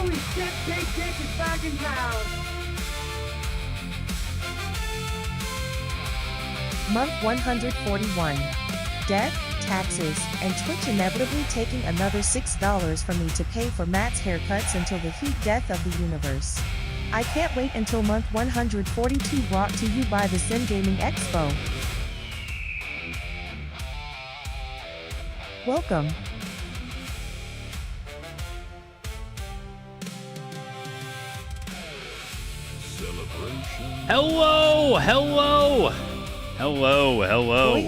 Holy shit, Big Dick is back in town! Month 141. Death, taxes, and Twitch inevitably taking another $6 from me to pay for Matt's haircuts until the heat death of the universe. I can't wait until month 142, brought to you by the Sim Gaming Expo. Welcome. Hello, hello, hello, hello.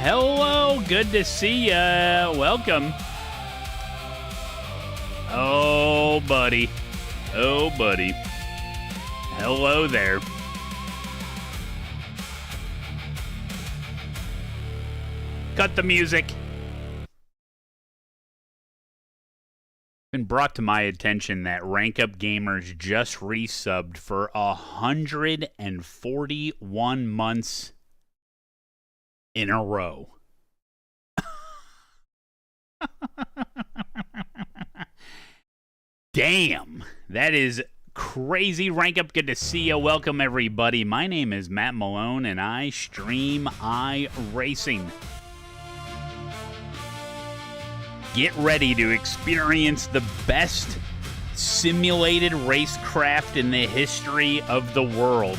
Hello, good to see ya. Welcome. Oh, buddy. Oh, buddy. Hello there. Cut the music. Been brought to my attention that Rank Up Gamers just resubbed for 141 months in a row. Damn, that is crazy. Rank Up, good to see you. Welcome, everybody. My name is Matt Malone, and I stream iRacing. Get ready to experience the best simulated racecraft in the history of the world.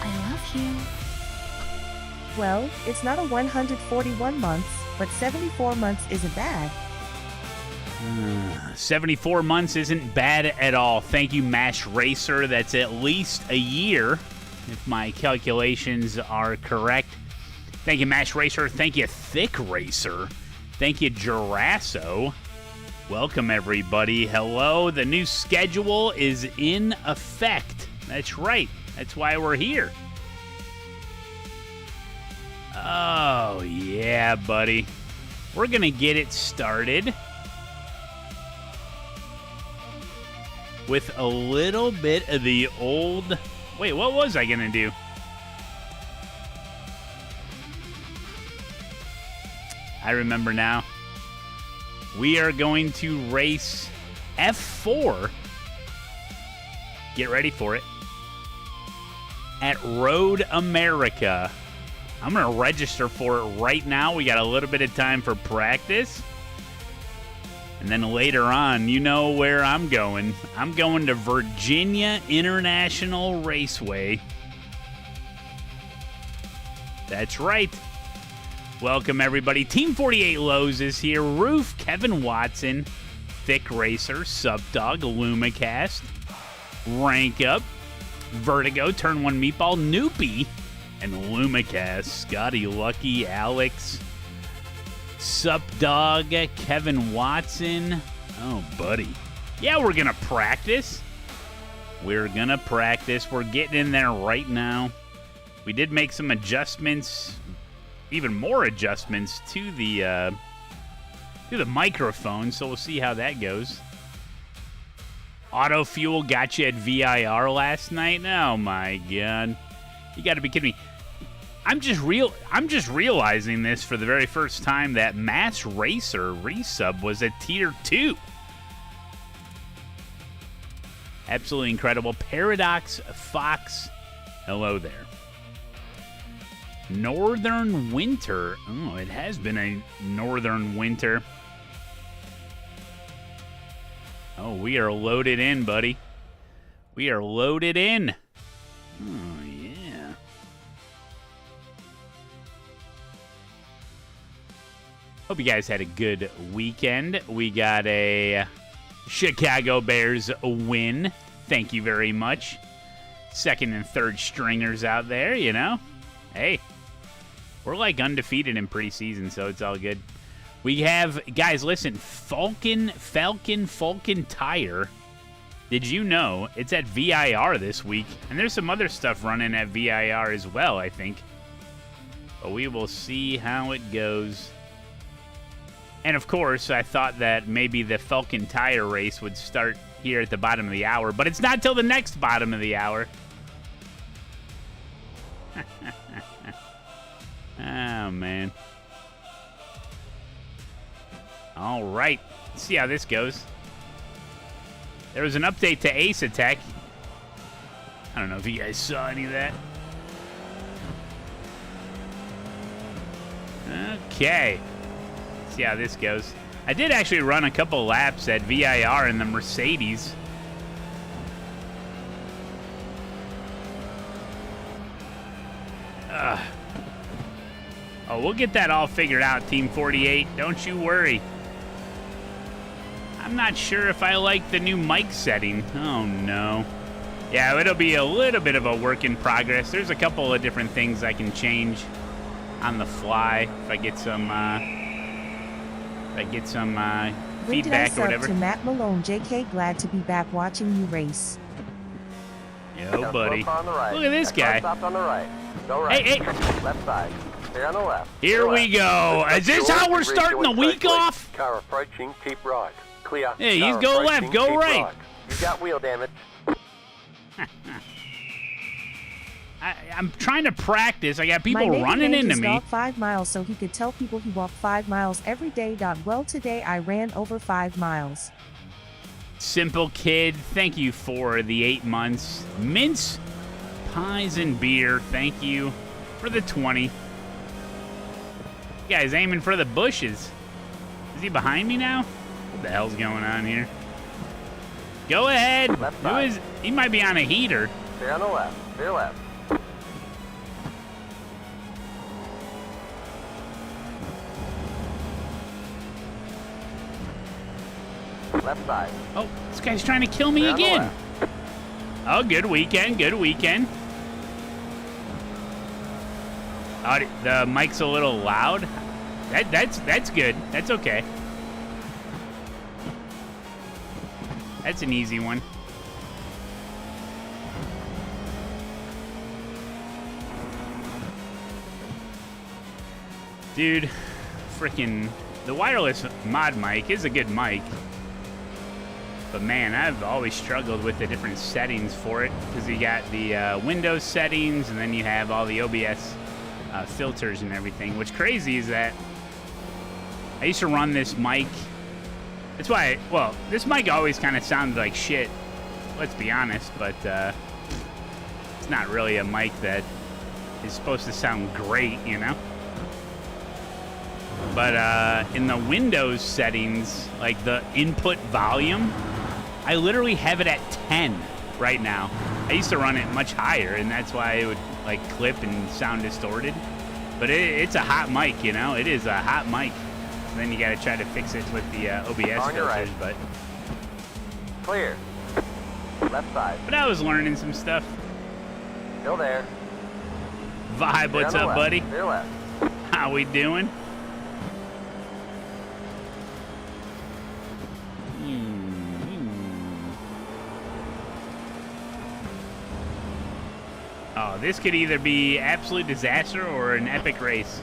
I love you. Well, it's not a 141 months, but 74 months isn't bad. 74 months isn't bad at all. Thank you, Mash Racer. That's at least a year, if my calculations are correct. Thank you, Mash Racer. Thank you, Thick Racer. Thank you, Jurasso. Welcome, everybody. Hello. The new schedule is in effect. That's right. That's why we're here. Oh, yeah, buddy. We're going to get it started with a little bit of the old... Wait, what was I going to do? I remember now. We are going to race F4. Get ready for it. At Road America. I'm going to register for it right now. We got a little bit of time for practice. And then later on, you know where I'm going. I'm going to Virginia International Raceway. That's right. Welcome, everybody. Team 48 Lowe's is here. Roof, Kevin Watson, Thick Racer, Subdog, Lumacast, Rank Up, Vertigo, Turn 1 Meatball, Noopy, and Lumacast. Scotty Lucky, Alex, Subdog, Kevin Watson. Oh, buddy. Yeah, we're going to practice. We're going to practice. We're getting in there right now. We did make some adjustments, even more adjustments to the microphone, so we'll see how that goes. Auto Fuel got you at VIR last night? Oh my god. You gotta be kidding me. I'm just realizing this for the very first time that Mass Racer resub was at tier 2. Absolutely incredible. Paradox Fox, hello there. Northern Winter. Oh, it has been a northern winter. Oh, we are loaded in, buddy. We are loaded in. Oh, yeah. Hope you guys had a good weekend. We got a Chicago Bears win. Thank you very much. Second and third stringers out there, you know. Hey. We're like undefeated in preseason, so it's all good. We have, guys, listen, Falken Tire. Did you know it's at VIR this week? And there's some other stuff running at VIR as well, I think. But we will see how it goes. And of course, I thought that maybe the Falken Tire race would start here at the bottom of the hour, but it's not till the next bottom of the hour. Oh, man. All right. Let's see how this goes. There was an update to ASETEK. I don't know if you guys saw any of that. Okay. Let's see how this goes. I did actually run a couple laps at VIR in the Mercedes. Oh, we'll get that all figured out, Team 48. Don't you worry. I'm not sure if I like the new mic setting. Oh, no. Yeah, it'll be a little bit of a work in progress. There's a couple of different things I can change on the fly if I get some, feedback or whatever. To Matt Malone, JK, glad to be back watching you race. Yo, buddy. On the right. Look at this guy. Stop on the right. Go right. Hey. Left side. Stay on the left. Here we go. Is this how we're starting the week off? Car approaching. Keep right. Clear. Hey, he's go left, go right. You got wheel damage. I'm trying to practice. I got people My neighbor running named into his me. dog 5 miles so he could tell people he walked 5 miles every day. Well, today I ran over 5 miles. Simple Kid, thank you for the 8 months. Mince, pies, and beer, thank you for the 20. You guys aiming for the bushes. Is he behind me now? What the hell's going on here? Go ahead. Who is? He might be on a heater. Stay on the left. Stay left. Left side. Oh, this guy's trying to kill me again. Oh, good weekend, good weekend. Oh, the mic's a little loud. That's good. That's okay. That's an easy one. Dude, freaking the wireless mod mic is a good mic. But man, I've always struggled with the different settings for it because you got the Windows settings and then you have all the OBS filters and everything. What's crazy is that I used to run this mic. That's why, well, this mic always kind of sounded like shit, let's be honest, but it's not really a mic that is supposed to sound great, you know? But in the Windows settings, like the input volume, I literally have it at 10 right now. I used to run it much higher, and that's why it would like clip and sound distorted. But it's a hot mic, you know? It is a hot mic. And then you got to try to fix it with the OBS filters, right. but Clear. Left side. But I was learning some stuff. Still there. Vibe, what's up, buddy? Stay left. How we doing? Oh, this could either be absolute disaster or an epic race.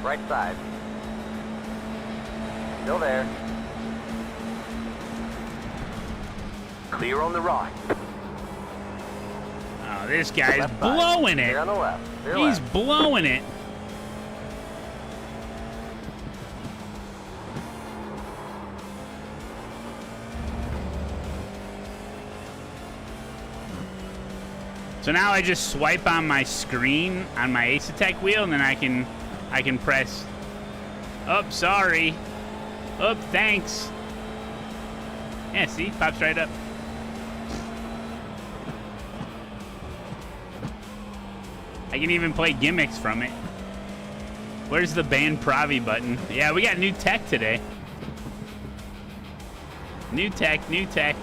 Right side. Still there. Clear on the right. Oh, this guy's Left side. blowing it. Stay on the left. Stay He's left. blowing it. So now I just swipe on my screen on my ASETEK wheel, and then I can press. Oh, sorry. Oh, thanks. Yeah, see, pops right up. I can even play gimmicks from it. Where's the ban Pravi button? Yeah, we got new tech today. New tech, new tech.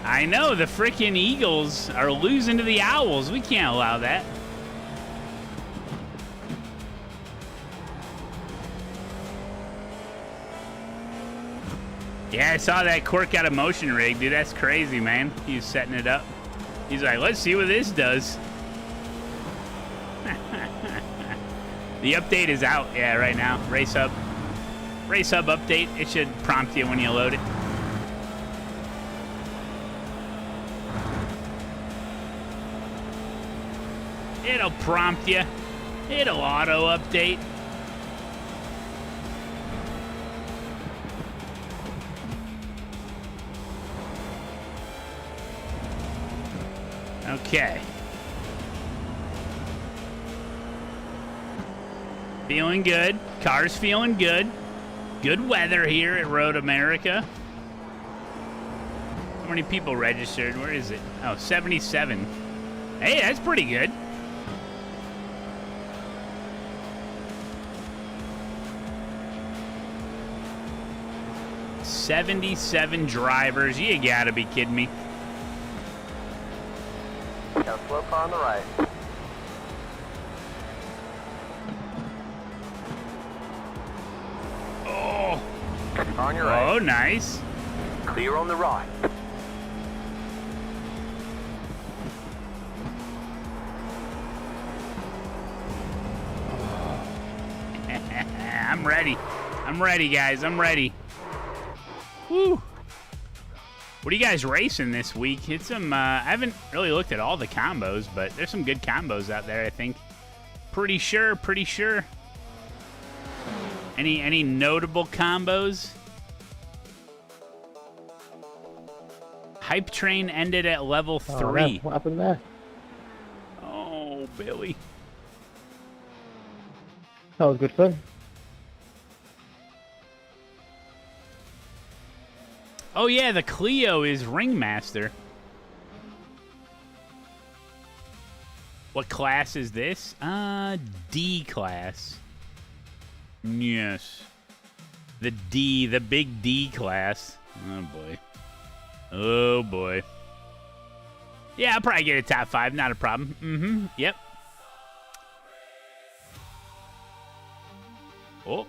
I know, the frickin' Eagles are losing to the Owls. We can't allow that. Yeah, I saw that Cork got a motion rig, dude. That's crazy, man. He was setting it up. He's like, let's see what this does. The update is out, yeah, right now. Race Hub. Race Hub update. It should prompt you when you load it. It'll prompt you. It'll auto update. Okay. Feeling good. Car's feeling good. Good weather here at Road America. How many people registered? Where is it? Oh, 77. Hey, that's pretty good. $77 drivers. You gotta be kidding me. Got a slow car on the right. Oh. Car on your right. Oh, nice. Clear on the right. I'm ready. I'm ready, guys. I'm ready. Woo. What are you guys racing this week? It's some, I haven't really looked at all the combos, but there's some good combos out there, I think. Pretty sure. Any notable combos? Hype Train ended at level 3. Oh, man, what happened there? Oh, Billy. That was good fun. Oh, yeah, the Clio is Ringmaster. What class is this? D class. Yes. The D, the big D class. Oh, boy. Oh, boy. Yeah, I'll probably get a top 5. Not a problem. Mm-hmm. Yep. Oh.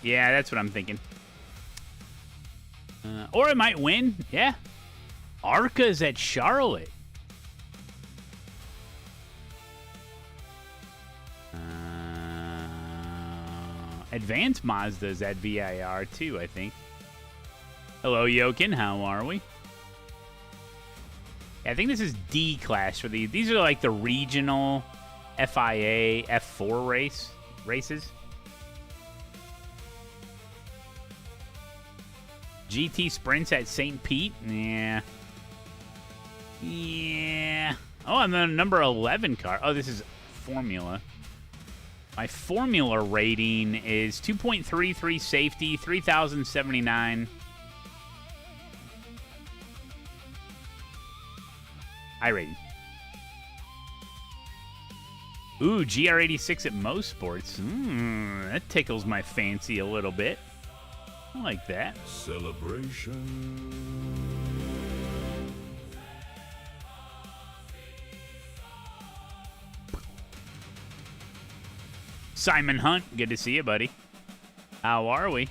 Yeah, that's what I'm thinking. Or it might win. Yeah. Arca's at Charlotte. Advanced Mazda's at VIR too, I think. Hello, Yokin. How are we? Yeah, I think this is D class for these. These are like the regional FIA F4 races. GT Sprints at St. Pete? Yeah. Yeah. Oh, I'm the number 11 car. Oh, this is Formula. My Formula rating is 2.33 safety, 3,079. iRating. Ooh, GR86 at Mo Sports. That tickles my fancy a little bit. I like that. Celebration. Simon Hunt, good to see you, buddy. How are we?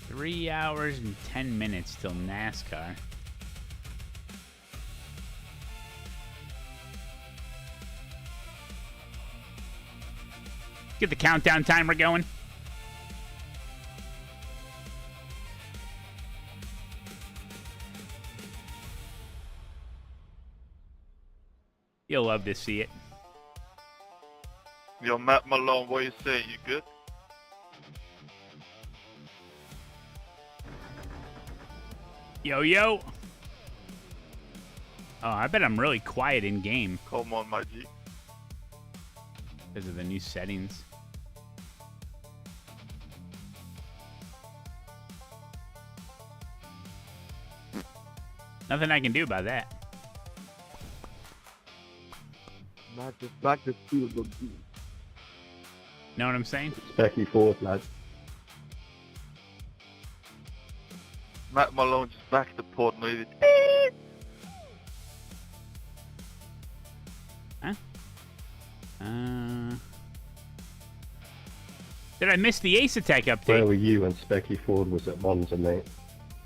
3 hours and 10 minutes till NASCAR. Get the countdown timer going. You'll love to see it. Yo, Matt Malone, what you say? You good? Yo, yo. Oh, I bet I'm really quiet in game Come on, my G. because of the new settings. Nothing I can do about that. Lad, just back to school, good. Know what I'm saying? Specky fourth, lad. Matt Malone just back to port movie. Did I miss the ASETEK update? Where were you when Specky Ford was at Monza, mate?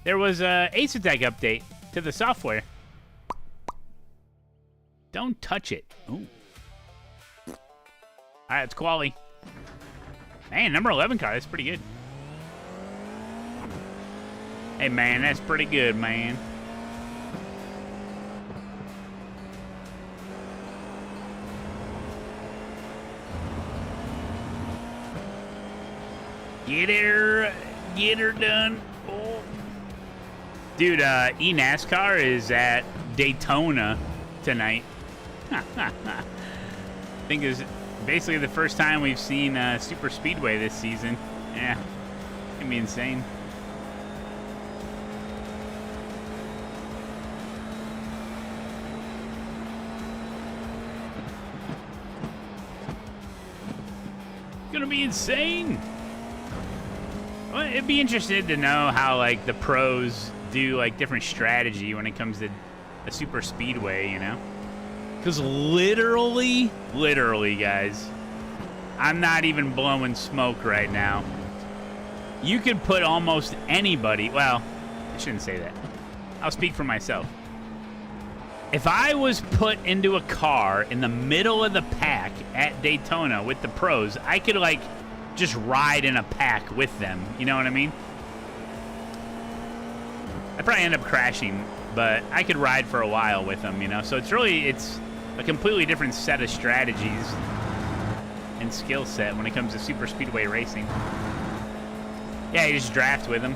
There was a ASETEK update to the software. Don't touch it. Ooh. All right, it's quali. Man, number 11 car, that's pretty good. Hey, man, that's pretty good, man. Get her done. Oh. Dude, eNASCAR is at Daytona tonight. I think it's basically the first time we've seen Super Speedway this season. Yeah, it's gonna be insane. It's gonna be insane. Well, it'd be interested to know how like the pros do like different strategy when it comes to a super speedway, you know? Because literally, guys, I'm not even blowing smoke right now. You could put almost anybody. Well, I shouldn't say that. I'll speak for myself. If I was put into a car in the middle of the pack at Daytona with the pros, I could like just ride in a pack with them. You know what I mean? I'd probably end up crashing, but I could ride for a while with them, you know? So it's a completely different set of strategies and skill set when it comes to super speedway racing. Yeah, you just draft with them.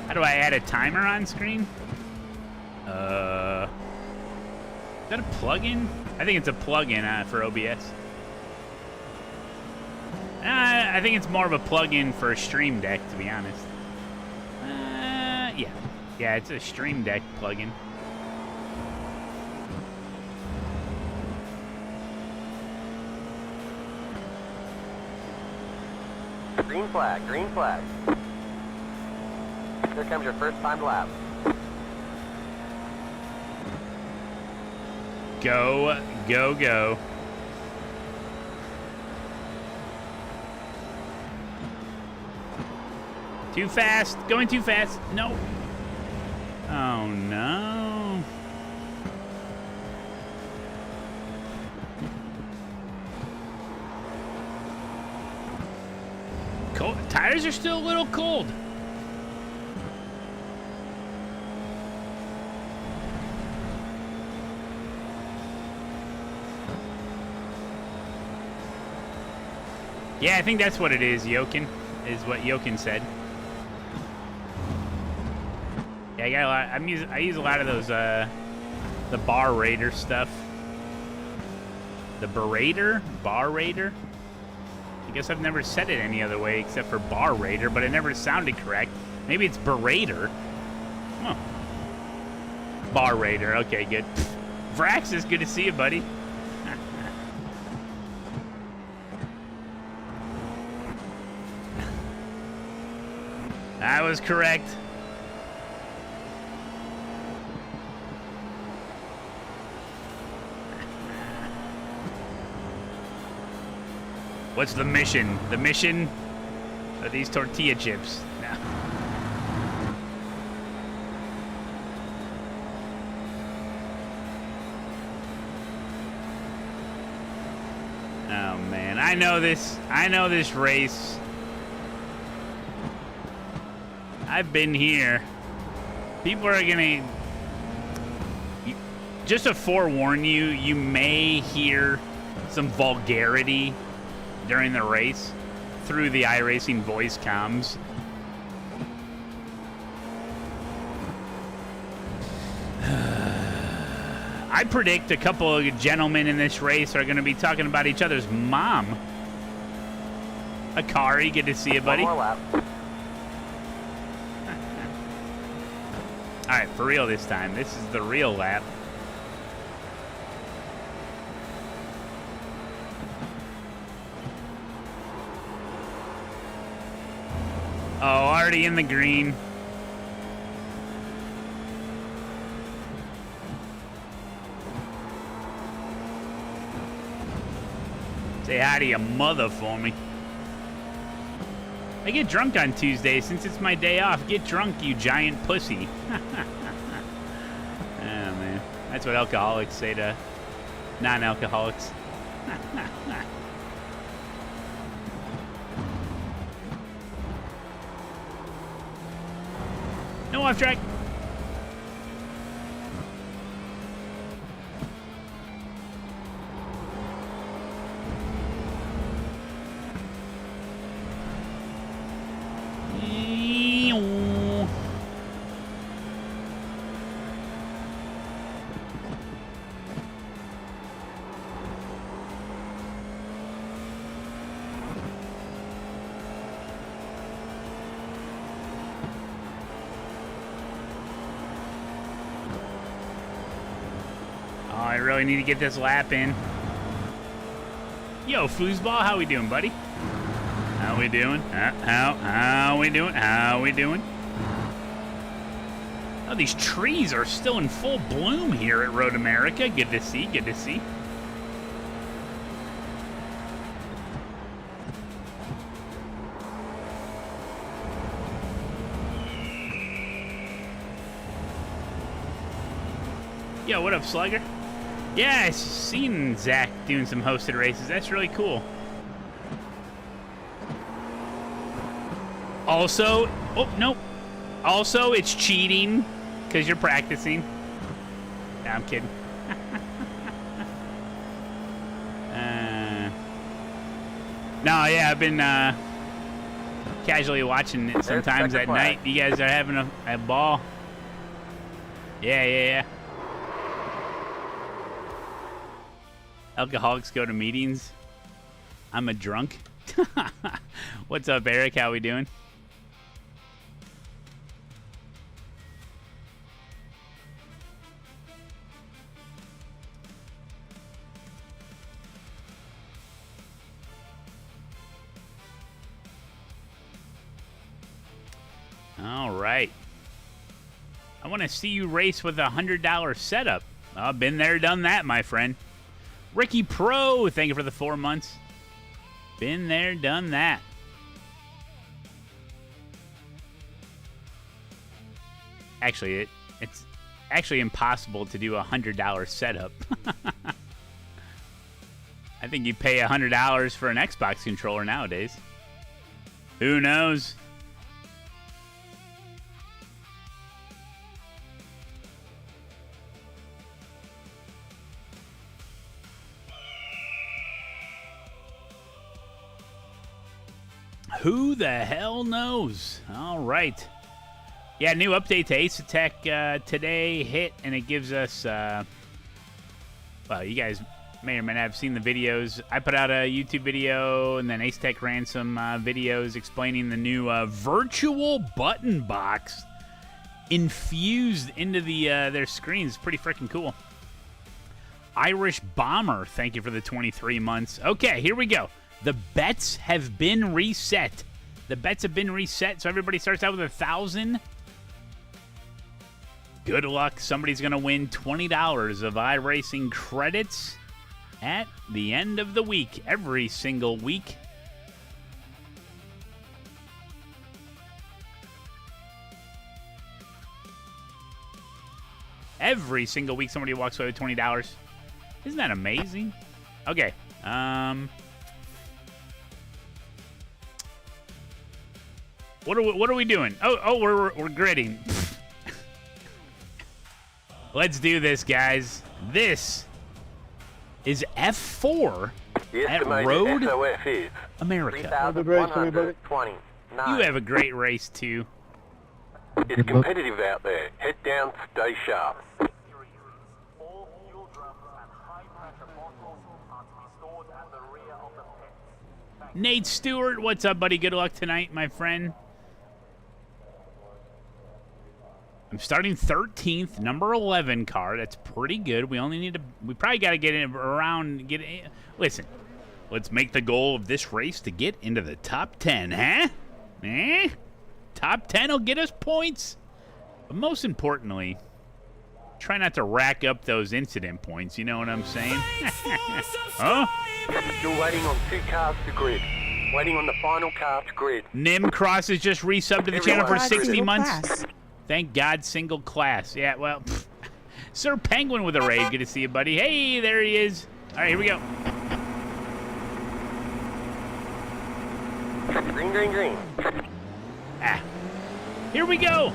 How do I add a timer on screen? Is that a plugin? I think it's a plugin for OBS. I think it's more of a plugin for Stream Deck, to be honest. Yeah, it's a Stream Deck plugin. Green flag, green flag. Here comes your first time lap. Go, go, go. Too fast. Going too fast. No. Oh, no. Cold. Tires are still a little cold. Yeah, I think that's what it is, Jochen, is what Jochen said. Yeah, I got a lot. I use a lot of those, the bar raider stuff. The berater? Bar raider? I guess I've never said it any other way except for bar raider, but it never sounded correct. Maybe it's berater. Oh. Bar raider. Okay, good. Vraxis, good to see you, buddy. I was correct. What's the mission? The mission are these tortilla chips. No. Oh man, I know this race. I've been here. People are gonna... Just to forewarn you, you may hear some vulgarity during the race through the iRacing voice comms. I predict a couple of gentlemen in this race are going to be talking about each other's mom. Akari, good to see you, buddy. One more lap. All right, for real this time. This is the real lap. Oh, already in the green. Say hi to your mother for me. I get drunk on Tuesday since it's my day off. Get drunk, you giant pussy. Oh, man. That's what alcoholics say to non-alcoholics. No off track. I really need to get this lap in. Yo, foosball, how we doing, buddy? How we doing? How we doing? How we doing? Oh, these trees are still in full bloom here at Road America. Good to see, good to see. Yo, what up, Slugger? Yeah, I've seen Zach doing some hosted races. That's really cool. Also, oh, nope. Also, it's cheating because you're practicing. Nah, I'm kidding. No, yeah, I've been casually watching it sometimes at night. You guys are having a ball. Yeah. Alcoholics go to meetings. I'm a drunk. What's up, Eric? How we doing? All right. I want to see you race with a $100 setup. I've been there, done that, my friend. Ricky Pro, thank you for the 4 months. Been there, done that. Actually, it's actually impossible to do a $100 setup. I think you pay $100 for an Xbox controller nowadays. Who knows? Who the hell knows? All right. Yeah, new update to ASETEK today hit, and it gives us, well, you guys may or may not have seen the videos. I put out a YouTube video, and then ASETEK ran some videos explaining the new virtual button box infused into their screens. Pretty freaking cool. Irish Bomber, thank you for the 23 months. Okay, here we go. The bets have been reset. The bets have been reset, so everybody starts out with 1,000. Good luck. Somebody's going to win $20 of iRacing credits at the end of the week, every single week. Every single week, somebody walks away with $20. Isn't that amazing? Okay. What are we doing? Oh, we're gridding. Let's do this, guys. This is F4 at Road America. Have a great everybody. You have a great race too. It's competitive out there. Head down, stay sharp. Nate Stewart, what's up, buddy? Good luck tonight, my friend. I'm starting 13th, number 11 car. That's pretty good. We probably got to get in around, listen, let's make the goal of this race to get into the top 10, huh? Top 10 will get us points. But most importantly, Try not to rack up those incident points, you know what I'm saying? Huh? Still waiting on 2 cars to grid. Waiting on the final car to grid. Nim Cross has just resubbed to the channel for God, 60 single months. class. Thank God, single class. Yeah, well, pfft. Sir Penguin with a raid. Good to see you, buddy. Hey, there he is. All right, here we go. Green, green, green. Ah, here we go.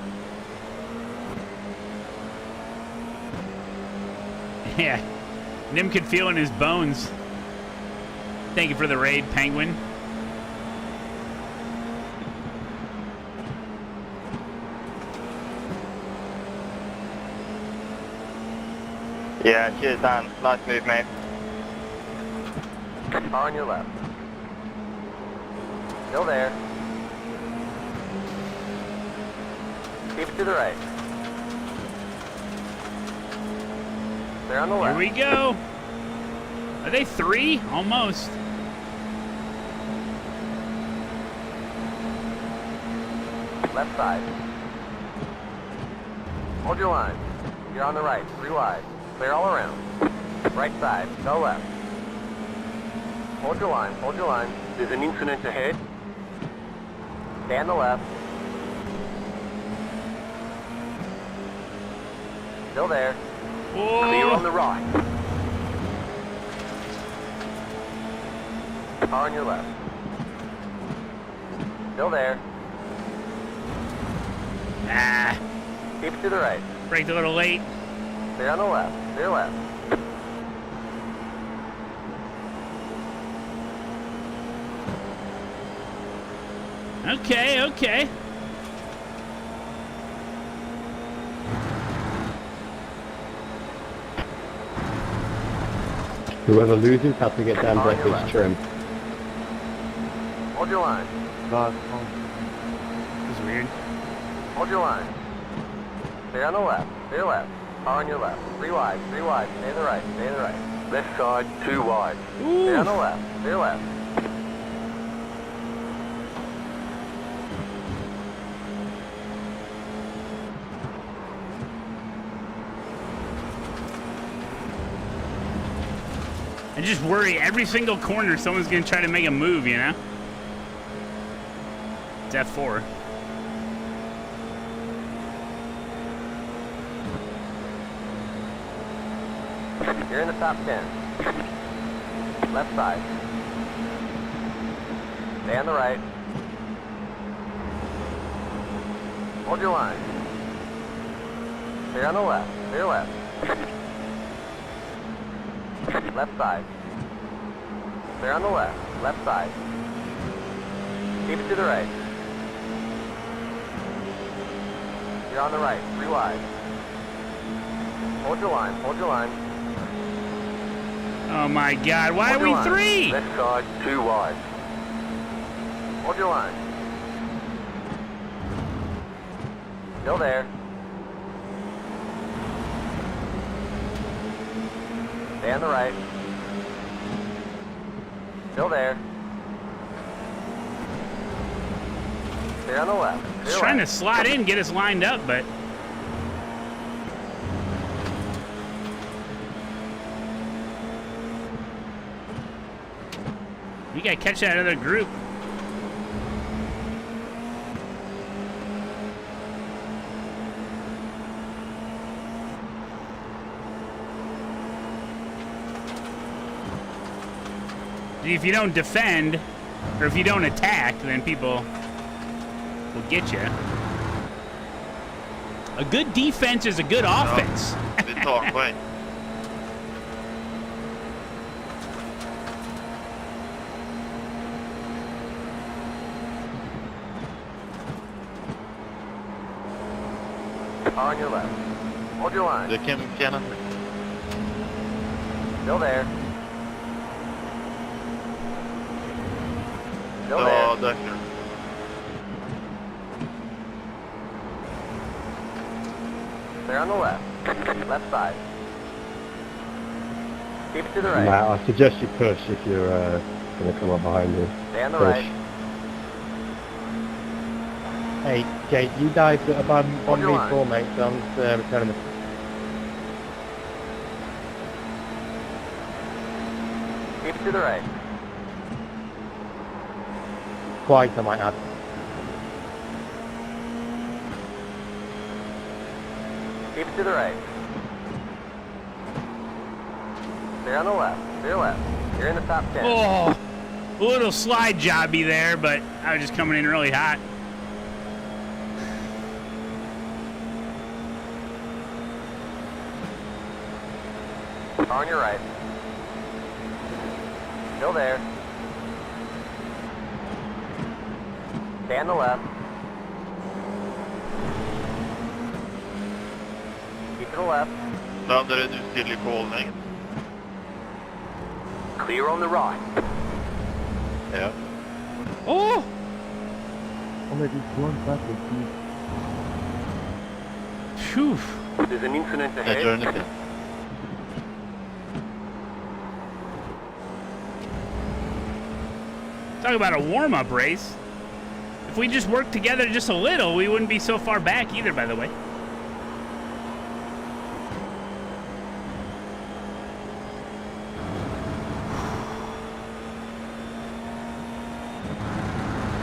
Yeah, Nim could feel in his bones. Thank you for the raid, Penguin. Yeah, cheers, Dan. Nice move, mate. Car on your left. Still there. Keep it to the right. They're on the left. Here we go. Are they 3? Almost. Left side. Hold your line. You're on the right. 3 wide. Clear all around. Right side. Go left. Hold your line. Hold your line. There's an incident ahead. Stay on the left. Still there. Clear on the right. Car on your left. Still there. Ah, Keep it to the right. braked a little late. Clear on the left. Clear left. Okay, okay. Whoever loses has to get down breakfast trim. Hold your line. Nice. This is weird. Hold your line. Stay on the left. Clear left. Car on your left. 3 wide. 3 wide. Stay to the right. Stay to the right. Left side. 2 wide. Stay on the left. Clear left. I just worry every single corner someone's going to try to make a move, you know? It's F4. You're in the top 10. Left side. Stay on the right. Hold your line. Stay on the left. Clear left. Left side. Clear on the left. Left side. Keep it to the right. You're on the right. 3 wide. Hold your line. Hold your line. Oh my God, why Hold are your we line. 3? Left side. 2 wide. Hold your line. Still there. Stay on the right. Still there. Stay on the left. Just trying to slide in, get us lined up, but you gotta catch that other group. If you don't defend, or if you don't attack, then people will get you. A good defense is a good offense. Good talk, mate. Car on your left. Hold your line. The Kim Cannon. Still there. Still Oh, there. doctor. They're on the left. Left side. Keep it to the right. Nah, I suggest you push if you're going to come up behind you. Stay on the Push. right. Hey, Jake, you dived at about Hold your 1v4, mate, so I'm just returning the... it to the right. Quite, I might add. Keep it to the right. Clear on the left. Clear left. You're in the top 10. Oh, a little slide jobby there, but I was just coming in really hot. On your right. Still there. Stay on the left. Keep to the left. Lander är du still i behållning. Clear on the right. Ja. Oh! Phew. There's an incident Jag ahead. kör den inte. Talk about a warm-up race. If we just worked together just a little, we wouldn't be so far back either, by the way.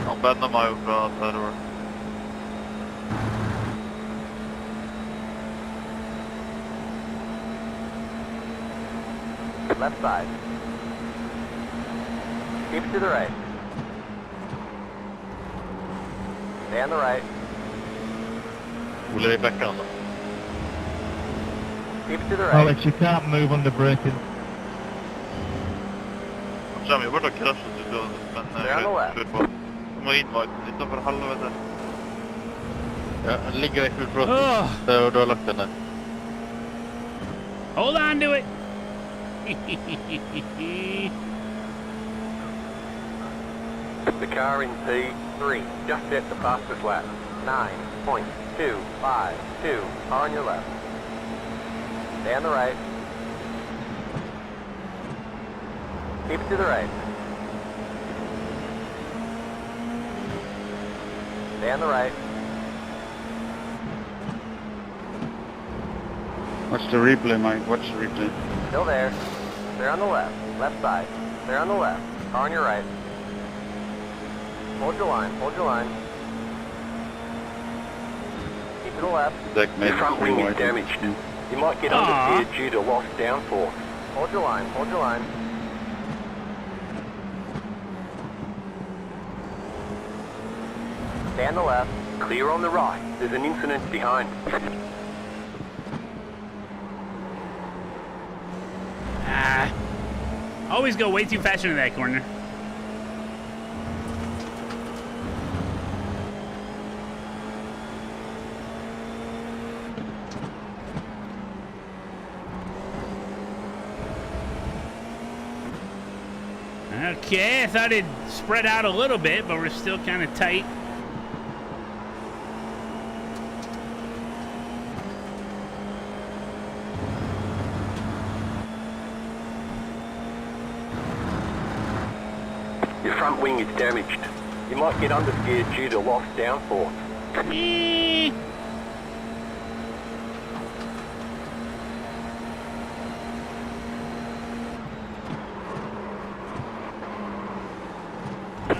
Han bäddar mig upp för att terror. Left side. Keep it to the right. Stay on the right. Håller i bäckan då. Keep it to the right. Alex, you can't move under braking. Jag borde ha kraschat ut då, men They're on the left. kör på. De har invite lite för halvvätet. Ja, den ligger i fulfront. Oh. Där och du har lagt den där. Hold on to it. The car in P3 just set the fastest lap. 9.252 on your left. Stay on the right. Keep it to the right. Stay on the right. Watch the replay, Mike. Watch the replay. Still there. They're on the left. Left side. They're on the left. Car on your right. Hold your line. Hold your line. Keep to the left. Deck made Your front wing is damaged. You might get understeer due to lost downforce. Hold your line. Hold your line. Stay on the left. Clear on the right. There's an incident behind. Always go way too fast into that corner. Okay, I thought it'd spread out a little bit, but we're still kind of tight. Your front wing is damaged. You might get understeered due to lost downforce. Eh.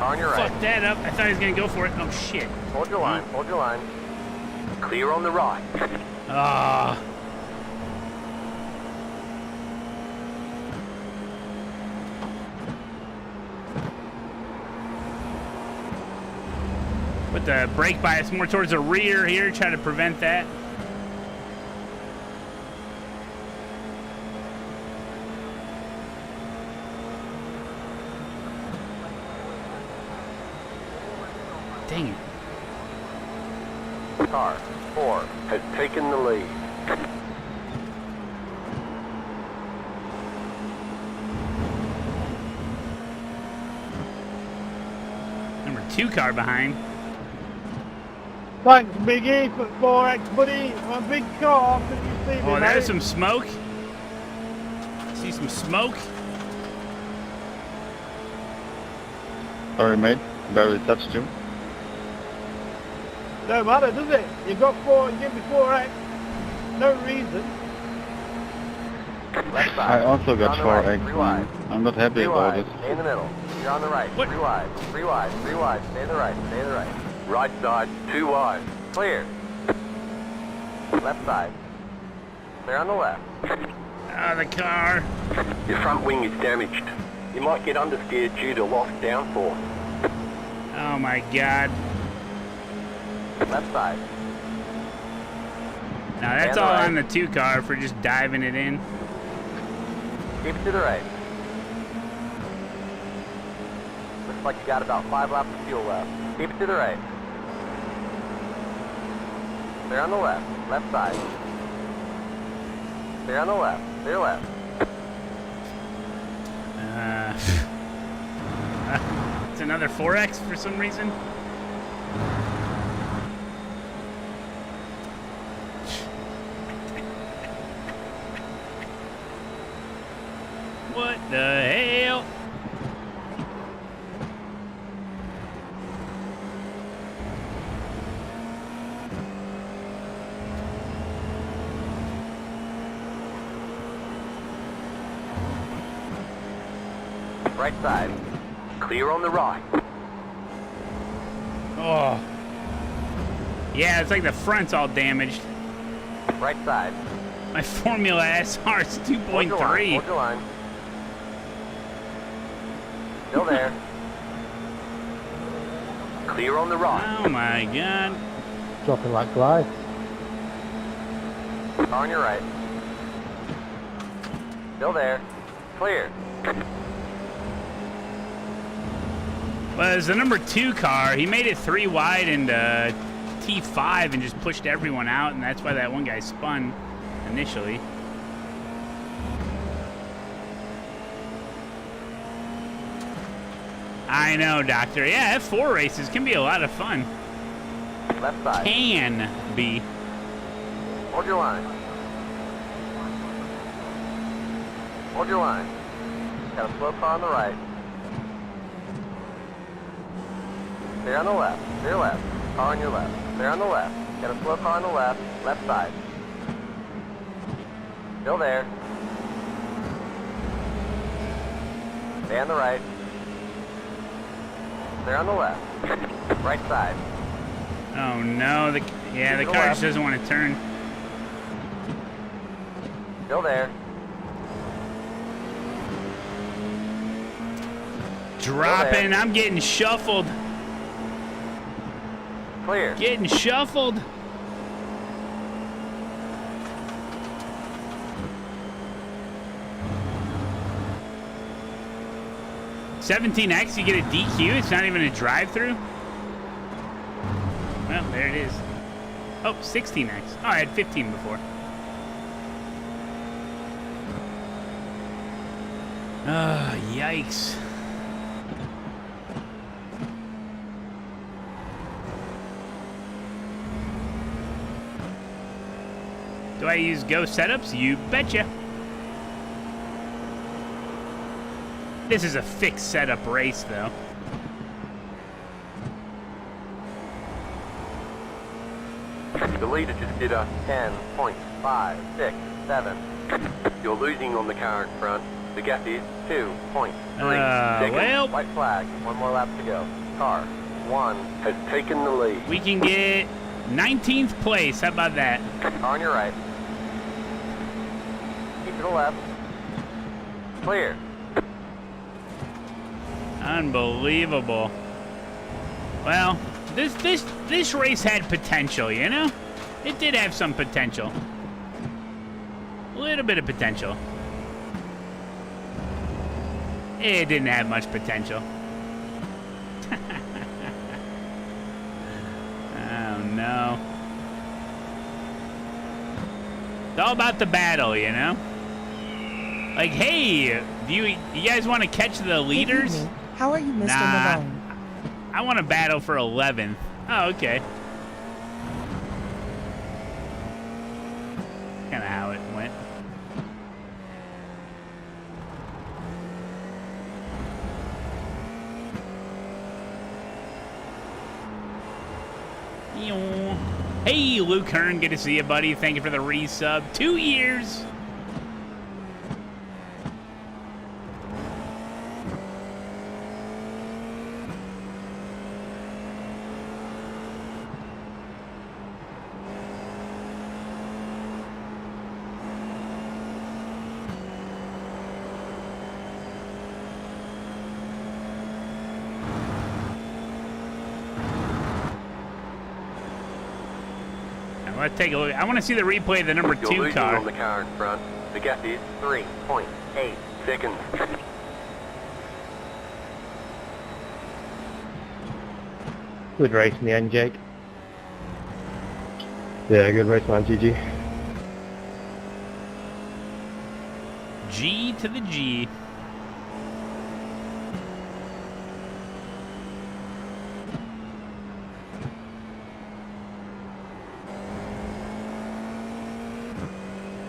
On your right. Fuck that up. I thought he was gonna go for it. Oh shit. Hold your line. Hold your line. Clear on the right. Ah. Put the brake bias more towards the rear here, try to prevent that. Dang it. Car 4 has taken the lead. Number 2 car behind. Thanks, Biggie, for 4X, buddy. I'm a big car. Can you see me, Oh, there's mate? some smoke. See some smoke. Sorry, mate. Barely touched you. Don't matter, does it? You got 4, you give me 4X. No reason. Left side. I also You're got on the 4 right. eggs, 3 wide. man. I'm not happy 3 about wide. it. Stay in the middle. You're on the right. What? 3 wide. 3 wide. 3 wide. 3 wide. Stay to the right. Right side. 2 wide. Clear. Left side. Clear on the left. Out of the car. Your front wing is damaged. You might get understeered due to lost downforce. Oh my God. Left side. Now that's Stand all right. on the 2 car for just diving it in. Keep it to the right. Looks like you got about 5 laps of fuel left. Keep it to the right. Clear on the left. Left side. Clear on the left. Clear left. It's another 4X for some reason. What the hell? Right side. Clear on the right. Oh. Yeah, it's like the front's all damaged. Right side. My Formula SR is Hold your line. 2.3. Hold your line. Still there. Clear on the right. Oh my God. Dropping like flies. Car on your right. Still there. Clear. Well, as the number 2 car, he made it 3 wide and T5 and just pushed everyone out, and that's why that one guy spun initially. I know, Doctor. Yeah, F4 races can be a lot of fun. Left side. Can be. Hold your line. Hold your line. Got a slow car on the right. Clear on the left. Clear left. Car on your left. Clear on the left. Got a slow car on the left. Left side. Still there. Stay on the right. Clear on the left. Right side. Oh no, the car just doesn't want to turn. Still there. Dropping, I'm getting shuffled. Clear. Getting shuffled. $17X, you get a DQ? It's not even a drive-through? Well, there it is. Oh, $16X. Oh, I had 15 before. Yikes. Do I use Go Setups? You betcha. This is a fixed setup race, though. The leader just did a 10.567. You're losing on the car in front. The gap is 2.3 seconds. Well. White flag. 1 more lap to go. Car 1 has taken the lead. We can get 19th place. How about that? Car on your right. Keep to the left. Clear. Unbelievable. Well, this race had potential, you know? It did have some potential. A little bit of potential. It didn't have much potential. Oh no. It's all about the battle, you know? Like, hey, do you guys want to catch the leaders? Good evening. How are you, Mr. Nah. Malone? I want to battle for 11th. Oh, okay. Kind of how it went. Hey, Luke Hearn, good to see you, buddy. Thank you for the resub. 2 years. let's take a look. I want to see the replay of the number You're 2 losing car. on the car in front. The gap is 3.8 seconds. Good race in the end, Jake. Yeah, good race, man. GG. G to the G.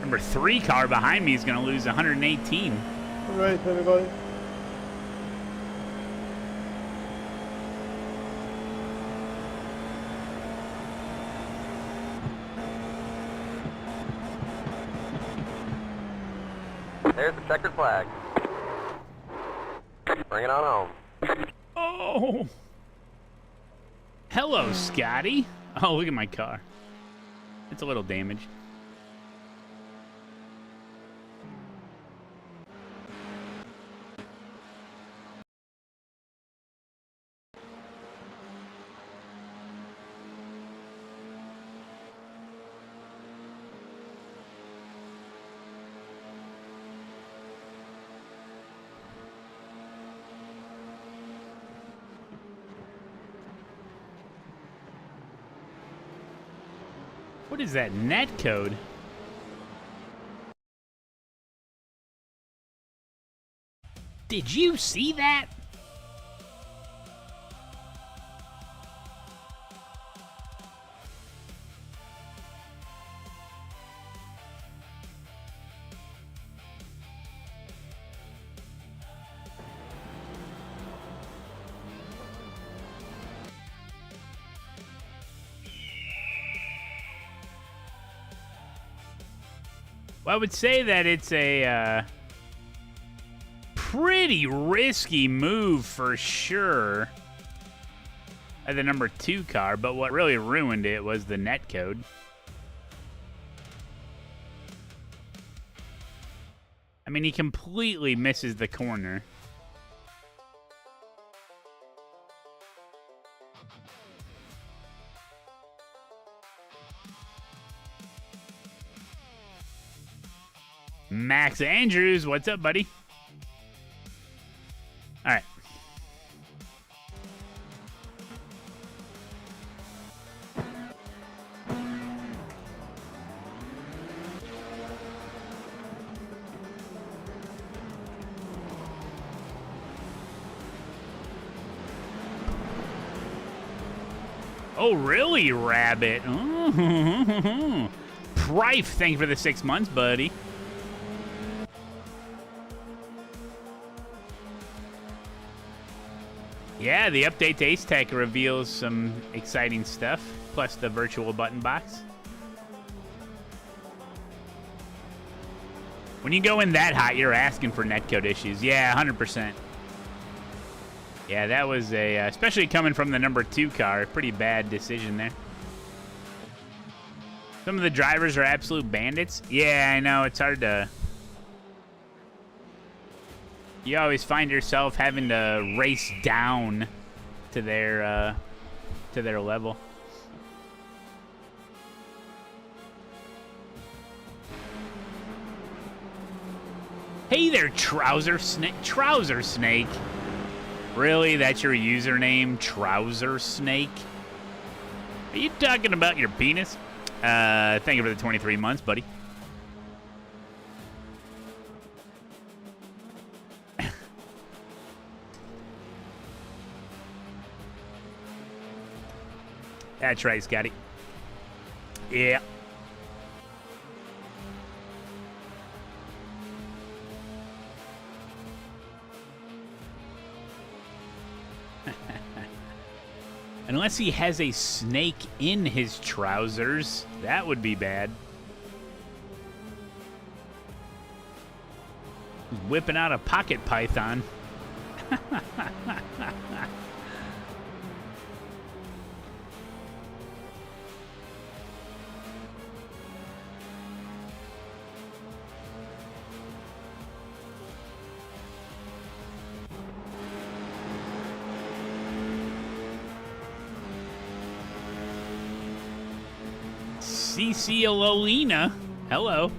Number 3 car behind me is going to lose 118. All right, everybody. There's the checkered flag. Bring it on home. Oh! Hello, Scotty. Oh, look at my car. It's a little damaged. What is that net code? Did you see that? Well, I would say that it's a pretty risky move for sure at the number 2 car, but what really ruined it was the net code. I mean, he completely misses the corner. Max Andrews, what's up, buddy? All right. Oh, really, Rabbit? Oh. Prife, thank you for the 6 months, buddy. Yeah, the update to ASETEK reveals some exciting stuff, plus the virtual button box. When you go in that hot, you're asking for netcode issues. Yeah, 100%. Yeah, that was a, especially coming from the number 2 car, pretty bad decision there. Some of the drivers are absolute bandits. Yeah, I know, it's hard to... You always find yourself having to race down to their level. Hey there, Trouser Snake. Trouser Snake. Really? That's your username, Trouser Snake? Are you talking about your penis? Thank you for the 23 months, buddy. That's right, Scotty. Yeah. Unless he has a snake in his trousers, that would be bad. He's whipping out a pocket python. CC Lolina. Hello.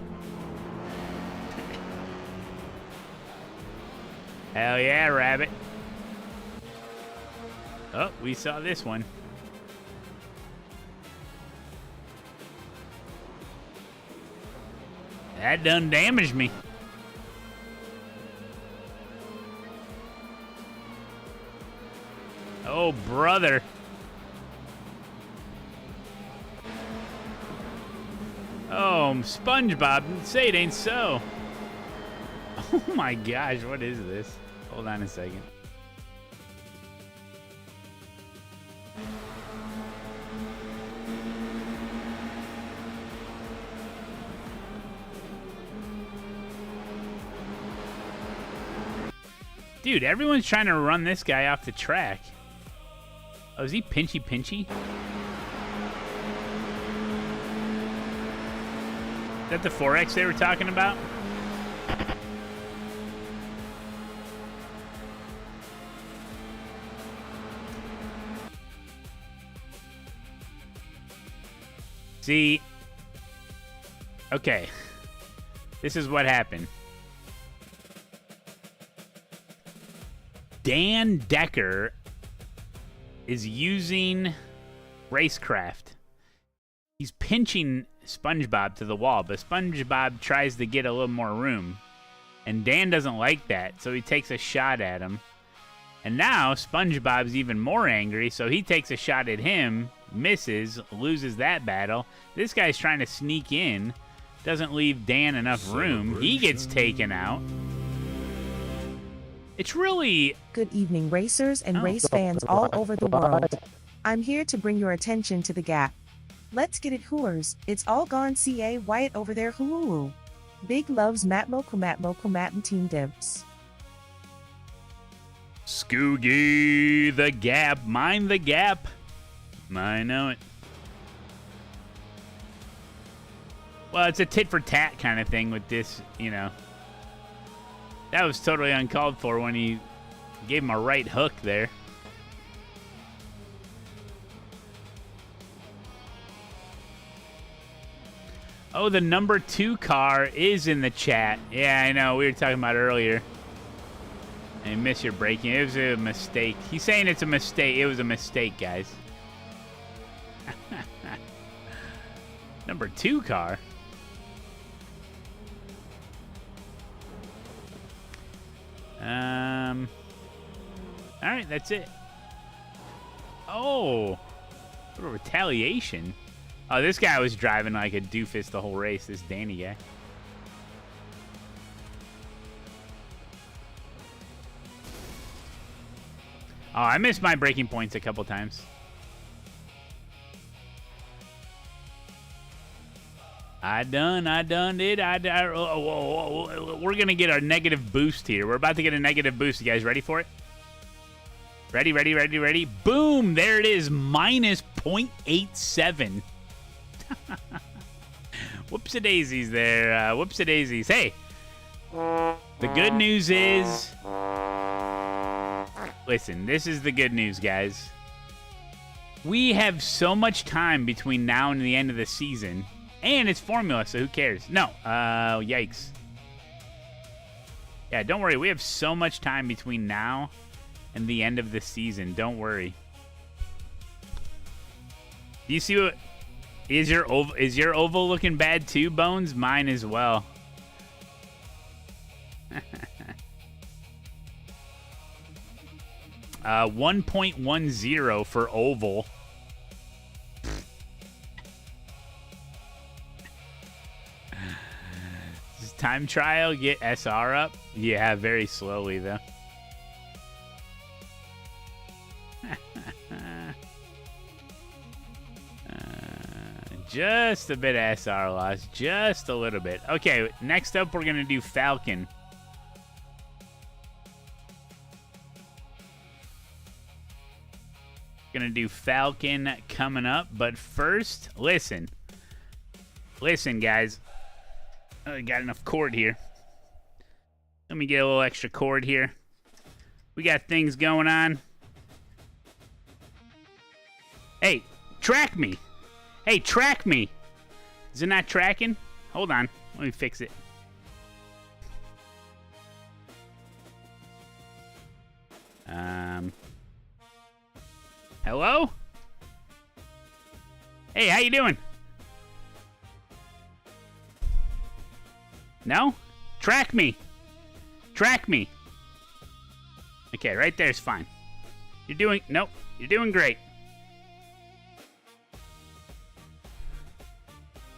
Hell yeah, rabbit. Oh, we saw this one. That done damaged me. Oh, brother. Oh, SpongeBob, say it ain't so. Oh my gosh, what is this? Hold on a second. Dude, everyone's trying to run this guy off the track. Oh, is he pinchy? Is that the 4X they were talking about? See, okay, this is what happened. Dan Decker is using Racecraft. He's pinching SpongeBob to the wall, but SpongeBob tries to get a little more room. And Dan doesn't like that, so he takes a shot at him. And now SpongeBob's even more angry, so he takes a shot at him, misses, loses that battle. This guy's trying to sneak in, doesn't leave Dan enough room. He gets taken out. It's really... Good evening, racers and race fans all over the world. I'm here to bring your attention to the gap. Let's get it, hooers. It's all gone CA Wyatt over there, hoo. Big loves Matmo Team Dibs. Scoogie, the gap. Mind the gap. I know it. Well, it's a tit for tat kind of thing with this, you know. That was totally uncalled for when he gave him a right hook there. Oh, the number 2 car is in the chat. Yeah, I know. We were talking about it earlier. I miss your braking. It was a mistake. He's saying it's a mistake. It was a mistake, guys. Number 2 car. All right, that's it. Oh, little retaliation. Oh, this guy was driving like a doofus the whole race, this Danny guy. Oh, I missed my braking points a couple times. I done did. We're going to get our negative boost here. We're about to get a negative boost. You guys ready for it? Ready. Boom! There it is, minus 0.87. Whoopsie-daisies there. Whoopsie-daisies. Hey, the good news is... Listen, this is the good news, guys. We have so much time between now and the end of the season. And it's formula, so who cares? No. Yikes. Yeah, don't worry. We have so much time between now and the end of the season. Don't worry. Do you see what... Is your oval looking bad too, Bones? Mine as well. 1.10 for oval. Does time trial get SR up? Yeah, very slowly though. Just a bit of SR loss, just a little bit. Okay, next up we're gonna do Falken. Gonna do Falken coming up, but first, listen, guys. I got enough cord here. Let me get a little extra cord here. We got things going on. Hey, track me. Hey, track me. Is it not tracking? Hold on. Let me fix it. Hello? Hey, how you doing? No? Track me. Track me. Okay, right there's fine. You're doing... Nope. You're doing great.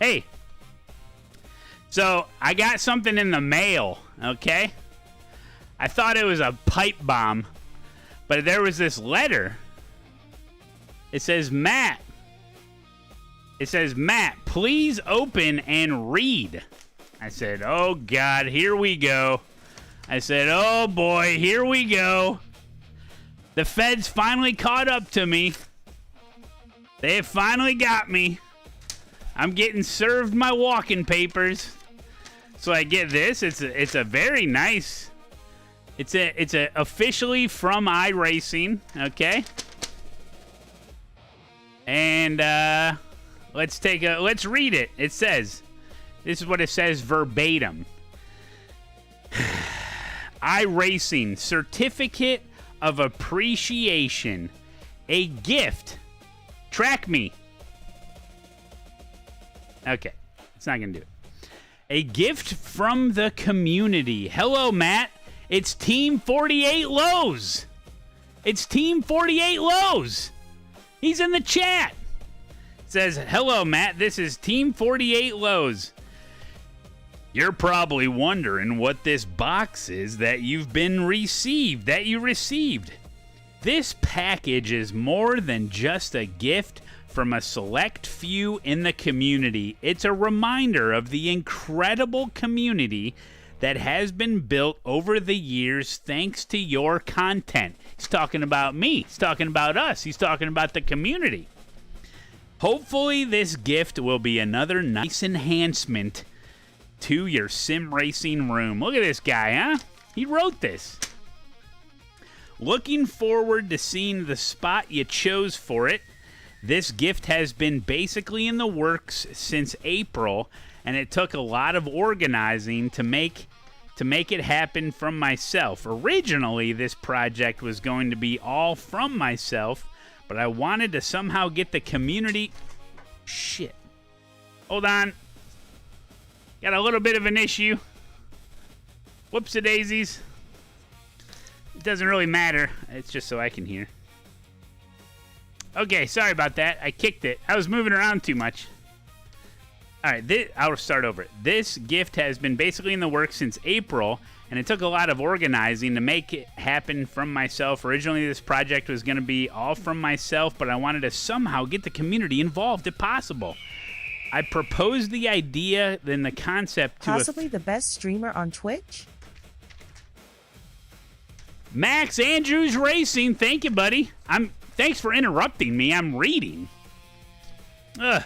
Hey. So, I got something in the mail, okay? I thought it was a pipe bomb, but there was this letter. It says, Matt. It says, Matt, please open and read. I said, oh, God, here we go. I said, oh, boy, here we go. The feds finally caught up to me. They have finally got me. I'm getting served my walking papers. So I get this. It's a very nice. It's a officially from iRacing, okay? And let's read it. It says, this is what it says verbatim. iRacing Certificate of Appreciation, a gift. Track me. Okay, it's not gonna do it. A gift from the community. Hello, Matt. It's Team 48 Lowe's. It's Team 48 Lowe's. He's in the chat. It says, hello, Matt. This is Team 48 Lowe's. You're probably wondering what this box is that you received. This package is more than just a gift from a select few in the community. It's a reminder of the incredible community that has been built over the years thanks to your content. He's talking about me. He's talking about us. He's talking about the community. Hopefully this gift will be another nice enhancement to your sim racing room. Look at this guy, huh? He wrote this. Looking forward to seeing the spot you chose for it. This gift has been basically in the works since April, and it took a lot of organizing to make it happen from myself. Originally, this project was going to be all from myself, but I wanted to somehow get the community... Shit. Hold on. Got a little bit of an issue. Whoops-a-daisies. It doesn't really matter. It's just so I can hear. Okay, sorry about that. I kicked it. I was moving around too much. All right, I'll start over. This gift has been basically in the works since April, and it took a lot of organizing to make it happen from myself. Originally, this project was going to be all from myself, but I wanted to somehow get the community involved if possible. I proposed the idea, then the concept to... Possibly the best streamer on Twitch? Max Andrews Racing, thank you, buddy. Thanks for interrupting me. I'm reading. I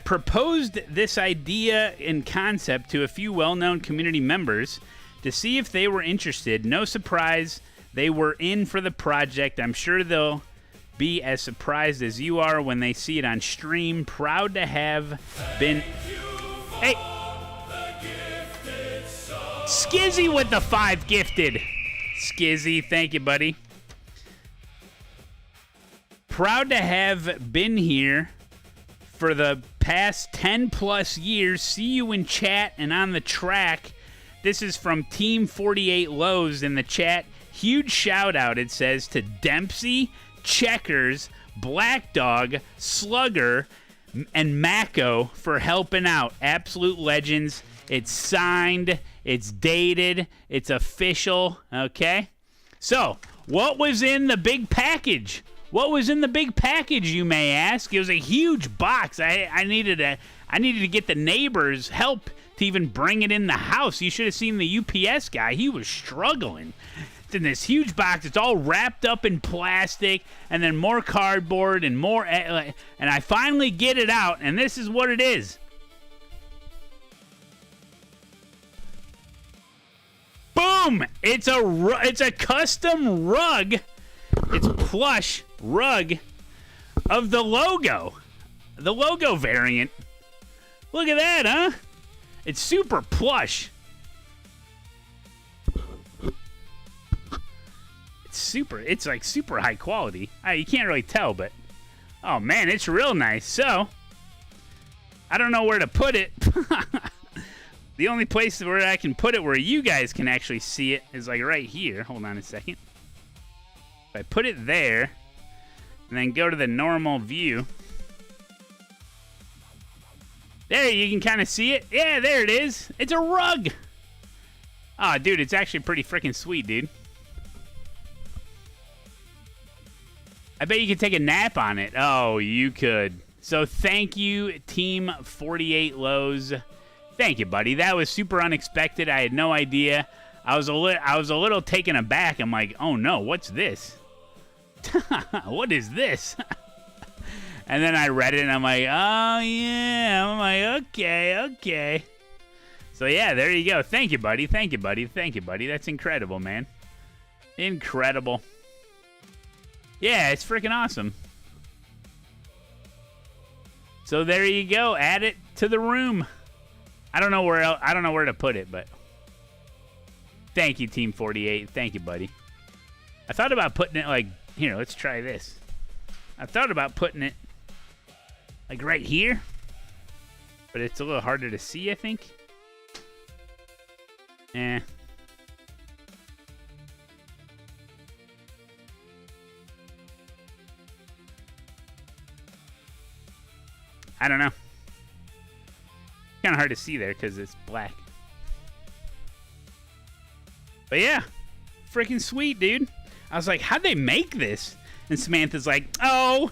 proposed this idea and concept to a few well-known community members to see if they were interested. No surprise, they were in for the project. I'm sure they'll be as surprised as you are when they see it on stream. Proud to have been... Hey! Skizzy with the 5 gifted. Skizzy, thank you, buddy. Proud to have been here for the past 10 plus years. See you in chat and on the track. This is from Team 48 Lowe's in the chat. Huge shout out, it says, to Dempsey, Checkers, Black Dog, Slugger, and Mako for helping out. Absolute legends. It's signed, it's dated, it's official, okay? So, what was in the big package? What was in the big package, you may ask? It was a huge box. I needed to get the neighbors' help to even bring it in the house. You should have seen the UPS guy. He was struggling. It's in this huge box. It's all wrapped up in plastic, and then more cardboard and more. And I finally get it out, and this is what it is. Boom! It's a custom rug. It's plush rug of the logo. the logo variant. Look at that, huh? It's super plush. It's like super high quality. You can't really tell, but oh man, it's real nice. So I don't know where to put it. The only place where I can put it where you guys can actually see it is like right here. Hold on a second. If I put it there and then go to the normal view, there you can kind of see it. Yeah, there it is. It's a rug. Oh, dude, it's actually pretty freaking sweet, dude. I bet you could take a nap on it. Oh, you could. So thank you, Team 48 Lowe's. Thank you, buddy. That was super unexpected. I had no idea. I was a little taken aback. I'm like, oh no, what's this? What is this? And then I read it and I'm like, oh yeah. I'm like, okay. So yeah, there you go. Thank you, buddy. Thank you, buddy. Thank you, buddy. That's incredible, man. Incredible. Yeah, it's freaking awesome. So there you go. Add it to the room. I don't know where to put it, but thank you, Team 48. Thank you, buddy. I thought about putting it like here. Let's try this. I thought about putting it like right here, but it's a little harder to see, I think. Eh. I don't know. Kind of hard to see there because it's black. But yeah, freaking sweet, dude. I was like, how'd they make this? And Samantha's like, oh,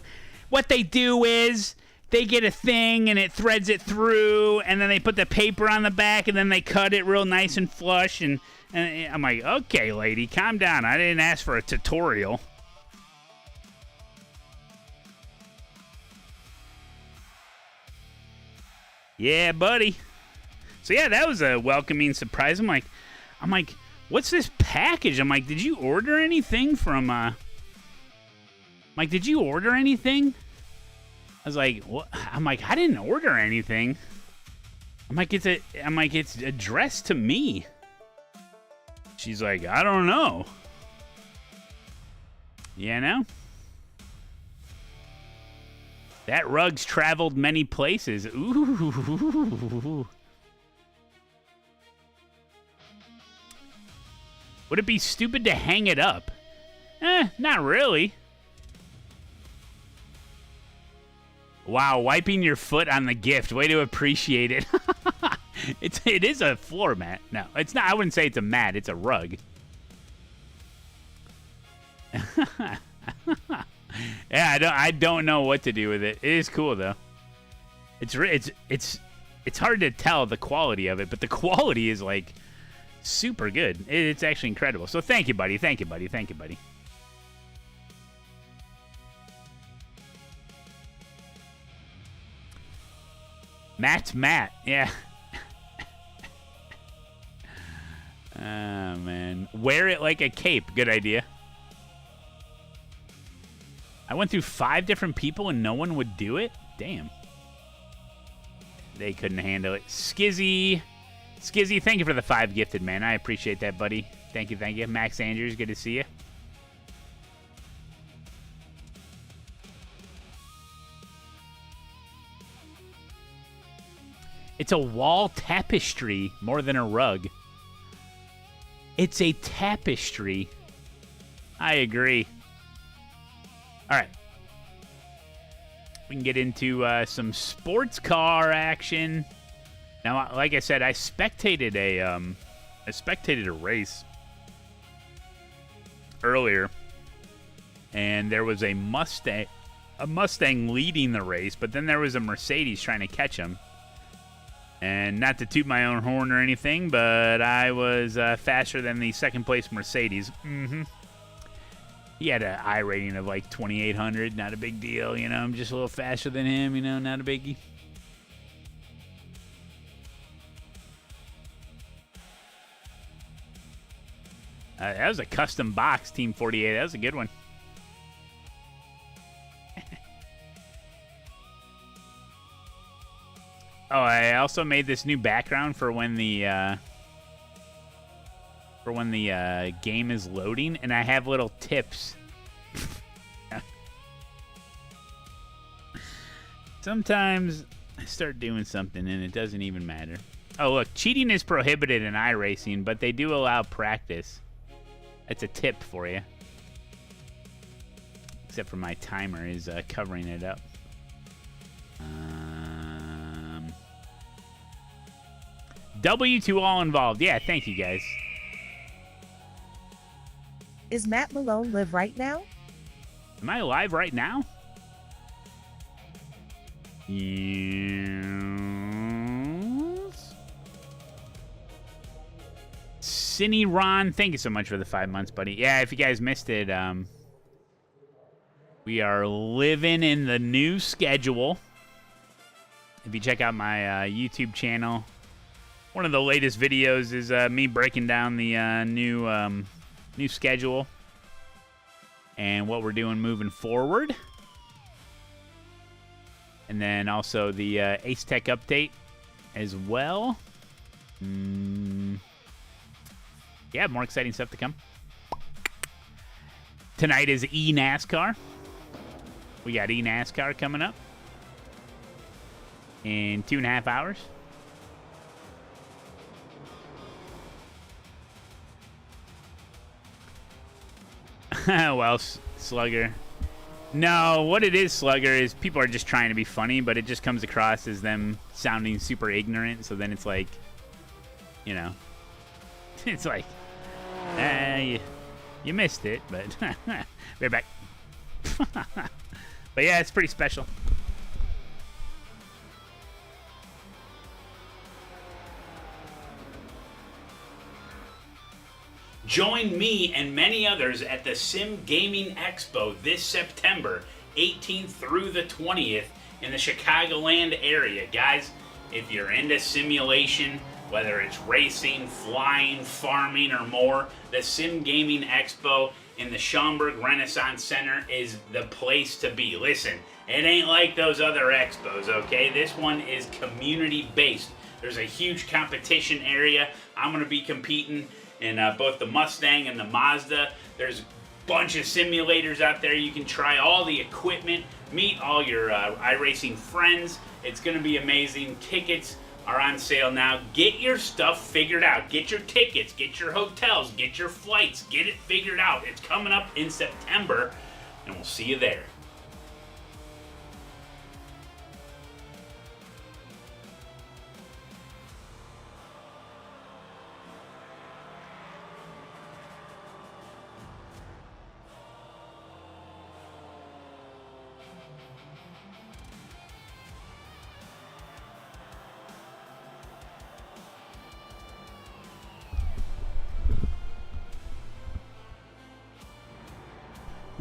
what they do is they get a thing and it threads it through, and then they put the paper on the back, and then they cut it real nice and flush. And I'm like, okay, lady, calm down. I didn't ask for a tutorial. Yeah, buddy. So yeah, that was a welcoming surprise. I'm like, what's this package? I'm like, did you order anything from did you order anything? I was like, what? I'm like, I didn't order anything. I'm like, it's addressed to me. She's like, I don't know. You know? That rug's traveled many places. Ooh. Would it be stupid to hang it up? Not really. Wow, wiping your foot on the gift. Way to appreciate it. It is a floor mat. No, it's not. I wouldn't say it's a mat. It's a rug. Yeah, I don't know what to do with it. It is cool though. It's hard to tell the quality of it, but the quality is like super good. It's actually incredible. So thank you, buddy. Thank you, buddy. Thank you, buddy. Matt's Matt. Yeah. Oh man, wear it like a cape. Good idea. I went through 5 different people and no one would do it? Damn. They couldn't handle it. Skizzy, thank you for the 5 gifted, man. I appreciate that, buddy. Thank you. Max Andrews, good to see you. It's a wall tapestry more than a rug. It's a tapestry. I agree. All right, we can get into some sports car action. Now, like I said, I spectated a race earlier, and there was a Mustang leading the race, but then there was a Mercedes trying to catch him. And not to toot my own horn or anything, but I was faster than the second place Mercedes. He had an I rating of like 2,800. Not a big deal, you know. I'm just a little faster than him, you know. Not a biggie. That was a custom box, Team 48. That was a good one. Oh, I also made this new background for when the game is loading, and I have little tips. Sometimes I start doing something and it doesn't even matter. Oh, look, cheating is prohibited in iRacing, but they do allow practice. That's a tip for you. Except for my timer is covering it up. W to all involved. Yeah, thank you guys. Is Matt Malone live right now? Am I live right now? Yes. Cine Ron, thank you so much for the 5 months, buddy. Yeah, if you guys missed it, we are living in the new schedule. If you check out my YouTube channel, one of the latest videos is me breaking down the new schedule and what we're doing moving forward. And then also the ASETEK update as well. Yeah, more exciting stuff to come. Tonight is eNASCAR. We got eNASCAR coming up in 2.5 hours. Well, Slugger. No, what it is, Slugger, is people are just trying to be funny, but it just comes across as them sounding super ignorant. So then it's like, you know, it's like, you missed it, but right back. But yeah, it's pretty special. Join me and many others at the Sim Gaming Expo this September 18th through the 20th in the Chicagoland area. Guys, if you're into simulation, whether it's racing, flying, farming, or more, the Sim Gaming Expo in the Schaumburg Renaissance Center is the place to be. Listen, it ain't like those other expos, okay? This one is community-based. There's a huge competition area. I'm going to be competing in both the Mustang and the Mazda. There's a bunch of simulators out there. You can try all the equipment, meet all your iRacing friends. It's going to be amazing. Tickets are on sale now. Get your stuff figured out. Get your tickets, get your hotels, get your flights, get it figured out. It's coming up in September, and we'll see you there.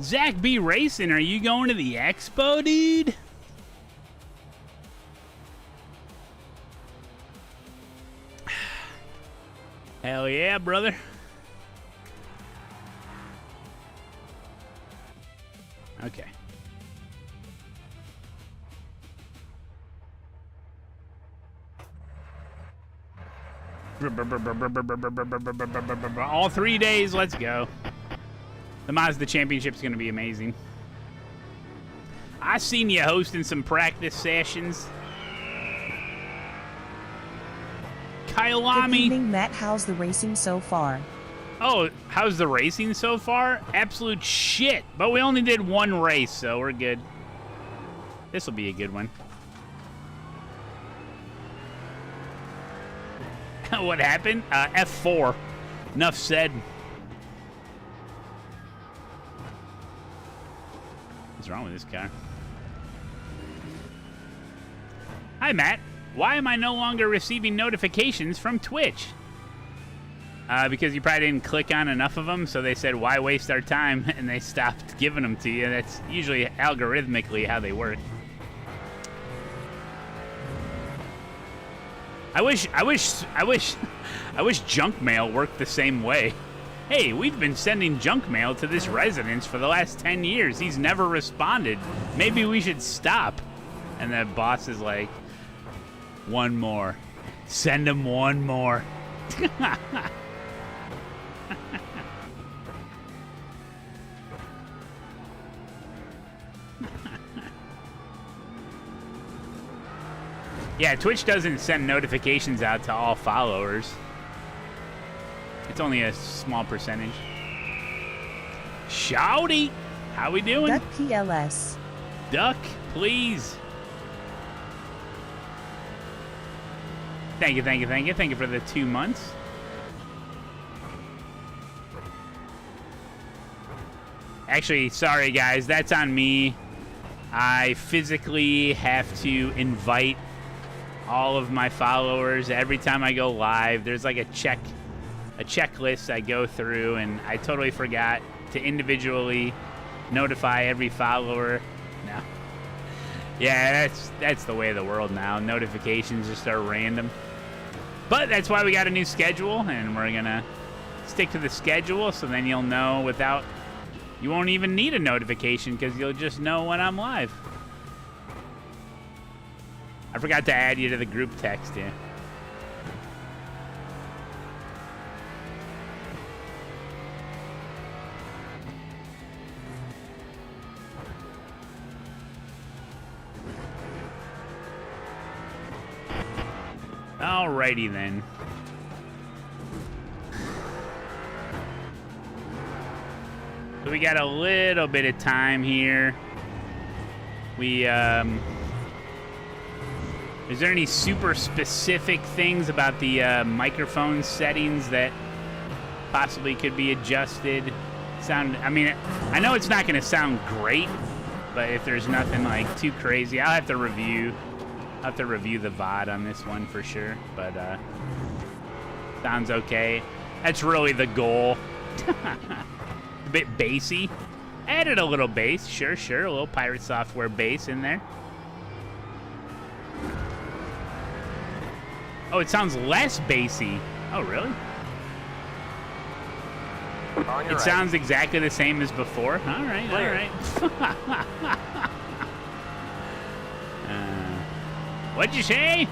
Zach B. Racing, are you going to the expo, dude? Hell yeah, brother. Okay. All 3 days, let's go. The Mazda Championship is going to be amazing. I seen you hosting some practice sessions. Kyalami. Good evening, Matt. How's the racing so far? Oh, how's the racing so far? Absolute shit. But we only did one race, so we're good. This will be a good one. What happened? F4. Enough said. What's wrong with this car? Hi, Matt. Why am I no longer receiving notifications from Twitch? Because you probably didn't click on enough of them, so they said, why waste our time? And they stopped giving them to you. That's usually algorithmically how they work. I wish junk mail worked the same way. Hey, we've been sending junk mail to this residence for the last 10 years. He's never responded. Maybe we should stop. And the boss is like, One more. Send him one more. Yeah, Twitch doesn't send notifications out to all followers. It's only a small percentage. Shouty! How we doing? Duck PLS. Duck, please. Thank you, thank you, thank you. Thank you for the 2 months. Actually, sorry guys, that's on me. I physically have to invite all of my followers every time I go live. There's like a checklist I go through, and I totally forgot to individually notify every follower. No. Yeah, that's the way of the world now. Notifications just are random. But that's why we got a new schedule, and we're gonna stick to the schedule, so then you'll know without, you won't even need a notification because you'll just know when I'm live. I forgot to add you to the group text, yeah. Alrighty then. So we got a little bit of time here. We, is there any super specific things about the microphone settings that possibly could be adjusted? I mean, I know it's not going to sound great, but if there's nothing like too crazy, I'll have to review the VOD on this one for sure, but sounds okay. That's really the goal. A bit bassy. Added a little bass, sure, a little Pirate Software bass in there. Oh, it sounds less bassy. Oh, really? It sounds exactly the same as before. All right, all right. What'd you say?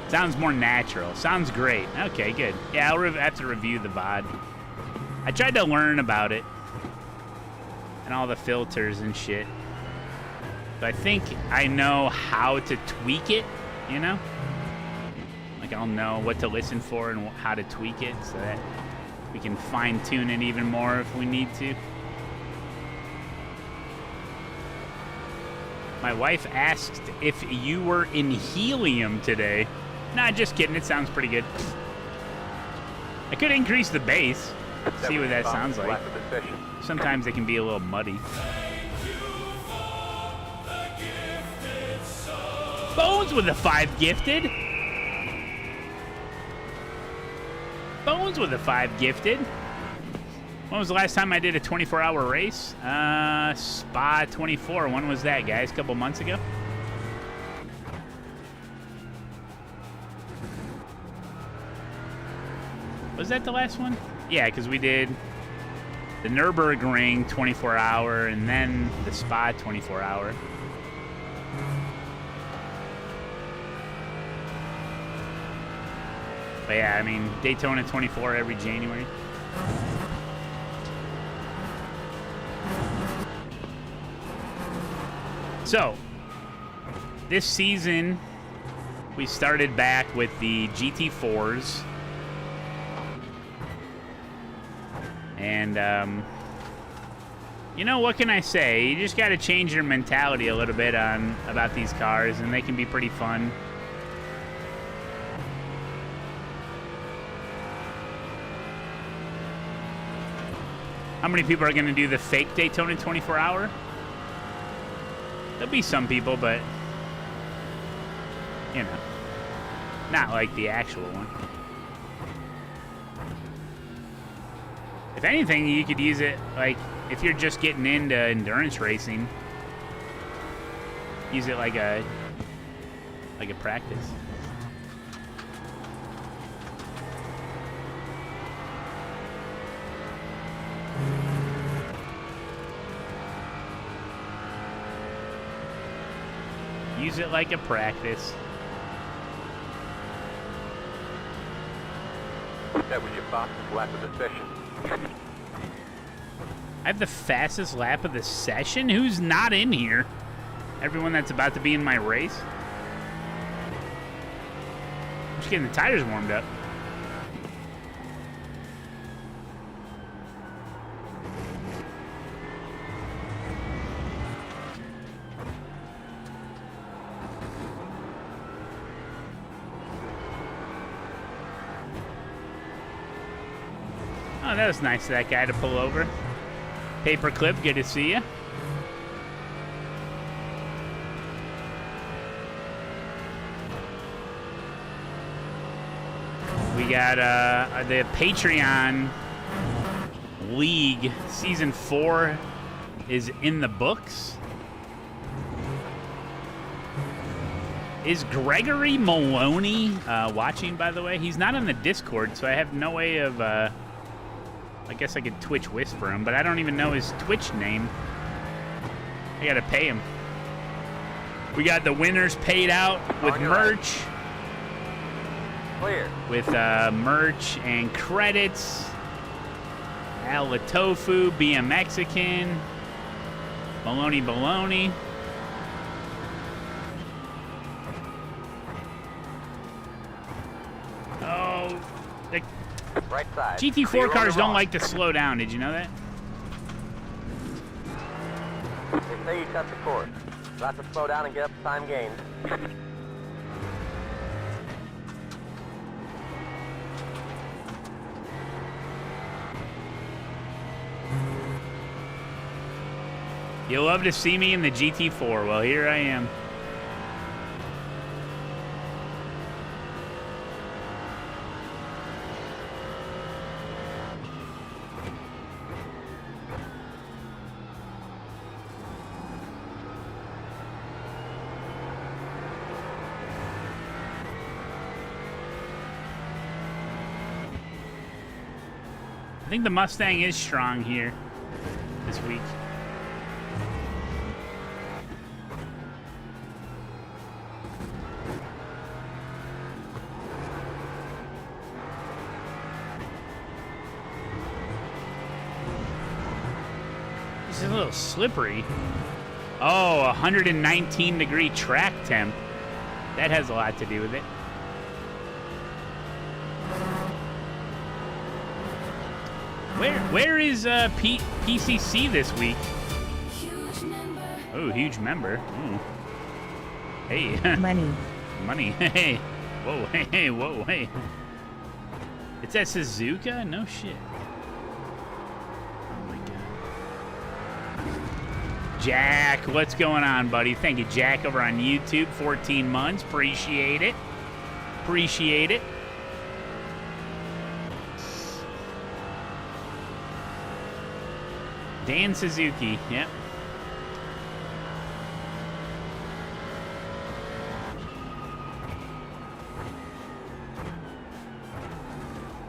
Sounds more natural. Sounds great. Okay, good. Yeah, I'll have to review the VOD. I tried to learn about it and all the filters and shit. But I think I know how to tweak it, you know? Like, I'll know what to listen for and how to tweak it so that we can fine-tune it even more if we need to. My wife asked if you were in helium today. Nah, just kidding. It sounds pretty good. I could increase the bass. See what that sounds like. Sometimes it can be a little muddy. Bones with a 5 gifted. Bones with a 5 gifted. When was the last time I did a 24-hour race? Spa 24. When was that, guys? A couple months ago? Was that the last one? Yeah, because we did the Nürburgring 24-hour and then the Spa 24-hour. But yeah, I mean, Daytona 24 every January. So, this season, we started back with the GT4s. And, you know, what can I say? You just got to change your mentality a little bit about these cars, and they can be pretty fun. How many people are going to do the fake Daytona 24-hour? There'll be some people, but, you know, not like the actual one. If anything, you could use it, like, if you're just getting into endurance racing, use it like a practice. Use it like a practice. That was your fastest lap of the session. I have the fastest lap of the session? Who's not in here? Everyone that's about to be in my race? I'm just getting the tires warmed up. Oh, that was nice of that guy to pull over. Paperclip, good to see you. We got the Patreon League Season 4 is in the books. Is Gregory Malone watching, by the way? He's not on the Discord, so I have no way of... I guess I could Twitch whisper him, but I don't even know his Twitch name. I gotta pay him. We got the winners paid out with merch. Clear. With merch and credits. Al the Tofu, BM Mexican, Maloney Baloney. Oh, the Right side. GT4 cars don't like to slow down. Did you know that? They say you cut the course. About to slow down and get up to time gains. You'll love to see me in the GT4. Well, here I am. I think the Mustang is strong here this week. This is a little slippery. Oh, 119 degree track temp. That has a lot to do with it. Where is PCC this week? Oh, huge member. Ooh. Hey. Money. Money. Hey. Whoa, hey, whoa, hey. It's at Suzuka? No shit. Oh my god. Jack, what's going on, buddy? Thank you, Jack, over on YouTube. 14 months. Appreciate it. Appreciate it. Dan Suzuki, yep.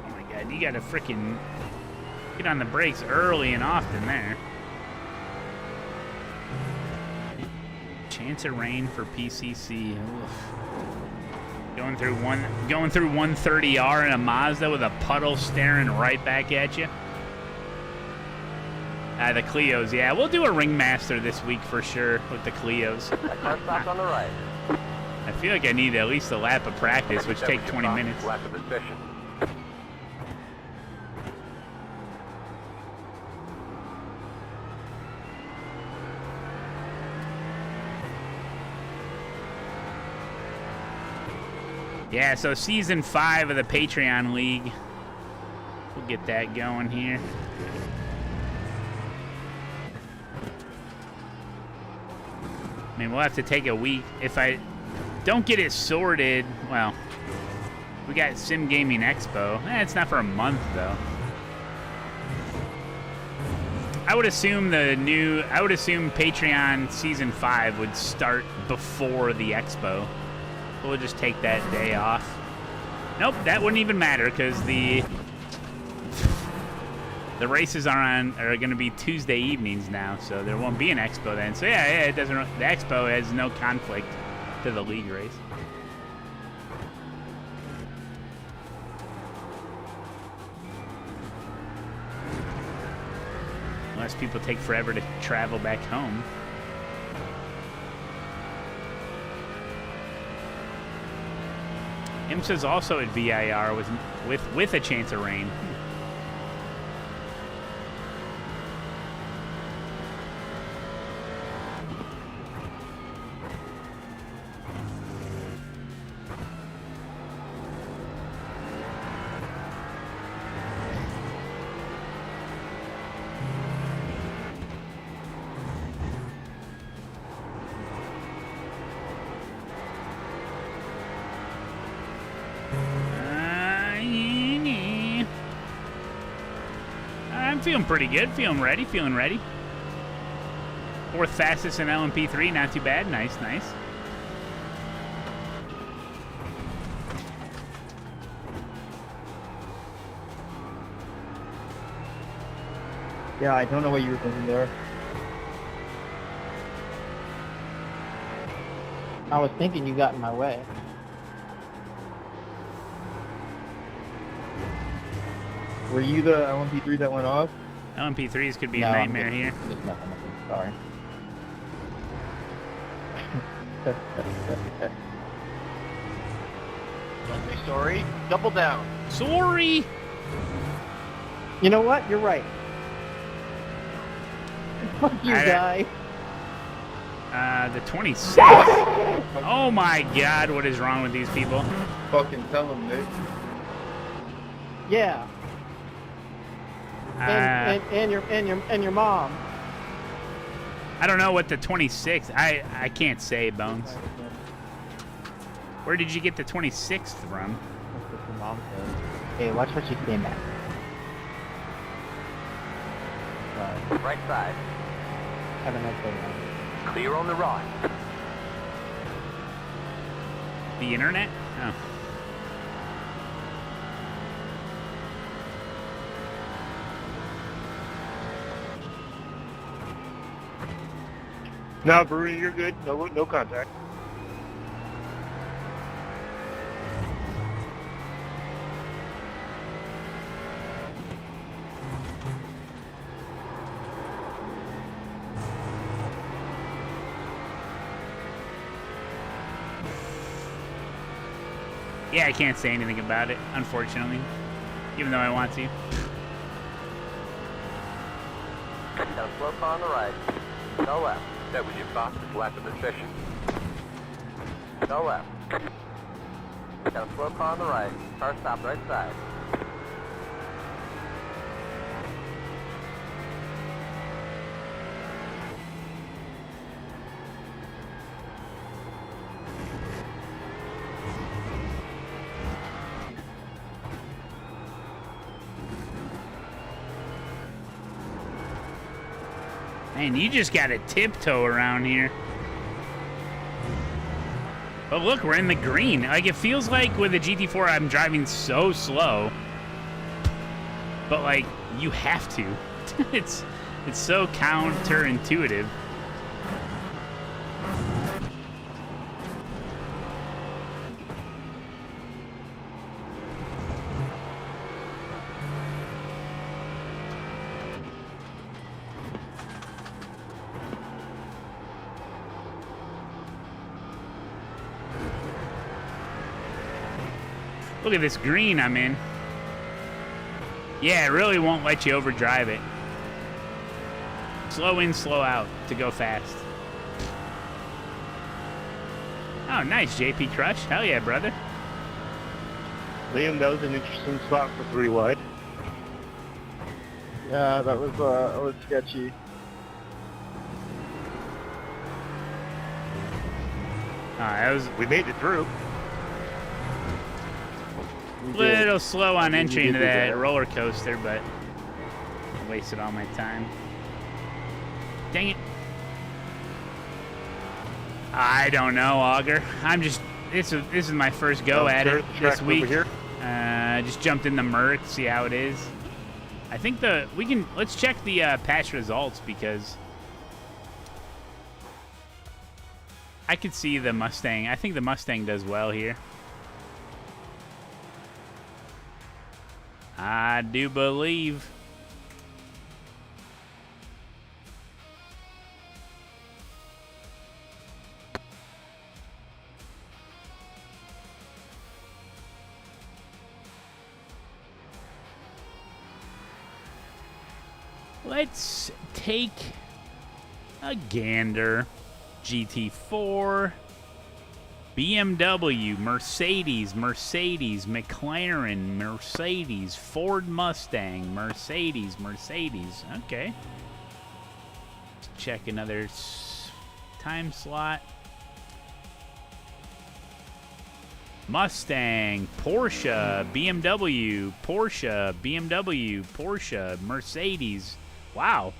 Oh my god, you gotta frickin' get on the brakes early and often there. Chance of rain for PCC. Oof. Going through 130R in a Mazda with a puddle staring right back at you. The Clios, yeah. We'll do a Ringmaster this week for sure with the Clios. That car stops on the right. I feel like I need at least a lap of practice, which take 20 minutes. Lap of the session. Yeah, so Season 5 of the Patreon League. We'll get that going here. I mean, we'll have to take a week. If I don't get it sorted, well, we got Sim Gaming Expo. It's not for a month, though. I would assume Patreon Season 5 would start before the Expo. We'll just take that day off. Nope, that wouldn't even matter, because the races are going to be Tuesday evenings now, so there won't be an Expo then. So yeah, it doesn't. The Expo has no conflict to the league race. unless people take forever to travel back home. IMSA's also at VIR with a chance of rain. I'm feeling pretty good, feeling ready. Fourth fastest in LMP3, not too bad. Nice. Yeah, I don't know what you were thinking there. I was thinking you got in my way. Were you the LMP3 that went off? LMP3s could be No, a nightmare here. There's nothing. Sorry. Don't be sorry. Double down. Sorry. You know what? You're right. Fuck you, guy. The 26. Oh my God, what is wrong with these people? Fucking tell him, Nick. Yeah. And your mom. I don't know what the 26. I can't say, Bones. Where did you get the 26th from? That's what your mom said. Hey, watch what you say, man. Sorry. Right side. Have a nice day, man. Clear on the right. The internet? Oh. No, Bruni, you're good. No contact. Yeah, I can't say anything about it, unfortunately. Even though I want to. Down slow car on the right. Go left. That was your fastest lap of the session. Go left. Down slow car on the right. Car stop right side. Man, you just gotta tiptoe around here. But look, we're in the green. Like, it feels like with the GT4, I'm driving so slow. But, like, you have to. It's so counterintuitive. Look at this green I'm in. Yeah, it really won't let you overdrive it. Slow in, slow out to go fast. Oh, nice, JP Crush. Hell yeah, brother. Liam, that was an interesting spot for 3 wide. Yeah, that was sketchy. That was We made it through. a little slow on entry into that roller coaster, but wasted all my time. Dang it. I don't know, Auger. I'm just this is my first go at it this week. Over here. Just jumped in the Merc, see how it is. I think let's check the patch results because I could see the Mustang. I think the Mustang does well here. I do believe. Let's take a gander. GT4, BMW, Mercedes, McLaren, Mercedes, Ford Mustang, Mercedes. Okay. Let's check another time slot. Mustang, Porsche, BMW, Porsche, Mercedes. Wow.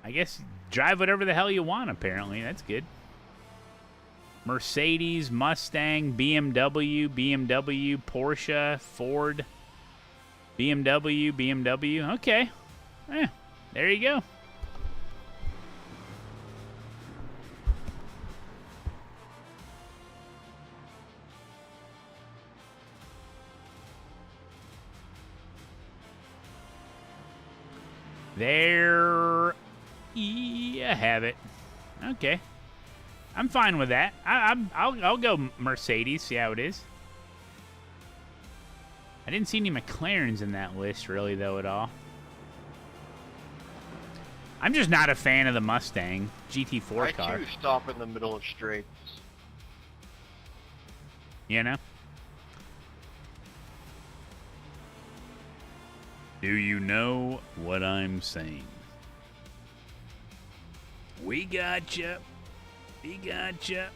I guess drive whatever the hell you want, apparently. That's good. Mercedes, Mustang, BMW, Porsche, Ford, BMW. Okay. There you go. There you have it. Okay. I'm fine with that. I'll go Mercedes, see how it is. I didn't see any McLarens in that list, really, though, at all. I'm just not a fan of the Mustang GT4 car. I choose stop in the middle of straights. You know? Do you know what I'm saying? We gotcha. We gotcha.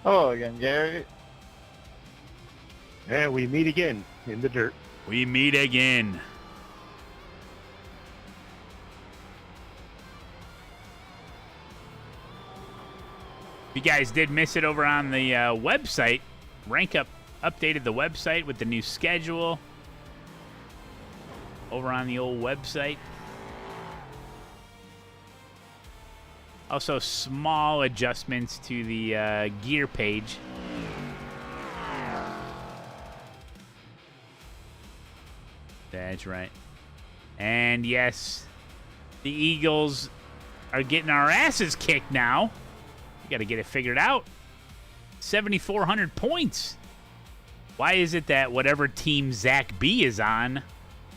Hello again, Gary. And we meet again in the dirt. We meet again. If you guys did miss it over on the website, Rank Up updated the website with the new schedule over on the old website. Also, small adjustments to the gear page. That's right. And yes, the Eagles are getting our asses kicked now. We got to get it figured out. 7,400 points. Why is it that whatever team Zach B is on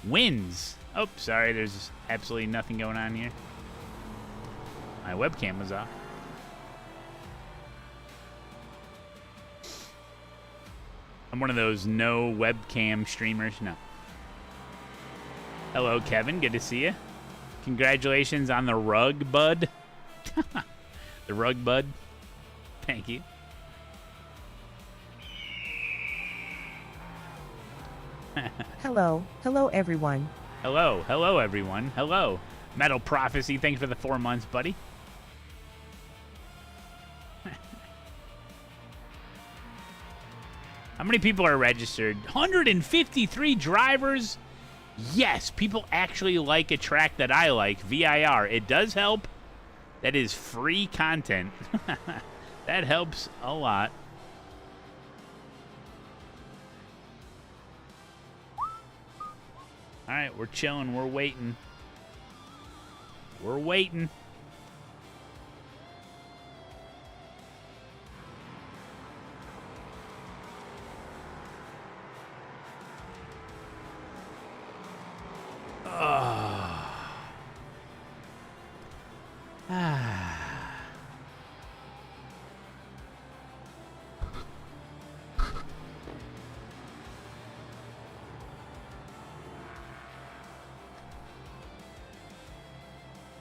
wins? Oh, sorry, there's absolutely nothing going on here. My webcam was off. I'm one of those no webcam streamers. No. Hello, Kevin. Good to see you. Congratulations on the rug, bud. The rug, bud. Thank you. Hello. Hello, everyone. Hello. Hello, everyone. Hello. Metal Prophecy, thanks for the 4 months, buddy. How many people are registered? 153 drivers. Yes, people actually like a track that I like, VIR. It does help. That is free content. That helps a lot. All right, we're chilling. We're waiting. We're waiting.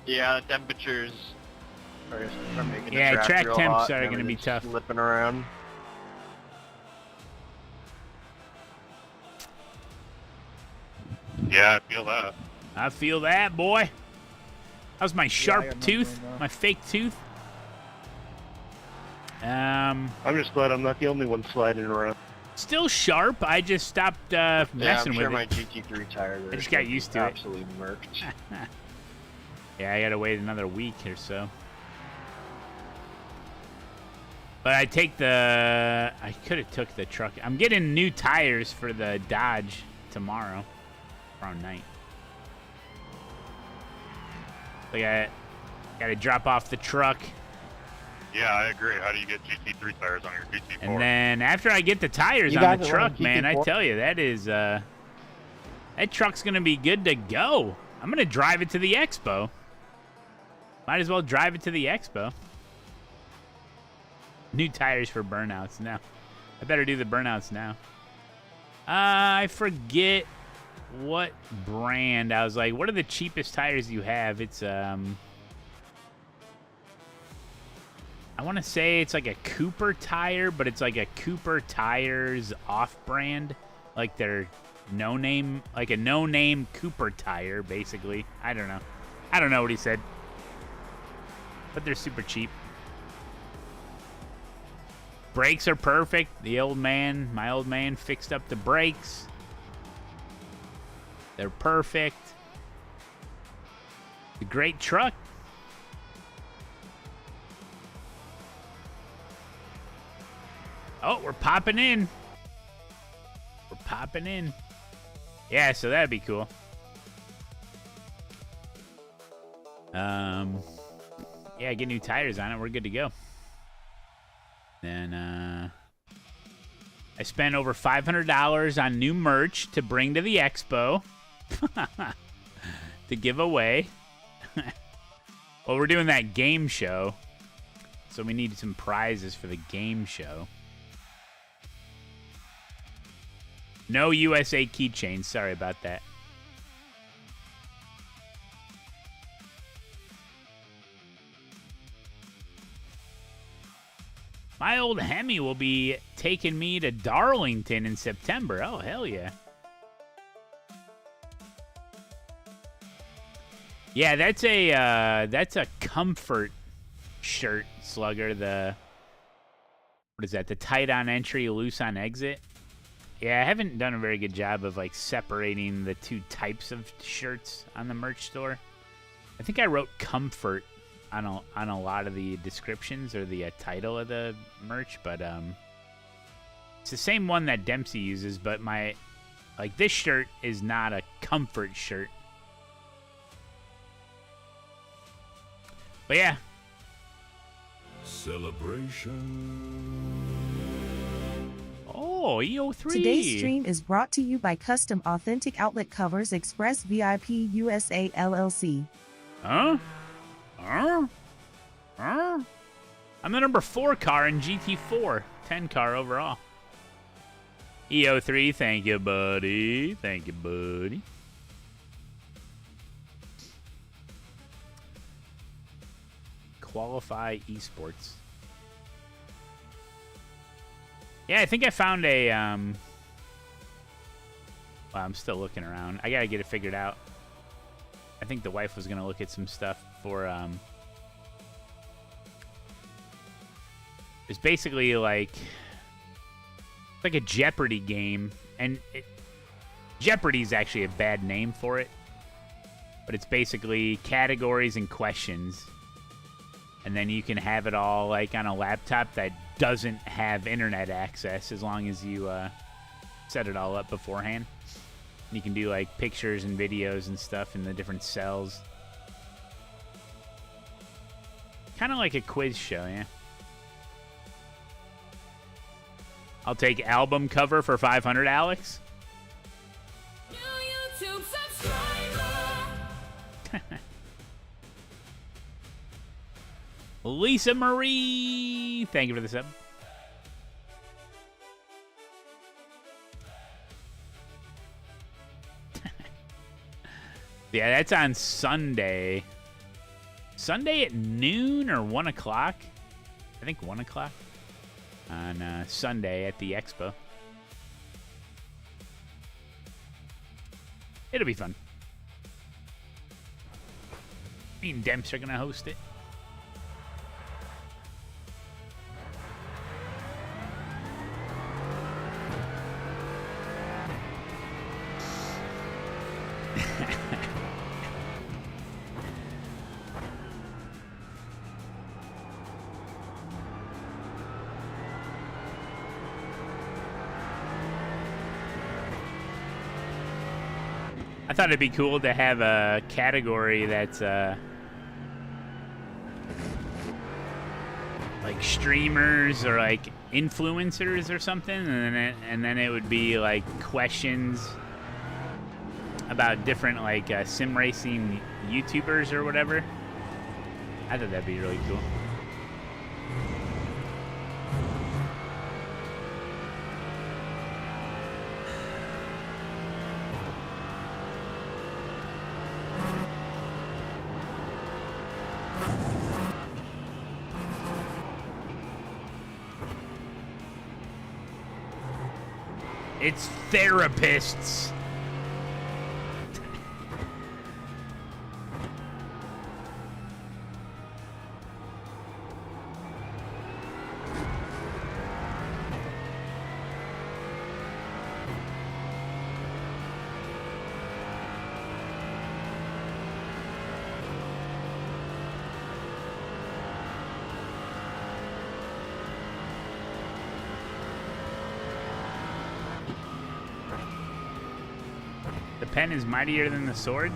Yeah, the temperatures are making Yeah, the track real temps hot are and going to be everything's tough. Slipping around. Yeah, I feel that. I feel that, boy. How's my sharp tooth? My fake tooth? I'm just glad I'm not the only one sliding around. Still sharp. I just stopped messing I'm sure with my it. GT3 tire. I just got used to it. Absolutely murked. Yeah, I gotta wait another week or so. But I could have took the truck. I'm getting new tires for the Dodge tomorrow, around night. Like I gotta drop off the truck. Yeah, I agree. How do you get GT3 tires on your GT4? And then after I get the tires You on guys the are running truck, man, I GT4? tell you, that is, that truck's going to be good to go. I'm going to drive it to the expo. Might as well drive it to the expo. New tires for burnouts now. I better do the burnouts now. I forget what brand. I was like, what are the cheapest tires you have? It's, I want to say it's like a Cooper tire, but it's like a Cooper Tires off-brand. Like they're no-name, like a no-name Cooper tire, basically. I don't know. I don't know what he said. But they're super cheap. Brakes are perfect. My old man fixed up the brakes. They're perfect. It's a great truck. Oh, we're popping in. We're popping in. Yeah, so that'd be cool. Yeah, get new tires on it. We're good to go. Then, I spent over $500 on new merch to bring to the expo. To give away. Well, we're doing that game show. So we need some prizes for the game show. No USA keychains. Sorry about that. My old Hemi will be taking me to Darlington in September. Oh, hell yeah. Yeah, that's a comfort shirt, Slugger. What is that? The tight on entry, loose on exit. Yeah, I haven't done a very good job of like separating the two types of shirts on the merch store. I think I wrote comfort on a lot of the descriptions or the title of the merch, but it's the same one that Dempsey uses, but this shirt is not a comfort shirt. But yeah. Celebration. Oh, EO3. Today's stream is brought to you by Custom Authentic Outlet Covers Express VIP USA LLC. Huh? I'm the number 4 car in GT4. 10 car overall. EO3, thank you, buddy. Thank you, buddy. Qualify Esports. Yeah, I think I found a, well, I'm still looking around. I gotta get it figured out. I think the wife was gonna look at some stuff for, it's basically like a Jeopardy game, and Jeopardy's actually a bad name for it, but it's basically categories and questions, and then you can have it all like on a laptop that doesn't have internet access as long as you set it all up beforehand. You can do like pictures and videos and stuff in the different cells. Kind of like a quiz show, yeah. I'll take album cover for 500, Alex. New YouTube subscriber. Lisa Marie, thank you for the sub. Yeah, that's on Sunday. Sunday at noon or 1 o'clock? I think 1 o'clock. On Sunday at the expo. It'll be fun. Me and Demps are going to host it. I thought it'd be cool to have a category that's like streamers or like influencers or something, and then it would be like questions about different like sim racing YouTubers or whatever. I thought that'd be really cool. It's therapists. The pen is mightier than the sword?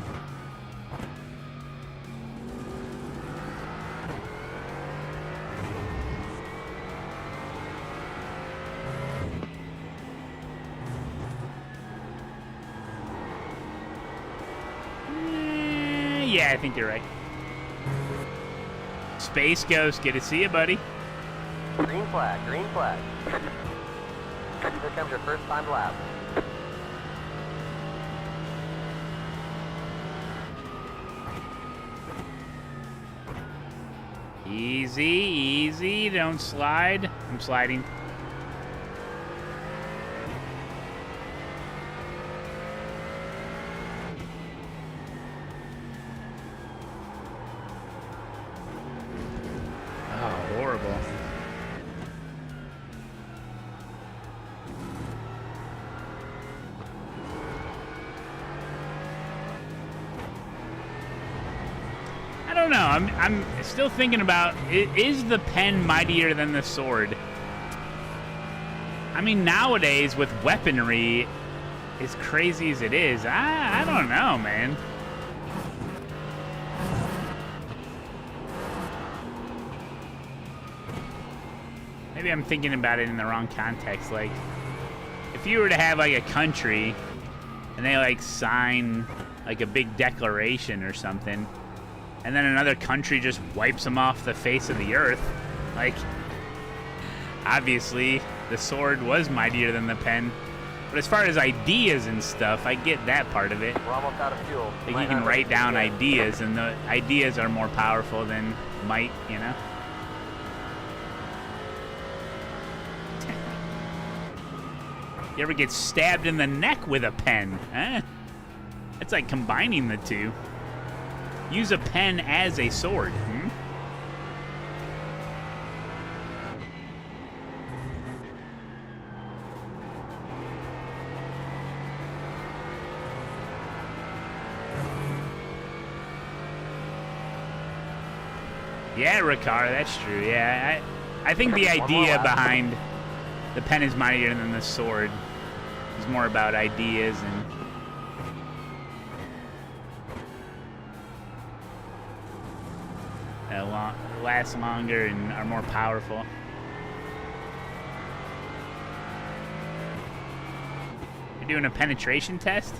Yeah, I think you're right. Space Ghost, good to see you, buddy. Green flag, green flag. Here comes your first time lap. Easy, easy, don't slide. I'm sliding. Oh, horrible. I don't know. I'm still thinking about, is the pen mightier than the sword? I mean, nowadays with weaponry, as crazy as it is, I don't know, man. Maybe I'm thinking about it in the wrong context. Like, if you were to have like a country and they like sign like a big declaration or something, and then another country just wipes them off the face of the earth, like, obviously the sword was mightier than the pen. But as far as ideas and stuff, I get that part of it. We're almost out of fuel. Like, you can write down ideas, and the ideas are more powerful than might, you know? You ever get stabbed in the neck with a pen? Huh? It's like combining the two. Use a pen as a sword. Hmm? Yeah, Ricard, that's true. Yeah, I think the idea behind the pen is mightier than the sword is more about ideas and last longer and are more powerful. You're doing a penetration test?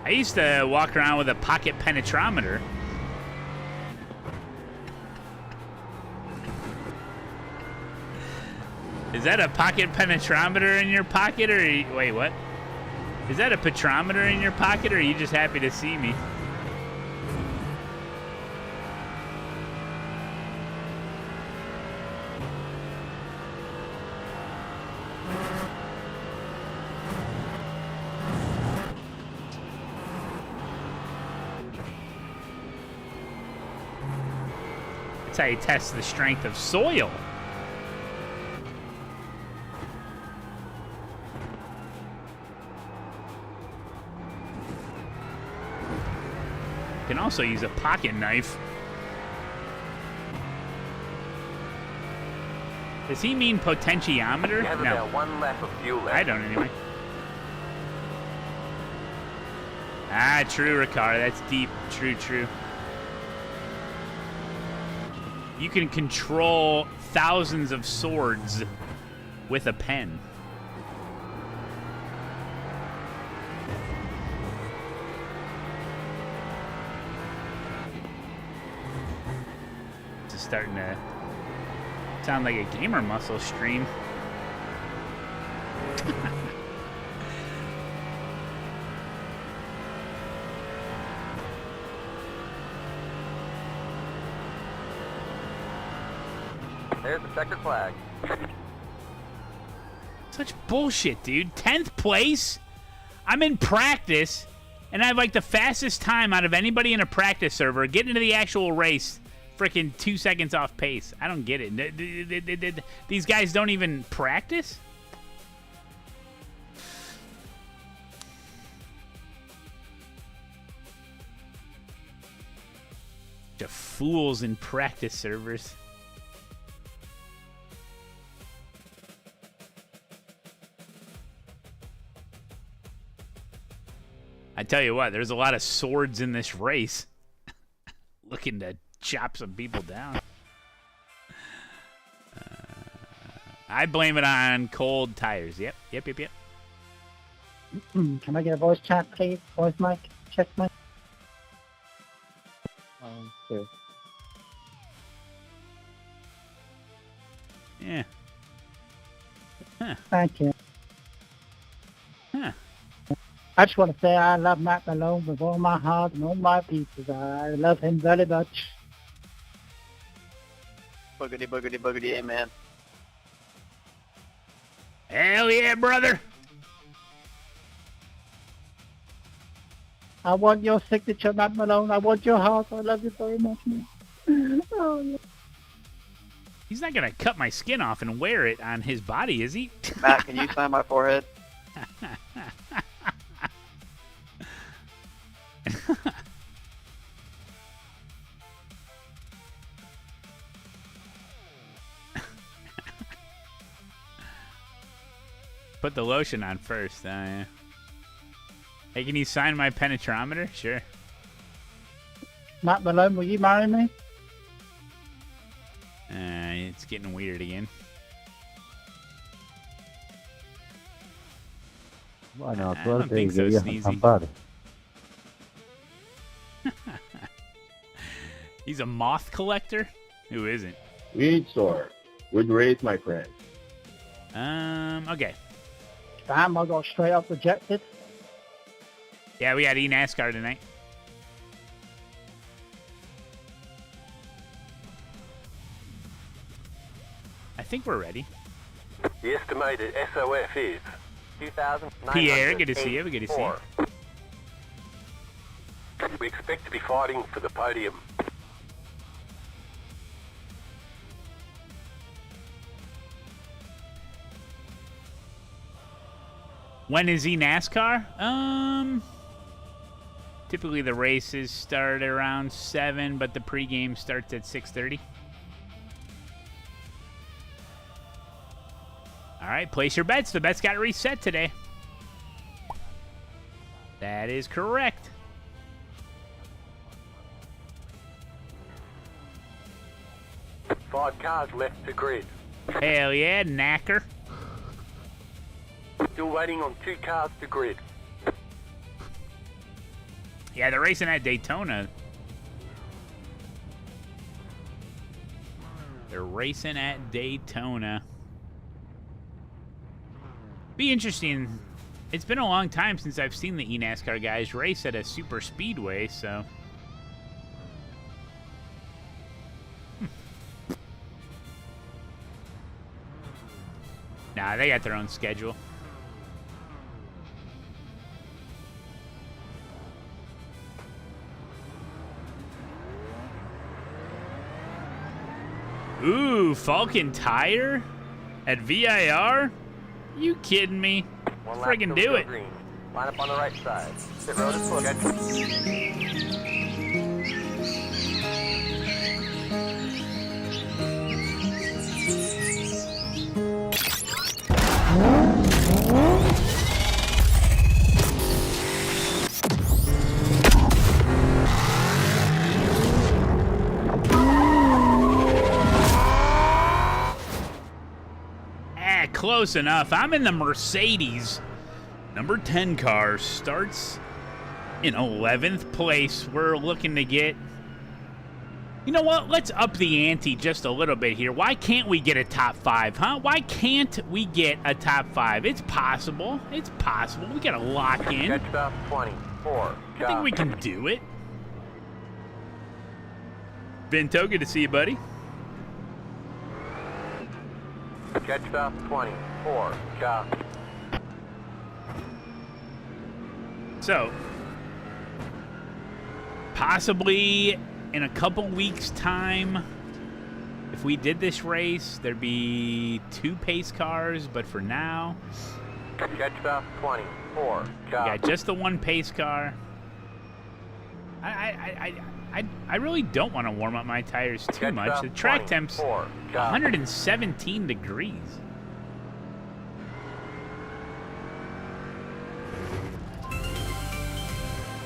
I used to walk around with a pocket penetrometer. Is that a pocket penetrometer in your pocket, or wait, what? Is that a petrometer in your pocket, or are you just happy to see me? That's how you test the strength of soil. You can also use a pocket knife. Does he mean potentiometer? No. One lap of fuel left. I don't anyway. Ah, true, Ricard. That's deep. True, true. You can control thousands of swords with a pen. This is starting to sound like a gamer muscle stream. There's the checkered flag. Such bullshit, dude. 10th place? I'm in practice, and I have like the fastest time out of anybody in a practice server. Getting into the actual race, freaking 2 seconds off pace. I don't get it. These guys don't even practice? The fools in practice servers. I tell you what, there's a lot of swords in this race. Looking to chop some people down. I blame it on cold tires. Yep. Can I get a voice chat, please? Voice mic? Check mic? Sure. Yeah. Huh. Thank you. Huh. I just want to say I love Matt Malone with all my heart and all my pieces. I love him very much. Boogity, boogity, boogity, amen. Hell yeah, brother. I want your signature, Matt Malone. I want your heart. I love you very much, man. Oh, yeah. He's not going to cut my skin off and wear it on his body, is he? Matt, can you sign my forehead? Put the lotion on first. Yeah. Hey, can you sign my penetrometer? Sure. Matt Malone, will you marry me? It's getting weird again. Bueno, I don't think so, Sneezy. He's a moth collector? Who isn't? Weed store. Would raise my friend. Okay. Damn, I got straight up rejected. Yeah, we had eNASCAR tonight. I think we're ready. The estimated SOF is 2,904. Pierre, good to see you. Good to see you. We expect to be fighting for the podium. When is eNASCAR? Typically the races start around 7, but the pregame starts at 6:30. All right, place your bets. The bets got reset today. That is correct. Five cars left to grid. Hell yeah, knacker. Still waiting on 2 cars to grid. Yeah, they're racing at Daytona. They're racing at Daytona. Be interesting. It's been a long time since I've seen the eNASCAR guys race at a super speedway, so... Nah, they got their own schedule. Ooh, Falken Tire at VIR? You kidding me? Friggin' do it. Green. Line up on the right side. Pit road is full. close enough. I'm in the Mercedes. Number 10 car starts in 11th place. We're looking to get... You know what? Let's up the ante just a little bit here. Why can't we get a top 5, huh? Why can't we get a top 5? It's possible. It's possible. We got to lock in. Catch stop 24. I think we can do it. Vinto, good to see you, buddy. Catch stop 24. Copy. So, possibly in a couple weeks' time, if we did this race, there'd be 2 pace cars, but for now, Catch stop 24. we got just the 1 pace car. I really don't want to warm up my tires too Catch much. stop The track temp's 24. 117 degrees.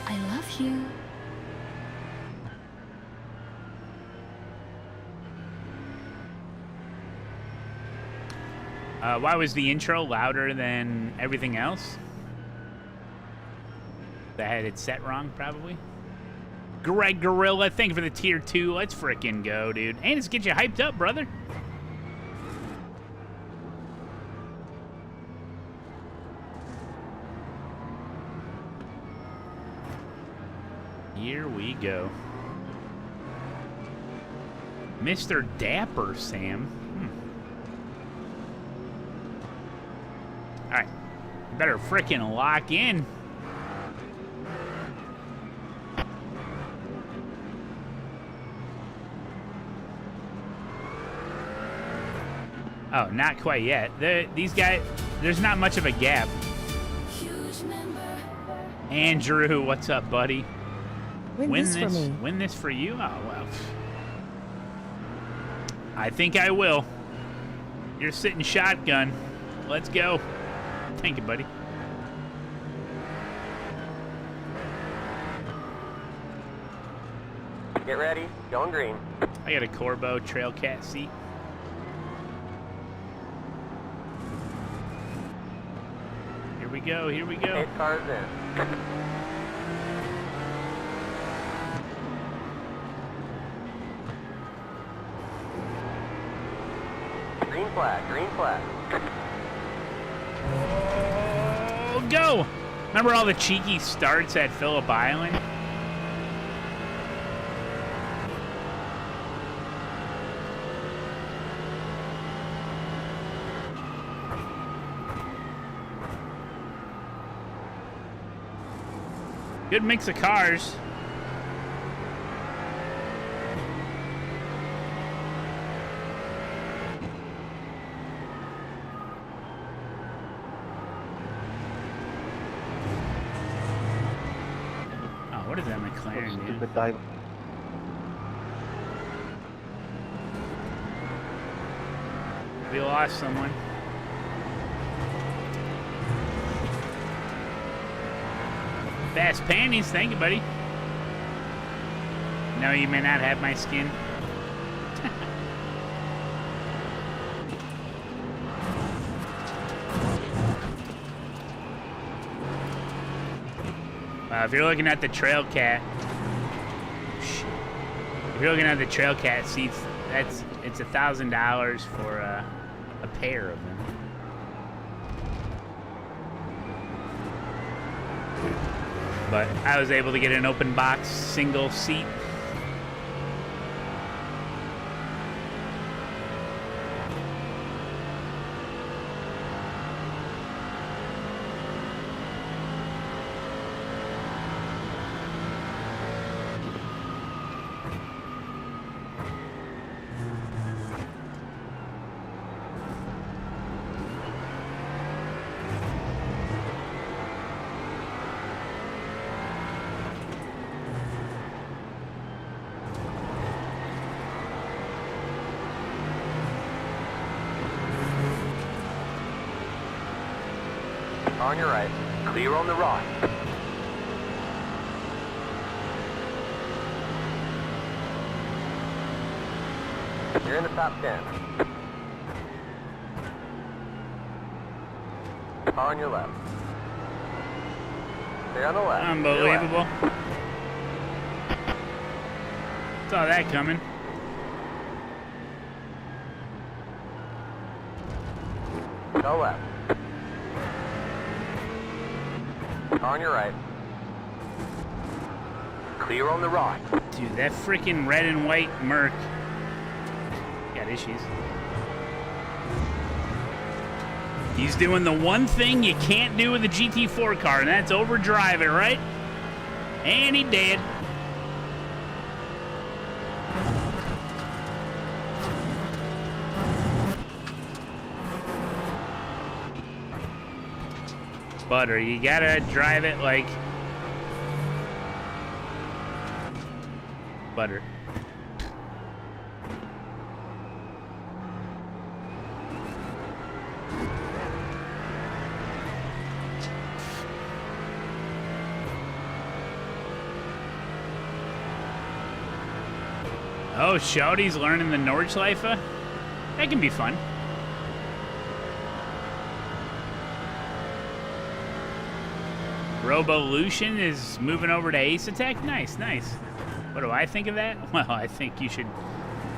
I love you. Why was the intro louder than everything else? I had it set wrong, probably. Greg Gorilla, thank you for the tier 2. Let's frickin' go, dude. And let's get you hyped up, brother. Here we go. Mr. Dapper Sam. Alright. Better frickin' lock in. Oh, not quite yet. These guys, there's not much of a gap. Andrew, what's up, buddy? Win this for me. Win this for you? Oh, well. I think I will. You're sitting shotgun. Let's go. Thank you, buddy. Get ready. Going green. I got a Corbo Trail Cat seat. Here we go. Here we go. 8 cars in. Green flag. Green flag. Oh, go! Remember all the cheeky starts at Phillip Island? Good mix of cars. Oh, what is that McLaren, dude? dive. We lost someone. Fast panties, thank you, buddy. No, you may not have my skin. If you're looking at the Trail Cat, if you're looking at the Trail Cat seats, it's $1,000 for a pair of them. But I was able to get an open box single seat. On your right. Clear on the right. You're in the top 10. Car on your left. Stay on the left. Unbelievable. Saw that coming. Go left. Car on your right. Clear on the right. Dude, that freaking red and white Merc got issues. He's doing the one thing you can't do with a GT4 car, and that's overdrive it, right? And he did. Butter, you gotta drive it like butter. Oh, Shouty's learning the Nordschleife? That can be fun. Robolution is moving over to ASETEK? Nice, nice. What do I think of that? Well, I think you should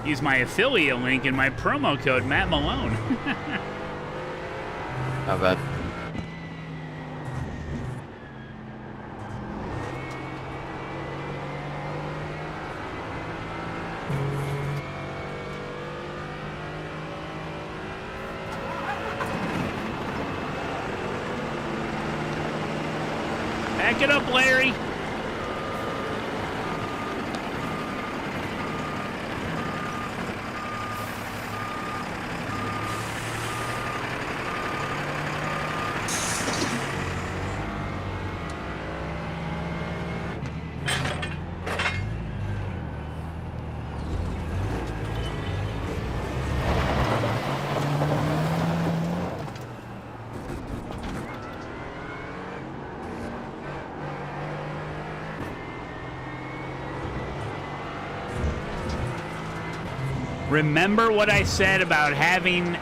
use my affiliate link and my promo code, mattmalone. Not bad. Back it up, Larry. Remember what I said about having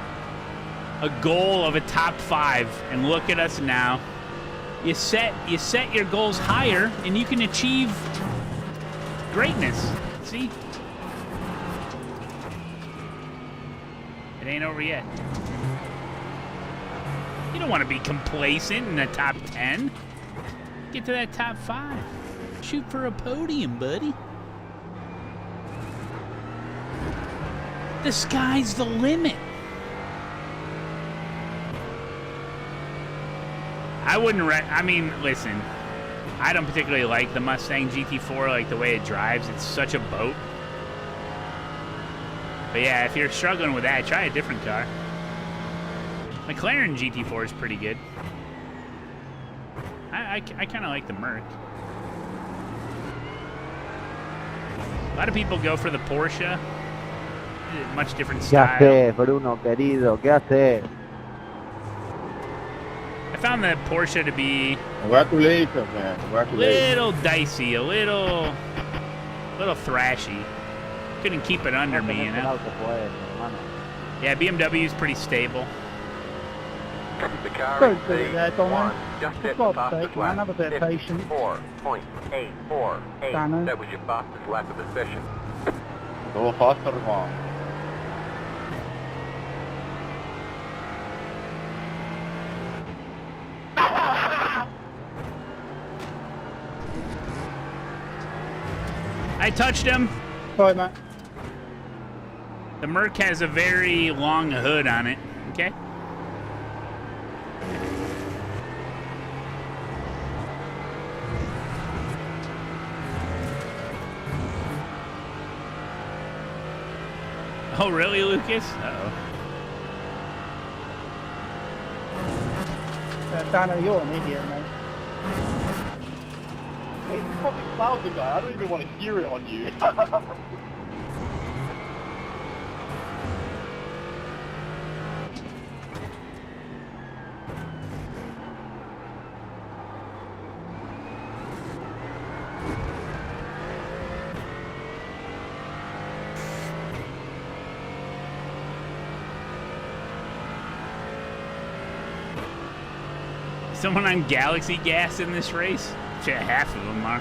a goal of a top 5, and look at us now. You set your goals higher, and you can achieve greatness. See? It ain't over yet. You don't want to be complacent in the top 10. Get to that top 5. Shoot for a podium, buddy. The sky's the limit. I wouldn't I mean, listen, I don't particularly like the Mustang GT4, like the way it drives. It's such a boat. But yeah, if you're struggling with that, try a different car. McLaren GT4 is pretty good. I kind of like the Merc. A lot of people go for the Porsche. Much different style. ¿Qué haces, Bruno, querido? ¿Qué haces? I found the Porsche to be Congratulations, man. Congratulations. little dicey, a little thrashy. Couldn't keep it under me, you know. Yeah, BMW is pretty stable. The car Don't is do that, Donna. C1. Just For hit the God's fastest sake, man, lap. have a bit of patience. 54.848. Donna. That was your fastest lap of the session. Go faster, man. I touched him. Sorry, Matt. The Merc has a very long hood on it, okay? Oh, really, Lucas? Uh-oh. Dana, you're an idiot, mate. It's probably cloudy, guy. I don't even want to hear it on you. Someone on Galaxy gas in this race? Shit, half of them are.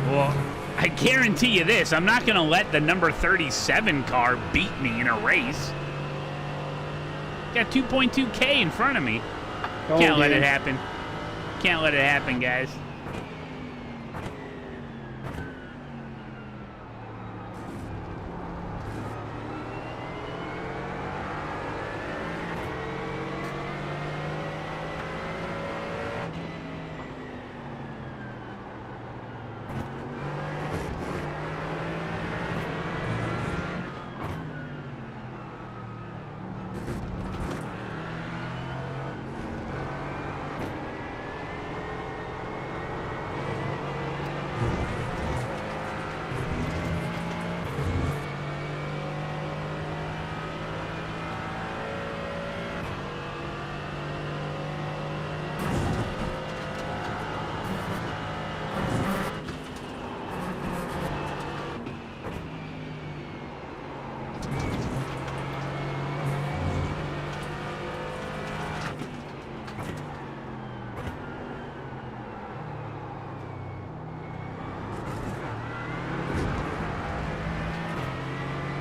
Well, I guarantee you this, I'm not going to let the number 37 car beat me in a race. Got 2.2K in front of me. Can't let it happen. Can't let it happen, guys.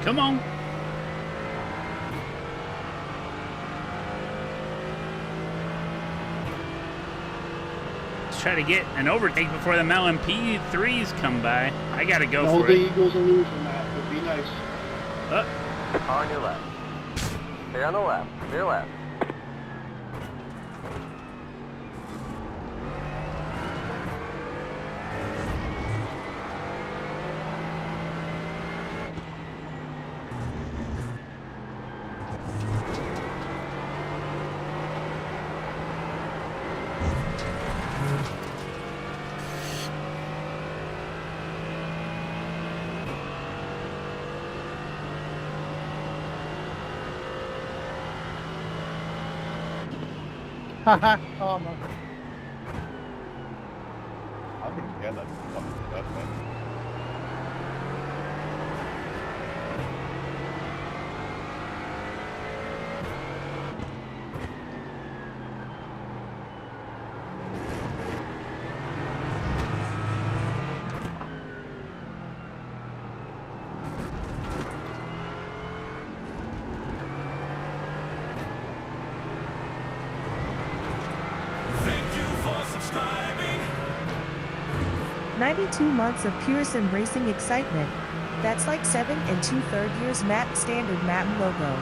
Come on. Let's try to get an overtake before the Malone P3s come by. I gotta go for it. Hold the Eagles illusion, that would be nice. Car on your left. Clear on the left. Clear left. Haha, almost. I think yeah, that's man. Thank you for subscribing. 92 months of Pearson racing excitement. That's like 7 2/3 years MAP standard MAP logo.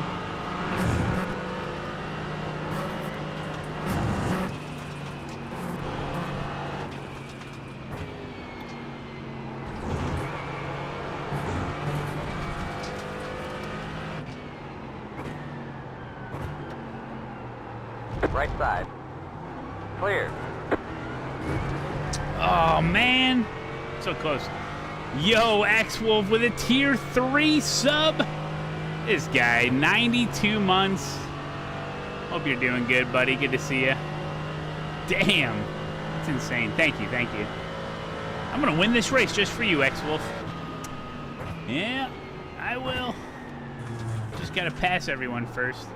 Right side. Clear. Oh, man. So close. Yo, X-Wolf with a tier 3 sub. This guy, 92 months. Hope you're doing good, buddy. Good to see you. Damn. That's insane. Thank you. Thank you. I'm going to win this race just for you, X-Wolf. Yeah, I will. Just got to pass everyone first.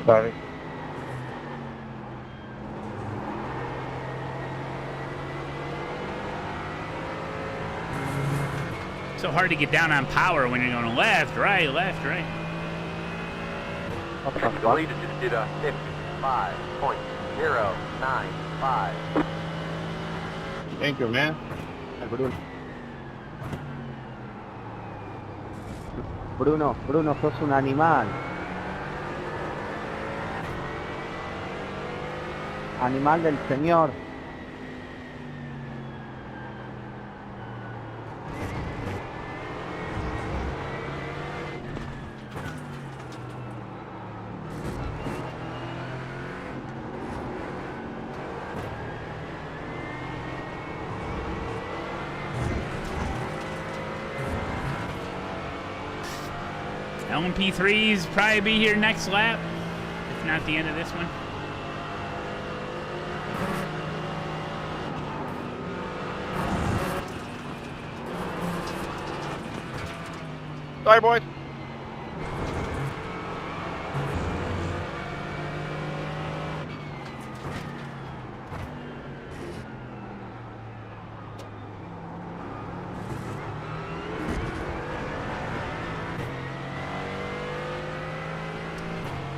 Sorry. So hard to get down on power when you're going left, right, left, right. The lead is due to 55.095. Thank you, man. Bruno, sos un animal. Animal del Señor. LMP3s probably be here next lap, if not the end of this one. Sorry, boys.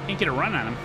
Can't get a run on him.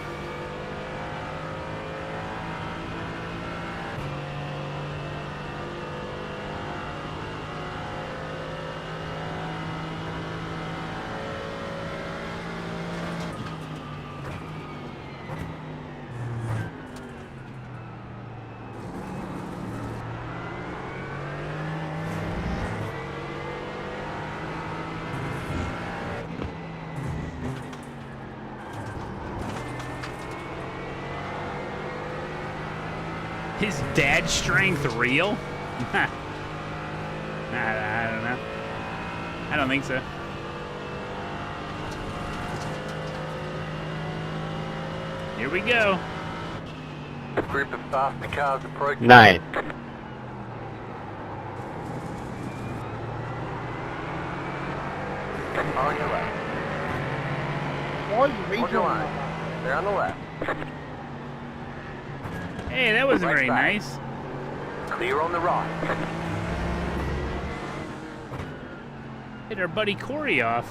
Is dad strength real? I don't know. I don't think so. Here we go. A group of faster cars approaching. 9. On your left. Why are you Hold reading your like line. that? They're on the left. Hey, that wasn't Right very side. nice. Clear on the right. Hit our buddy Corey off.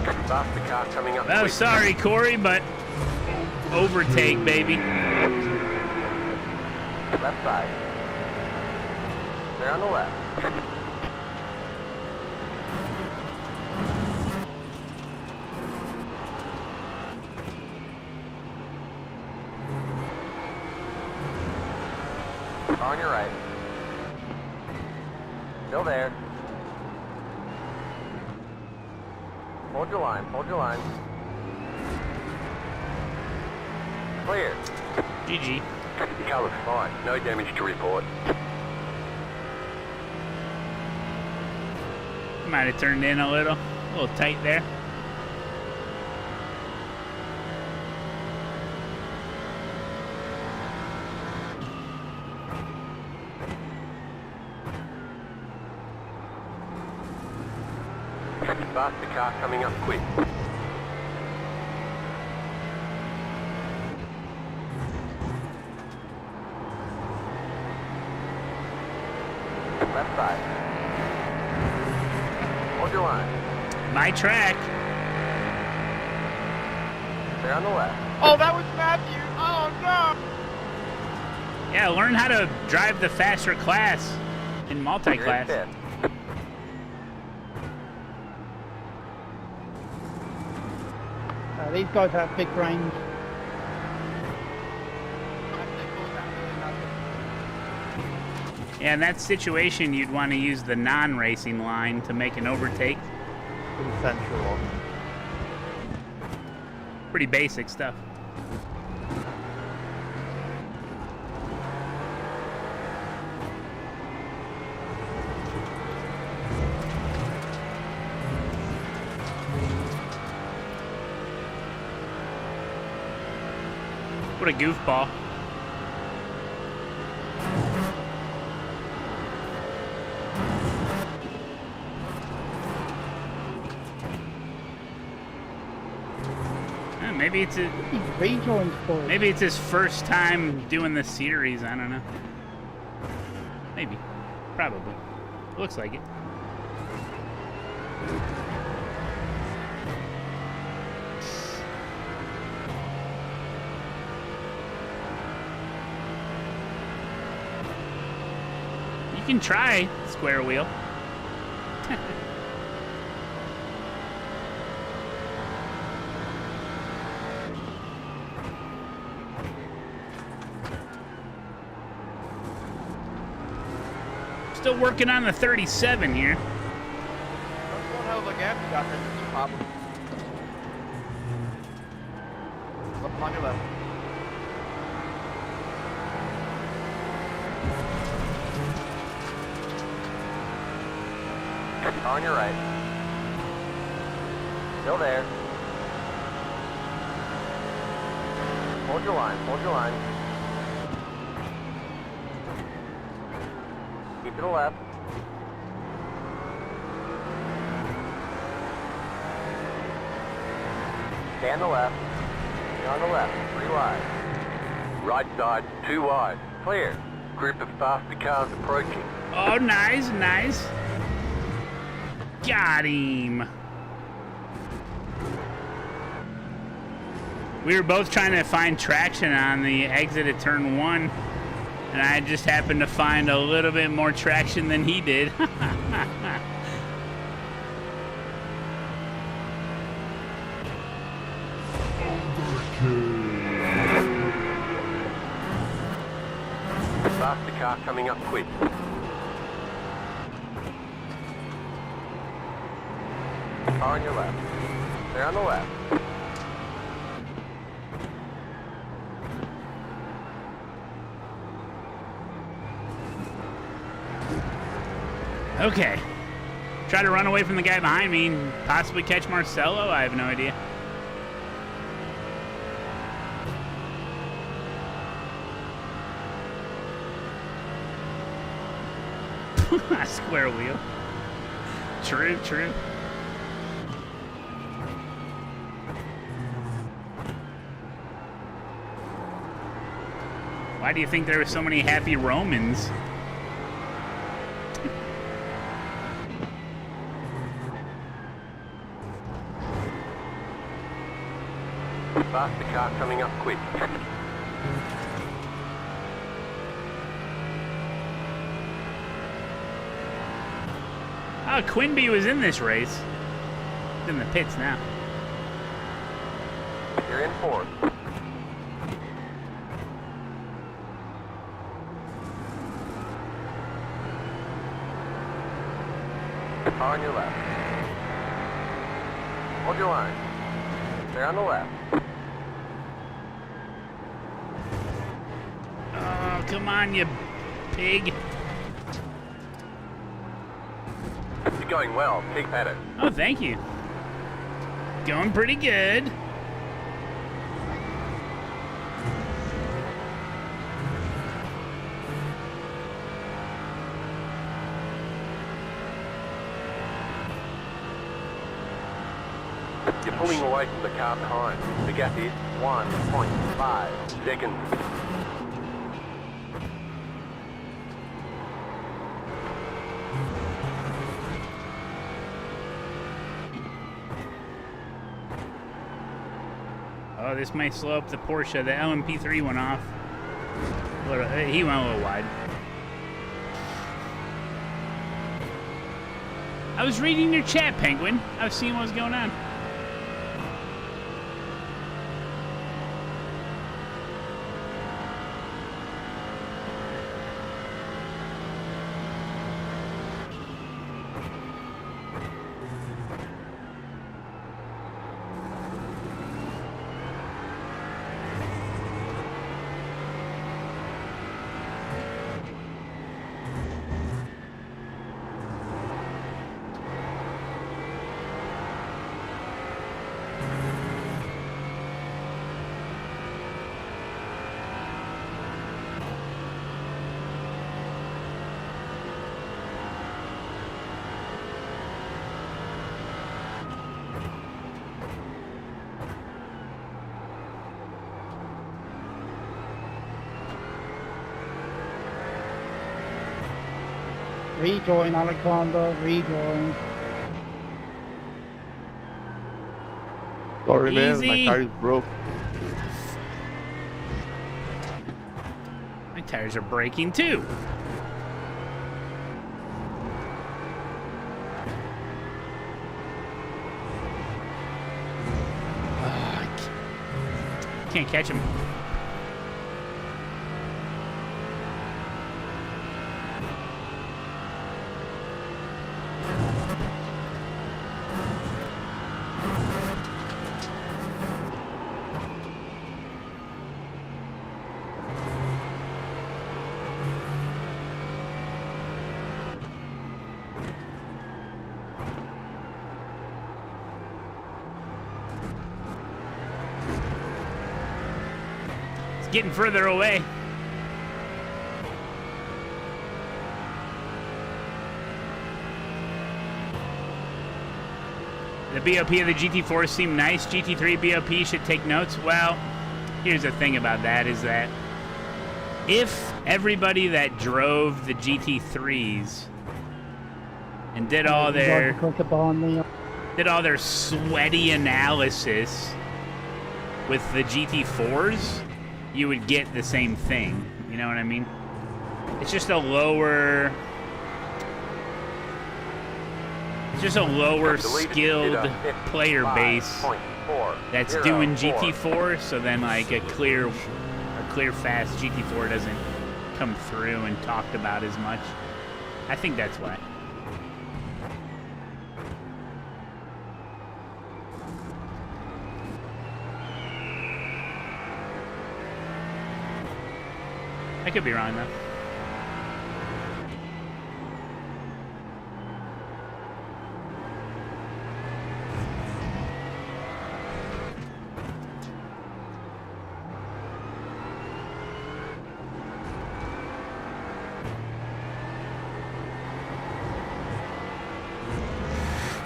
Faster car coming up. Oh, quick. sorry, Corey, but overtake, baby. Left side. They're on the left. On your right. Still there. Hold your line, hold your line. Clear. GG. The car looks fine. No damage to report. Might have turned in a little tight there. Faster car coming up quick. Left side. Hold your line. My track. They're on the left. Oh, that was Matthew. Oh, no. Yeah, learn how to drive the faster class in You're multi-class. in fifth. These guys have big range. Yeah, in that situation, you'd want to use the non-racing line to make an overtake. Consensual. Pretty basic stuff. What a goofball. Maybe it's a, These rejoins for it. maybe it's his first time doing this series. I don't know. Maybe. Probably. Looks like it. You can try square wheel. Still working on the 37 here. That's one hell of a gap you got there, Mr. Papa. Look on your left. Car on your right. Still there. Hold your line, hold your line. Keep to the left. Stay on the left. Stay on the left, 3 wide. Right side, 2 wide. Clear. Group of faster cars approaching. Oh, nice, nice. Got him. We were both trying to find traction on the exit at turn 1, and I just happened to find a little bit more traction than he did. Faster car coming up quick. Car on your left. They're on the left. Okay. Try to run away from the guy behind me and possibly catch Marcelo? I have no idea. Square wheel. True, true. Why do you think there were so many happy Romans? Faster car coming up quick. Oh, Quinby was in this race. He's in the pits now. You're in 4th. Car on your left. Hold your line. They're on the left. Oh, come on, you pig. You're going well. Keep at it. Oh, thank you. Going pretty good. You're pulling away from the car behind. The gap is 1.5 seconds. Oh, this might slow up the Porsche. The LMP3 went off. He went a little wide. I was reading your chat, Penguin. I was seeing what was going on. Rejoin, Alexander, rejoin. Sorry, man, Easy. my car is broke. My tires are breaking too. Can't catch him. getting further away. The BOP of the GT4 seemed nice. GT3 BOP should take notes. Well, here's the thing about that is that if everybody that drove the GT3s and did all their sweaty analysis with the GT4s, you would get the same thing. You know what I mean? It's just a lower... It's just a lower skilled player base that's doing GT4, so then like a clear fast GT4 doesn't come through and talked about as much. I think that's why. I could be wrong though.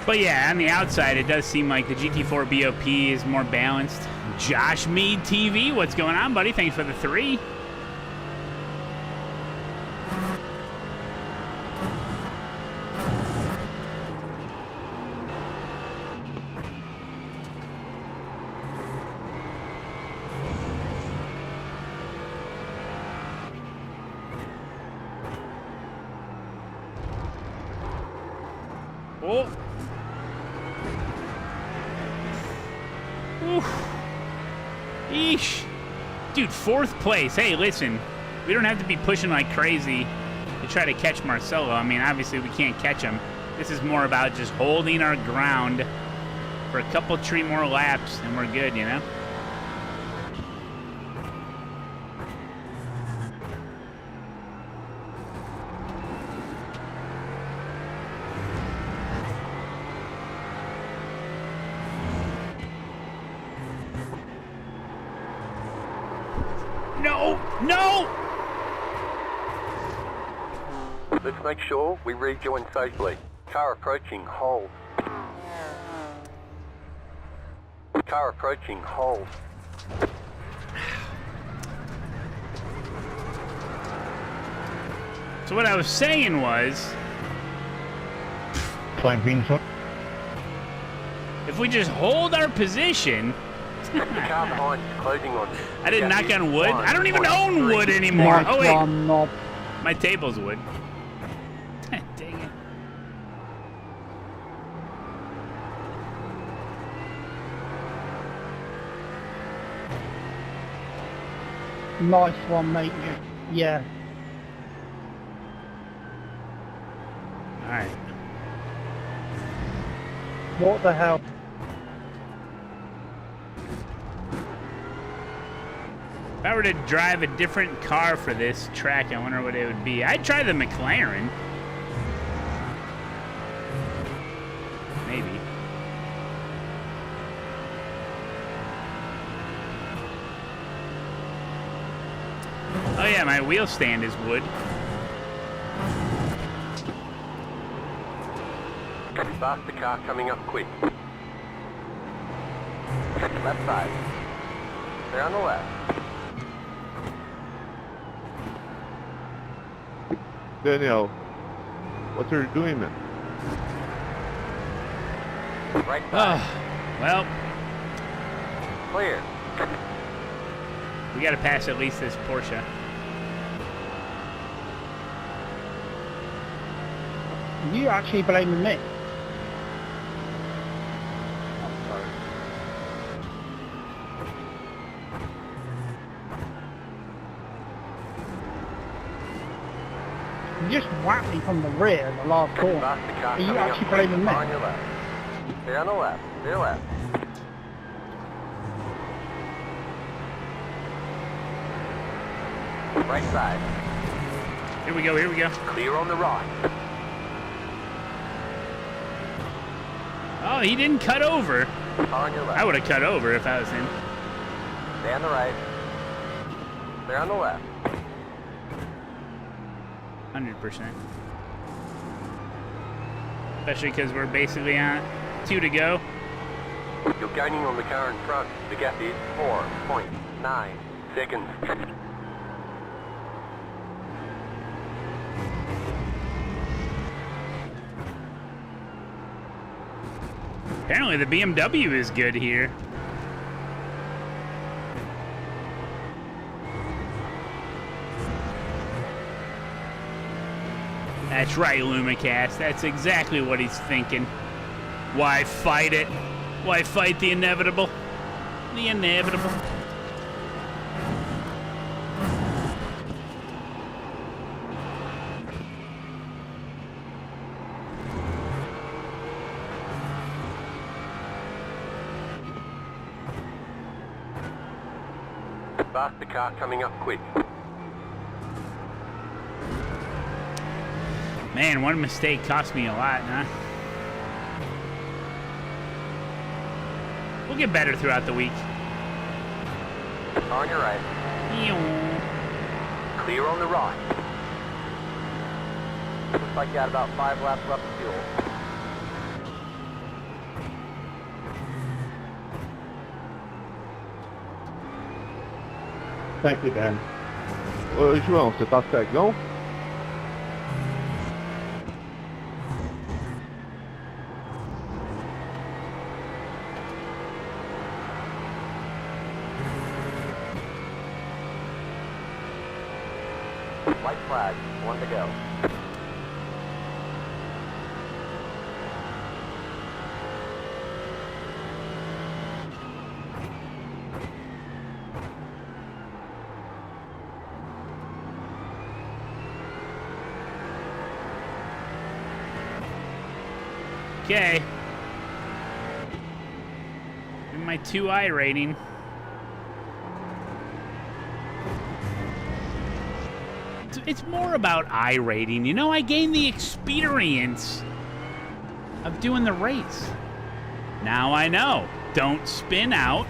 But yeah, on the outside, it does seem like the GT4 BOP is more balanced. Josh Mead TV, what's going on, buddy? Thanks for the 3. Oh. Oof. Eesh. Dude, 4th place. Hey, listen. We don't have to be pushing like crazy to try to catch Marcelo. I mean, obviously we can't catch him. This is more about just holding our ground for a couple, 3 more laps, and we're good, you know? No! Let's make sure we rejoin safely. Car approaching, hold. Car approaching, hold. So what I was saying was... if we just hold our position... The car behind is closing on you. I didn't knock on wood. I don't even own wood anymore. Oh, wait. My table's wood. Dang it. Nice one, mate. Yeah. All right. What the hell? If I were to drive a different car for this track, I wonder what it would be. I'd try the McLaren. Maybe. Oh yeah, my wheel stand is wood. Faster car coming up quick. Left side. They're on the left. Daniel, what are you doing, man? Right side. Well, Clear. we got to pass at least this Porsche. You actually blaming me? You just whacked me from the rear in the last corner. Are you actually blaming me? On your left. They're on the left. They're left. Right side. Here we go, here we go. Clear on the right. Oh, he didn't cut over. On your left. I would have cut over if I was him. Stay on the right. Clear on the left. 100%. Especially because we're basically on 2 to go. You're gaining on the car in front. The gap is 4.9 seconds. Apparently the BMW is good here. That's right, Lumacast. That's exactly what he's thinking. Why fight it? Why fight the inevitable? The inevitable. Faster car coming up quick. Man, one mistake cost me a lot, huh? We'll get better throughout the week. On your right. Clear on the right. Looks like you got about 5 laps left of fuel. Thank you, Dan. João, você tá cegão? White flag, 1 to go. Okay. In my 2i rating. It's more about I rating. You know, I gained the experience of doing the race. Now I know. Don't spin out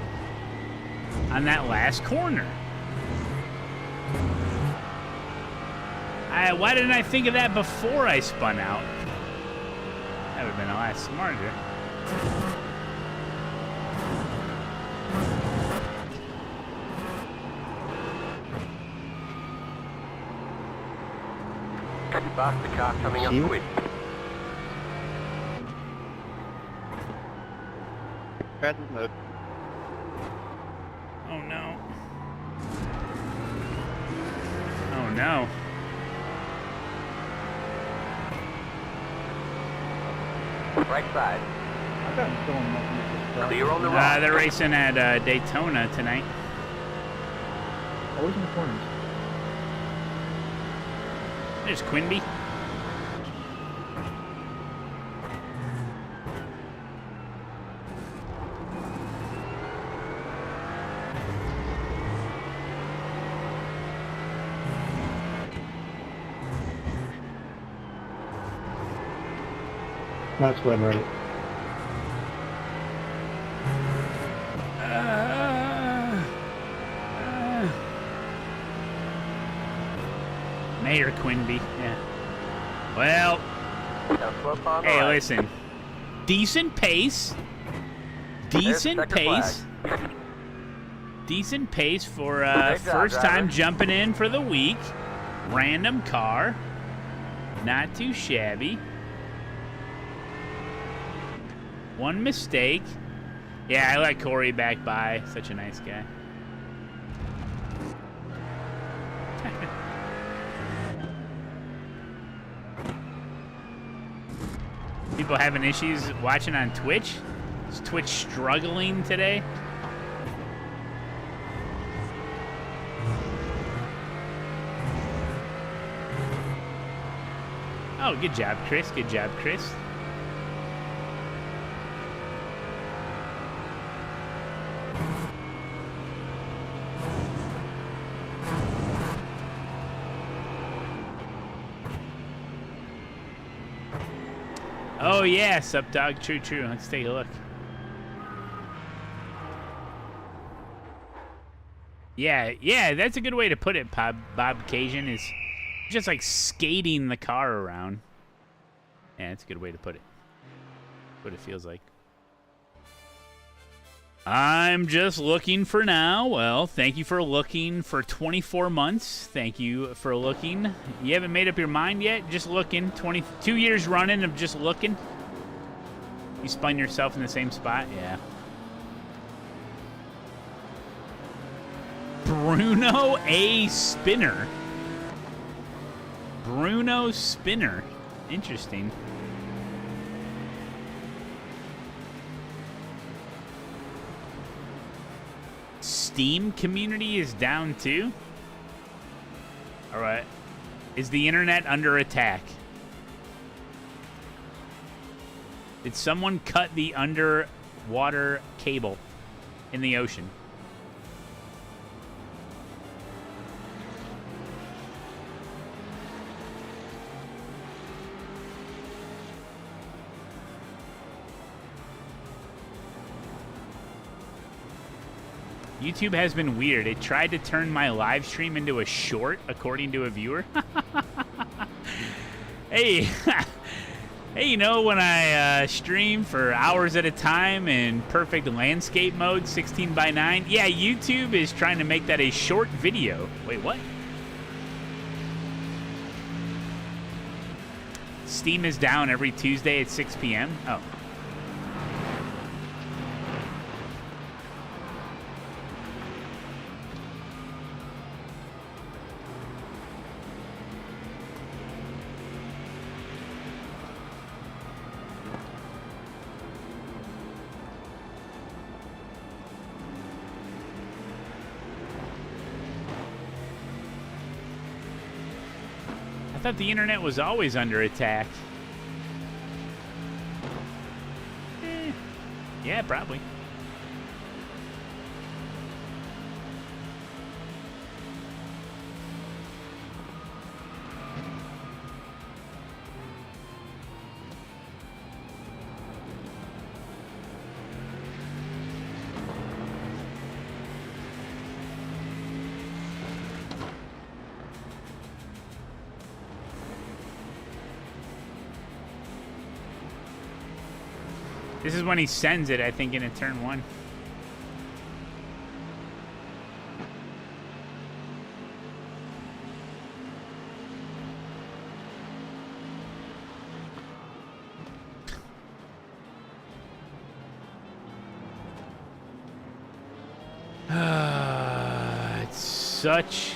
on that last corner. Why didn't I think of that before I spun out? That would have been a lot smarter. Faster car coming up quick. Fastest mode. Oh no. Oh no. Right side. I got him going nothing with this truck. Clear on the right. They're racing at Daytona tonight. Always in the corners. There's Quinby. That's when, right? Mayor Quinby, yeah. Well, hey, listen. Decent pace. Decent pace. Decent pace for first time jumping in for the week. Random car. Not too shabby. One mistake. Yeah, I let Corey back by. Such a nice guy. People having issues watching on Twitch? Is Twitch struggling today? Oh, good job, Chris. Good job, Chris. Oh yeah, sup dog, true. Let's take a look. Yeah, that's a good way to put it, Bob Cajun, is just like skating the car around. Yeah, that's a good way to put it. What it feels like. I'm just looking for now. Well, thank you for looking for 24 months. Thank you for looking. You haven't made up your mind yet? Just looking. 22 years running of just looking. You spun yourself in the same spot? Yeah. Bruno A. Spinner. Bruno Spinner. Interesting. Steam community is down too? Alright. Is the internet under attack? Did someone cut the underwater cable in the ocean? YouTube has been weird. It tried to turn my live stream into a short, according to a viewer. Hey, hey, you know, when I stream for hours at a time in perfect landscape mode, 16:9, yeah, YouTube is trying to make that a short video. Wait, what? Steam is down every Tuesday at 6 p.m.? Oh. I thought the internet was always under attack. Yeah, probably. This is when he sends it, I think, in a turn one. It's such...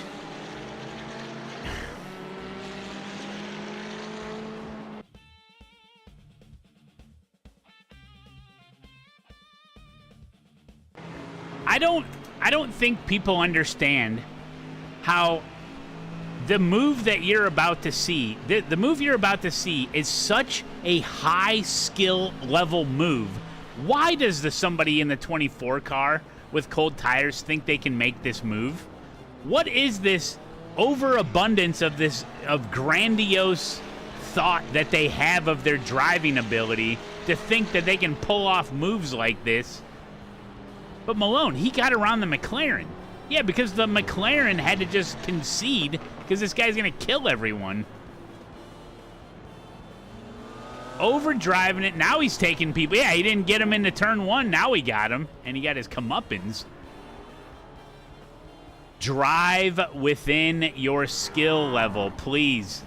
I don't think people understand how the move that you're about to see, the move you're about to see is such a high skill level move. Why does somebody in the 24 car with cold tires think they can make this move? What is this overabundance of grandiose thought that they have of their driving ability to think that they can pull off moves like this? But Malone, he got around the McLaren. Yeah, because the McLaren had to just concede because this guy's going to kill everyone. Overdriving it. Now he's taking people. Yeah, he didn't get him into turn one. Now he got him, and he got his comeuppance. Drive within your skill level, please.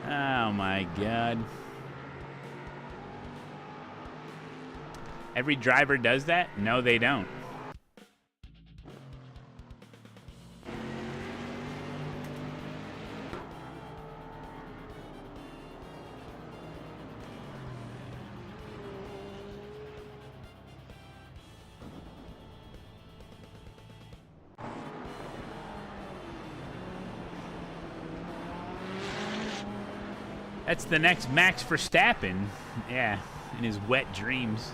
Oh, my God. Every driver does that? No, they don't. That's the next Max Verstappen. Yeah, in his wet dreams.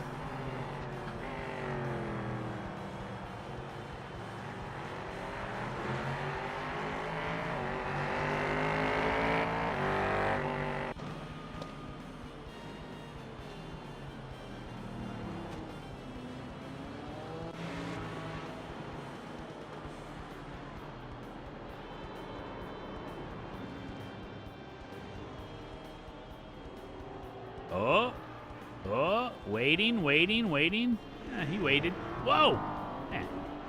Oh. Oh. Waiting. He waited. Whoa.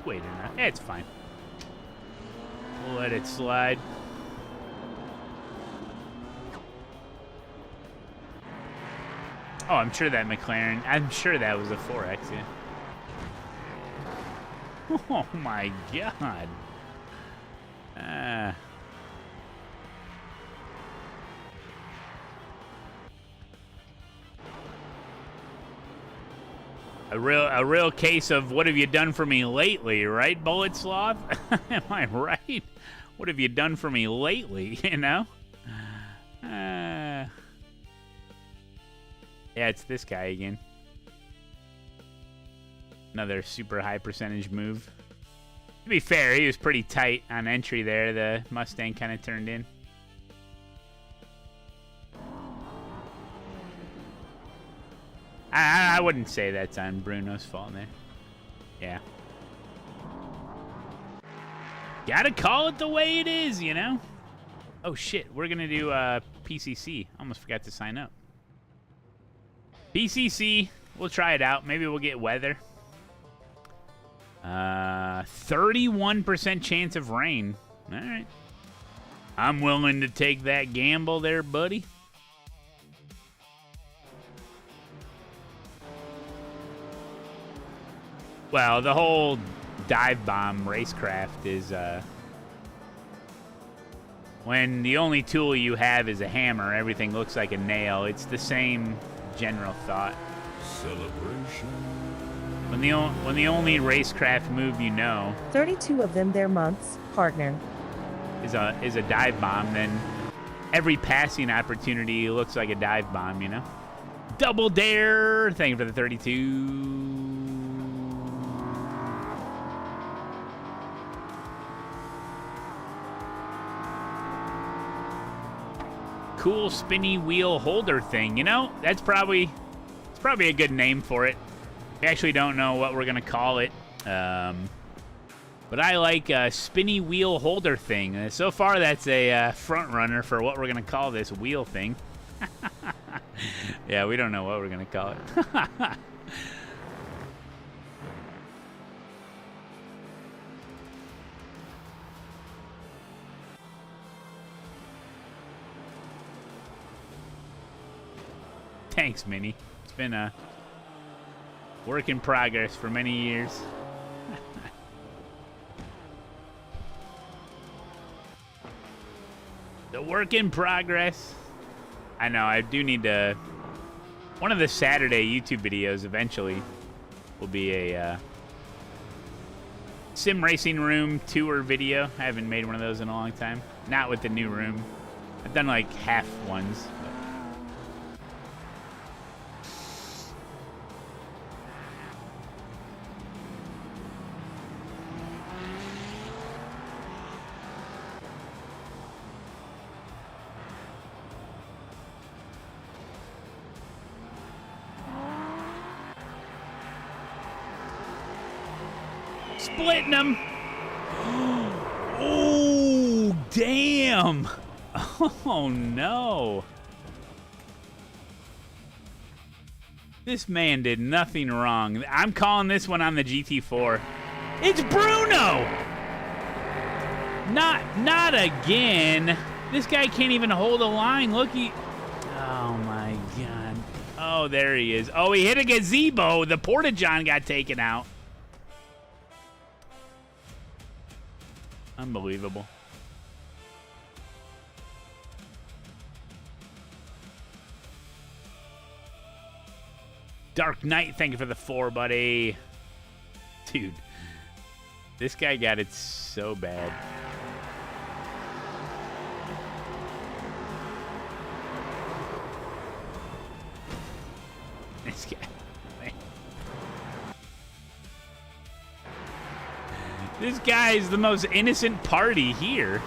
Waited enough. It's fine. We'll let it slide. Oh, I'm sure that McLaren, I'm sure that was a 4X, yeah. Oh my God. A real case of what have you done for me lately, right, Bullet Sloth? Am I right? What have you done for me lately, you know? Yeah, it's this guy again. Another super high percentage move. To be fair, he was pretty tight on entry there. The Mustang kind of turned in. I wouldn't say that's on Bruno's fault there. Yeah. Gotta call it the way it is, you know? Oh, shit. We're gonna do PCC. Almost forgot to sign up. PCC. We'll try it out. Maybe we'll get weather. 31% chance of rain. All right. I'm willing to take that gamble there, buddy. Well, the whole dive bomb racecraft is when the only tool you have is a hammer, everything looks like a nail. It's the same general thought. Celebration. When the only racecraft move you know 32 of them their months, partner. is a dive bomb, then every passing opportunity looks like a dive bomb, you know? Double dare! Thank you for the 32. Cool spinny wheel holder thing, you know? It's probably a good name for it. I actually don't know what we're gonna call it, but I like spinny wheel holder thing. So far, that's a front runner for what we're gonna call this wheel thing. Yeah, we don't know what we're gonna call it. Thanks, Minnie. It's been a work in progress for many years. The work in progress. I know, I do need to... One of the Saturday YouTube videos eventually will be a sim racing room tour video. I haven't made one of those in a long time. Not with the new room. I've done like half ones. Splitting them. Oh, damn. Oh, no. This man did nothing wrong. I'm calling this one on the GT4. It's Bruno. Not again. This guy can't even hold a line. Look, oh, my God. Oh, there he is. Oh, he hit a gazebo. The Porta-John got taken out. Unbelievable. Dark Knight, thank you for the 4, buddy. Dude, this guy got it so bad. This guy. This guy is the most innocent party here.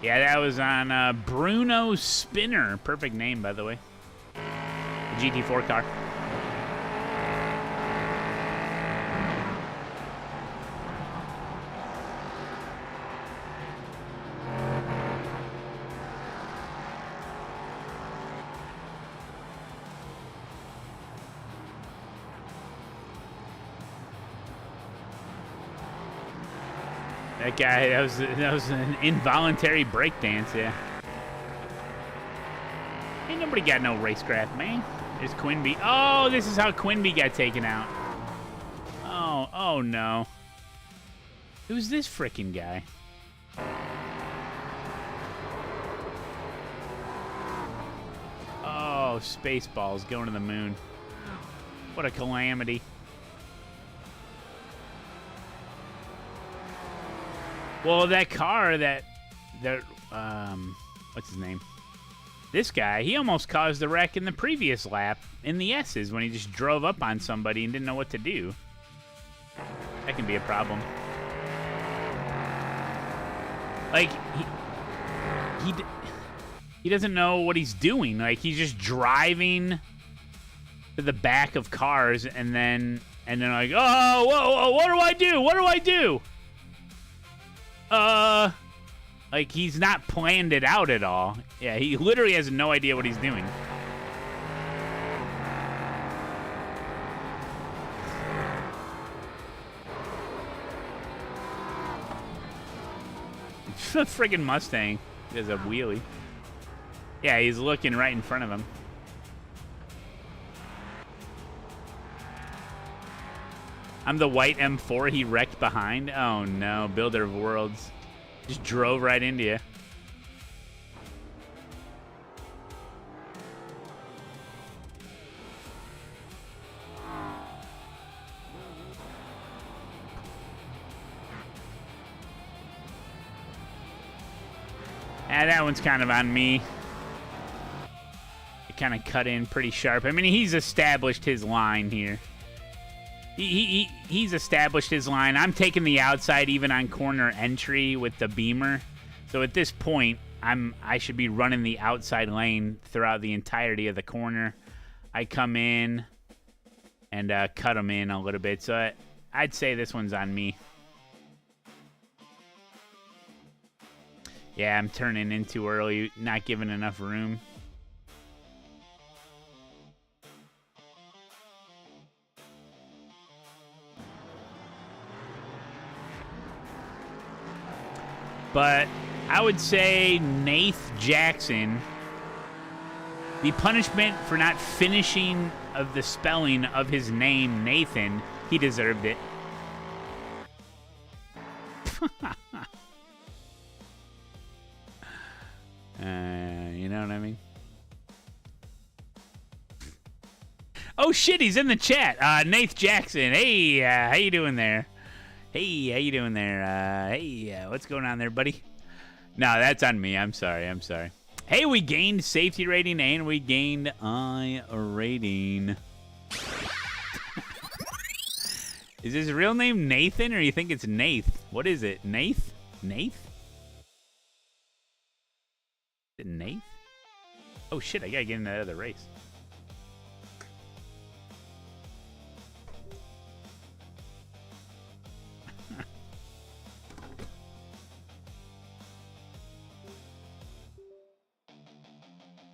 Yeah, that was on Bruno Spinner. Perfect name, by the way. The GT4 car. That guy, that was an involuntary breakdance, yeah. Ain't nobody got no racecraft, man. There's Quinby. Oh, this is how Quinby got taken out. Oh no. Who's this frickin' guy? Oh, Spaceballs going to the moon. What a calamity. Well, that car that what's his name? This guy, he almost caused the wreck in the previous lap in the S's when he just drove up on somebody and didn't know what to do. That can be a problem. Like, he doesn't know what he's doing. Like, he's just driving to the back of cars and then like, oh, whoa, what do I do? What do I do? Like, he's not planned it out at all. Yeah, he literally has no idea what he's doing. The friggin' Mustang does a wheelie. Yeah, he's looking right in front of him. I'm the white M4 he wrecked behind. Oh no, Builder of Worlds. Just drove right into you. That one's kind of on me. It kind of cut in pretty sharp. I mean, he's established his line here. He's established his line. I'm taking the outside even on corner entry with the Beamer. So at this point, I should be running the outside lane throughout the entirety of the corner. I come in and cut him in a little bit. So I'd say this one's on me. Yeah, I'm turning in too early, not giving enough room. But I would say Nath Jackson, the punishment for not finishing of the spelling of his name, Nathan, he deserved it. You know what I mean? Oh shit, he's in the chat. Nath Jackson. Hey, how you doing there? Hey, how you doing there? Hey, what's going on there, buddy? No, that's on me. I'm sorry. Hey, we gained safety rating and we gained I rating. Is his real name Nathan or you think it's Nath? What is it? Nath? Is it Nath? Oh shit, I gotta get into that other race.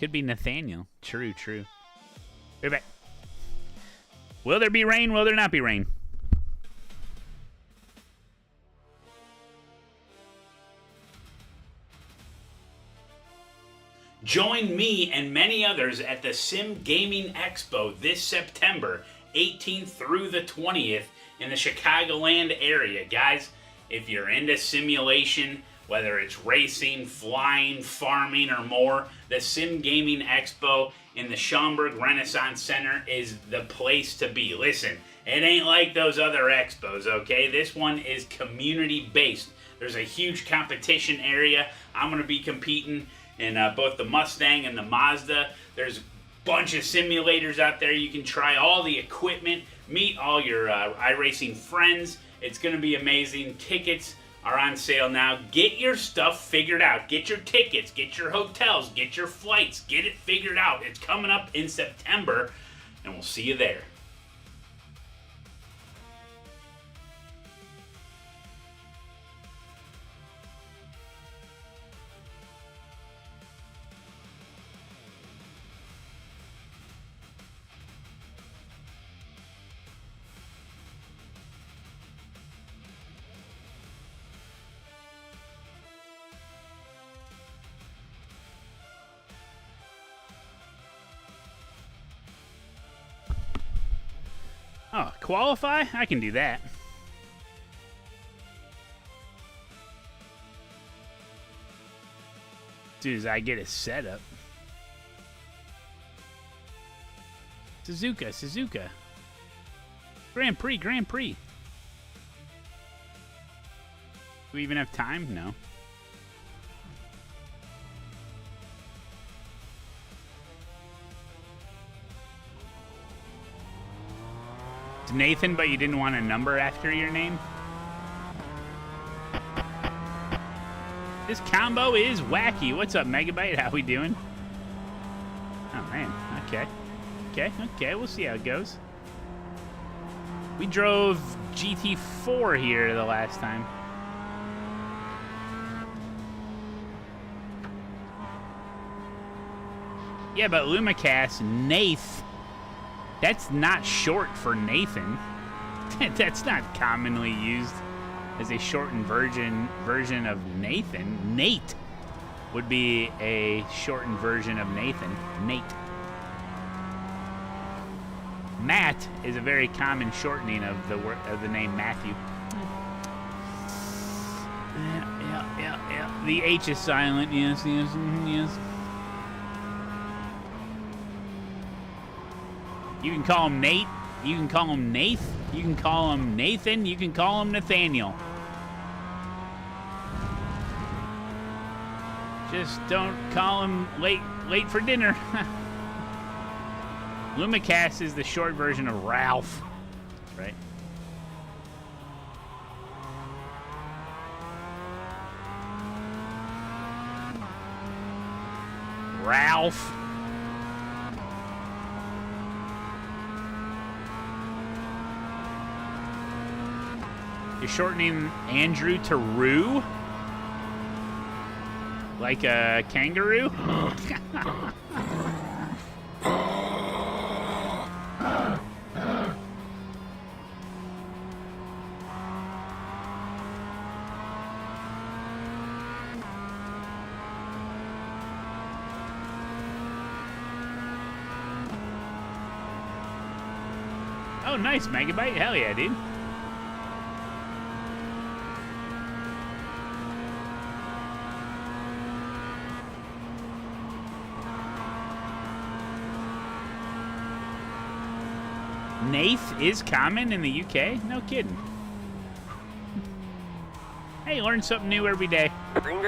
Could be Nathaniel. True. Right back. Will there be rain? Will there not be rain? Join me and many others at the Sim Gaming Expo this September 18th through the 20th in the Chicagoland area. Guys, if you're into simulation, whether it's racing, flying, farming, or more, the Sim Gaming Expo in the Schaumburg Renaissance Center is the place to be. Listen, it ain't like those other expos, okay? This one is community-based. There's a huge competition area. I'm going to be competing in both the Mustang and the Mazda. There's a bunch of simulators out there. You can try all the equipment, meet all your iRacing friends. It's going to be amazing. Tickets are on sale now. Get your stuff figured out. Get your tickets, get your hotels, get your flights, get it figured out. It's coming up in September, and we'll see you there. Oh, qualify? I can do that. As soon as I get it set up. Suzuka. Grand Prix. Do we even have time? No. Nathan, but you didn't want a number after your name? This combo is wacky. What's up, Megabyte? How we doing? Oh, man. Okay. We'll see how it goes. We drove GT4 here the last time. Yeah, but Lumacast, Nath. That's not short for Nathan. That's not commonly used as a shortened version of Nathan. Nate would be a shortened version of Nathan. Nate. Matt is a very common shortening of the name Matthew. Yeah. The H is silent. Yes. You can call him Nate. You can call him Nath. You can call him Nathan. You can call him Nathaniel. Just don't call him late for dinner. Lumacast is the short version of Ralph, right? Ralph. You're shortening Andrew to Roo? Like a kangaroo? Oh, nice, Megabyte. Hell yeah, dude. Nath is common in the UK? No kidding. Hey, learn something new every day. Green.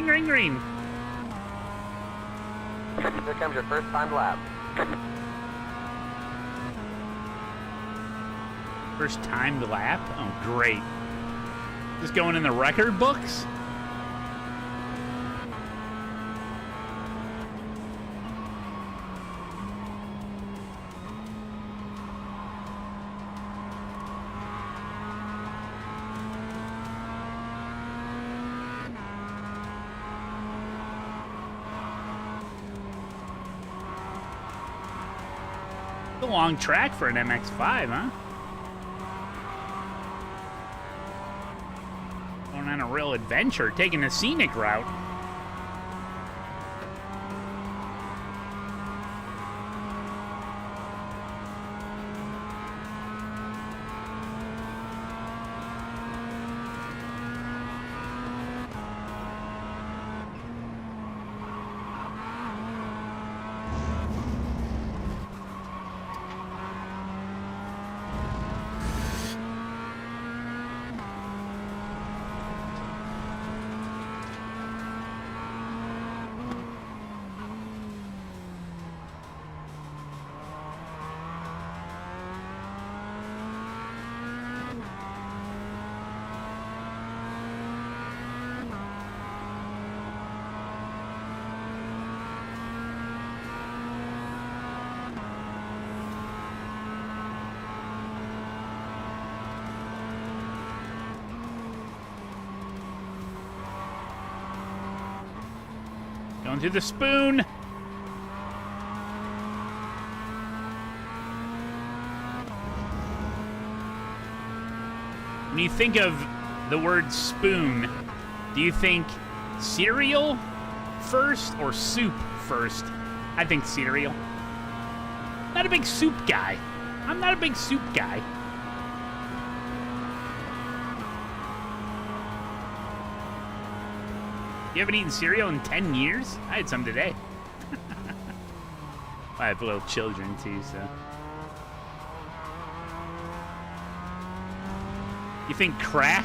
Green. Here comes your first timed lap. First timed lap? Oh, great. Just going in the record books? A long track for an MX-5, huh? Going on a real adventure, taking a scenic route. Going through the spoon. When you think of the word spoon, do you think cereal first or soup first? I think cereal. Not a big soup guy. I'm not a big soup guy. You haven't eaten cereal in 10 years? I had some today. I have little children too, so. You think crack?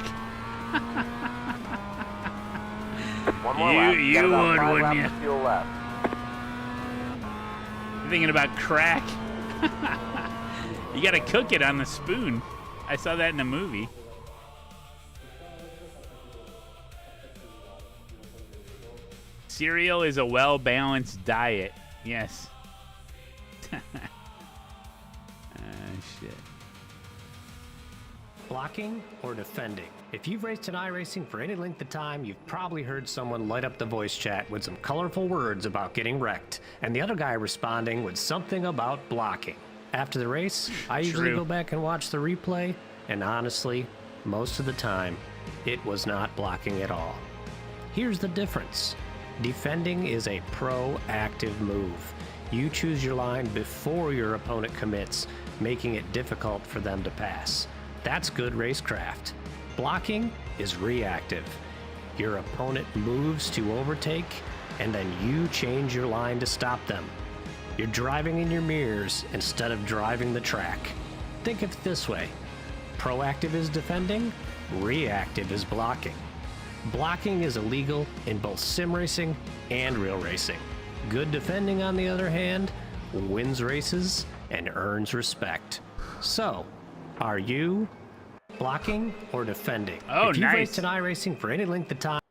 One more lap. You Got about would, 5 wouldn't laps you? of fuel left. You're thinking about crack? You gotta cook it on the spoon. I saw that in a movie. Cereal is a well-balanced diet. Yes. Shit. Blocking or defending? If you've raced in iRacing for any length of time, you've probably heard someone light up the voice chat with some colorful words about getting wrecked, and the other guy responding with something about blocking. After the race, I usually go back and watch the replay, and honestly, most of the time, it was not blocking at all. Here's the difference. Defending is a proactive move. You choose your line before your opponent commits, making it difficult for them to pass. That's good racecraft. Blocking is reactive. Your opponent moves to overtake, and then you change your line to stop them. You're driving in your mirrors instead of driving the track. Think of it this way. Proactive is defending, reactive is blocking. Blocking is illegal in both sim racing and real racing. Good defending, on the other hand, wins races and earns respect. So, are you blocking or defending? Oh, if you've nice. raced in iRacing for any length of time.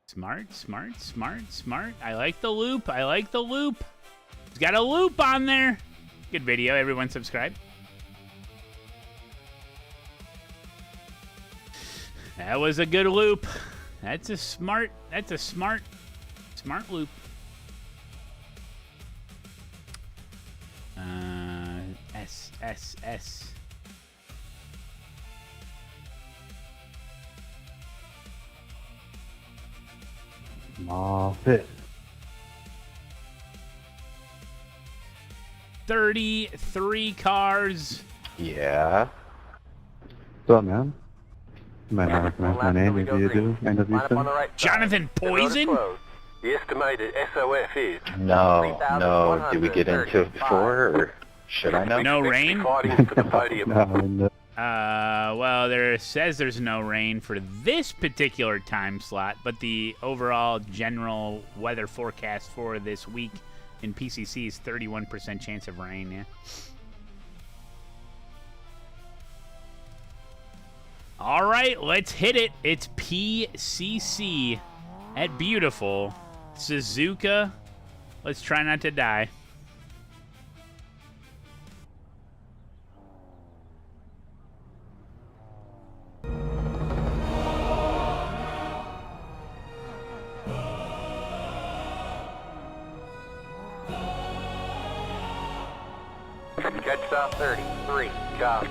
Smart, smart, smart, smart. I like the loop. I like the loop. It's got a loop on there. Good video. Everyone subscribe. That was a good loop. That's a smart loop. S. Off it. 33 cars. Yeah. What's up, man? You might not recognize my name if you do. NW7. Jonathan Poison? The estimated SOF is No. Did we get into it before, or should I know? No rain? No. Well, there says there's no rain for this particular time slot, but the overall general weather forecast for this week in PCC is 31% chance of rain, yeah. All right, let's hit it. It's PCC at beautiful Suzuka. Let's try not to die. Catch stop 33. Job.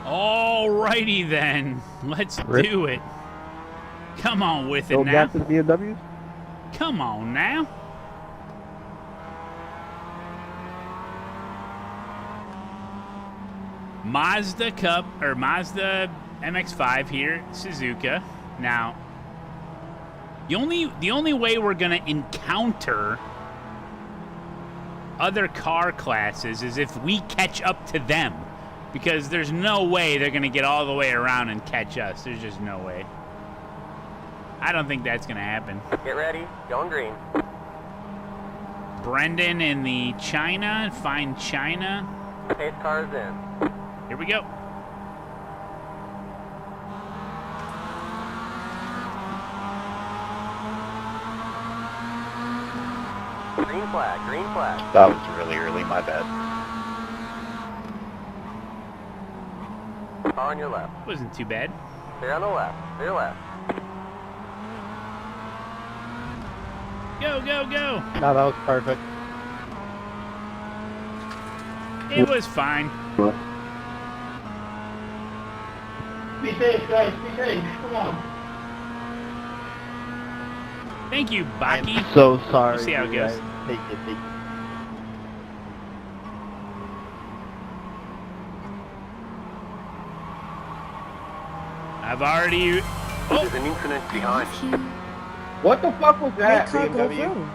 Alrighty then, let's do it. Come on with it Go now. back to the BMWs? Come on now. Mazda Cup, or Mazda MX-5 here, Suzuka. Now, the only way we're gonna encounter other car classes is if we catch up to them. Because there's no way they're going to get all the way around and catch us. There's just no way. I don't think that's going to happen. Get ready. Going green. Brendan in the China. Find China. Pace car is in. Here we go. Green flag. Green flag. That was really early, my bad. Car on your left. Wasn't too bad. Clear on the left. Clear left. Go, go, go. No, that was perfect. It was fine. Be safe, guys. Be safe. Come on. Thank you, Baki. I'm so sorry. We'll see how it goes. guys. Take it, take it. I've already... There's an incident behind. What the fuck was that, Car go BMW? through.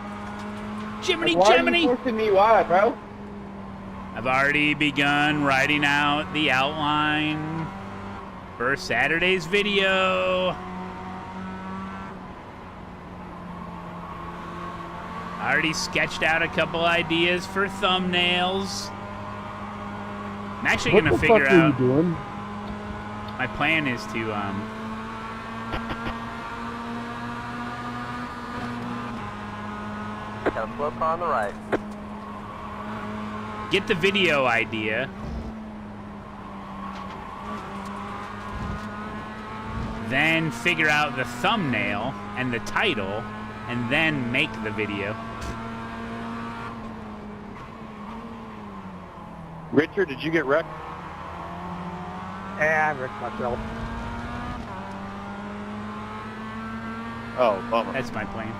Jiminy, Why are Jiminy. you forcing me wide, bro? I've already begun writing out the outline for Saturday's video. I already sketched out a couple ideas for thumbnails. I'm actually going to figure out... What the fuck are you doing? My plan is to, Got a slow car on the right. get the video idea. Then figure out the thumbnail and the title, and then make the video. Richard, did you get wrecked? Yeah, I wrecked myself. Oh, bummer. That's my plan.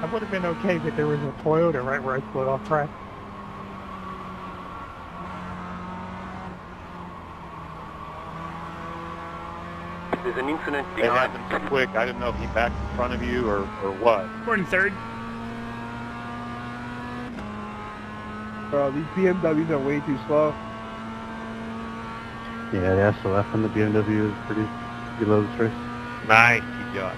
I would have been okay if there was a Toyota right where I split off track. There's an incident It behind. happened so quick, I didn't know if he backed in front of you or what. We're in third. Bro, these BMWs are way too slow. Yeah, the SLF on the BMW is pretty low this race. Nice, keep going.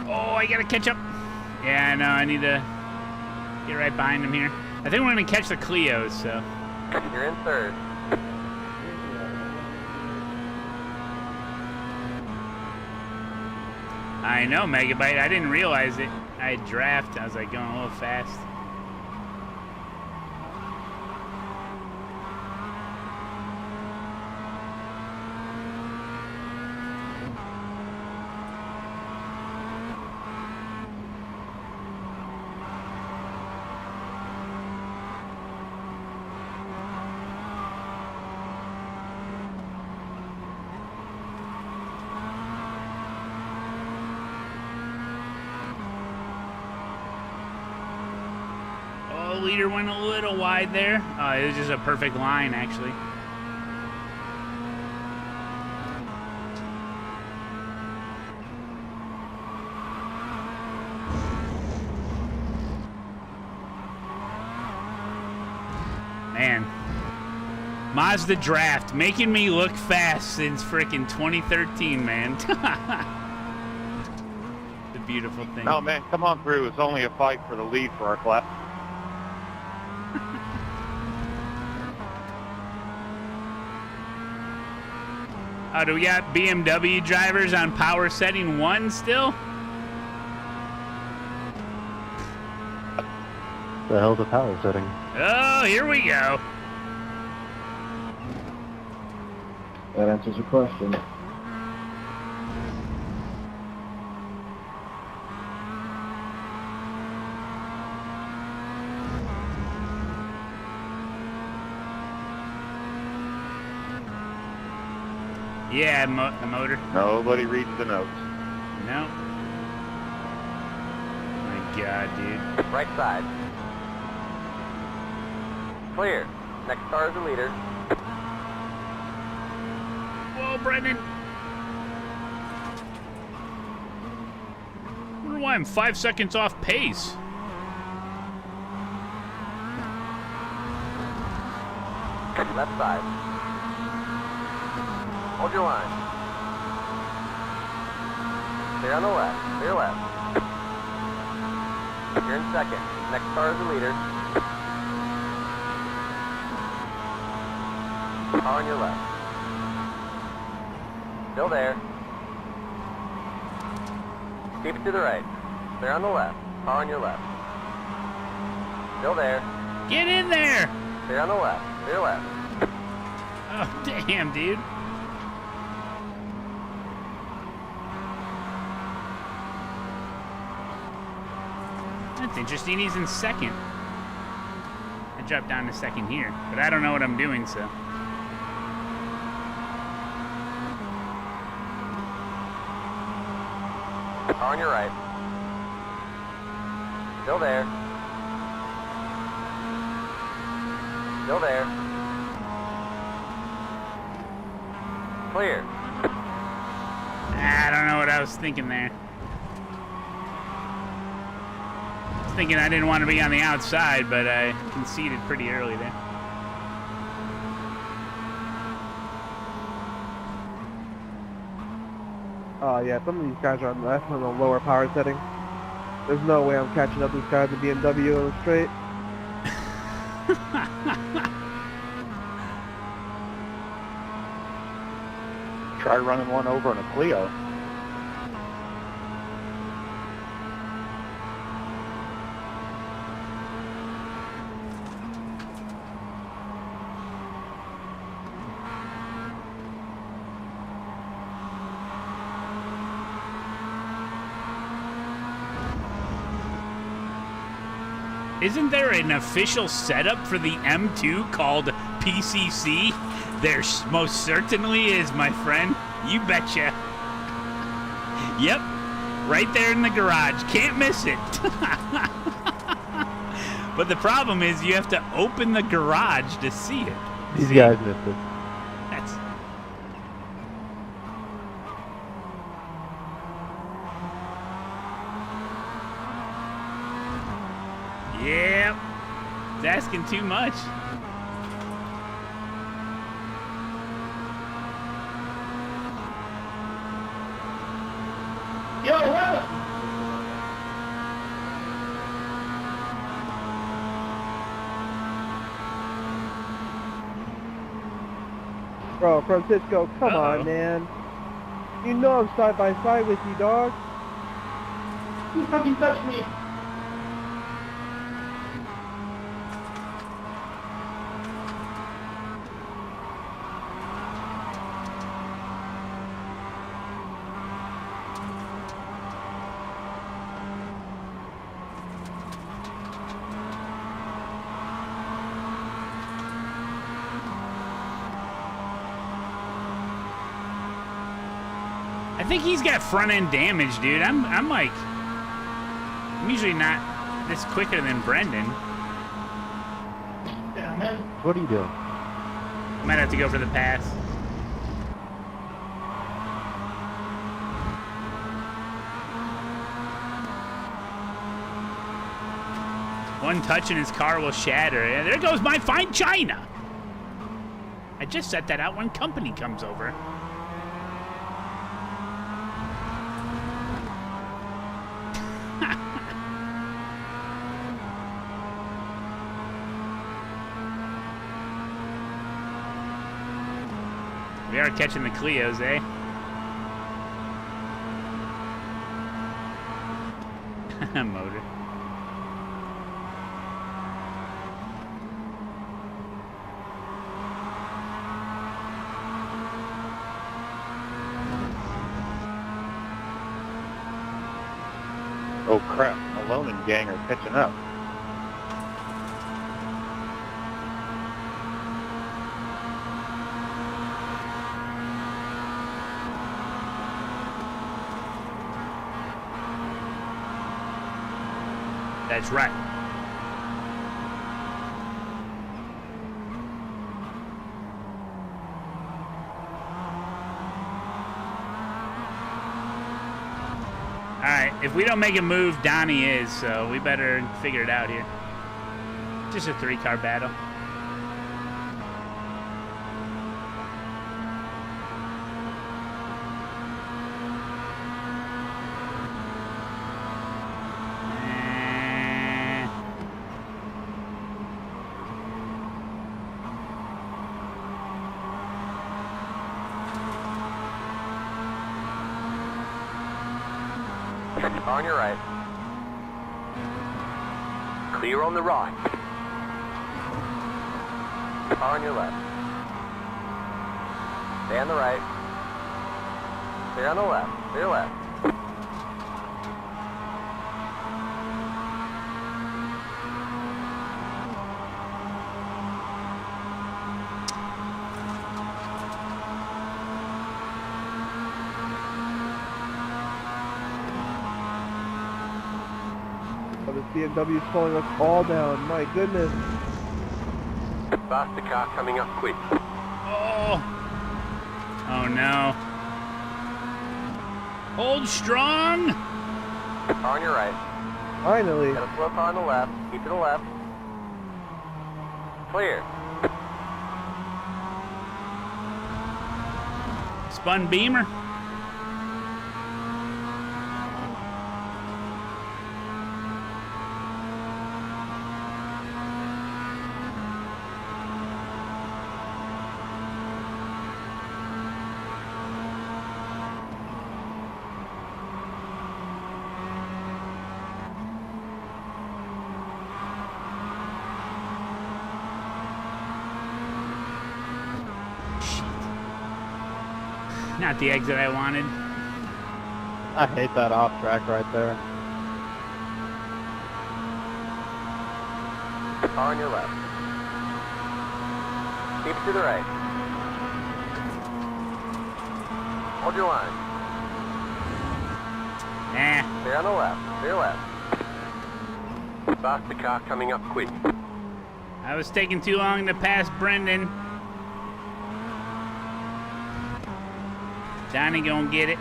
Oh, I gotta catch up. Yeah, no, I need to get right behind him here. I think we're gonna catch the Clios, so. You're in third. I know, Megabyte. I didn't realize it. I had draft. I was like going a little fast. Leader went a little wide there. It was just a perfect line, actually. Man. Mazda Draft, making me look fast since frickin' 2013, man. The beautiful thing. No, man, come on through. It's only a fight for the lead for our class. Oh, do we got BMW drivers on power setting 1 still? The hell's the power setting? Oh, here we go. That answers your question. Yeah, the motor. Nobody reads the notes. No. God, dude. Right side. Clear. Next car is the leader. Whoa, Brendan. I wonder why I'm 5 seconds off pace. Left side. Hold your line. Clear on the left. Clear left. You're in second. Next car is the leader. Car on your left. Still there. Keep it to the right. Clear on the left. Car on your left. Still there. Get in there! Clear on the left. Clear left. Oh, damn, dude. That's interesting. He's in second. I dropped down to second here, but I don't know what I'm doing, so. Car on your right. Still there. Still there. Clear. I don't know what I was thinking there. I was thinking I didn't want to be on the outside, but I conceded pretty early there. Oh yeah, some of these guys are on the lower power setting. There's no way I'm catching up these guys in BMW in a straight. Try running one over in a Clio. Isn't there an official setup for the M2 called PCC? There most certainly is, my friend. You betcha. Yep, right there in the garage. Can't miss it. But the problem is you have to open the garage to see it. These guys missed it. That's... Yep. It's asking too much. Yo, what? Bro, Francisco, come on, man. You know I'm side by side with you, dog. You fucking touched me. I think he's got front end damage, dude. I'm usually not this quicker than Brendan. Yeah, man. What are you doing? Might have to go for the pass. One touch and his car will shatter. And there goes my fine China. I just set that out when company comes over. We are catching the Clios, eh? Motor. Oh crap, Malone and gang are catching up. That's right. All right, if we don't make a move, Donnie is, so we better figure it out here. Just a 3-car battle. On your right. Clear on the right. On your left. Stay on the right. Stay on the left. Clear left. BMW is slowing us all down. My goodness. Faster car coming up quick. Oh. Oh no. Hold strong. On your right. Finally. Got a slow car on the left. Keep to the left. Clear. Spun Beamer. Not the exit I wanted. I hate that off track right there. On your left. Keep to the right. Hold your line. Nah. Stay on the left. Clear left. Faster car coming up quick. I was taking too long to pass Brendan. Donnie gonna get it.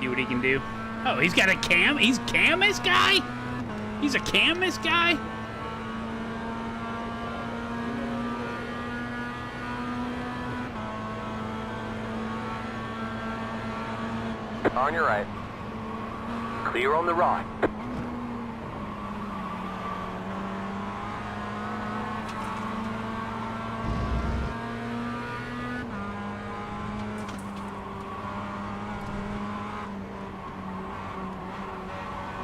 See what he can do. Oh, he's got a cam? He's Camus guy? He's a Camus guy? On your right. Clear on the right.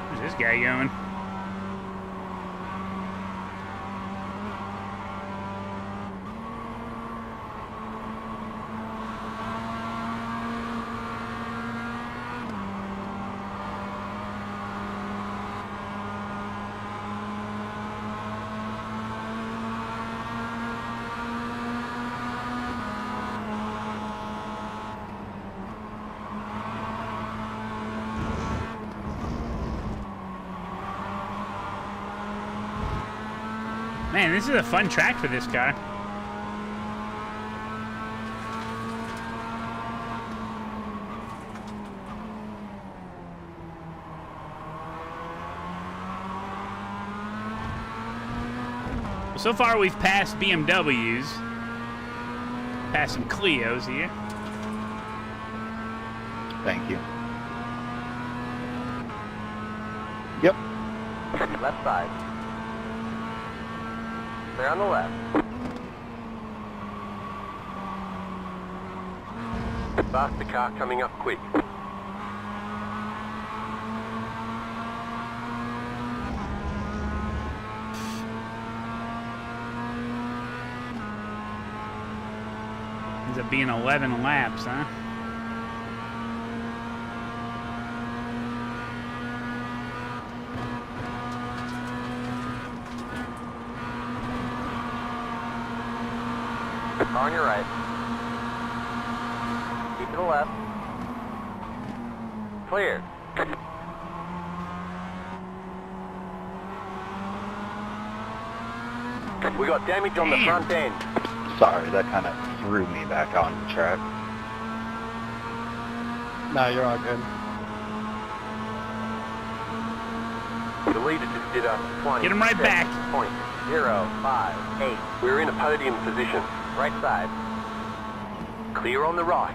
Where's this guy going? Man, this is a fun track for this car. So far we've passed BMWs. Passed some Clios here. Thank you. Yep. Left side. Stay on the left. Faster car coming up quick. Ends up being 11 laps, huh? On your right. Keep to the left. Clear. We got damage on the front end. Sorry, that kind of threw me back on the track. No, you're all good. The leader just did a 20. Get him right back. .058. We're in a podium position. Right side. Clear on the right.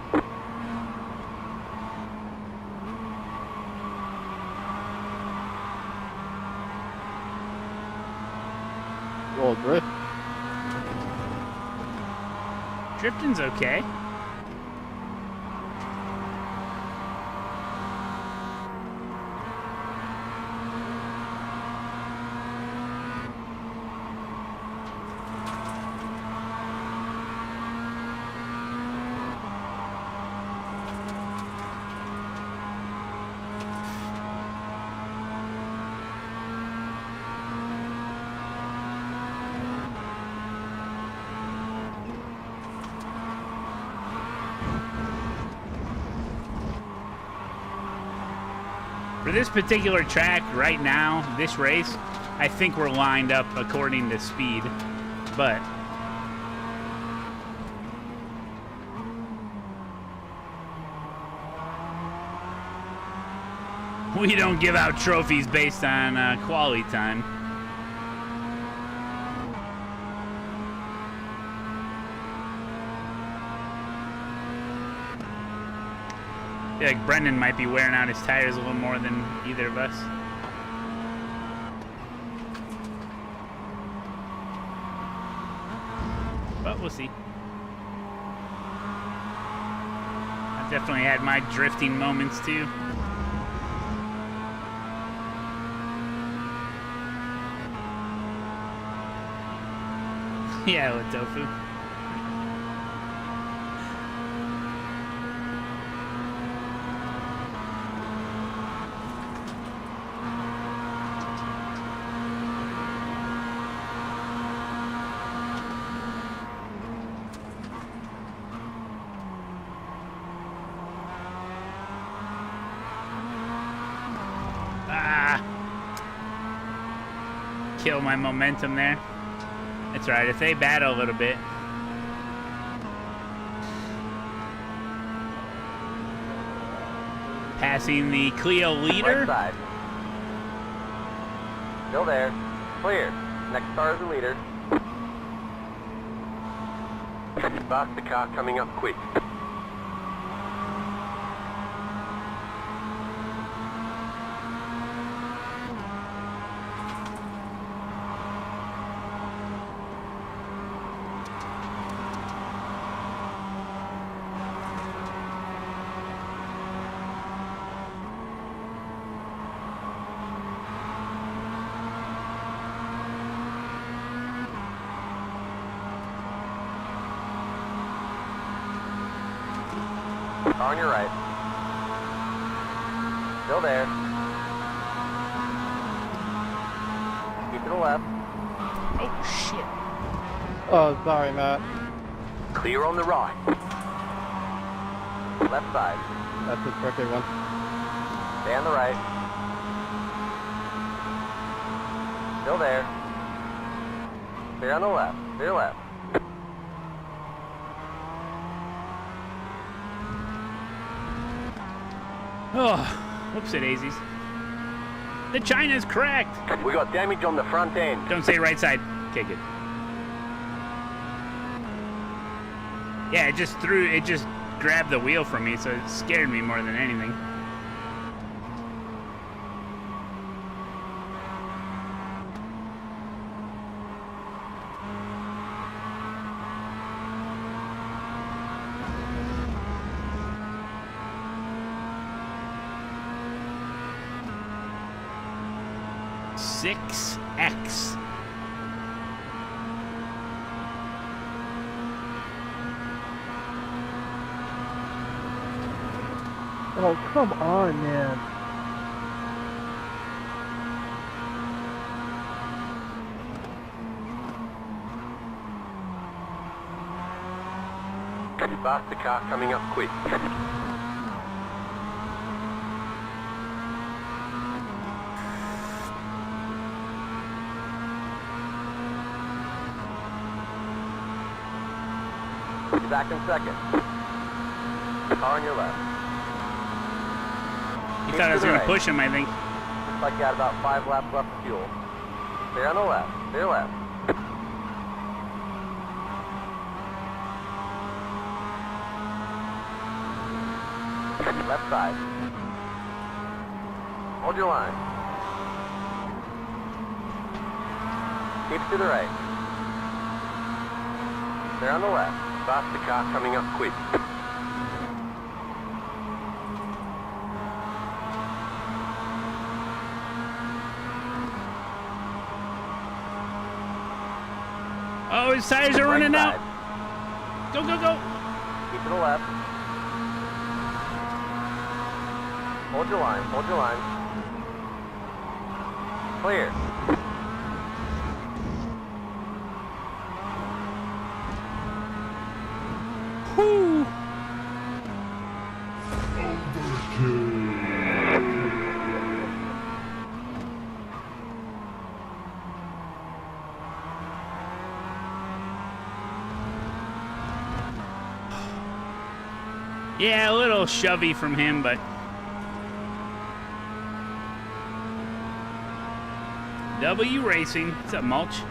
Roll drift. Drifting's okay. For this particular track right now, this race, I think we're lined up according to speed, but we don't give out trophies based on quality time. I feel like Brendan might be wearing out his tires a little more than either of us. But we'll see. I've definitely had my drifting moments too. Yeah, with tofu. Kill my momentum there. That's right, if they battle a little bit. Passing the Clio leader. Right side. Still there. Clear. Next car is the leader. Fast the car coming up quick. On your right. Still there. Keep to the left. Oh, shit. Oh, sorry, Matt. Clear on the right. Left side. That's a tricky one. Stay on the right. Still there. Stay on the left. Clear left. Oh, whoopsie daisies. The China's cracked. We got damage on the front end. Don't say right side. Okay, good. Yeah, it just grabbed the wheel from me, so it scared me more than anything. X. Oh, come on, man. Fast the car coming up quick. Be back in second. Car on your left. He thought I was going to push him, I think. Looks like you got about 5 laps left of fuel. Stay on the left. Stay left. Left side. Hold your line. Keep to the right. Stay on the left. Stop the car coming up quick. Oh, his tires are running out. Go, go, go. Keep to the left. Hold your line. Hold your line. Clear. Whoo. Yeah, a little shovey from him, but W Racing. What's up, Mulch?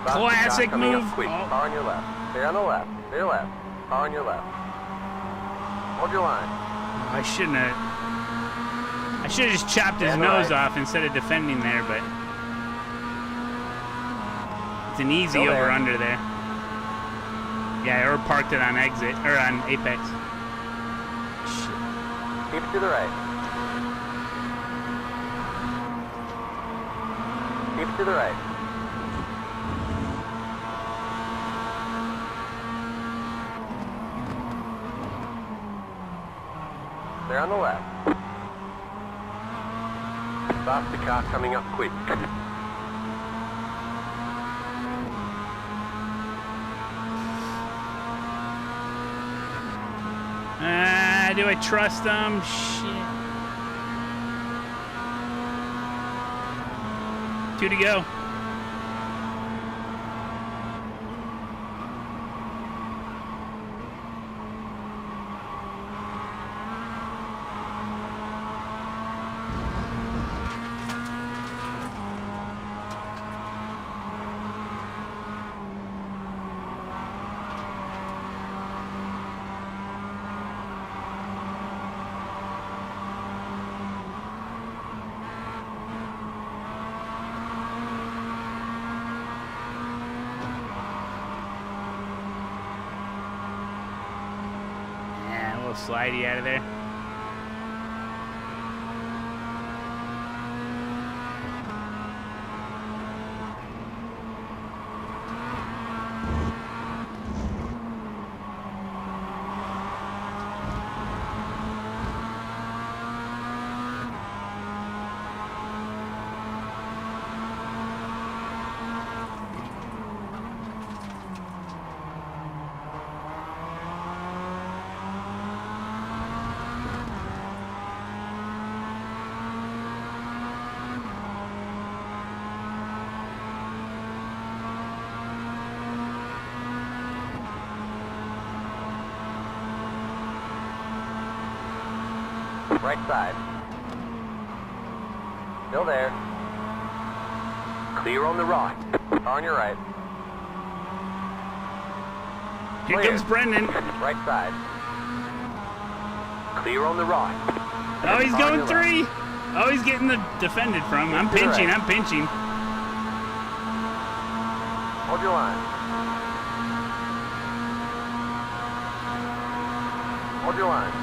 Classic move. Quick. Car on your left. Stay on the left. Stay left. Car on your left. Hold your line. I shouldn't have. I should have just chopped his nose off instead of defending there, but it's an easy over under there. Yeah, or parked it on exit or on apex. Shit. Keep it to the right. Keep it to the right. They're on the left. Stop the car coming up quick. Do I trust them? Shit. 2 to go. Slidey out of there. Right side. Still there. Clear on the right. On your right. Here comes Brendan. Right side. Clear on the right. Oh, he's going 3. Oh, he's getting the defended from. I'm pinching. I'm pinching. Hold your line. Hold your line.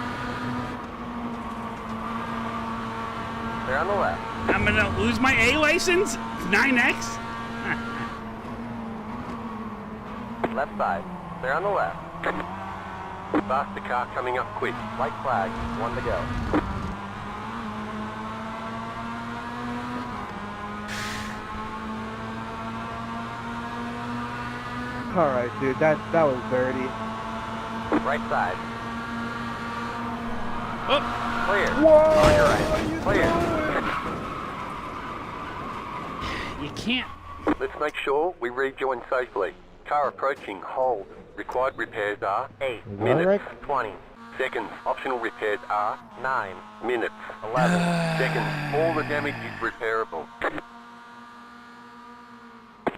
They're on the left. I'm gonna lose my A license? 9X? Left side. They're on the left. Stop the car coming up quick. White flag. 1 to go. Alright, dude, that was dirty. Right side. Oh. Clear. Whoa! On your right. Clear. can't. Let's make sure we rejoin safely. Car approaching, hold. Required repairs are 8 minutes, 20 seconds. Optional repairs are 9 minutes, 11 seconds. All the damage is repairable.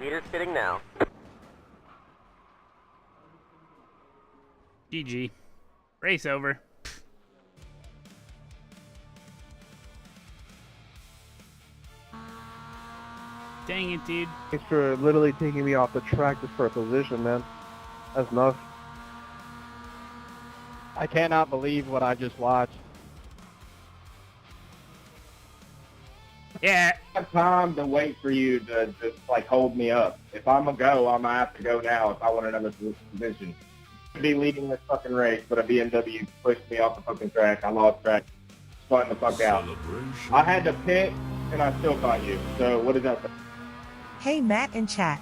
Meter's fitting now. GG. Race over. Dang it, dude. Thanks for literally taking me off the track just for a position, man. That's enough. I cannot believe what I just watched. Yeah. I have time to wait for you to just like hold me up. If I'm gonna go, I'm gonna have to go now if I want another position. I'd be leading this fucking race, but a BMW pushed me off the fucking track. I lost track. Spun the fuck out. I had to pit, and I still caught you. So what does that say? Hey Matt in chat.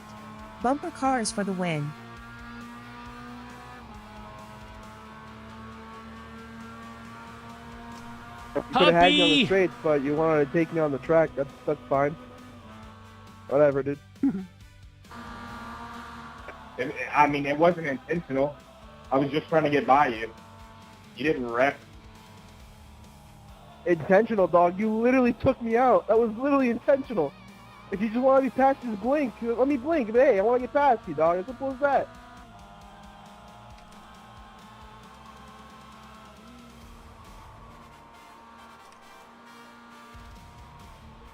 Bumper cars for the win. You could have had me on the straights, but you wanted to take me on the track. That's fine. Whatever, dude. I mean, it wasn't intentional. I was just trying to get by you. You didn't wreck. Intentional, dog. You literally took me out. That was literally intentional. If you just want to be past, just blink. Let me blink. Hey, I want to get past you, dog. As simple as that.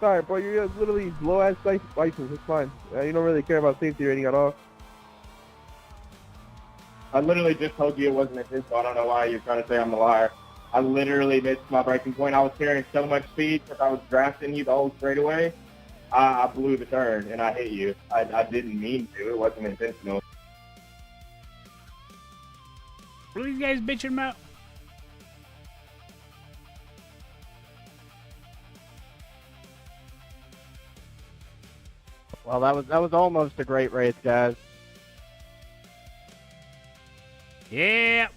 Sorry, bro. You're literally low-ass license. It's fine. You don't really care about safety rating at all. I literally just told you it wasn't intentional. I don't know why you're trying to say I'm a liar. I literally missed my braking point. I was carrying so much speed because I was drafting you the whole straightaway. I blew the turn and I hit you. I didn't mean to. It wasn't intentional. What are these guys bitching about? Well, that was almost a great race, guys. Yeah.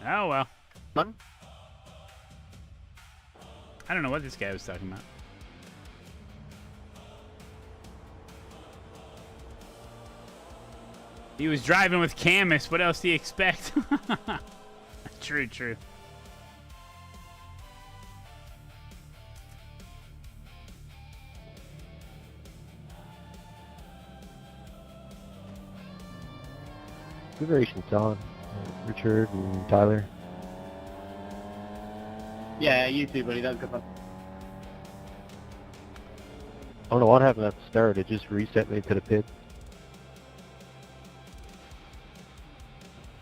Oh well. Fun. I don't know what this guy was talking about. He was driving with Camus. What else do you expect? True, true. Good racing, Don, Richard, and Tyler. Yeah, you too, buddy. That was good fun. I don't know what happened at the start. It just reset me to the pit.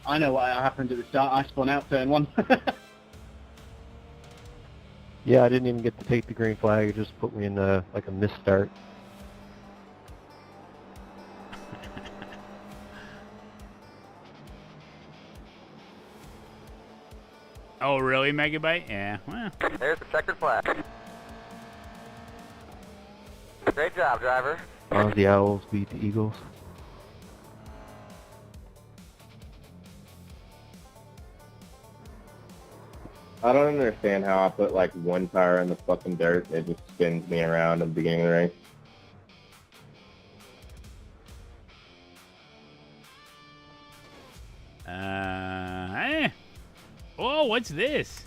I know what happened at the start. I spun out turn one. Yeah, I didn't even get to take the green flag. It just put me in like a missed start. Oh, really, Megabyte? Yeah, well. There's the checkered flag. Great job, driver. The Owls beat the Eagles. I don't understand how I put like one tire in the fucking dirt. It just spins me around at the beginning of the race. Oh, what's this?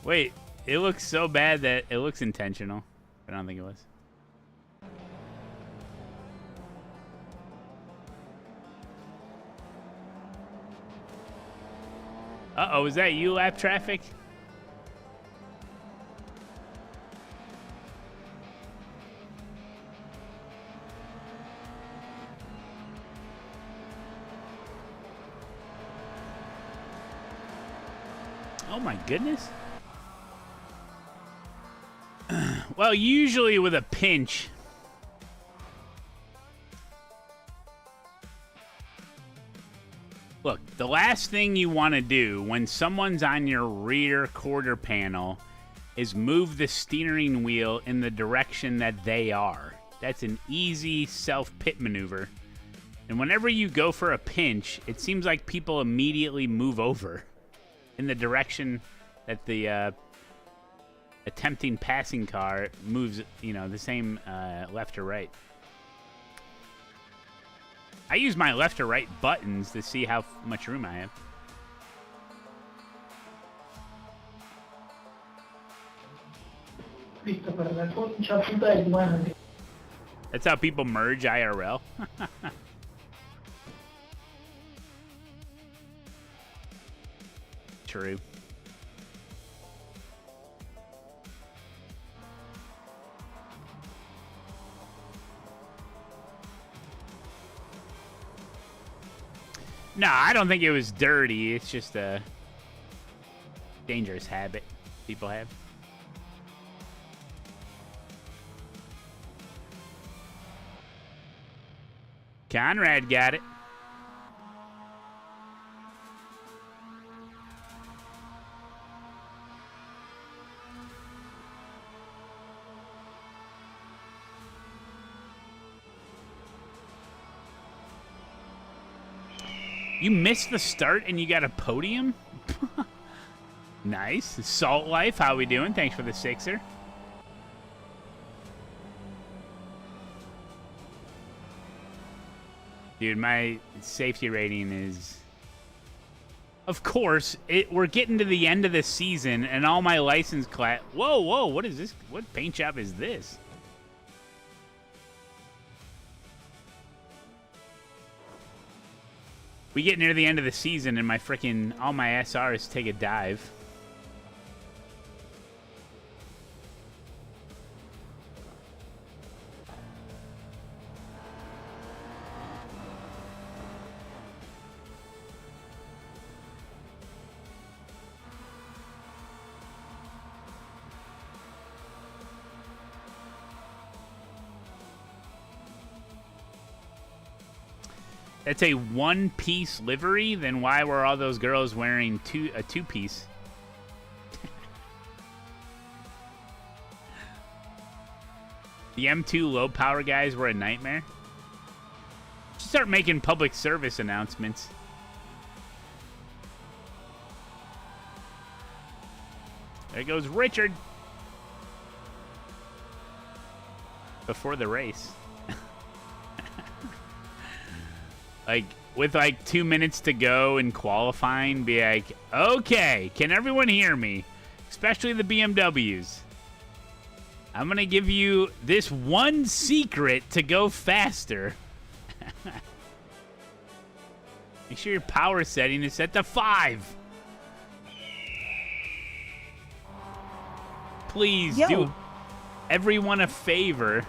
Wait, it looks so bad that it looks intentional. I don't think it was. Uh-oh, is that you, lap traffic? Oh my goodness. Well, usually with a pinch. Look, the last thing you want to do when someone's on your rear quarter panel is move the steering wheel in the direction that they are. That's an easy self-pit maneuver. And whenever you go for a pinch, it seems like people immediately move over in the direction that the attempting passing car moves, you know, the same left or right. I use my left or right buttons to see how much room I have. That's how people merge IRL. True. No, I don't think it was dirty. It's just a dangerous habit people have. Conrad got it. You missed the start and you got a podium? Nice. Salt Life, how we doing? Thanks for the sixer. Dude, my safety rating is... Of course, we're getting to the end of the season and all my license class... Whoa, whoa, what is this? What paint job is this? We get near the end of the season and my freaking all my SRs take a dive. It's a one-piece livery, then why were all those girls wearing a two-piece? The M2 low-power guys were a nightmare. Should start making public service announcements. There goes Richard. Before the race. Like, with like 2 minutes to go in qualifying, be like, okay, can everyone hear me? Especially the BMWs. I'm going to give you this one secret to go faster. Make sure your power setting is set to 5. Please do everyone a favor.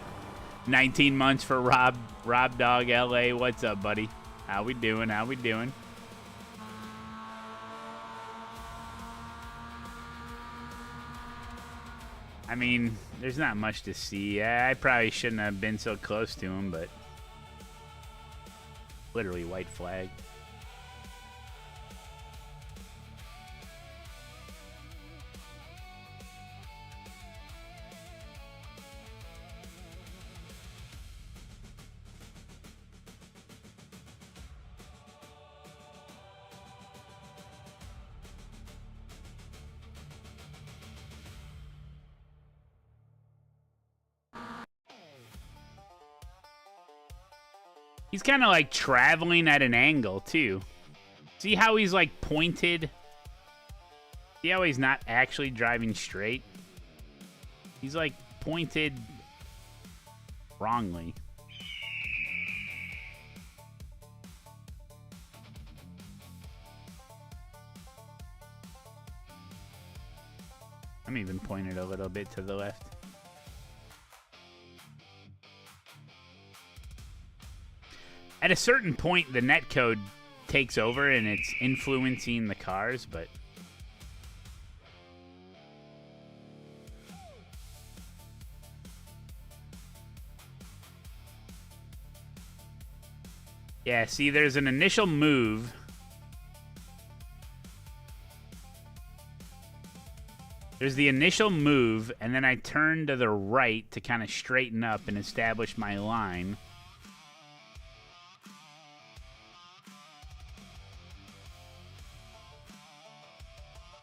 19 months for Rob Dog LA. What's up, buddy? How we doing? How we doing? I mean, there's not much to see. I probably shouldn't have been so close to him, but literally white flag. He's kind of like traveling at an angle, too. See how he's like pointed? See how he's not actually driving straight? He's like pointed wrongly. I'm even pointed a little bit to the left. At a certain point, the netcode takes over and it's influencing the cars, but... Yeah, see, there's an initial move. There's the initial move, and then I turn to the right to kind of straighten up and establish my line.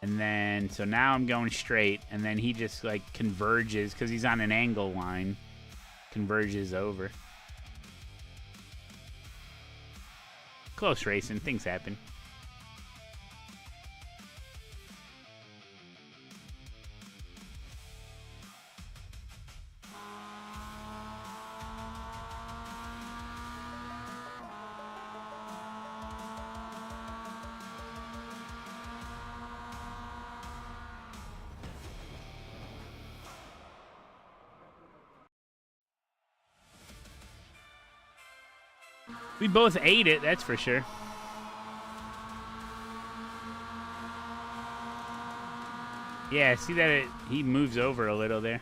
And then, so now I'm going straight, and then he just, like, converges, because he's on an angle line, converges over. Close racing, things happen. We both ate it, that's for sure. Yeah, see that he moves over a little there.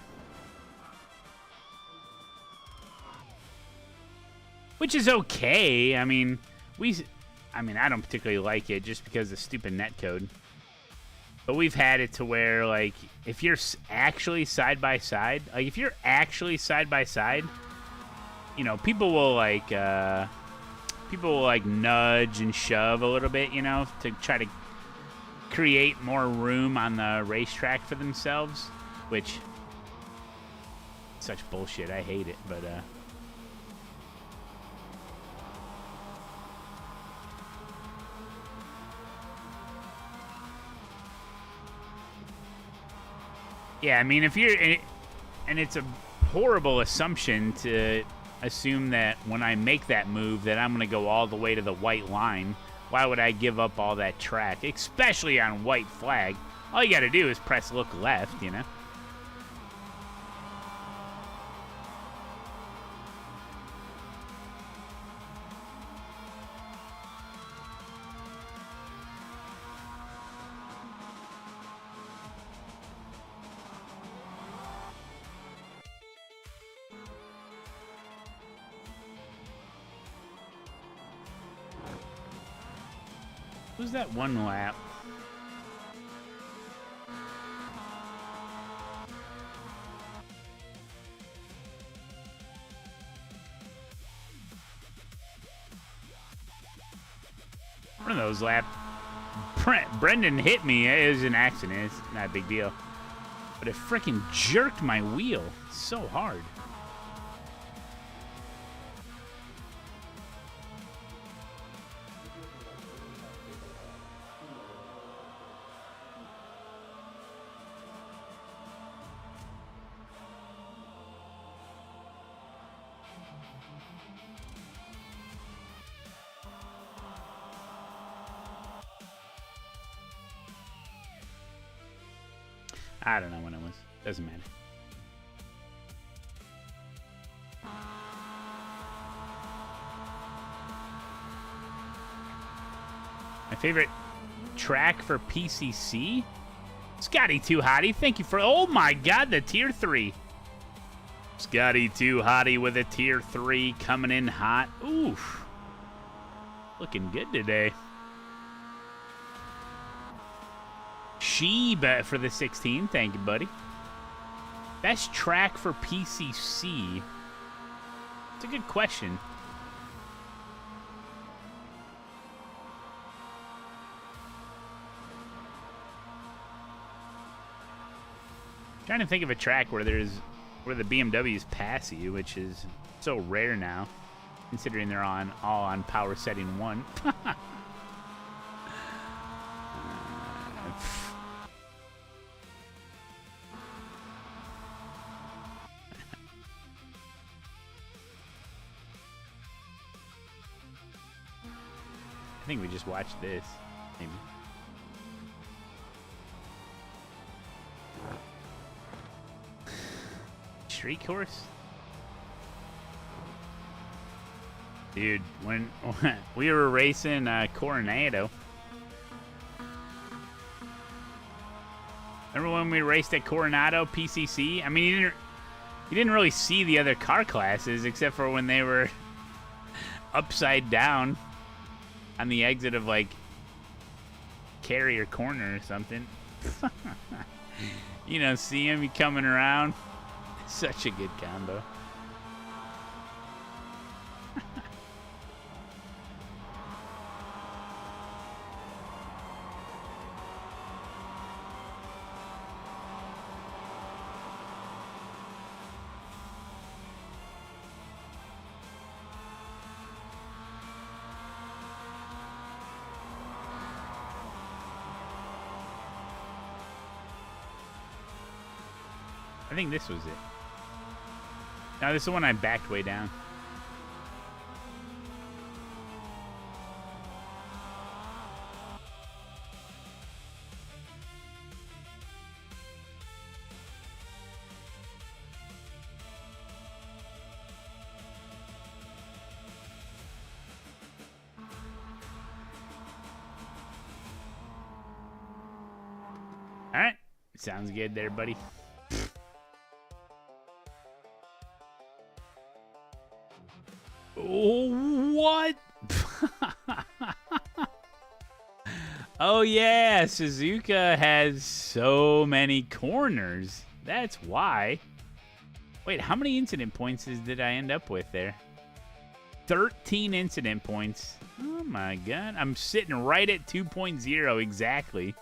Which is okay. I mean, I don't particularly like it just because of stupid netcode. But we've had it to where, like, if you're actually side by side, you know, people will nudge and shove a little bit, you know, to try to create more room on the racetrack for themselves, which such bullshit. I hate it, but yeah, I mean, if you're, and it's a horrible assumption to assume that when I make that move that I'm going to go all the way to the white line. Why would I give up all that track, especially on white flag? All you got to do is press look left, you know? Who's that one lap? One of those laps. Brendan hit me. It was an accident. It's not a big deal. But it freaking jerked my wheel so hard. I don't know when it was. Doesn't matter. My favorite track for PCC? Scotty Too Hottie, thank you for... Oh my god, the Tier 3. Scotty Too Hottie with a Tier 3 coming in hot. Oof. Looking good today. Sheba for the 16. Thank you, buddy. Best track for PCC? It's a good question. I'm trying to think of a track where the BMWs pass you, which is so rare now, considering they're all on power setting 1. I think we just watched this, maybe. Street course? Dude, when we were racing Coronado. Remember when we raced at Coronado PCC? I mean, you didn't really see the other car classes except for when they were upside down on the exit of, like, Carrier Corner or something. You know, see him coming around. Such a good combo. I think this was it. No, this is the one I backed way down. All right. Sounds good there, buddy. What? Oh yeah, Suzuka has so many corners. That's why. Wait, how many incident points did I end up with there? 13 incident points. Oh my god. I'm sitting right at 2.0 exactly.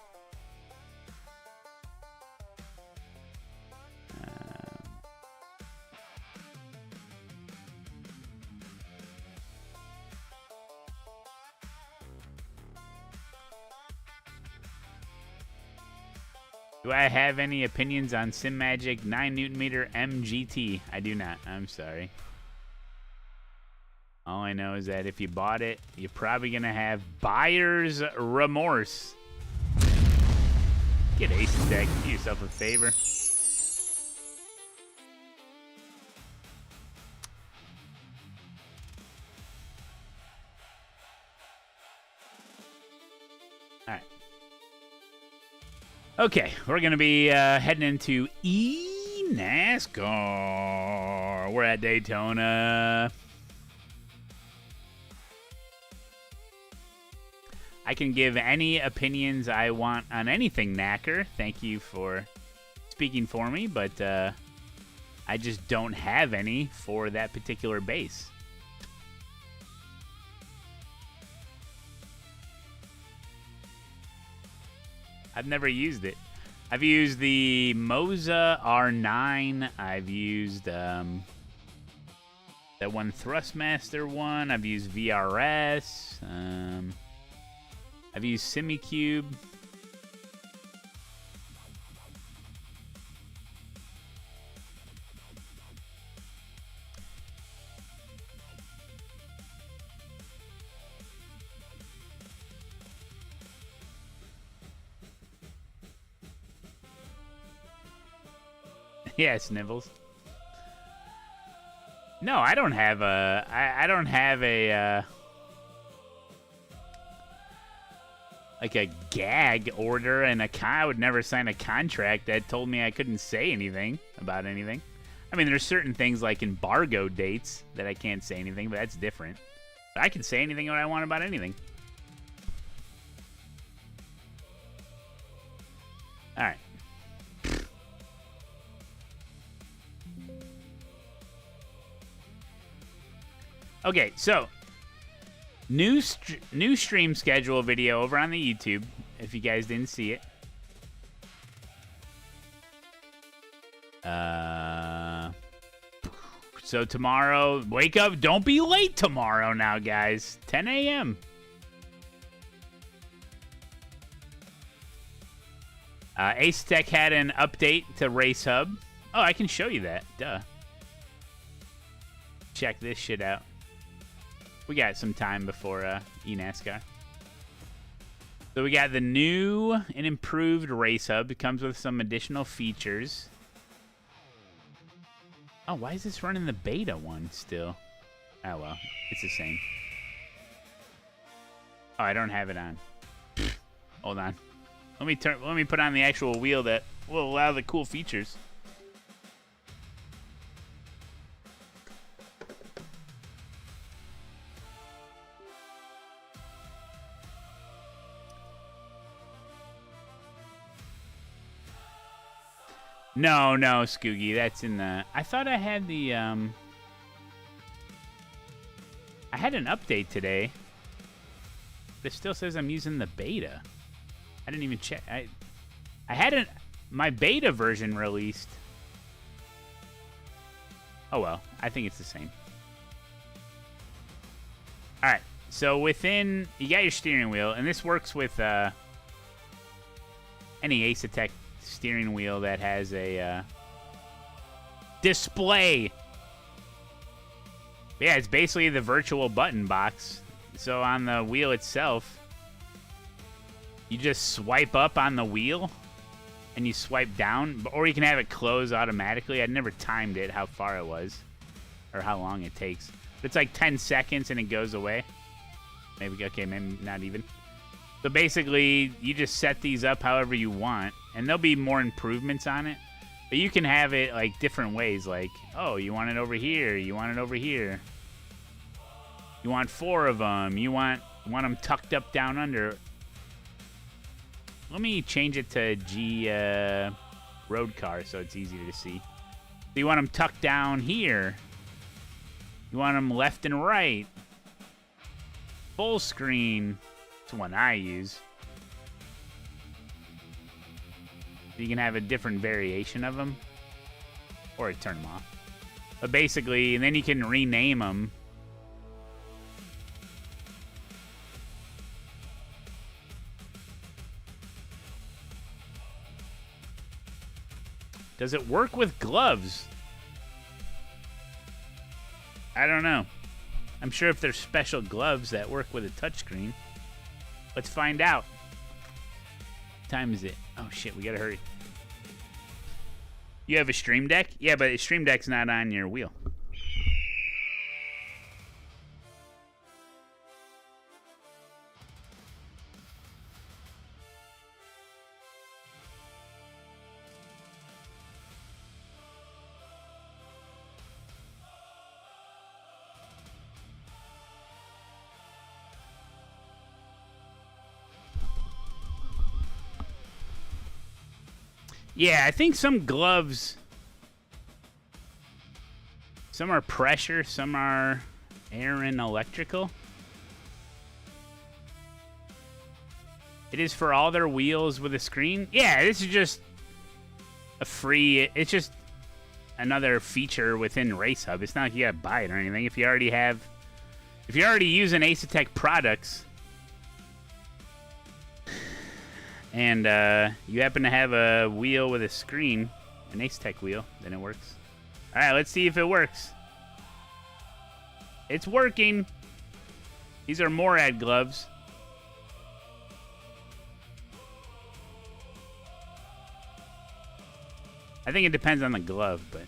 Do I have any opinions on SimMagic 9 Nm MGT? I do not. I'm sorry. All I know is that if you bought it, you're probably going to have buyer's remorse. Get ASETEK. Do yourself a favor. All right. Okay, we're going to be heading into eNASCAR. We're at Daytona. I can give any opinions I want on anything, Knacker. Thank you for speaking for me, but I just don't have any for that particular base. I've never used it. I've used the Moza R9. I've used that one Thrustmaster one. I've used VRS. I've used SimiCube. Yeah, Snivels. No, I don't have a. I don't have a. Like a gag order, and I would never sign a contract that told me I couldn't say anything about anything. I mean, there's certain things like embargo dates that I can't say anything, but that's different. But I can say anything that I want about anything. All right. Okay, so new stream schedule video over on the YouTube, if you guys didn't see it. So tomorrow, wake up, don't be late tomorrow now, guys. 10 a.m. ASETEK had an update to Race Hub. Oh, I can show you that. Duh. Check this shit out. We got some time before eNASCAR. So we got the new and improved Race Hub. It comes with some additional features. Oh, why is this running the beta one still? Oh, well. It's the same. Oh, I don't have it on. Hold on. Let me put on the actual wheel that will allow the cool features. No, Scoogie, that's in the... I thought I had the, I had an update today. But it still says I'm using the beta. I didn't even check. I had my beta version released. Oh, well. I think it's the same. All right. So within... You got your steering wheel. And this works with any ASETEK steering wheel that has a display. But yeah, it's basically the virtual button box. So on the wheel itself, you just swipe up on the wheel and you swipe down, or you can have it close automatically. I never timed it, how far it was or how long it takes. But it's like 10 seconds and it goes away. Maybe, okay, maybe not even. So basically, you just set these up however you want, and there'll be more improvements on it. But you can have it like different ways, like, oh, you want it over here, you want it over here. You want 4 of them, you want them tucked up down under. Let me change it to G road car so it's easier to see. So you want them tucked down here. You want them left and right. Full screen. It's the one I use. You can have a different variation of them. Or turn them off. But basically, and then you can rename them. Does it work with gloves? I don't know. I'm sure if there's special gloves that work with a touchscreen. Let's find out. What time is it? Oh shit, we gotta hurry. You have a Stream Deck? Yeah, but a Stream Deck's not on your wheel. Yeah, I think some gloves, some are pressure, some are air and electrical. It is for all their wheels with a screen. Yeah, this is just a free, it's just another feature within RaceHub. It's not like you gotta buy it or anything. If you already using ASETEK products, and you happen to have a wheel with a screen, an ASETEK wheel, then it works. All right, let's see if it works. It's working. These are Morad gloves. I think it depends on the glove, but...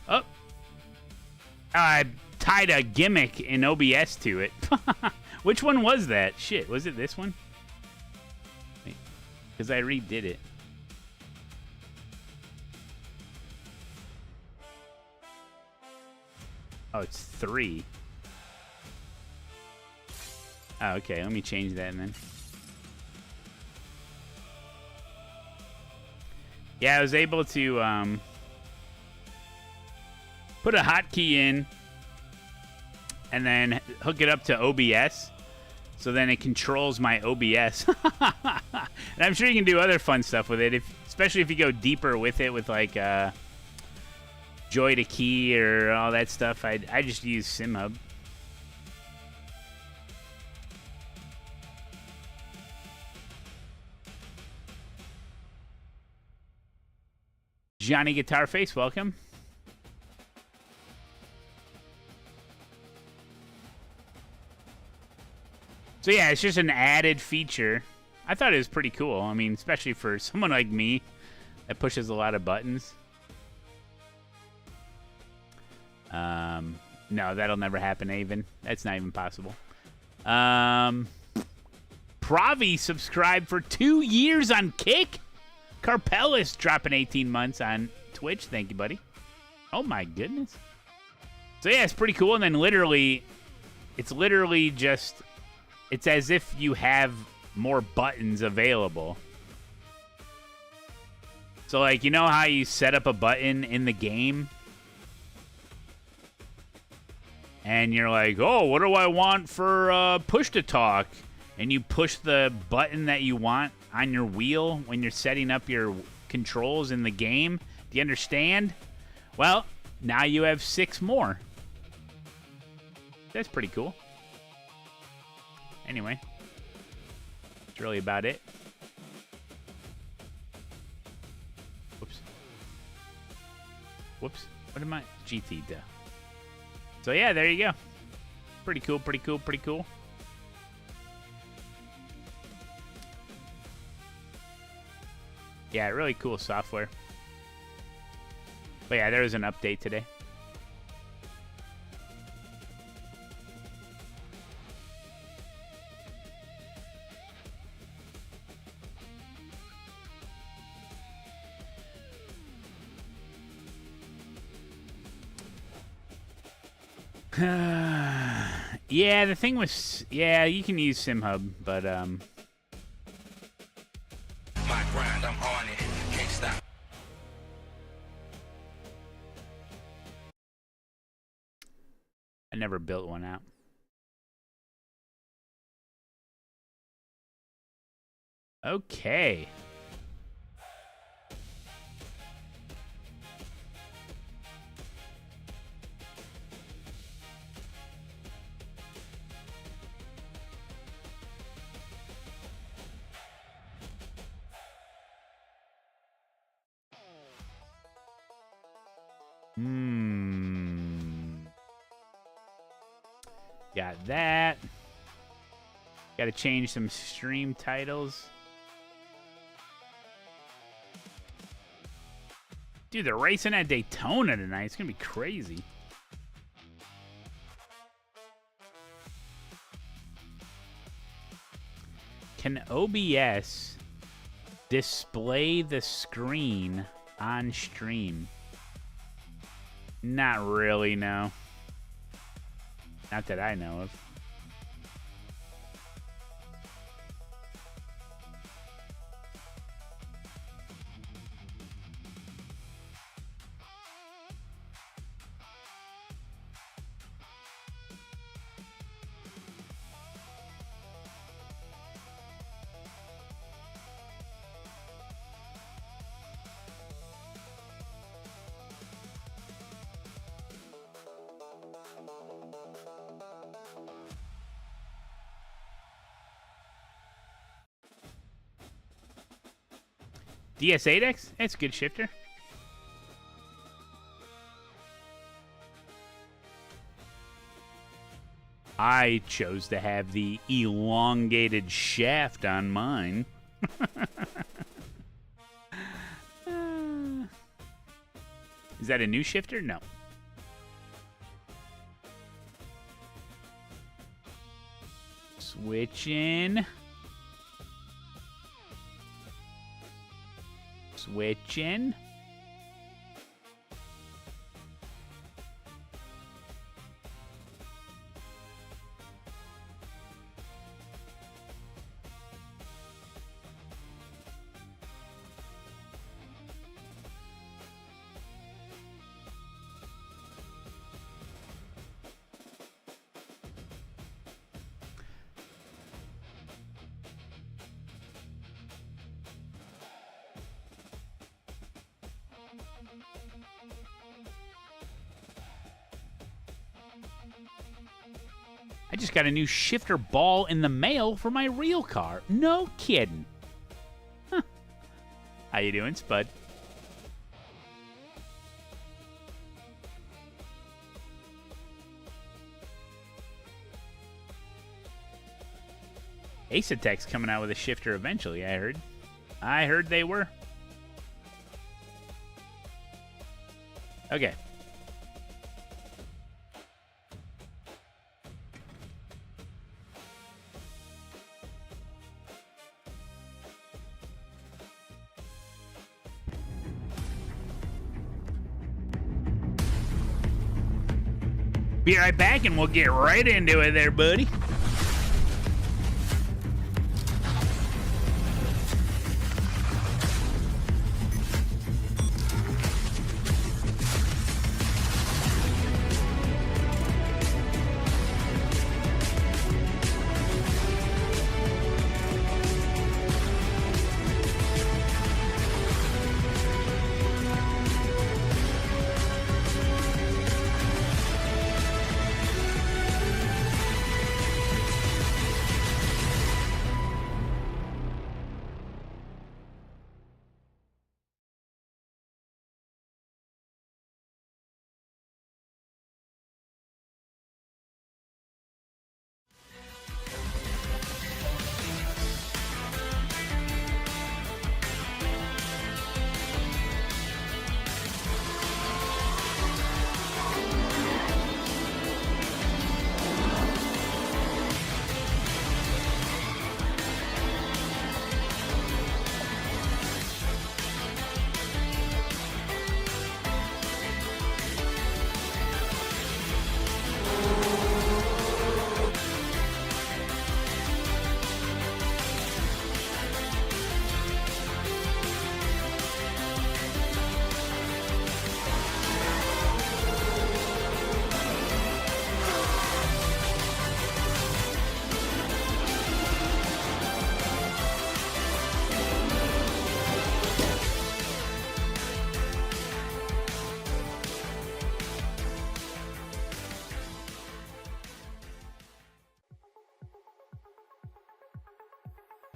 Oh! I tied a gimmick in OBS to it. Which one was that? Shit, was it this one? Because I redid it. Oh, it's 3. Oh, okay, let me change that then. Yeah, I was able to put a hotkey in and then hook it up to OBS, so then it controls my OBS. And I'm sure you can do other fun stuff with it, especially if you go deeper with it, with like Joy to Key or all that stuff. I just use SimHub. Johnny Guitar Face, welcome. So yeah, it's just an added feature. I thought it was pretty cool. I mean, especially for someone like me that pushes a lot of buttons. No, that'll never happen, Avon. That's not even possible. Pravi subscribed for 2 years on Kick. Carpellis dropping 18 months on Twitch. Thank you, buddy. Oh my goodness. So yeah, it's pretty cool. And then literally, it's literally just, it's as if you have more buttons available. So, like, you know how you set up a button in the game? And you're like, oh, what do I want for push to talk? And you push the button that you want on your wheel when you're setting up your controls in the game. Do you understand? Well, now you have 6 more. That's pretty cool. Anyway, that's really about it. Whoops. Whoops. What am I? GT, duh. So yeah, there you go. Pretty cool, pretty cool, pretty cool. Yeah, really cool software. But yeah, there was an update today. Yeah, the thing was, yeah, you can use SimHub, but My grind, I'm on it. Can't stop. I never built one out. Okay. Got that. Got to change some stream titles. Dude, they're racing at Daytona tonight. It's going to be crazy. Can OBS display the screen on stream? Not really, no. Not that I know of. DS8X? It's a good shifter. I chose to have the elongated shaft on mine. Is that a new shifter? No. Switching. Switching. I just got a new shifter ball in the mail for my real car. No kidding. Huh. How you doing, Spud? ASETEK's coming out with a shifter eventually, I heard. I heard they were. Okay. Be right back and we'll get right into it there, buddy.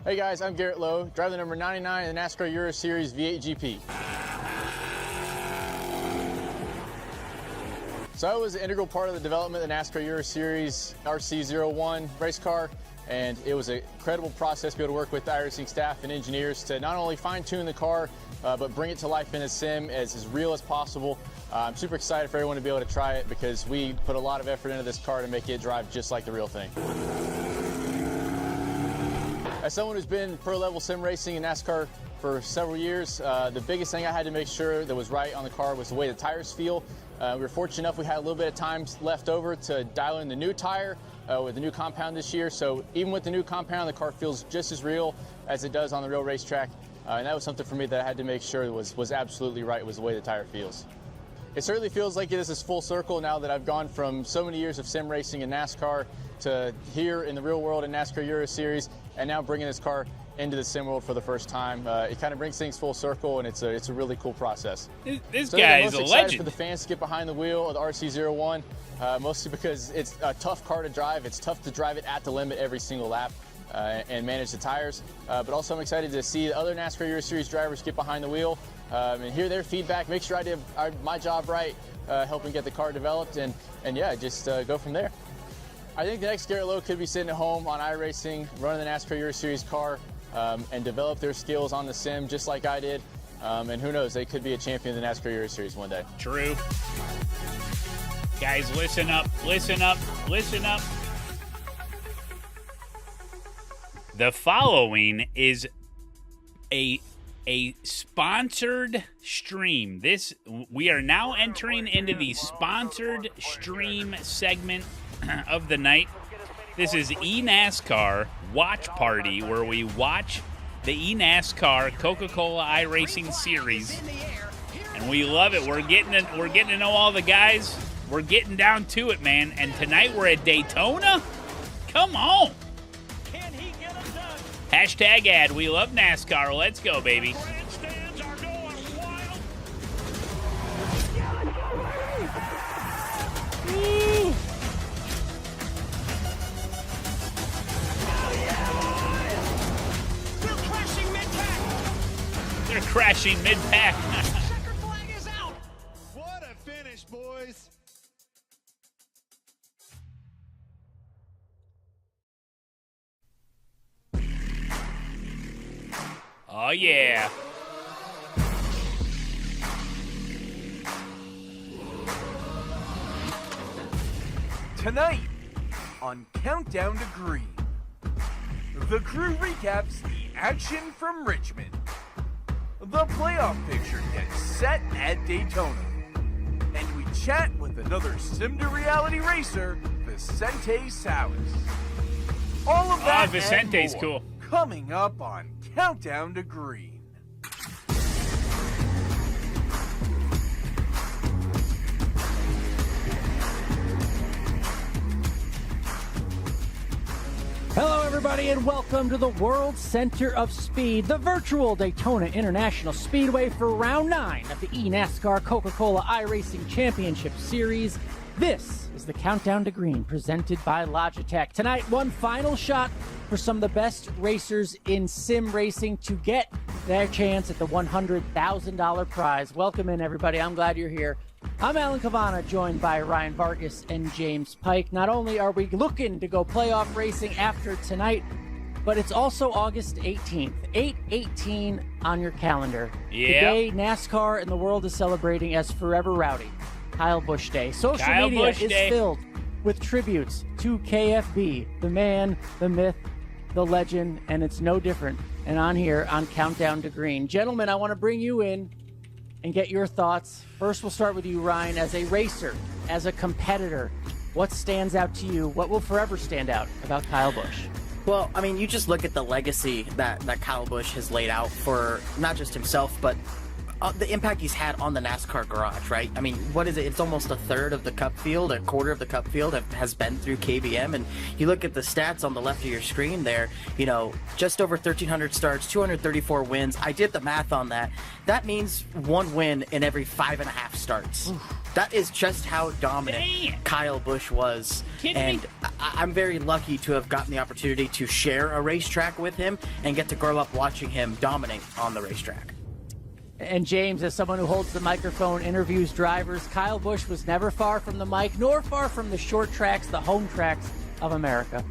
Hey guys, I'm Garrett Lowe, driver number 99 in the NASCAR Euro Series V8 GP. So I was an integral part of the development of the NASCAR Euro Series RC01 race car, and it was an incredible process to be able to work with the iRacing staff and engineers to not only fine-tune the car, but bring it to life in a sim as real as possible. I'm super excited for everyone to be able to try it because we put a lot of effort into this car to make it drive just like the real thing. As someone who's been pro-level sim racing in NASCAR for several years, the biggest thing I had to make sure that was right on the car was the way the tires feel. We were fortunate enough we had a little bit of time left over to dial in the new tire with the new compound this year. So even with the new compound, the car feels just as real as it does on the real racetrack. And that was something for me that I had to make sure was absolutely right, was the way the tire feels. It certainly feels like this is full circle now that I've gone from so many years of sim racing in NASCAR to here in the real world in NASCAR Euro Series, and now bringing this car into the sim world for the first time. It kind of brings things full circle, and it's a really cool process. This guy is a legend. I'm most excited for the fans to get behind the wheel of the RC01, mostly because it's a tough car to drive. It's tough to drive it at the limit every single lap and manage the tires. But also I'm excited to see the other NASCAR Euro Series drivers get behind the wheel and hear their feedback, make sure I did my job right, helping get the car developed, and yeah, just go from there. I think the next Garrett Lowe could be sitting at home on iRacing, running the NASCAR Euro Series car, and develop their skills on the sim just like I did. And who knows, they could be a champion of the NASCAR Euro Series one day. True. Guys, listen up, listen up, listen up. The following is a sponsored stream. We are now entering into the sponsored stream segment of the night. This is eNASCAR Watch Party, where we watch the eNASCAR Coca-Cola iRacing Series, and we love it. We're getting to know all the guys. We're getting down to it, man. And tonight we're at Daytona. Come on. Hashtag ad. We love NASCAR. Let's go, baby. Woo. They're crashing mid-pack. Checker flag is out. What a finish, boys. Oh, yeah. Tonight on Countdown to Green, the crew recaps the action from Richmond. The playoff picture gets set at Daytona, and we chat with another sim-to-reality racer, Vicente Salas. All of that Vicente's and more cool. Coming up on Countdown to Green. Hello, everybody, and welcome to the World Center of Speed, the virtual Daytona International Speedway for Round 9 of the eNASCAR Coca-Cola iRacing Championship Series. This is the Countdown to Green, presented by Logitech. Tonight, one final shot for some of the best racers in sim racing to get their chance at the $100,000 prize. Welcome in, everybody. I'm glad you're here. I'm Alan Cavana, joined by Ryan Vargas and James Pike. Not only are we looking to go playoff racing after tonight, but it's also August 18th, 8/18 on your calendar. Yeah. Today, NASCAR and the world is celebrating as Forever Rowdy, Kyle Busch Day. Social media is filled with tributes to KFB, the man, the myth, the legend, and it's no different. And on here, on Countdown to Green. Gentlemen, I want to bring you in and get your thoughts. First, we'll start with you, Ryan. As a racer, as a competitor, what stands out to you? What will forever stand out about Kyle Busch? Well, I mean, you just look at the legacy that Kyle Busch has laid out for not just himself, but the impact he's had on the NASCAR garage, right? I mean, what is it? It's almost a third of the Cup field, a quarter of the Cup field has been through KBM. And you look at the stats on the left of your screen there, you know, just over 1,300 starts, 234 wins. I did the math on that. That means one win in every 5.5 starts. That is just how dominant Kyle Busch was. And I'm very lucky to have gotten the opportunity to share a racetrack with him and get to grow up watching him dominate on the racetrack. And James, as someone who holds the microphone, interviews drivers, Kyle Busch was never far from the mic, nor far from the short tracks, the home tracks of America.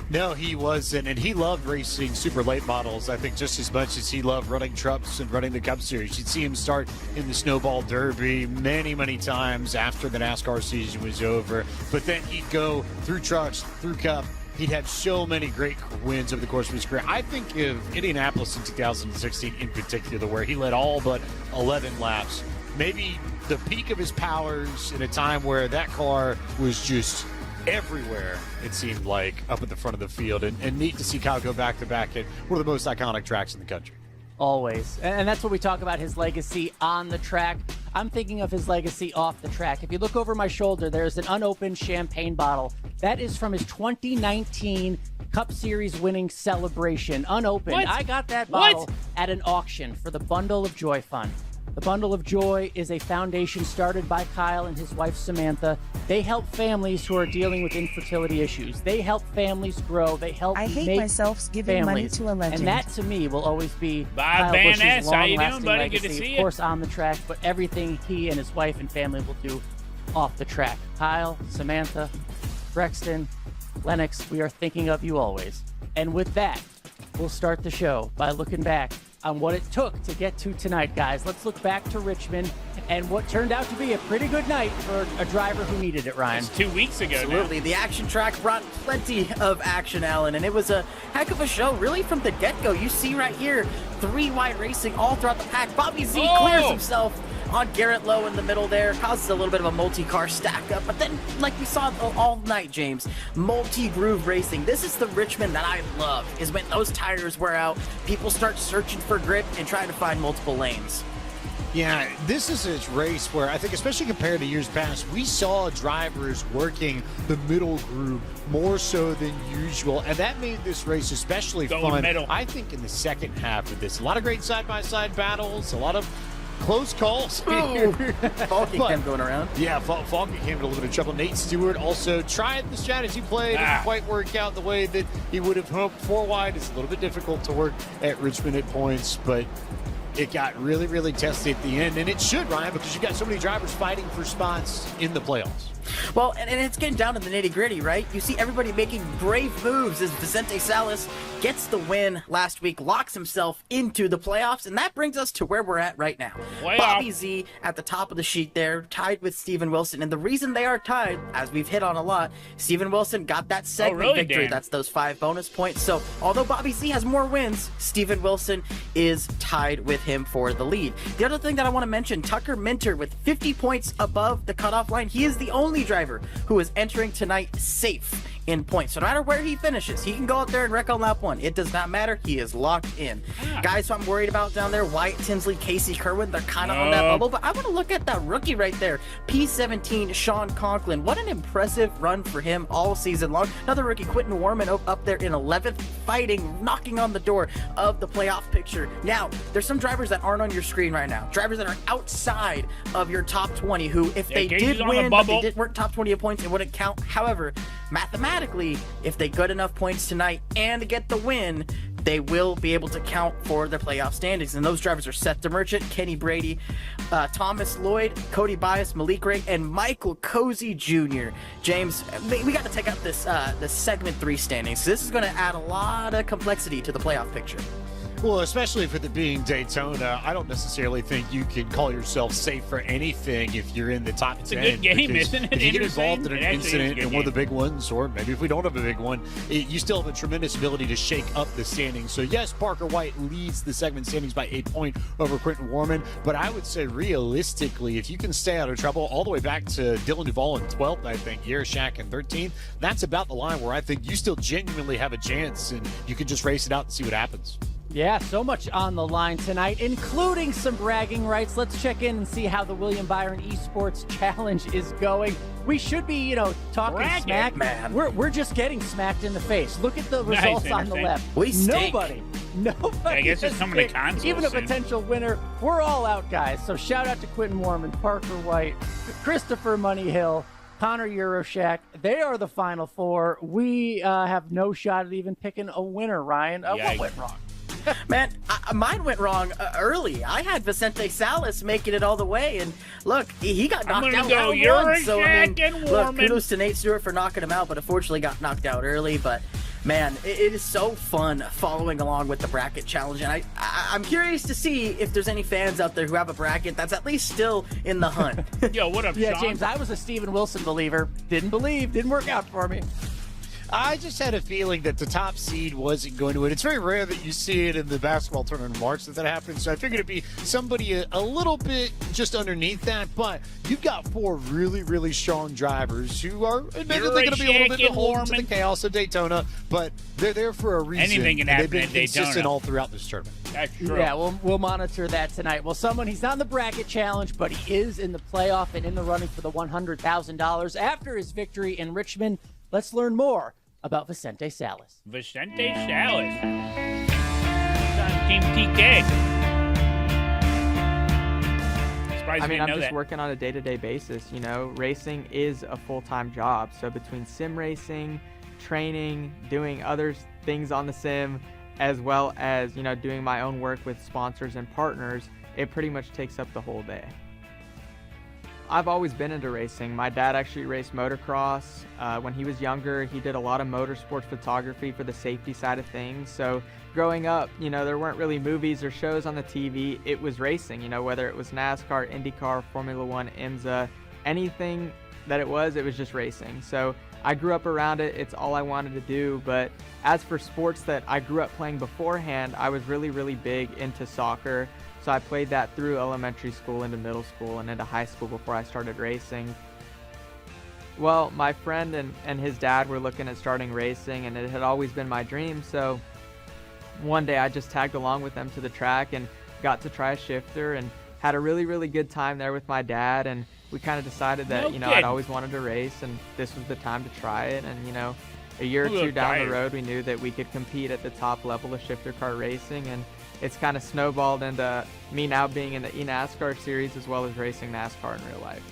No, he wasn't, and he loved racing super late models, I think, just as much as he loved running trucks and running the Cup Series. You'd see him start in the Snowball Derby many, many times after the NASCAR season was over, but then he'd go through trucks, through Cup. He'd had so many great wins over the course of his career. I think of Indianapolis in 2016 in particular, where he led all but 11 laps. Maybe the peak of his powers in a time where that car was just everywhere, it seemed like, up at the front of the field. And neat to see Kyle go back-to-back at one of the most iconic tracks in the country. Always. And that's what we talk about, his legacy on the track. I'm thinking of his legacy off the track. If you look over my shoulder, there's an unopened champagne bottle. That is from his 2019 Cup Series winning celebration. Unopened. What? I got that bottle What? at an auction for the Bundle of Joy Fund. The Bundle of Joy is a foundation started by Kyle and his wife Samantha. They help families who are dealing with infertility issues. They help families grow. They help I hate make myself giving money families. to a legend. And that, to me, will always be Bob Kyle Van Busch's Ness, how you doing, long-lasting buddy? legacy. Good to see Of you. course, on the track, but everything he and his wife and family will do off the track. Kyle, Samantha, Brexton, Lennox, we are thinking of you always. And with that, we'll start the show by looking back on what it took to get to tonight, guys. Let's look back to Richmond and what turned out to be a pretty good night for a driver who needed it, Ryan. It's 2 weeks ago Absolutely. now. The action track brought plenty of action, Alan, and it was a heck of a show, really, from the get-go. You see right here, 3 wide racing all throughout the pack. Bobby Z clears himself on Garrett Lowe in the middle there, causes a little bit of a multi-car stack up, but then, like we saw all night, James, multi-groove racing. This is the Richmond that I love, is when those tires wear out, people start searching for grip and trying to find multiple lanes. Yeah, this is a race where I think, especially compared to years past, we saw drivers working the middle groove more so than usual, and that made this race especially fun. Middle. I think in the second half of this, a lot of great side-by-side battles, a lot of close calls. Falken came going around. Yeah, Falken came in a little bit of trouble. Nate Stewart also tried the strategy play. Didn't quite work out the way that he would have hoped. 4 wide is a little bit difficult to work at Richmond at points, but it got really, really testy at the end, and it should, Ryan, because you got so many drivers fighting for spots in the playoffs. Well, and it's getting down to the nitty-gritty, right? You see everybody making brave moves as Vicente Salas gets the win last week, locks himself into the playoffs, and that brings us to where we're at right now. Bobby Z at the top of the sheet there, tied with Steven Wilson, and the reason they are tied, as we've hit on a lot, Steven Wilson got that segment victory. Dan? That's those 5 bonus points. So, although Bobby Z has more wins, Steven Wilson is tied with him for the lead. The other thing that I want to mention, Tucker Minter with 50 points above the cutoff line. He is the only driver who is entering tonight safe in points. So no matter where he finishes, he can go out there and wreck on lap 1. It does not matter. He is locked in. Guys who I'm worried about down there, Wyatt Tinsley, Casey Kerwin, they're kind of on that bubble, but I want to look at that rookie right there, P17, Sean Conklin. What an impressive run for him all season long. Another rookie, Quentin Warman, up there in 11th, fighting, knocking on the door of the playoff picture. Now, there's some drivers that aren't on your screen right now, drivers that are outside of your top 20 who, if they did win, but they weren't top 20 of points, it wouldn't count. However, mathematically, if they get enough points tonight and get the win, they will be able to count for the playoff standings. And those drivers are Seth DeMerchant, Kenny Brady, Thomas Lloyd, Cody Bias, Malik Ray, and Michael Cozy Jr. James, we got to take out this the segment 3 standings. This is going to add a lot of complexity to the playoff picture. Well, especially for it being Daytona, I don't necessarily think you can call yourself safe for anything if you're in the top 10. It's a good game, isn't it? If you get involved in It an actually is a incident good in one of the game. big ones, or maybe if we don't have a big one, you still have a tremendous ability to shake up the standings. So yes, Parker White leads the segment standings by 8 points over Quentin Warman, but I would say realistically, if you can stay out of trouble all the way back to Dylan Duvall in 12th, I think, Yershak in 13th, that's about the line where I think you still genuinely have a chance, and you can just race it out and see what happens. Yeah, so much on the line tonight, including some bragging rights. Let's check in and see how the William Byron Esports Challenge is going. We should be, talking Bragging, smack. man. We're just getting smacked in the face. Look at the Nice, results on the interesting. left. We stink. Nobody I guess it's has coming to picked consoles even a soon. potential winner. We're all out, guys. So shout out to Quentin Warman, Parker White, Christopher Moneyhill, Connor Euroshak. They are the final four. We have no shot at even picking a winner, Ryan. What went wrong? Man, mine went wrong early. I had Vicente Salas making it all the way, and look, he got knocked out round one. So I mean, look, kudos to Nate Stewart for knocking him out, but unfortunately got knocked out early. But man, it is so fun following along with the bracket challenge, and I'm curious to see if there's any fans out there who have a bracket that's at least still in the hunt. Yo, what up, Yeah, Sean? James, I was a Steven Wilson believer. Didn't work out for me. I just had a feeling that the top seed wasn't going to win. It's very rare that you see it in the basketball tournament in March that happens. So I figured it'd be somebody a little bit just underneath that. But you've got four really, really strong drivers who are admittedly going to be a little bit beholden to the chaos of Daytona. But they're there for a reason. Anything can and happen they've at been consistent Daytona. all throughout this tournament. That's true. Yeah, we'll monitor that tonight. Well, he's not in the bracket challenge, but he is in the playoff and in the running for the $100,000 after his victory in Richmond. Let's learn more about Vicente Salas. Vicente Salas. He's on Team TK. Surprised I mean, you didn't I'm know just that. working on a day-to-day basis. You know, racing is a full-time job. So between sim racing, training, doing other things on the sim, as well as, you know, doing my own work with sponsors and partners, it pretty much takes up the whole day. I've always been into racing. My dad actually raced motocross. When he was younger, he did a lot of motorsports photography for the safety side of things. So growing up, you know, there weren't really movies or shows on the TV. It was racing, you know, whether it was NASCAR, IndyCar, Formula One, IMSA, anything that it was just racing. So I grew up around it. It's all I wanted to do. But as for sports that I grew up playing beforehand, I was really, really big into soccer. So I played that through elementary school into middle school and into high school before I started racing. Well, my friend and his dad were looking at starting racing, and it had always been my dream. So one day I just tagged along with them to the track and got to try a shifter and had a really, really good time there with my dad. And we kind of decided that, you know, I'd always wanted to race, and this was the time to try it. And, you know, a year or two down the road, we knew that we could compete at the top level of shifter car racing, and it's kind of snowballed into me now being in the eNASCAR series as well as racing NASCAR in real life.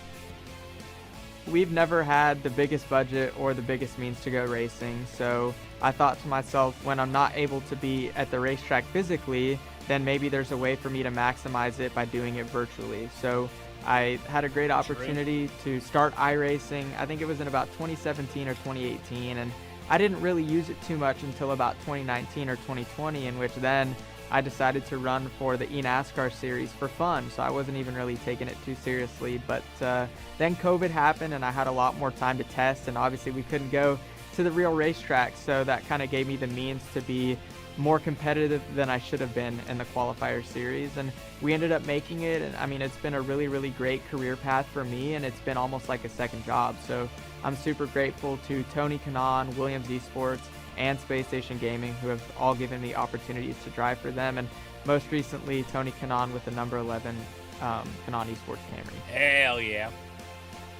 We've never had the biggest budget or the biggest means to go racing, so I thought to myself, when I'm not able to be at the racetrack physically, then maybe there's a way for me to maximize it by doing it virtually. So I had a great opportunity to start iRacing. I think it was in about 2017 or 2018, and I didn't really use it too much until about 2019 or 2020, in which then I decided to run for the eNASCAR series for fun, so I wasn't even really taking it too seriously. But then COVID happened and I had a lot more time to test, and obviously we couldn't go to the real racetrack, so that kind of gave me the means to be more competitive than I should have been in the qualifier series, and we ended up making it. And I mean, it's been a really, really great career path for me, and it's been almost like a second job. So I'm super grateful to Tony Kanaan, Williams Esports, and Space Station Gaming, who have all given me opportunities to drive for them, and most recently Tony Kanaan with the number 11 Kanaan Esports Camry. Hell yeah.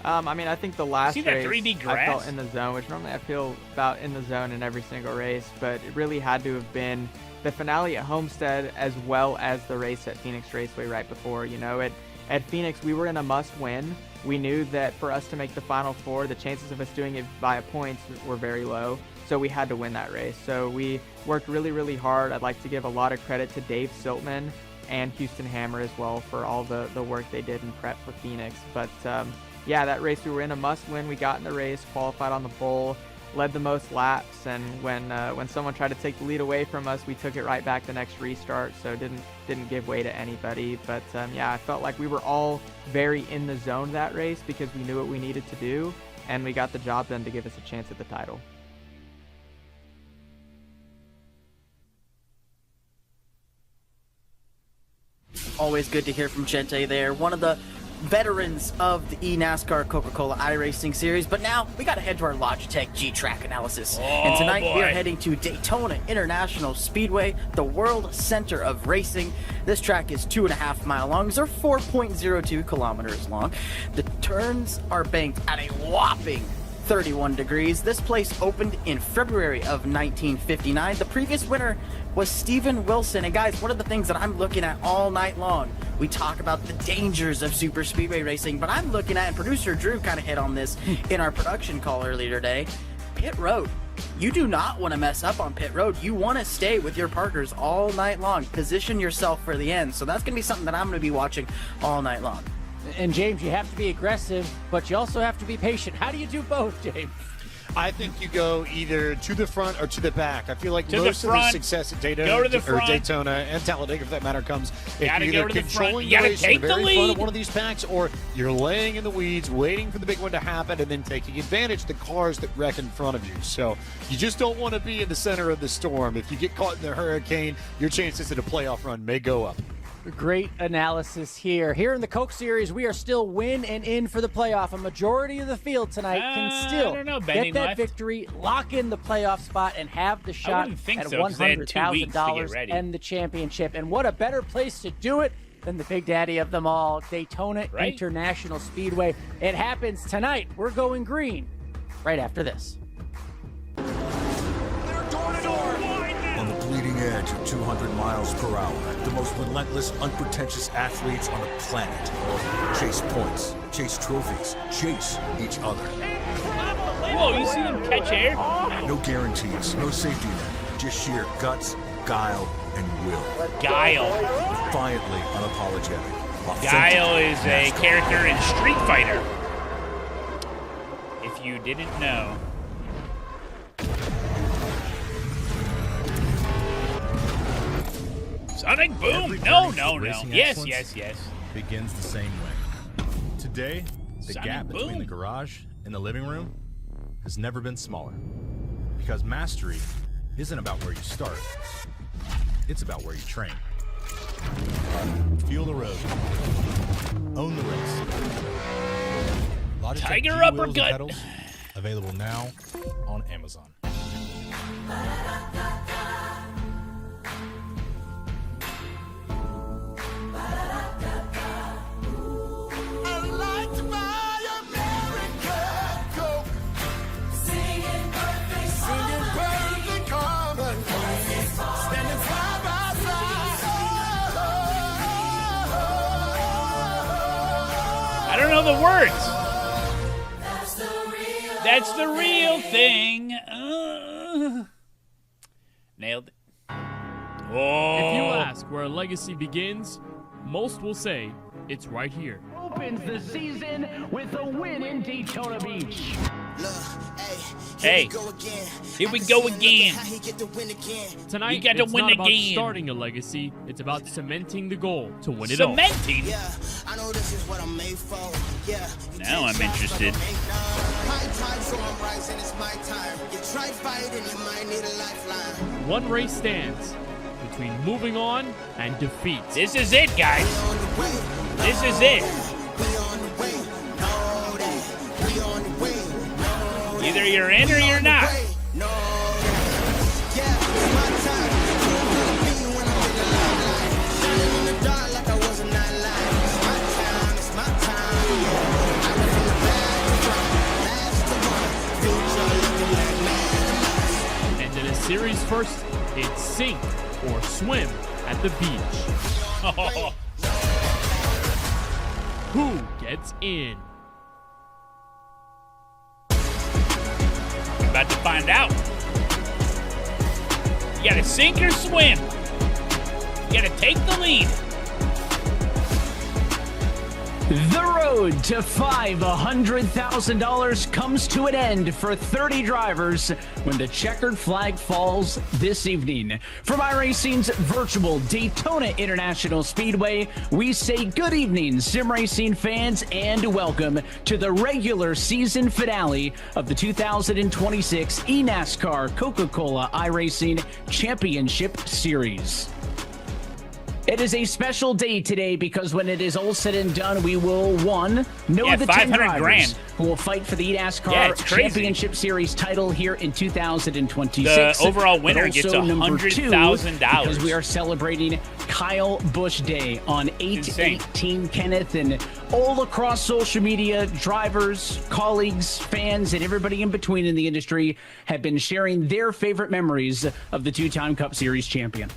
I mean, I think the last race 3D grass? I felt in the zone, which normally I feel about in the zone in every single race, but it really had to have been the finale at Homestead as well as the race at Phoenix Raceway right before. You know, at Phoenix, we were in a must-win. We knew that for us to make the Final Four, the chances of us doing it via points were very low, so we had to win that race. So we worked really, really hard. I'd like to give a lot of credit to Dave Siltman and Houston Hammer as well for all the work they did in prep for Phoenix. But yeah, that race we were in a must-win. We got in the race, qualified on the pole, led the most laps, and when someone tried to take the lead away from us, we took it right back the next restart, so didn't give way to anybody. But yeah, I felt like we were all very in the zone that race because we knew what we needed to do, and we got the job done to give us a chance at the title. Always good to hear from Gente there, one of the veterans of the eNASCAR Coca-Cola iRacing series. But now we got to head to our Logitech G-Track analysis. And tonight we are heading to Daytona International Speedway, the world center of racing. This track is 2.5 mile long, or 4.02 kilometers long. The turns are banked at a whopping 31 degrees. This place opened in February of 1959. The previous winner was Steven Wilson. And guys, one of the things that I'm looking at all night long, we talk about the dangers of super speedway racing, but I'm looking at, and producer Drew kind of hit on this in our production call earlier today, pit road. You do not want to mess up on pit road. You want to stay with your partners all night long. Position yourself for the end. So that's going to be something that I'm going to be watching all night long. And James, you have to be aggressive, but you also have to be patient. How do you do both, James? I think you go either to the front or to the back. I feel like to most the of the success at Daytona and Talladega, for that matter, comes if you're either controlling the race in the very front of one of these packs, or you're laying in the weeds, waiting for the big one to happen, and then taking advantage of the cars that wreck in front of you. So you just don't want to be in the center of the storm. If you get caught in the hurricane, your chances at a playoff run may go up. Great analysis here. Here in the Coke Series, we are still win and in for the playoff. A majority of the field tonight can still get that victory, lock in the playoff spot, and have the shot at $100,000 and the championship. And what a better place to do it than the big daddy of them all, Daytona International Speedway. It happens tonight. We're going green right after this. On the bleeding edge of 200 miles per hour, the most relentless, unpretentious athletes on the planet chase points, chase trophies, chase each other. Whoa, you see him catch air? No guarantees, no safety net, just sheer guts, guile, and will. Guile. Defiantly unapologetic. Guile is a character in Street Fighter, if you didn't know. Sonic Boom! No. Yes. Begins the same way. Today, the Sonic gap between Boom. the garage and the living room has never been smaller. Because mastery isn't about where you start. It's about where you train. Feel the road. Own the race. Logitech Tiger G wheels and uppercut. pedals, available now on Amazon. I don't know the words. That's the real thing. Nailed it. Oh. If you ask where a legacy begins, most will say it's right here. Opens the season with a win in Daytona Beach. Hey, here we go again. Tonight, You got to it's win not about again. starting a legacy. It's about cementing the goal to win it all. Cementing? Now I'm interested. One race stands between moving on and defeat. This is it, guys. This is it. Either you're in or you're not. And in a series first, it's sink or swim at the beach. Who gets in? About to find out. You gotta sink or swim. You gotta take the lead. The road to $500,000 comes to an end for 30 drivers when the checkered flag falls this evening. From iRacing's virtual Daytona International Speedway, we say good evening, sim racing fans, and welcome to the regular season finale of the 2026 eNASCAR Coca-Cola iRacing Championship Series. It is a special day today because when it is all said and done, we will, know the 10 $500 drivers grand who will fight for the eNASCAR Championship Series title here in 2026. The overall winner but gets also number two, $100,000 because we are celebrating Kyle Busch Day on 8/18, Kenneth, and all across social media, drivers, colleagues, fans, and everybody in between in the industry have been sharing their favorite memories of the two-time Cup Series champion.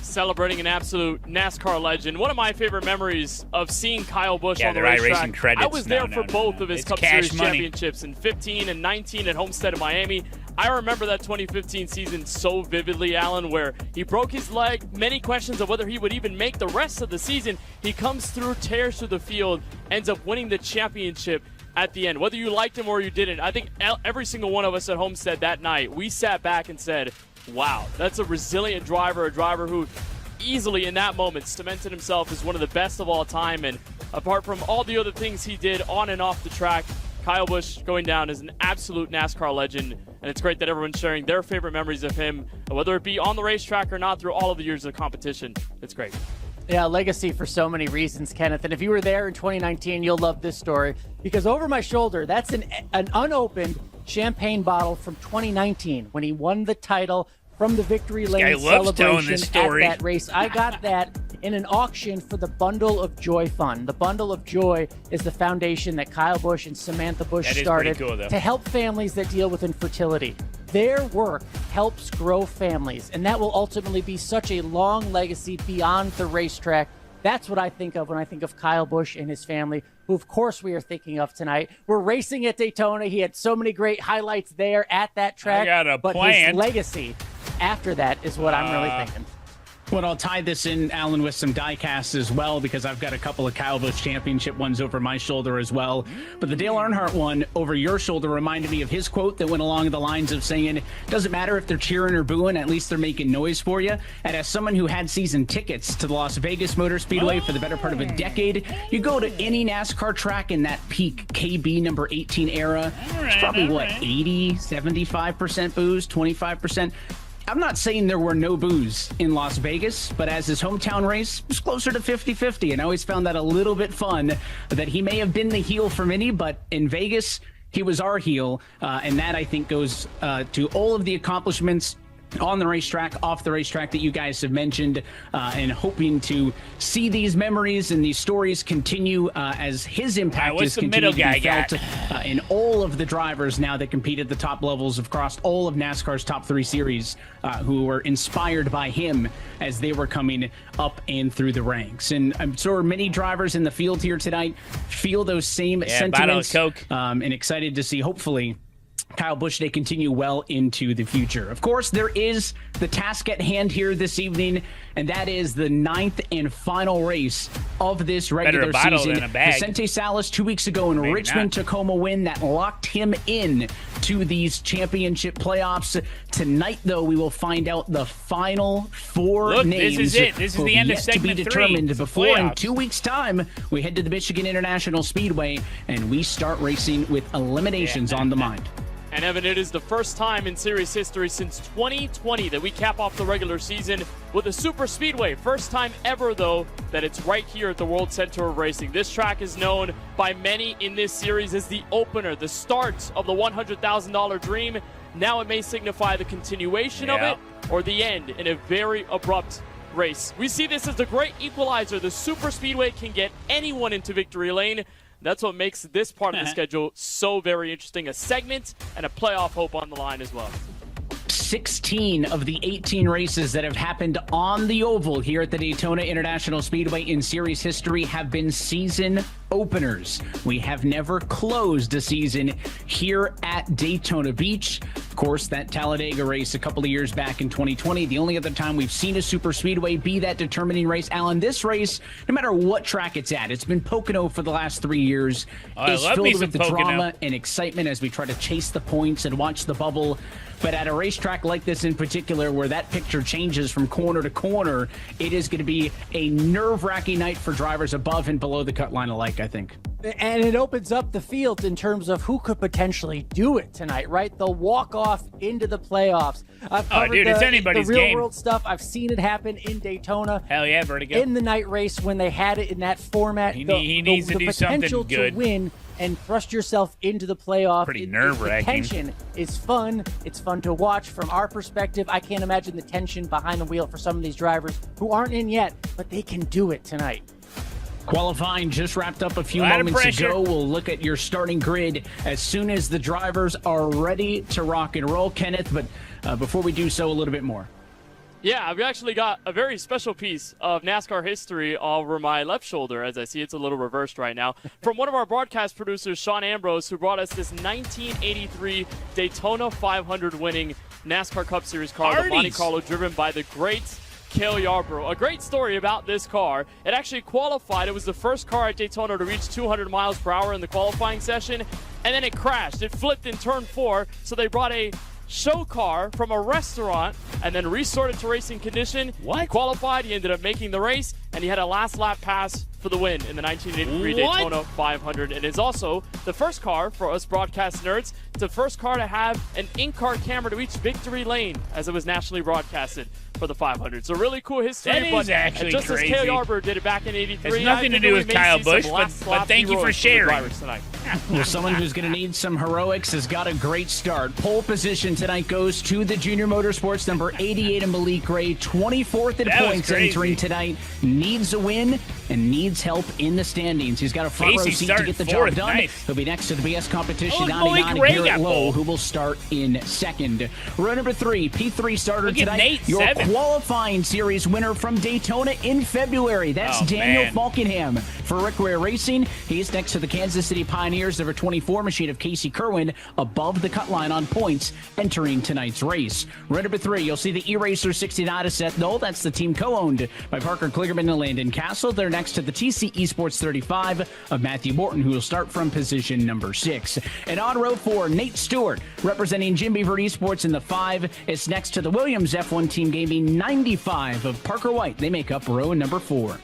Celebrating an absolute NASCAR legend. One of my favorite memories of seeing Kyle Busch on the iRacing racetrack. credits. I was there for both of his It's Cup cash Series money. championships in 15 and 19 at Homestead in Miami. I remember that 2015 season so vividly, Alan, where he broke his leg. Many questions of whether he would even make the rest of the season. He comes through, tears through the field, ends up winning the championship at the end. Whether you liked him or you didn't, I think every single one of us at Homestead that night, we sat back and said, wow, that's a resilient driver, a driver who easily in that moment cemented himself as one of the best of all time. And apart from all the other things he did on and off the track, Kyle Busch going down as an absolute NASCAR legend. And it's great that everyone's sharing their favorite memories of him, whether it be on the racetrack or not, through all of the years of competition. It's great. Yeah, legacy for so many reasons, Kenneth. And if you were there in 2019, you'll love this story, because over my shoulder, that's an unopened champagne bottle from 2019 when he won the title from the Victory Lane celebration at that race. I got that in an auction for the Bundle of Joy Fund. The Bundle of Joy is the foundation that Kyle Busch and Samantha Busch started to help families that deal with infertility. Their work helps grow families, and that will ultimately be such a long legacy beyond the racetrack. That's what I think of when I think of Kyle Busch and his family, who of course we are thinking of tonight. We're racing at Daytona. He had so many great highlights there at that track. But his legacy after that is what I'm really thinking. Well, I'll tie this in, Alan, with some die casts as well, because I've got a couple of Kyle Busch championship ones over my shoulder as well. But the Dale Earnhardt one over your shoulder reminded me of his quote that went along the lines of saying, doesn't matter if they're cheering or booing, at least they're making noise for you. And as someone who had season tickets to the Las Vegas Motor Speedway for the better part of a decade, you go to any NASCAR track in that peak KB number 18 era, it's probably, 80, 75% booze, 25%. I'm not saying there were no boos in Las Vegas, but as his hometown race, it was closer to 50-50, and I always found that a little bit fun, that he may have been the heel for many, but in Vegas, he was our heel, and that, I think, goes to all of the accomplishments on the racetrack, off the racetrack that you guys have mentioned, and hoping to see these memories and these stories continue as his impact is continuing to be felt in all of the drivers now that compete at the top levels across all of NASCAR's top 3 series, who were inspired by him as they were coming up and through the ranks. And I'm sure many drivers in the field here tonight feel those same sentiments, and excited to see, hopefully, Kyle Busch Day continue well into the future. Of course, there is the task at hand here this evening, and that is the 9th and final race of this regular season. Vicente Salas 2 weeks ago in Richmond, Tacoma win that locked him in to these championship playoffs. Tonight, though, we will find out the final 4 names. This is it. This is the end of segment 3. To be determined before in 2 weeks' time we head to the Michigan International Speedway and we start racing with eliminations on the mind. And Evan, it is the first time in series history since 2020 that we cap off the regular season with a super speedway. First time ever, though, that it's right here at the World Center of Racing. This track is known by many in this series as the opener, the start of the $100,000 dream. Now it may signify the continuation of it or the end in a very abrupt race. We see this as the great equalizer. The super speedway can get anyone into victory lane. That's what makes this part of the schedule so very interesting. A segment and a playoff hope on the line as well. 16 of the 18 races that have happened on the oval here at the Daytona International Speedway in series history have been season openers. We have never closed a season here at Daytona Beach. Of course, that Talladega race a couple of years back in 2020, the only other time we've seen a super speedway be that determining race. Alan, this race, no matter what track it's at, it's been Pocono for the last 3 years, is filled with the drama and excitement as we try to chase the points and watch the bubble. But at a racetrack like this in particular, where that picture changes from corner to corner, it is going to be a nerve-wracking night for drivers above and below the cut line alike, I think. And it opens up the field in terms of who could potentially do it tonight, right? The walk-off into the playoffs. I've covered it's anybody's the real game. world stuff. I've seen it happen in Daytona. Hell yeah, Vertigo. In the night race when they had it in that format. He needs to do something good. The potential to win and thrust yourself into the playoff. Pretty nerve-wracking. The tension is fun. It's fun to watch from our perspective. I can't imagine the tension behind the wheel for some of these drivers who aren't in yet, but they can do it tonight. Qualifying just wrapped up a few moments ago. We'll look at your starting grid as soon as the drivers are ready to rock and roll, Kenneth. But before we do so, a little bit more. Yeah, I've actually got a very special piece of NASCAR history over my left shoulder. As I see, it's a little reversed right now. From one of our broadcast producers, Sean Ambrose, who brought us this 1983 Daytona 500 winning NASCAR Cup Series car, the Monte Carlo, driven by the great Cale Yarborough. A great story about this car. It actually qualified. It was the first car at Daytona to reach 200 miles per hour in the qualifying session, and then it crashed. It flipped in turn 4, so they brought a show car from a restaurant and then restored it to racing condition. He qualified. He ended up making the race, and he had a last lap pass for the win in the 1983 Daytona 500. And is also the first car for us broadcast nerds. It's the first car to have an in-car camera to each victory lane as it was nationally broadcasted for the 500. So really cool history. That is actually just crazy. As Cale Yarborough did it back in '83. It's nothing to do with Kyle Busch, but thank you for sharing. Well, someone who's going to need some heroics has got a great start. Pole position tonight goes to the Junior Motorsports number 88 in Malik Gray, 24th in points entering tonight. Needs a win and needs help in the standings. He's got a front row seat to get the job done. Nice. He'll be next to the BS competition, Malik Gray Garrett got Lowe, pole. who will start in second. Row number 3, P3 starter tonight. Nate, your 7th. qualifying series winner from Daytona in February. That's Daniel Falkenham for Rick Ware Racing. He's next to the Kansas City Pioneers, number 24 machine of Casey Kerwin, above the cut line on points entering tonight's race. Row number 3, you'll see the E-Racer 69 of Seth Knoll. That's the team co-owned by Parker Kligerman and Landon Castle. They're next to the TC Esports 35 of Matthew Morton, who will start from position number 6. And on row 4, Nate Stewart, representing Jim Beaver Esports in the 5, is next to the Williams F1 Team Gaming 95 of Parker White. They make up row number 4.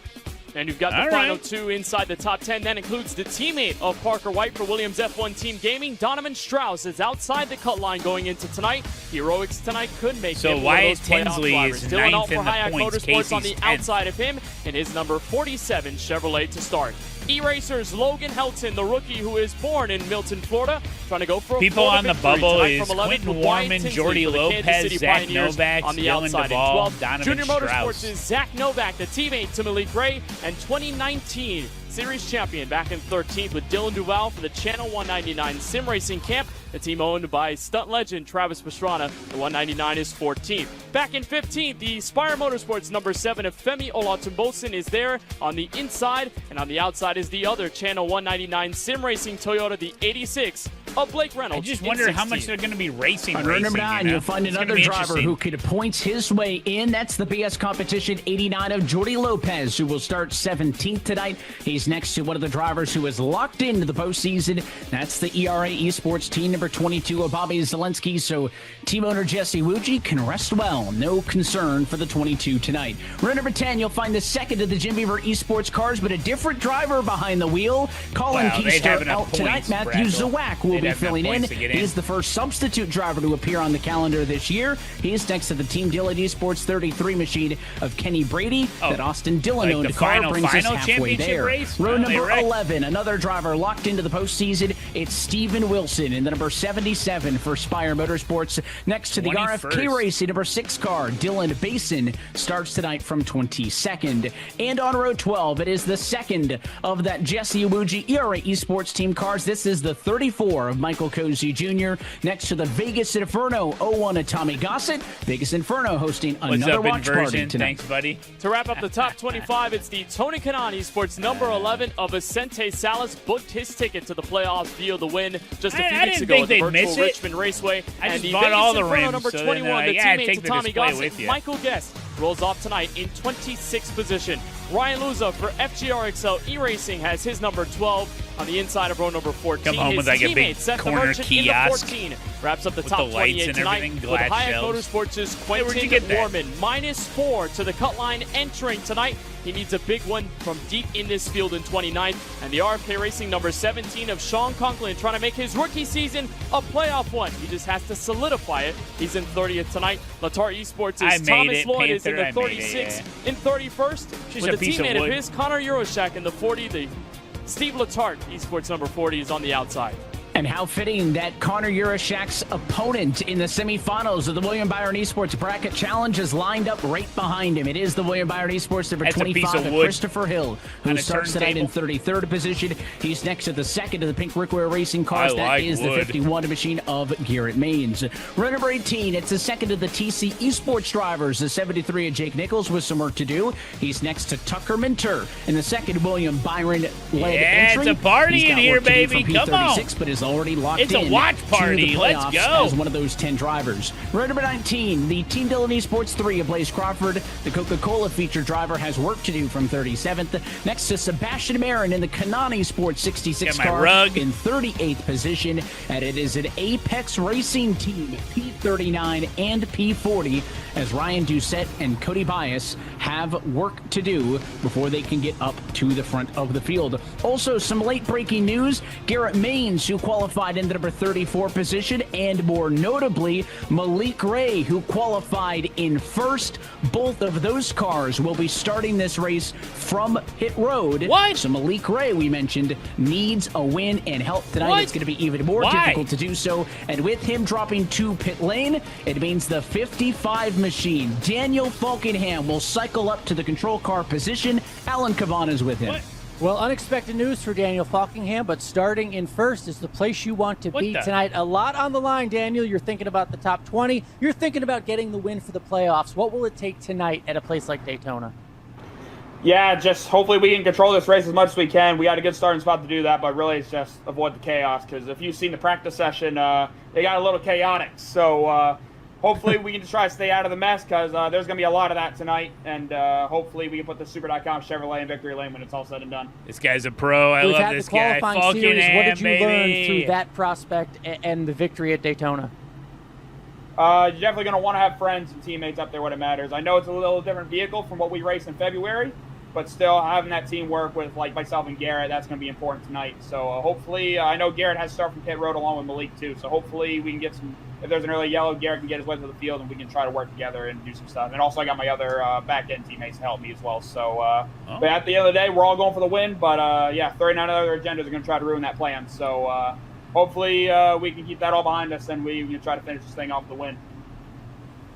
And you've got the final 2 inside the top 10. That includes the teammate of Parker White for Williams F1 Team Gaming. Donovan Strauss is outside the cut line going into tonight. Heroics tonight could make him one of those Tinsley drivers. is Dylan 9th Alt for in the Hayek points. Motorsports on the Casey's outside of him, and his number 47 Chevrolet to start. E-Racers Logan Helton, the rookie who is born in Milton, Florida, trying to go for a People Florida on the victory bubble tonight is from 11th Quentin with Wyatt Warman, Tinsley Jordy for the Kansas Lopez, City Zach Pioneers Novak, on the Dylan outside. Duvall, In 12th, Donovan Junior Strauss. Motorsports is Zach Novak, the teammate to Malik Gray, and 2019 Series champion back in 13th with Dylan Duval for the Channel 199 Sim Racing Camp, the team owned by stunt legend Travis Pastrana. The 199 is 14th. Back in 15th, the Spire Motorsports number 7 of Femi Olatunbosin is there on the inside, and on the outside is the other Channel 199 Sim Racing Toyota, the 86 of Blake Reynolds. I just wonder how much they're going to be racing. On row number 9, you'll find It's another gonna be driver interesting. who could points his way in. That's the BS competition 89 of Jordy Lopez, who will start 17th tonight. He's next to one of the drivers who is locked into the postseason. That's the ERA Esports team number 22 of Bobby Zelensky. So team owner Jesse Wuji can rest well. No concern for the 22 tonight. Row number 10, you'll find the second of the Jim Beaver Esports cars, but a different driver behind the wheel. Colin Wow, they'd have Keister enough out tonight. points, Matthew Bradshaw. Zawak will They'd be have enough filling in. points to get in. He's the first substitute driver to appear on the calendar this year. He's next to the Team Dillon Esports 33 machine of Kenny Brady. That Austin Dillon like owned the car final brings us halfway championship there. race? Row Well, they number wrecked. 11, another driver locked into the postseason. It's Steven Wilson in the number 77 for Spire Motorsports. Next to the 21st. RFK Racing number 6 car, Dylan Basin, starts tonight from 22nd. And on row 12, it is the second of that Jesse Iwuji ERA Esports team cars. This is the 34 of Michael Cozy Jr. Next to the Vegas Inferno 01 of Tommy Gossett. Vegas Inferno hosting What's another up, watch party Inversion? tonight. Thanks, buddy. To wrap up the top 25, it's the Tony Kanaan Esports number 11 of Vicente Salas booked his ticket to the playoffs via the win just a few I weeks didn't ago think at the they'd virtual miss it. Richmond Raceway. I and just the bought Vegas all the Inferno rims, number so then, 21, the yeah, teammate take to the Tommy display Gossett, with you. Michael Guest, rolls off tonight in 26th position. Ryan Luza for FGR XL E-Racing has his number 12 on the inside of row number 14. Come home His with like a teammate, big Seth corner Merchant, in the kiosk 14. Wraps up the with top the lights 28 and tonight everything, with glass Hayek shells. Motorsports' Hey, where'd you get Quentin that? Warman. -4 to the cut line entering tonight. He needs a big one from deep in this field in 29th. And the RFK Racing number 17 of Sean Conklin trying to make his rookie season a playoff one. He just has to solidify it. He's in 30th tonight. Latar Esports is Thomas Lloyd is in the 36 in 31st. She's with a a piece of teammate of wood. his, Connor Euroshak, in the 40. The Steve Letarte, Esports number 40, is on the outside. And how fitting that Connor Euroshak's opponent in the semifinals of the William Byron Esports Bracket Challenge is lined up right behind him. It is the William Byron Esports number That's a piece 25, of wood Christopher Hill, who on a starts tonight in turntable. 33rd position. He's next to the second of the pink Rickware Racing cars. I That like is wood. the 51 machine of Garrett Maines. Row number 18, it's the second of the TC Esports drivers. The 73 of Jake Nichols with some work to do. He's next to Tucker Minter in the second William Byron-led entry. It's a party He's in got here, work to do baby. from Come on. P36, but is already locked It's a in watch to party. the Let's playoffs go. as one of those 10 drivers. Row number 19, the Team Dillon Esports 3 of Blaze Crawford. The Coca-Cola featured driver has work to do from 37th. Next to Sebastian Marin in the Kanani Sports 66 Got my car rug. in 38th position. And it is an Apex Racing team, P39 and P40, as Ryan Doucette and Cody Bias have work to do before they can get up to the front of the field. Also, some late breaking news. Garrett Maines, who qualified in the number 34 position, and more notably, Malik Ray, who qualified in first. Both of those cars will be starting this race from pit road. What? So Malik Ray, we mentioned, needs a win and help tonight. What? It's going to be even more Why? difficult to do so. And with him dropping to pit lane, it means the 55 machine, Daniel Falkenham, will cycle up to the control car position. Alan Cavan is with him. What? Well, unexpected news for Daniel Falkenham, but starting in first is the place you want to be tonight. A lot on the line, Daniel. You're thinking about the top 20. You're thinking about getting the win for the playoffs. What will it take tonight at a place like Daytona? Yeah, just hopefully we can control this race as much as we can. We got a good starting spot to do that, but really it's just avoid the chaos, because if you've seen the practice session, they got a little chaotic. So hopefully we can just try to stay out of the mess, because there's going to be a lot of that tonight, and hopefully we can put the Super.com Chevrolet in victory lane when it's all said and done. This guy's a pro. I We've love had this the guy. qualifying series. What did you baby. learn through that prospect and the victory at Daytona? You're definitely going to want to have friends and teammates up there when it matters. I know it's a little different vehicle from what we raced in February, but still having that teamwork with like myself and Garrett, that's going to be important tonight. So hopefully, I know Garrett has to start from pit road along with Malik too. So hopefully we can get some, if there's an early yellow, Garrett can get his way to the field and we can try to work together and do some stuff. And also I got my other back-end teammates to help me as well. So but at the end of the day, we're all going for the win. But yeah, 39 other agendas are going to try to ruin that plan. So hopefully we can keep that all behind us and we can try to finish this thing off with the win.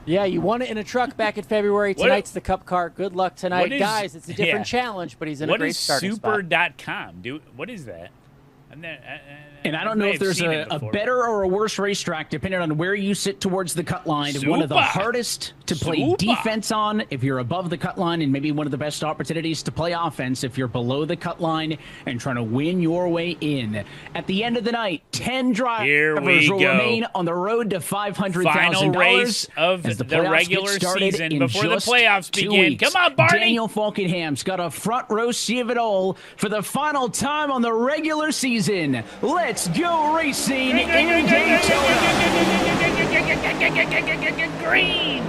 Yeah, you won it in a truck back in February. Tonight's the Cup car. Good luck tonight. Guys, it's a different challenge, but he's in a great starting spot. Super.com? What is that? And I don't know if there's a better or a worse racetrack, depending on where you sit towards the cut line. One of the hardest to play defense on if you're above the cut line, and maybe one of the best opportunities to play offense if you're below the cut line and trying to win your way in. At the end of the night, 10 drivers will remain on the road to $500,000. Final race of as the playoffs regular get started season in before the just playoffs 2 begin. weeks. Come on, Barney! Daniel Falkenham's got a front row seat of it all for the final time on the regular season. Let's go racing in Daytona. Green.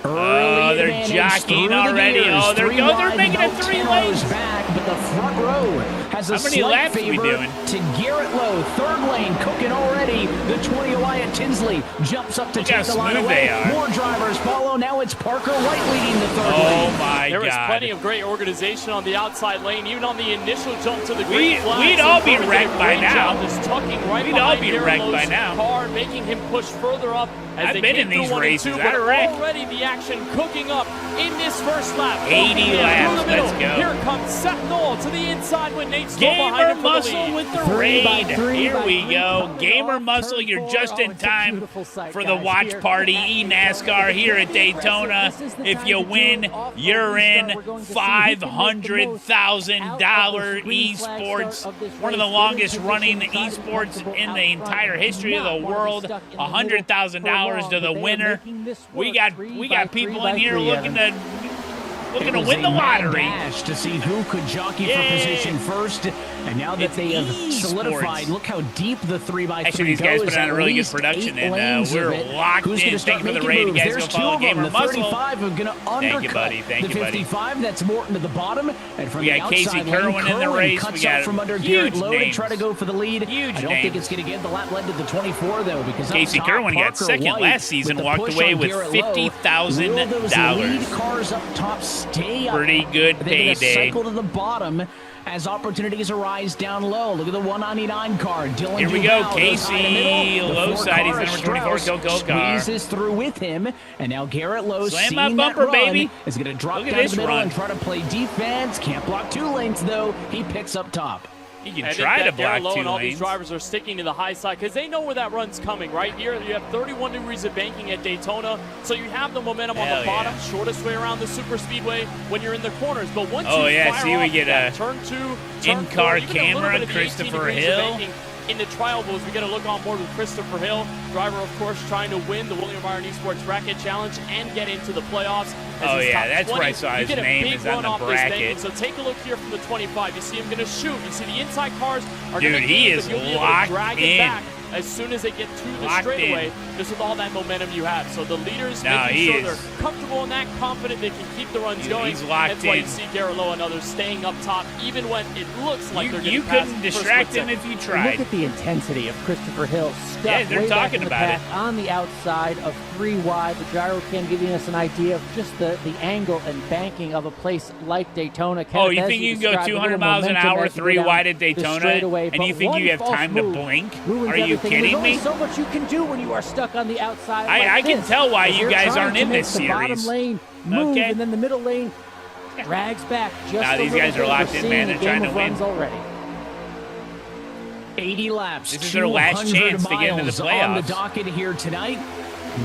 Early they're advantage jockeying through the already. gears. Oh, they're Wide, making it about 3 10 lanes. rows back, but the front row has a How many slight laps are we favor doing? to Garrett Lowe. Third lane cooking already. The 20 Wyatt Tinsley jumps up to Look how take the line smooth away. they are. More drivers follow. Now it's Parker White leading the third Oh lane. my There was God. plenty of great organization on the outside lane, even on the initial jump to the green flag. We'd all be wrecked by now. Just tucking right We'd all behind be Garrett wrecked by Lowe's now. car, making him push further up as I've they been came in these through 1 and races. 2, I'd but wreck. already the action cooking up in this first lap. 80 Through laps. the middle. Let's go. Here comes Seth Knoll to the inside when Nate's still behind Gamer him for the Muscle lead. with the raid. Here we go. Gamer Muscle, you're just in time for the watch party. eNASCAR here at Daytona. If you win, you're in $500,000 esports. One of the longest running esports in the entire history of the world. $100,000 to the winner. We got people in here looking looking to win the lottery. Dash to see who could jockey for position first. And now that they have solidified, look how deep the 3x3 Actually, these guys put on a really good production, and we're locked in. Thank you for the raid. You guys go follow Gamer Muscle. 35 are going to undercut Thank you, buddy. Thank you, buddy. 55, that's Morton to the bottom. And from We the got Casey outside, Kerwin in the race. Cuts We got up from under huge Garrett Lowe names. to try to go for the lead. Huge I don't think it's going to get the lap led to the 24, though, because Casey Kerwin got second last season, walked away with $50,000. Lead cars up top stay up. Pretty good They're payday. cycle to the bottom as opportunities arise down low. Look at the 199 car. Dylan Here we go, Duval Casey, low side. He's the number 24 Coco car. Squeezes through with him, and now Garrett Lowe Slam seeing my bumper, that run, baby. is going to drop Look at down this the middle run. and try to play defense. Can't block 2 lanes, though. He picks up top. He can I try to think that block Garrett Lowe 2 and all these lanes. drivers are sticking to the high side because they know where that run's coming. Right here, you have 31 degrees of banking at Daytona, so you have the momentum on the bottom, shortest way around the super speedway when you're in the corners. But once you fire see, we off get that a turn 2, turn in-car 4, even a little camera, bit of the 18 Christopher degrees of Hill. banking in the trial booths, we get a look on board with Christopher Hill, driver, of course, trying to win the William Byron Esports Bracket Challenge and get into the playoffs. Oh, yeah, that's where I saw his name is on the bracket. So take a look here from the 25. You see him going to shoot. You see the inside cars are going to he is locked drag it in. back as soon as they get to the Locked straightaway, in. just with all that momentum you have. So the leaders No, making he sure is- they're comfortable and that confident they can keep the runs going. He's locked That's why you in. see Garrett Lowe and others staying up top, even when it looks like they're You getting past couldn't for a split distract him second. if you tried. Look at the intensity of Christopher Hill. Stuck Yeah, they're way back talking in the about pack, it. on the outside of 3 wide. The gyro cam giving us an idea of just the angle and banking of a place like Daytona. Oh, Kenneth, you as think you can go described, a 200 little miles an momentum hour, as you go 3 down wide at the Daytona, straightaway, and but you think one you have false time to move blink? ruins Are you everything. And kidding there's me? only so much you can do when you are stuck on the outside. I can tell why you guys aren't in this The bottom series. lane move, Okay. and then the middle lane drags back just Nah, a these little guys are bit. locked We're in, man. seeing They're a trying game to of win. runs already. 80 laps. This is their last 200 chance to get into the miles on the playoffs. docket here tonight.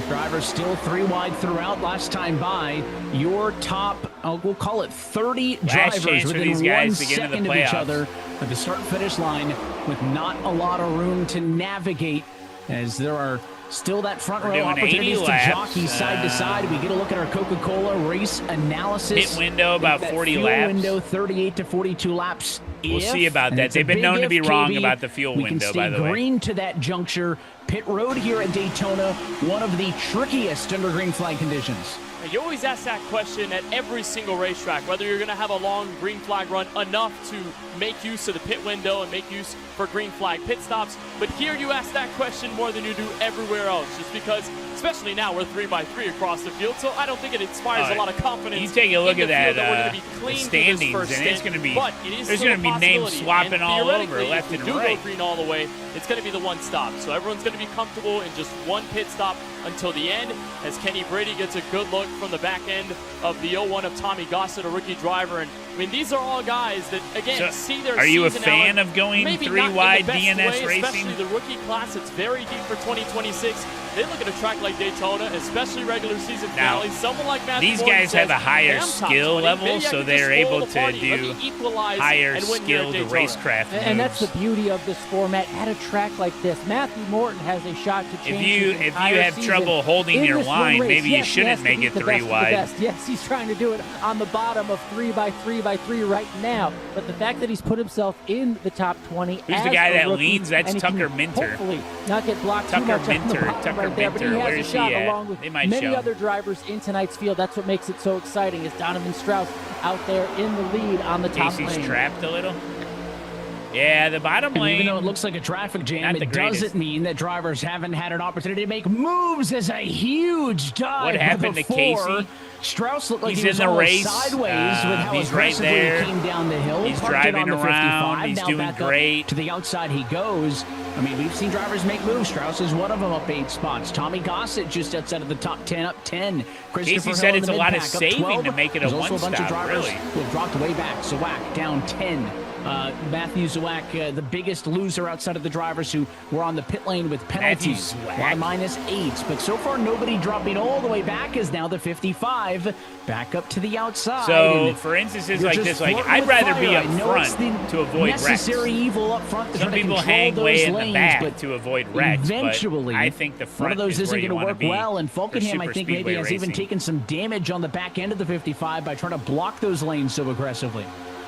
Drivers still 3 wide throughout. Last time by, your top, we'll call it 30 Last drivers chance for within these 1 guys to get into second the of each playoffs. other at the start-finish line with not a lot of room to navigate as there are still that front We're row doing 80 opportunities to laps. jockey side to side. We get a look at our Coca-Cola race analysis. Pit window about That 40 fuel laps. window 38 to 42 laps. We'll If, see about and that. it's a They've been big known to if, be wrong KB, about the fuel we window, can by stay the way. green to that juncture. Pit road here at Daytona, one of the trickiest under green flag conditions. You always ask that question at every single racetrack, whether you're going to have a long green flag run enough to make use of the pit window and make use for green flag pit stops. But here you ask that question more than you do everywhere else, just because, especially now, we're 3x3 across the field, so I don't think it inspires a lot of confidence. You take a look in at the field that we're going to be clean for this standings, first and it's stint, going to be but it is there's still going to a be names possibility, swapping and all over theoretically, left if and you do right. go green all the way, it's going to be the one stop. So everyone's going to be comfortable in just one pit stop until the end, as Kenny Brady gets a good look from the back end of the 01 of Tommy Gossett, a rookie driver. And I mean, these are all guys that, again, So, see their are you a season fan out, of going maybe 3 not in the wide best DNS way, racing? especially the rookie class. It's very deep for 2026. They look at a track like Daytona, especially regular season Now, finale. Someone like Matthew these Morton guys have says, a higher "Hey, I'm top skill 20. level, Maybe I so can they're just able spoil the to party. Let do me equalize higher and win here at skilled Daytona." racecraft And that's the moves. beauty of this format. At a track like this, Matthew Morton has a shot to change his If you entire have season trouble holding in your this one line, race. maybe Yes, you he shouldn't has to make beat it the 3 best of the wide. best. Yes, he's trying to do it on the bottom of 3x3x3 right now. But the fact that he's put himself in the top 20 Who's as the guy a that rookie, leans? That's and he can Tucker Minter. Hopefully not get blocked Tucker too much on the Minter. bottom Tucker right there, but he Minter. has Where a is he shot at? along with They might many show. other drivers in tonight's field. That's what makes it so exciting, is Donovan Strauss out there in the lead on the top Casey's lane. trapped a little. Yeah, the bottom And lane. even though it looks like a traffic jam, not the it greatest. doesn't mean that drivers haven't had an opportunity to make moves. As a huge dive. What happened to before. Casey? Strauss looked like He's he was in the almost race. sideways with how He's right aggressively there. he came down the hill. He's parked it driving on the around. 55, He's now doing back up great. to the outside he goes. I mean, we've seen drivers make moves. Strauss is one of them up 8 spots. Tommy Gossett just outside of the top 10, up 10. Casey Christopher said Hill in it's the a lot of mid-pack, up saving 12. to make it a There's also a bunch of one-stop, drivers really. who have dropped way back. Swack down 10. Matthew Zawak, the biggest loser outside of the drivers who were on the pit lane with penalties. -8. But so far, nobody dropping all the way back is now the 55 back up to the outside. So, for instances like this, like I'd rather be up front to avoid wrecks. Necessary evil up front. Some people hang way in the back to avoid wrecks, eventually, but I think the front one of those is isn't going to work well. And Falkenham, I think, maybe has even taken some damage on the back end of the 55 by trying to block those lanes so aggressively.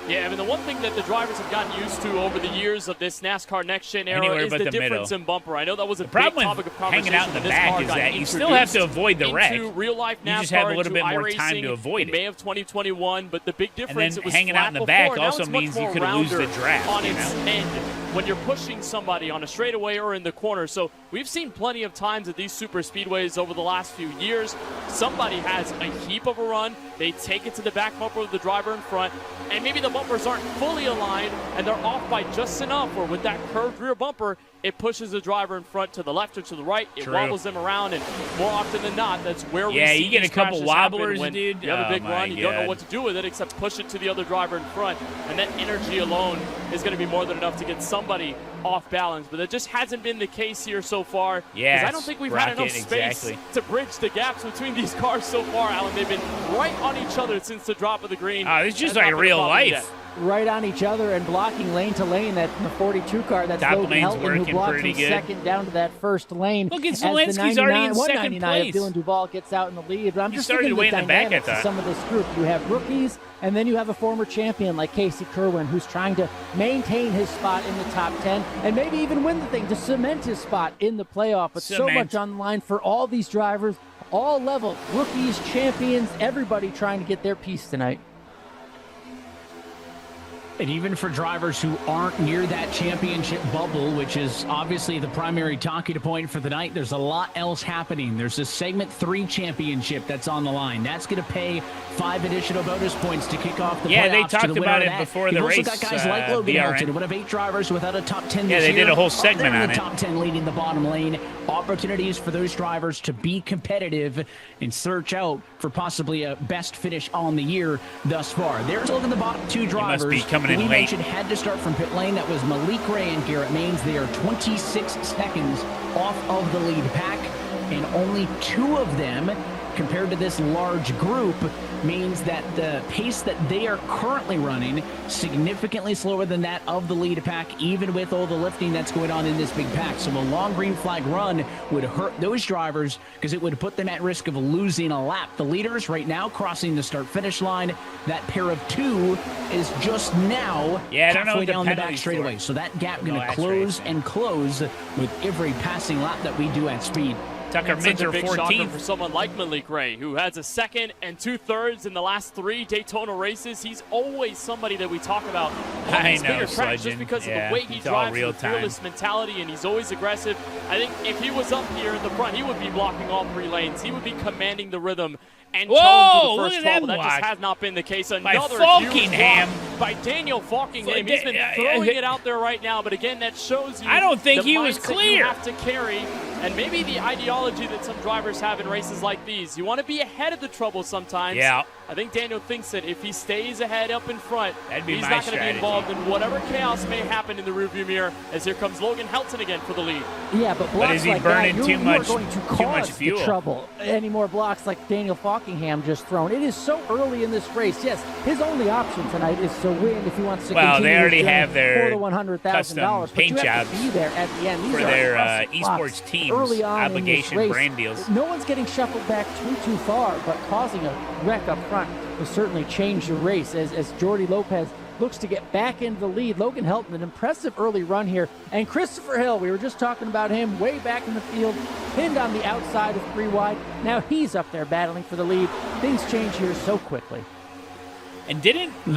Yeah, I mean, the one thing that the drivers have gotten used to over the years of this NASCAR Next Gen era is the difference in bumper. I know that was a big topic of conversation. Hanging out in the back is that you still have to avoid the wreck. Real life NASCAR, you just have a little bit more time to avoid it. May of 2021, but the big difference, and then it was hanging out in the back also means you could lose the draft on its end when you're pushing somebody on a straightaway or in the corner. So we've seen plenty of times at these super speedways over the last few years. Somebody has a heap of a run, they take it to the back bumper of the driver in front, and maybe the bumpers aren't fully aligned and they're off by just enough, or with that curved rear bumper, it pushes the driver in front to the left or to the right. It wobbles them around, and more often than not, that's where we see you get a couple wobblers, when dude. You have a big run, you don't know what to do with it except push it to the other driver in front, and that energy alone is going to be more than enough to get somebody off balance. But that just hasn't been the case here so far. Yeah, I don't think we've had enough space to bridge the gaps between these cars so far, Alan. They've been right on each other since the drop of the green. It's just like real life. Right on each other and blocking lane to lane. That the 42 car, that's Top Logan Helton, who blocks from second down to that first lane. Look, it's Zelensky's already in second place. Dylan Duval gets out in the lead. But I'm just looking way at the in the back, I dynamics of some of this group. You have rookies, and then you have a former champion like Casey Kerwin, who's trying to maintain his spot in the top 10 and maybe even win the thing to cement his spot in the playoff. But so much on the line for all these drivers, all levels, rookies, champions, everybody trying to get their piece tonight. And even for drivers who aren't near that championship bubble, which is obviously the primary talking point for the night, there's a lot else happening. There's a Segment 3 championship that's on the line. That's going to pay 5 additional bonus points to kick off the playoffs. They talked about it before the race. You've also got guys like Logan Helton, one of 8 drivers without a top 10 this year. Yeah, they did a whole segment on it. The top 10 leading the bottom lane. Opportunities for those drivers to be competitive and search out for possibly a best finish on the year thus far. There's looking at the bottom 2 drivers. He must be coming in we late. Mentioned had to start from pit lane. That was Malik Ray and Garrett Maines. They are 26 seconds off of the lead pack, and only 2 of them, compared to this large group, means that the pace that they are currently running significantly slower than that of the lead pack, even with all the lifting that's going on in this big pack. So a long green flag run would hurt those drivers because it would put them at risk of losing a lap. The leaders right now crossing the start-finish line. That pair of 2 is just now halfway down the back straightaway. So that gap going to close and close with every passing lap that we do at speed. Tucker Minter, 14th. For someone like Malik Ray, who has a 2nd and 2/3 in the last 3 Daytona races. He's always somebody that we talk about on these bigger tracks just because of the way he drives, the fearless mentality, and he's always aggressive. I think if he was up here in the front, he would be blocking all 3 lanes. He would be commanding the rhythm and tone to the first 12. That just has not been the case. Another Falkenham. by Daniel Falkenham. He's been throwing it out there right now, but again, that shows you I don't think the he was mindset clear. you have to carry, and maybe the ideology that some drivers have in races like these. You want to be ahead of the trouble sometimes. Yeah. I think Daniel thinks that if he stays ahead up in front, That'd be he's my not going to be strategy. involved in whatever chaos may happen in the rearview mirror, as here comes Logan Helton again for the lead. Yeah, but blocks is he like burning that, too you much- are going to too cause much fuel? the trouble. Any more blocks like Daniel Falkenham just thrown. It is so early in this race. Yes, his only option tonight is to win if he wants to continue they already his journey have their for the $100,000. custom paint but you have jobs to be there at the end. These for are their impressive esports blocks teams, early on obligation in this race. brand deals. No one's getting shuffled back too far, but causing a wreck up front will certainly change the race as Jordy Lopez looks to get back into the lead. Logan Helton, an impressive early run here. And Christopher Hill, we were just talking about him, way back in the field, pinned on the outside of 3 wide. Now he's up there battling for the lead. Things change here so quickly. And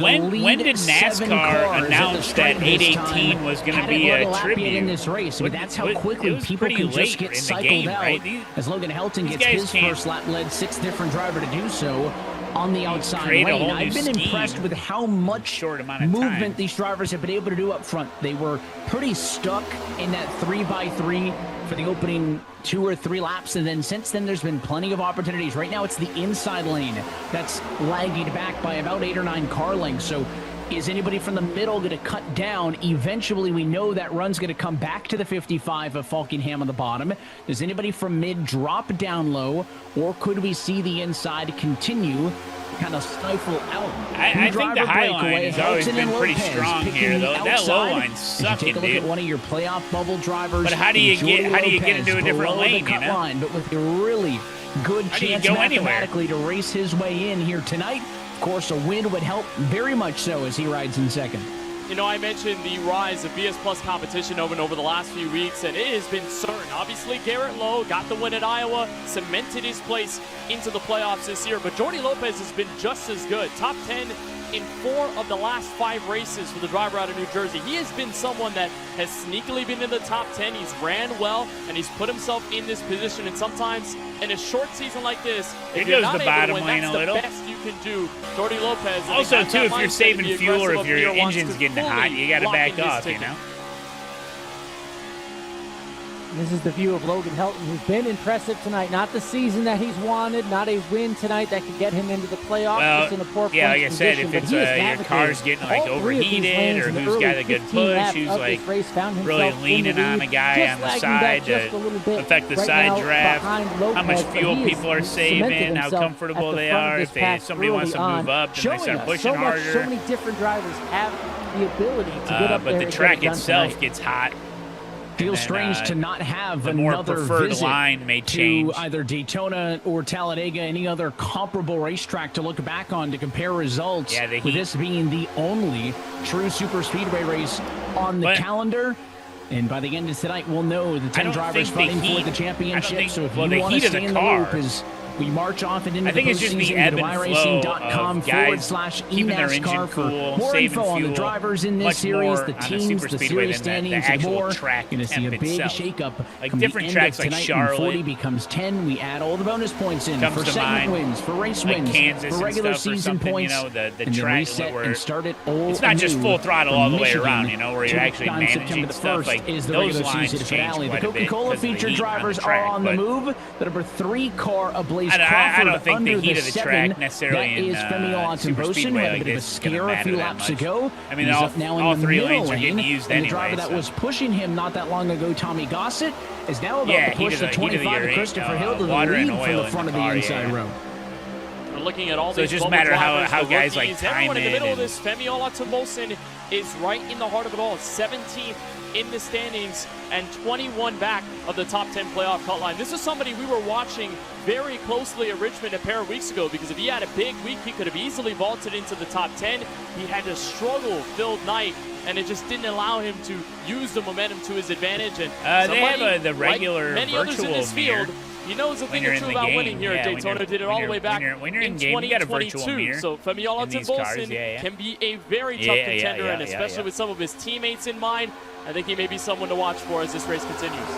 when did NASCAR announce that 818 was going to be a tribute? In this race, but that's how quickly people can just get cycled out. Right? As Logan Helton gets his first lap, led 6th different driver to do so on the outside lane. I've been impressed with how much movement these drivers have been able to do up front. They were pretty stuck in that 3x3 for the opening 2 or 3 laps, and then since then there's been plenty of opportunities. Right now it's the inside lane that's lagging back by about 8 or 9 car lengths, so Is anybody from the middle going to cut down? Eventually, we know that run's going to come back to the 55 of Falkenham on the bottom. Does anybody from mid drop down low, or could we see the inside continue kind of stifle out? I think the high line has always been pretty strong here, though. That low line's sucking, take a look at one of your playoff bubble drivers. But how do you get into a different lane, you know? Line, but with a really good chance mathematically to race his way in here tonight. Of course, a win would help very much so as he rides in second. You know, I mentioned the rise of BS Plus competition over the last few weeks, and it has been certain. Obviously, Garrett Lowe got the win at Iowa, cemented his place into the playoffs this year, but Jordy Lopez has been just as good. Top 10 in 4 of the last 5 races for the driver out of New Jersey. He has been someone that has sneakily been in the top 10. He's ran well, and he's put himself in this position, and sometimes in a short season like this, if you're not able to win, that's the best you can do. Jordy Lopez. Also, too, if you're saving fuel or if your engine's getting hot, you got to back off, you know? This is the view of Logan Helton, who's been impressive tonight. Not the season that he's wanted, not a win tonight that could get him into the playoffs. Well, just in a poor yeah, like I position, said, if it's your car's getting like overheated or who's got a good push, who's like really leaning on a guy on the side to affect the side draft, how much fuel people are saving, how comfortable they are, if somebody wants to move up, then they start pushing harder. So many different drivers have the ability to get up there. But the track itself gets hot. Feels strange to not have the more another preferred visit line may change. to either Daytona or Talladega, any other comparable racetrack to look back on to compare results. Yeah, with this being the only true super speedway race on the calendar. And by the end of tonight, we'll know the 10 drivers fighting for the championship. So if you want to stay in the loop as we march off and into the postseason, go to iRacing.com/eNASCAR for more info on the drivers in this series, the teams, the series standings, and more. You're going to see a big shakeup from the end of tonight. When 40 becomes 10, we add all the bonus points in for segment wins, for race wins, for regular season points, and then reset and start it all. It's not just full throttle all the way around, you know, where you're actually managing stuff. Like those lines change quite a bit. The Coca-Cola featured drivers are on the move. The number 3 car ablaze. I don't think the heat of the track necessarily in super speedway like this is going to matter that much. I mean, all 3 lanes are getting used anyway. The driver that was pushing him not that long ago, Tommy Gossett, is now about to push the 25 of Christopher Hill to the lead from the front of the inside row. We're looking at all so these it just matter how guys like time everyone in the middle in of this. Femi Olatomosin is right in the heart of it all. 17th in the standings and 21 back of the top 10 playoff cut line. This is somebody we were watching very closely at Richmond a pair of weeks ago, because if he had a big week, he could have easily vaulted into the top 10. He had a struggle-filled night, and it just didn't allow him to use the momentum to his advantage. And they have the regular like many others in this field, he knows a thing or two about winning here at Daytona. Did it all the way back when you're in game, you got a virtual mirror. So Femi Olatomosin can be a very tough contender, and especially with some of his teammates in mind, I think he may be someone to watch for as this race continues.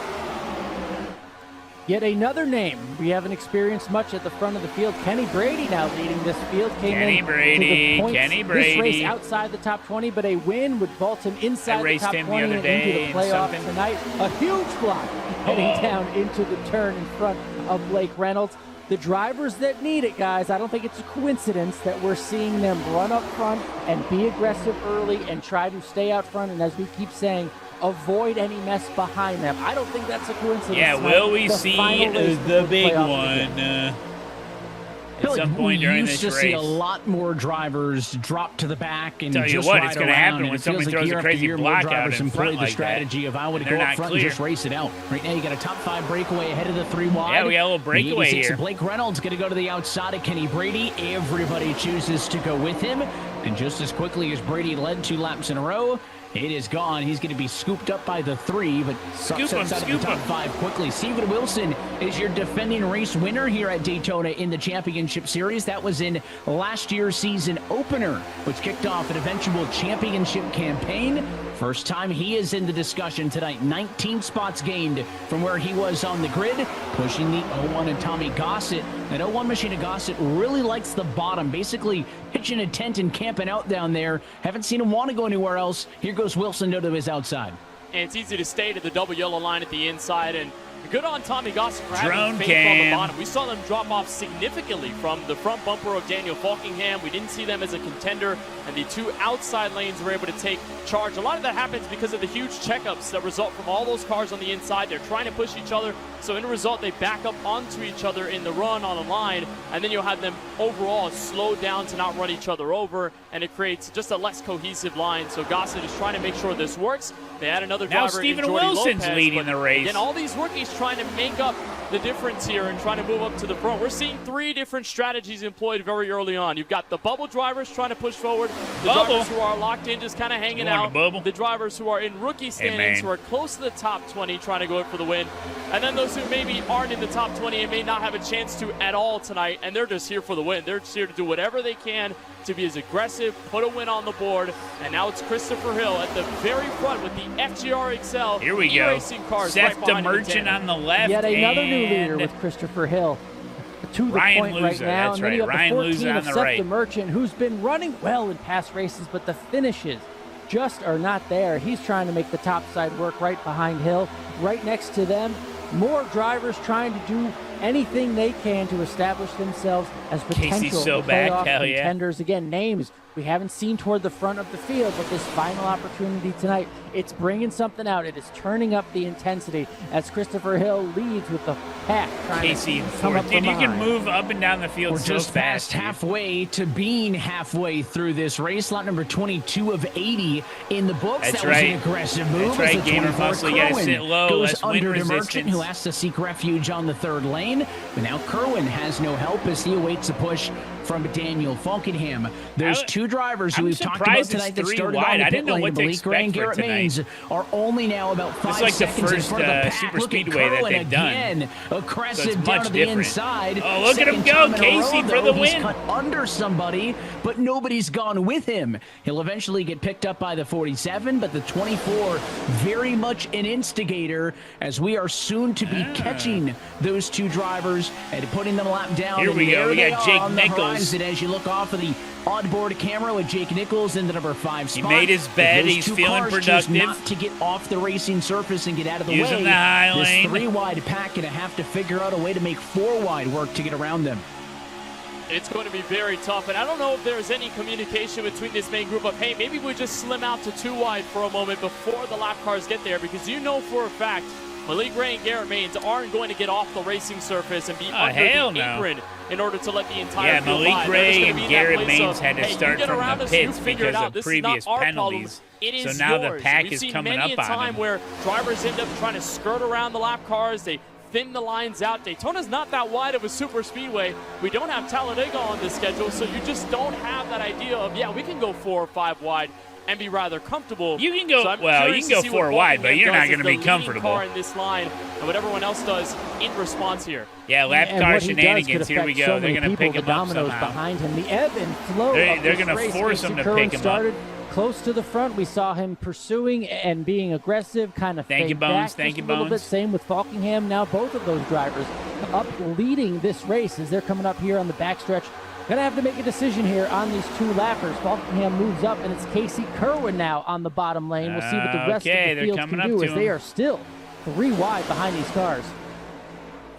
Yet another name we haven't experienced much at the front of the field. Kenny Brady now leading this field. Kenny Brady. This race outside the top 20, but a win would vault him inside the top 20 and into the playoffs tonight. A huge block heading down into the turn in front of Blake Reynolds. The drivers that need it, guys, I don't think it's a coincidence that we're seeing them run up front and be aggressive early and try to stay out front. And as we keep saying, avoid any mess behind them. I don't think that's a coincidence. Yeah, will we see the big one at some point during this race? We used to see a lot more drivers drop to the back and just what, ride it's going to happen when somebody throws a crazy block out in front like that. Strategy of I would go up front and just race it out. Right now you got a top 5 breakaway ahead of the 3 wide. Yeah, we got a little breakaway here. Blake Reynolds going to go to the outside of Kenny Brady. Everybody chooses to go with him. And just as quickly as Brady led 2 laps in a row, it is gone. He's going to be scooped up by the 3, but scoop out of the top 5 quickly. Steven Wilson is your defending race winner here at Daytona in the championship series. That was in last year's season opener, which kicked off an eventual championship campaign. First time he is in the discussion tonight. 19 spots gained from where he was on the grid, pushing the 01 and Tommy Gossett. That 01 machine of Gossett really likes the bottom, basically pitching a tent and camping out down there. Haven't seen him want to go anywhere else. Here goes Wilson to his outside. And it's easy to stay to the double yellow line at the inside, and Good on Tommy Gossett for having faith on the bottom. We saw them drop off significantly from the front bumper of Daniel Falkingham. We didn't see them as a contender, and the two outside lanes were able to take charge. A lot of that happens because of the huge checkups that result from all those cars on the inside. They're trying to push each other, so in a result, they back up onto each other in the run on a line, and then you'll have them overall slow down to not run each other over, and it creates just a less cohesive line. So Gossett is trying to make sure this works. They had another driver. Now Stephen Wilson's leading the race. Again, all these rookies trying to make up the difference here and trying to move up to the front. We're seeing three different strategies employed very early on. You've got the bubble drivers trying to push forward, the drivers who are locked in just kind of hanging out, the drivers who are in rookie standings who are close to the top 20 trying to go for the win, and then those who maybe aren't in the top 20 and may not have a chance to at all tonight, and they're just here for the win. They're just here to do whatever they can to be as aggressive, put a win on the board, and now it's Christopher Hill at the very front with the FGR XL Here we go. eRacing cars Seth right behind DeMerchant on the left. Yet another new leader with Christopher Hill to the Ryan point right Luza, now. that's And then you have right. the Ryan 14 Luza of on the Seth right. DeMerchant, who's been running well in past races, but the finishes just are not there. He's trying to make the top side work right behind Hill. Right next to them, more drivers trying to do anything they can to establish themselves as potential playoff contenders. Again, names we haven't seen toward the front of the field, but this final opportunity tonight, it's bringing something out. It is turning up the intensity as Christopher Hill leads with the pack. Casey, dude, you can move up and down the field We're so just fast. past halfway to being halfway through this race. Lot number 22 of 80 in the books. That's that right. was an aggressive move. That's right, as the Gamer 24 Muscle, you gotta Kerwin sit low, goes less wind under DeMerchant, resistance. who has to seek refuge on the third lane. But now Kerwin has no help as he awaits a push from Daniel Falkenham. There's two drivers who we've talked about tonight that started on the pit lane. Malik Gray and Garrett Maines are only now about 5 seconds in front of the pack. super Look at speedway that Kerwin they've done. again, aggressive So it's down much to the different. inside. Oh, look at him Second go, time in a Casey, row, for the though, he's win. cut under somebody, but nobody's gone with him. He'll eventually get picked up by the 47, but the 24 very much an instigator as we are soon to be catching those two drivers and putting them a lap down. Here we And go. there We they got are Jake on the Nichols. horizon as you look off of the onboard camera with Jake Nichols in the number 5 spot. He made his bed. Those He's two feeling cars choose productive. not to get off the racing surface and get out of the Using way. the high This lane. 3-wide pack going to have to figure out a way to make 4-wide work to get around them. It's going to be very tough, and I don't know if there's any communication between this main group of, hey, maybe we just slim out to 2 wide for a moment before the lap cars get there, because you know for a fact Malik Gray and Garrett Maines aren't going to get off the racing surface and be under the apron in order to let the entire field Malik by. Gray and Garrett Maines of, had to hey, start you get from around the us, you pits figure it because out. of This previous is not our penalties. Problem. It is So now yours. the pack We've is seen coming many up a on time him. where drivers end up trying to skirt around the lap cars. They thin the lines out. Daytona's not that wide of a super speedway. We don't have Talladega on the schedule, so you just don't have that idea of, yeah, we can go 4 or 5 wide and be rather comfortable. You can go, so well, you can go 4 wide, but you're not going to be comfortable. Car in this line and what everyone else does in response here. Yeah, lap car shenanigans. Here we go. So They're going to pick the him up dominoes somehow. behind him. The ebb and flow. They're going to force him to pick him up. Close to the front, we saw him pursuing and being aggressive, kind of Thank you, fade Bones. back Thank you, just a little Bones. bit. Same with Falkingham. Now both of those drivers up leading this race as they're coming up here on the backstretch. Gonna have to make a decision here on these 2 lappers. Falkingham moves up, and it's Casey Kerwin now on the bottom lane. We'll see what the rest of the field can do as they are still 3 wide behind these cars.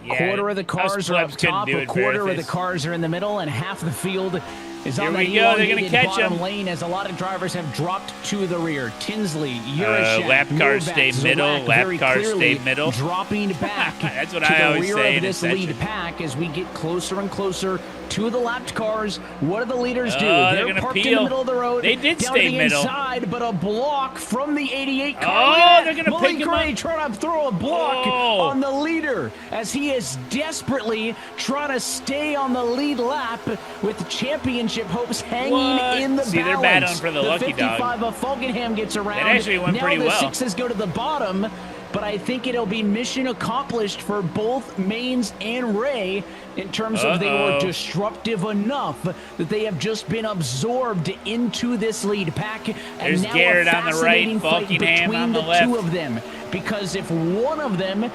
Yeah, quarter of the cars are up top, a quarter of the fast. cars are in the middle, and half the field is Here on we the go. They're gonna elongated catch bottom him. lane as a lot of drivers have dropped to the rear. Tinsley, Urashek, lap cars Novak, stay middle, Zalak lap very cars clearly stay middle. dropping back That's what to I the always rear say of in a this lead section. pack as we get closer and closer to the lapped cars. What do the leaders do? Oh, they're They're gonna parked in peel. the middle of the road. They did down stay to the middle. inside, but a block from the 88 car. Oh, they're gonna pick him Gray up. trying to throw a block Oh. on the leader as he is desperately trying to stay on the lead lap with championship hopes hanging What? in the See, they're balance. battling for the lucky dog. 55 of Falkenham gets around. That actually went now pretty the well. 6s go to the bottom, but I think it'll be mission accomplished for both Maines and Ray in terms of they were disruptive enough that they have just been absorbed into this lead pack. And There's now Garrett a on the right, fascinating fight Falkenham between on the the left. 2 of them, because if one of them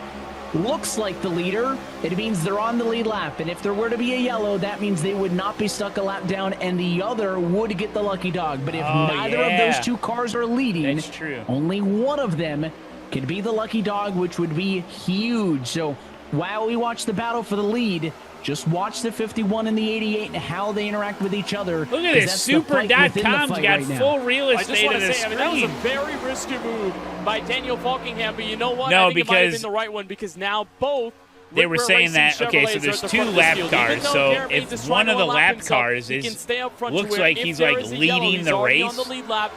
looks like the leader, it means they're on the lead lap. And if there were to be a yellow, that means they would not be stuck a lap down and the other would get the lucky dog. But if neither of those 2 cars are leading, That's true. only one of them could be the lucky dog, which would be huge. So while we watch the battle for the lead, just watch the 51 and the 88 and how they interact with each other. Look at this. Super.com's got full real estate of the screen. That was a very risky move by Daniel Falkingham, but you know what? No, I think it might have because been the right one, because now both they were saying that, okay, so there's two lap cars, so if one of the lap cars looks like he's like leading the race,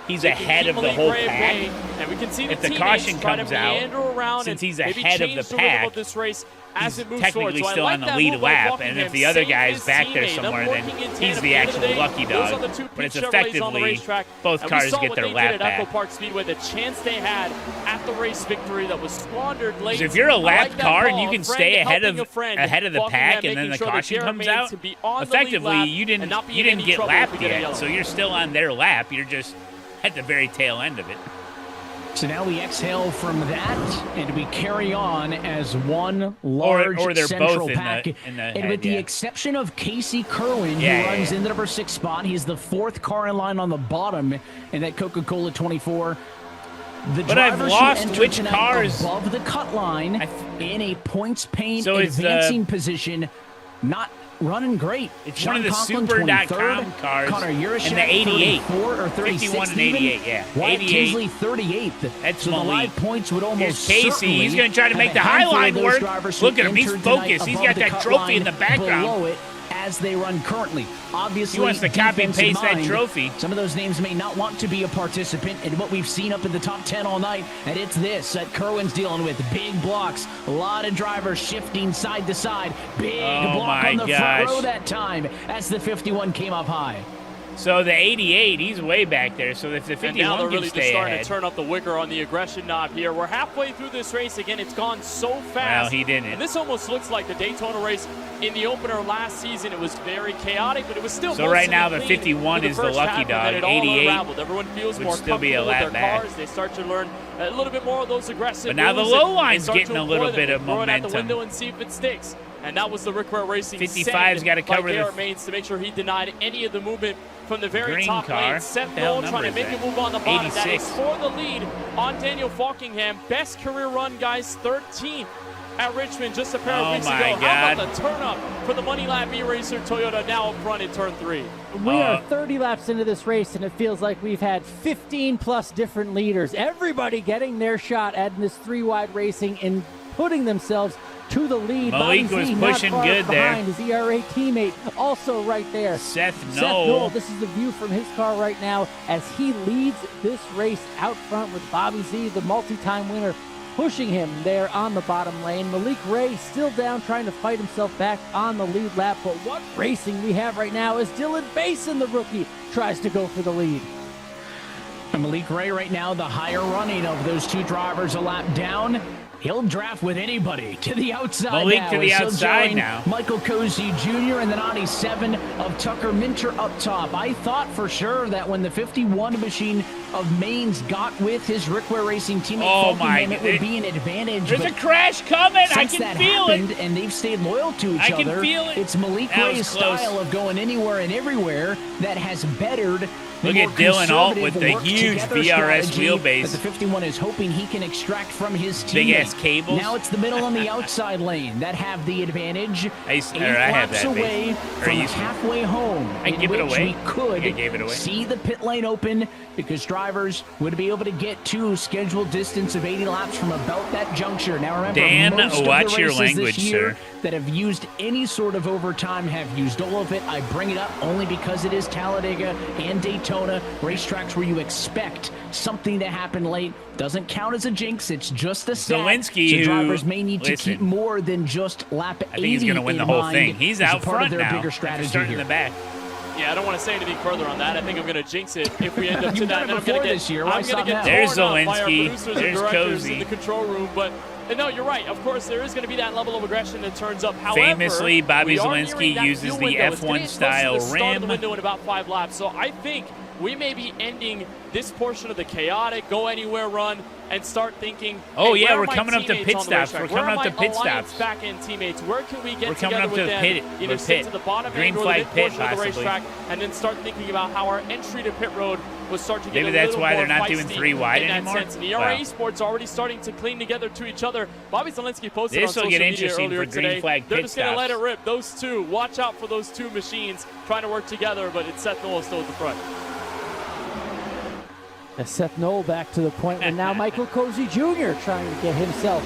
he's ahead of the whole pack. And we can see if the caution comes out, since he's ahead of the pack, he's technically still on the lead lap, and if the other guy's back there somewhere, then he's the actual lucky dog. But it's effectively both cars get their lap back. Park Speedway, the chance they had at the race victory that was squandered late. So if you're a lap car and you can stay ahead of the pack, and then the caution comes out, effectively you didn't get lapped yet, so you're still on their lap. You're just at the very tail end of it. So now we exhale from that, and we carry on as one large or they're central both pack. And with the exception of Casey Kerwin, who runs in the number 6 spot, he's the 4th car in line on the bottom in that Coca-Cola 24. But I've lost which cars above the cut line in a points pain advancing position, not running great. It's one of the Super.com cars and the 88. 51 and 88, yeah. Wyatt Tinsley 38th. That's so the live points would almost Here's Casey. He's going to try to make the high line work. Look at him. He's focused. He's got that trophy in the background. As they run currently. Obviously, he wants to copy and paste that trophy. Some of those names may not want to be a participant in what we've seen up in the top 10 all night, and it's this that Kerwin's dealing with. Big blocks, a lot of drivers shifting side to side. Big block on the front row that time as the 51 came up high. So the 88, he's way back there. So if the 51 and now they're really can just stay starting ahead. to turn up the wicker on the aggression knob here. We're halfway through this race again. It's gone so fast. Well, he didn't. And this almost looks like the Daytona race in the opener last season. It was very chaotic, but it was still. So right now the 51 is the lucky dog. 88 everyone feels would more still be a comfortable lap with their back. cars. They start to learn a little bit more of those aggressive. But now the moves, low and line's start getting to a little employ bit them, of throw it out the momentum. window and see if it sticks. And that was the Rick Ware Racing 55's got to cover Garrett Maines to make sure he denied any of the movement from the very green top car. lane. Seth Hell Knoll trying to number is make a that? move on the bottom. 86. That is for the lead on Daniel Falkingham. Best career run, guys, 13th at Richmond just a pair of weeks ago. How about the turn up for the Money Lap E-Racer Toyota now up front in turn 3? We are 30 laps into this race, and it feels like we've had 15-plus different leaders. Everybody getting their shot at this 3-wide racing and putting themselves to the lead. Malik was pushing good there. Behind his ERA teammate also right there. Seth Knoll. This is the view from his car right now as he leads this race out front with Bobby Z, the multi-time winner, pushing him there on the bottom lane. Malik Ray still down, trying to fight himself back on the lead lap. But what racing we have right now as Dylan Basin, the rookie, tries to go for the lead. And Malik Ray right now, the higher running of those two drivers a lap down. He'll draft with anybody to the outside. Malik now, to the as outside join now. Michael Cozy Jr. and the 97 of Tucker Minter up top. I thought for sure that when the 51 machine of Maines got with his Rick Ware Racing teammate, it would be an advantage. There's a crash coming. I Since can that feel happened, it. And they've stayed loyal to each other. I can feel it. It's Malik That was Ray's close. style of going anywhere and everywhere that has bettered. Look at Dylan Alt with the huge VRS wheelbase. That the 51 is hoping he can extract from his teammate. Big ass cables. Now it's the middle on the outside lane that have the advantage. I have that away from halfway home. I give it away. We could I gave it away. see the pit lane open because drivers would be able to get to scheduled distance of 80 laps from about that juncture. Now remember, Dan, most watch of the your races language, this year sir. that have used any sort of overtime have used all of it. I bring it up only because it is Talladega and Daytona, racetracks where you expect something to happen late. Doesn't count as a jinx, it's just a stat. Zelensky, so drivers who, may need to keep more than just lap 80 I think he's going to win the whole thing. He's out part front of their now. bigger strategy Starting here. in the back. Yeah, I don't want to say anything further on that. I think I'm going to jinx it if we end up to You've that. done it before this year. Why I'm going stop to get now? There's torn up by our Zelensky. producers and There's directors Cozy. in the control room. But no, you're right. Of course, there is going to be that level of aggression that turns up. However, Famously, Bobby we are Zelensky nearing that uses fuel the window. It's F1 getting close to style the start of the rim. window in about 5 laps. So I think we may be ending this portion of the chaotic go anywhere run and start thinking, Oh, hey, yeah, where we're are my coming up to teammates pit on the stops. racetrack? We're coming Where up to are my pit alliance stops. back end teammates? Where can we get We're coming together up with to the them? pit- Either the sit pit. to the bottom Green end or the flag mid pit, portion of the possibly. racetrack, and then start thinking about how our entry to pit road would start to get Maybe a that's little why more they're not doing feisty 3 wide in that anymore? sense. And the ERA Sports already starting to cling together to each other. Bobby Zielinski posted on This will social get media interesting earlier for green today. flag They're pit just going to let it stops. rip. Those two, watch out for those two machines trying to work together, but it's Seth Noel still at the front. Seth Noel back to the point where now Michael Cozy Jr. trying to get himself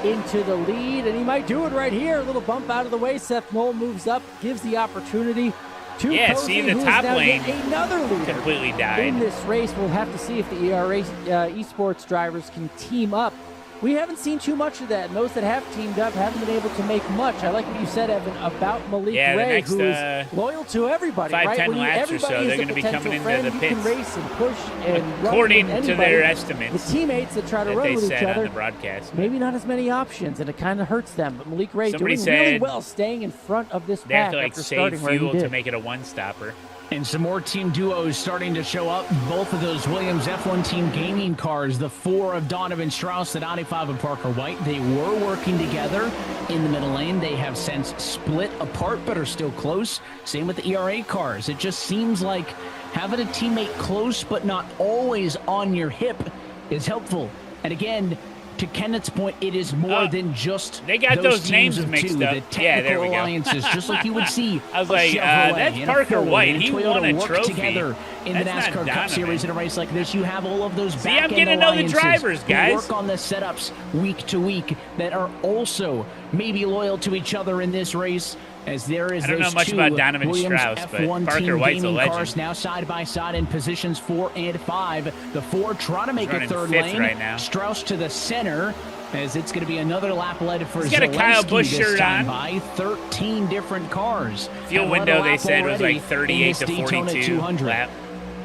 into the lead, and he might do it right here. A little bump out of the way. Seth Noel moves up, gives the opportunity to Cozy, see, the who is top now lane yet another leader completely died. in this race. We'll have to see if the ERA esports drivers can team up. We haven't seen too much of that, and those that have teamed up haven't been able to make much. I like what you said, Evan, about Malik Ray, next, who is loyal to everybody, 5-10 right? When laps or so, everybody is they're a going to be potential coming into friend, the you pits. can race and push and According run with to anybody. their estimates The teammates that try to that run they with each said other, on the broadcast. maybe not as many options, and it kind of hurts them. But Malik Ray Somebody doing really said well, staying in front of this They have pack to after save starting where he fuel did. to make it a one-stopper. And some more team duos starting to show up. Both of those Williams F1 Team Gaming cars, the 4 of Donovan Strauss, the 95 of Parker White, they were working together in the middle lane. They have since split apart but are still close. Same with the ERA cars. It just seems like having a teammate close but not always on your hip is helpful. And again, to Kenneth's point, it is more than just they got those teams names of mixed two, up. The Yeah, technical there we go. alliances, just like you would see. I was a like, Chevrolet that's and a Parker Ford White. and He Toyota won a work trophy. together in the That's not NASCAR Cup Donovan. Series in a race like this. You have all of those See, I'm back-end getting to know the alliances drivers, who guys. work on the setups week to week that are also maybe loyal to each other in this race. As there is I don't those know much two about Donovan Williams Strauss, but F1 Parker Team White's a Gaming legend. cars now side by side in positions 4 and 5. The 4 trying to make a running third 5th lane. right now. Strauss to the center, as it's going to be another lap led for He's got a Kyle Zelensky Busch this shirt time on. by 13 different cars. Fuel And what a window, they lap said, was already like 38 in to this Daytona 42. 200.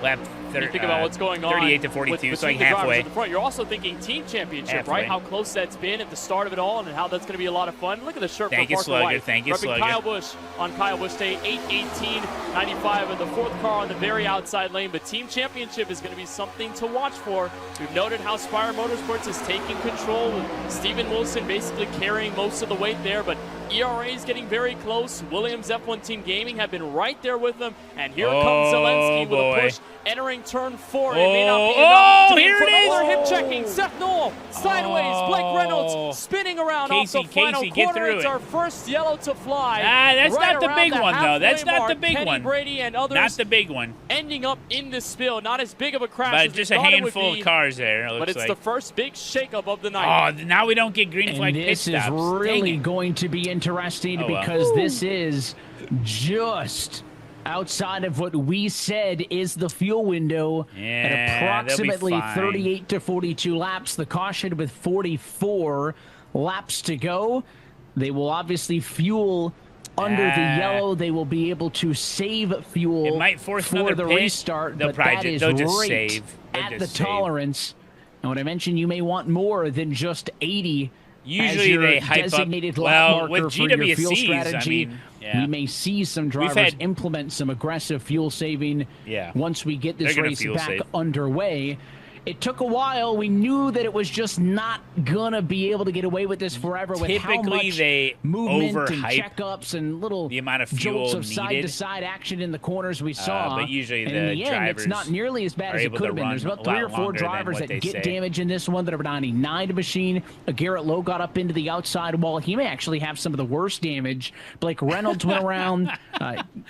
Lap You think about what's going on 38 to 42, with so like between the drivers halfway. at the front. You're also thinking team championship, Halfway. right? How close that's been at the start of it all, and how that's going to be a lot of fun. Look at the shirt Thank for you, Parker Slugger. White. Thank you, Repping Slugger. Kyle Busch on Kyle Busch Day, 8:18.95 in the 4th car on the very outside lane. But team championship is going to be something to watch for. We've noted how Spire Motorsports is taking control, with Steven Wilson basically carrying most of the weight there. But ERA is getting very close. Williams F1 Team Gaming have been right there with them. And here comes Zelensky with a push, entering turn 4. It may not be enough to here it is. hip checking. Seth Noel sideways. Blake Reynolds spinning around off the final Casey, get corner. through It's it. our first yellow to fly. That's right not the around big one, though. That's halfway not the mark. big Kenny one. Brady and others Not the big one. ending up in this spill. Not as big of a crash But as just we a thought it would handful be, of cars there, it but looks it's like. the first big shakeup of the night. Oh, now we don't get green flag And pit this is stops. Dang really it. going to be interesting Oh, well. because this is just outside of what we said is the fuel window Yeah, at approximately they'll be fine. 38 to 42 laps. The caution with 44 laps to go. They will obviously fuel under the yellow. They will be able to save fuel It might force for another the pit. restart, They'll but probably that ju- is they'll just right save. They'll at just the save. tolerance. And when I mentioned you may want more than just 80 Usually as your they hype up- designated lap well, marker with for your fuel GWCs, I strategy. mean, yeah. We may see some We've drivers had- implement some aggressive fuel saving once we get this They're gonna race fuel back save. underway. It took a while. We knew that it was just not gonna be able to get away with this forever. With how Typically, much they movement and overhype checkups and little the amount of fuel jolts of needed. side-to-side action in the corners we saw. but usually and the in the end, drivers it's not nearly as bad are as it able could to have been. There's run about a 3 or lot 4 longer than drivers what that they get say. damage in this one that are 99 to machine. Garrett Lowe got up into the outside wall. He may actually have some of the worst damage. Blake Reynolds went around.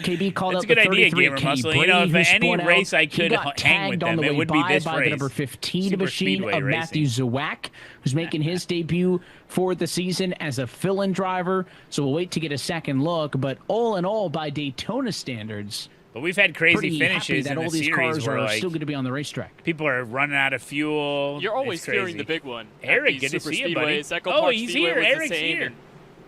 KB called That's out a good the idea, 33 Gamer Kenny Muscle. Brady, You know, if who any spun out. race I He could got hang with tagged on them, the it way would be by this the race. number 15 Super machine Speedway of racing. Matthew Zawak, who's making his debut for the season as a fill-in driver. So we'll wait to get a second look. But all in all, by Daytona standards, But we've had crazy pretty happy finishes that in all the these series cars where are like still going to be on the racetrack. people are running out of fuel. You're always It's crazy. fearing the big one. at Eric, these good to super see you, buddy. speedways. Echo Oh, Park he's Speedway here. was the Eric's same, here. and,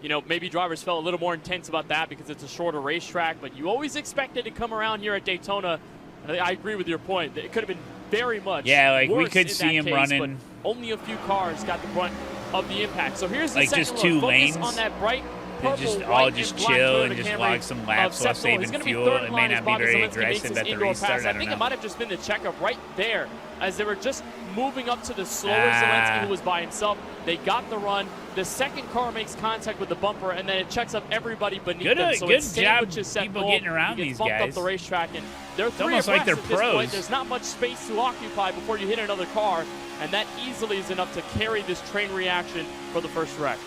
you know, maybe drivers felt a little more intense about that because it's a shorter racetrack, but you always expected to come around here at Daytona. And I agree with your point. It could have been very much like we worse could in see that him case, running. But only a few cars got the brunt of the impact. So here's the Like second just look. two Focus lanes. on that bright purple, just white, all and just black chill Toyota and just Camry log some laps of while Seth saving He's gonna be fuel. third It in may line not as be Bobby very Zalinski makes aggressive his at the indoor restart. pass. I I don't think know. it might have just been the checkup right there as they were just moving up to the slower Zalinski, who was by himself. They got the run. The second car makes contact with the bumper, and then it checks up everybody beneath them. So Good it job, sandwiches Seth people Knoll. getting around He these gets bumped guys. up the racetrack, and they're It's three almost like abreast they're at this point. pros. There's not much space to occupy before you hit another car, and that easily is enough to carry this train reaction for the first wreck.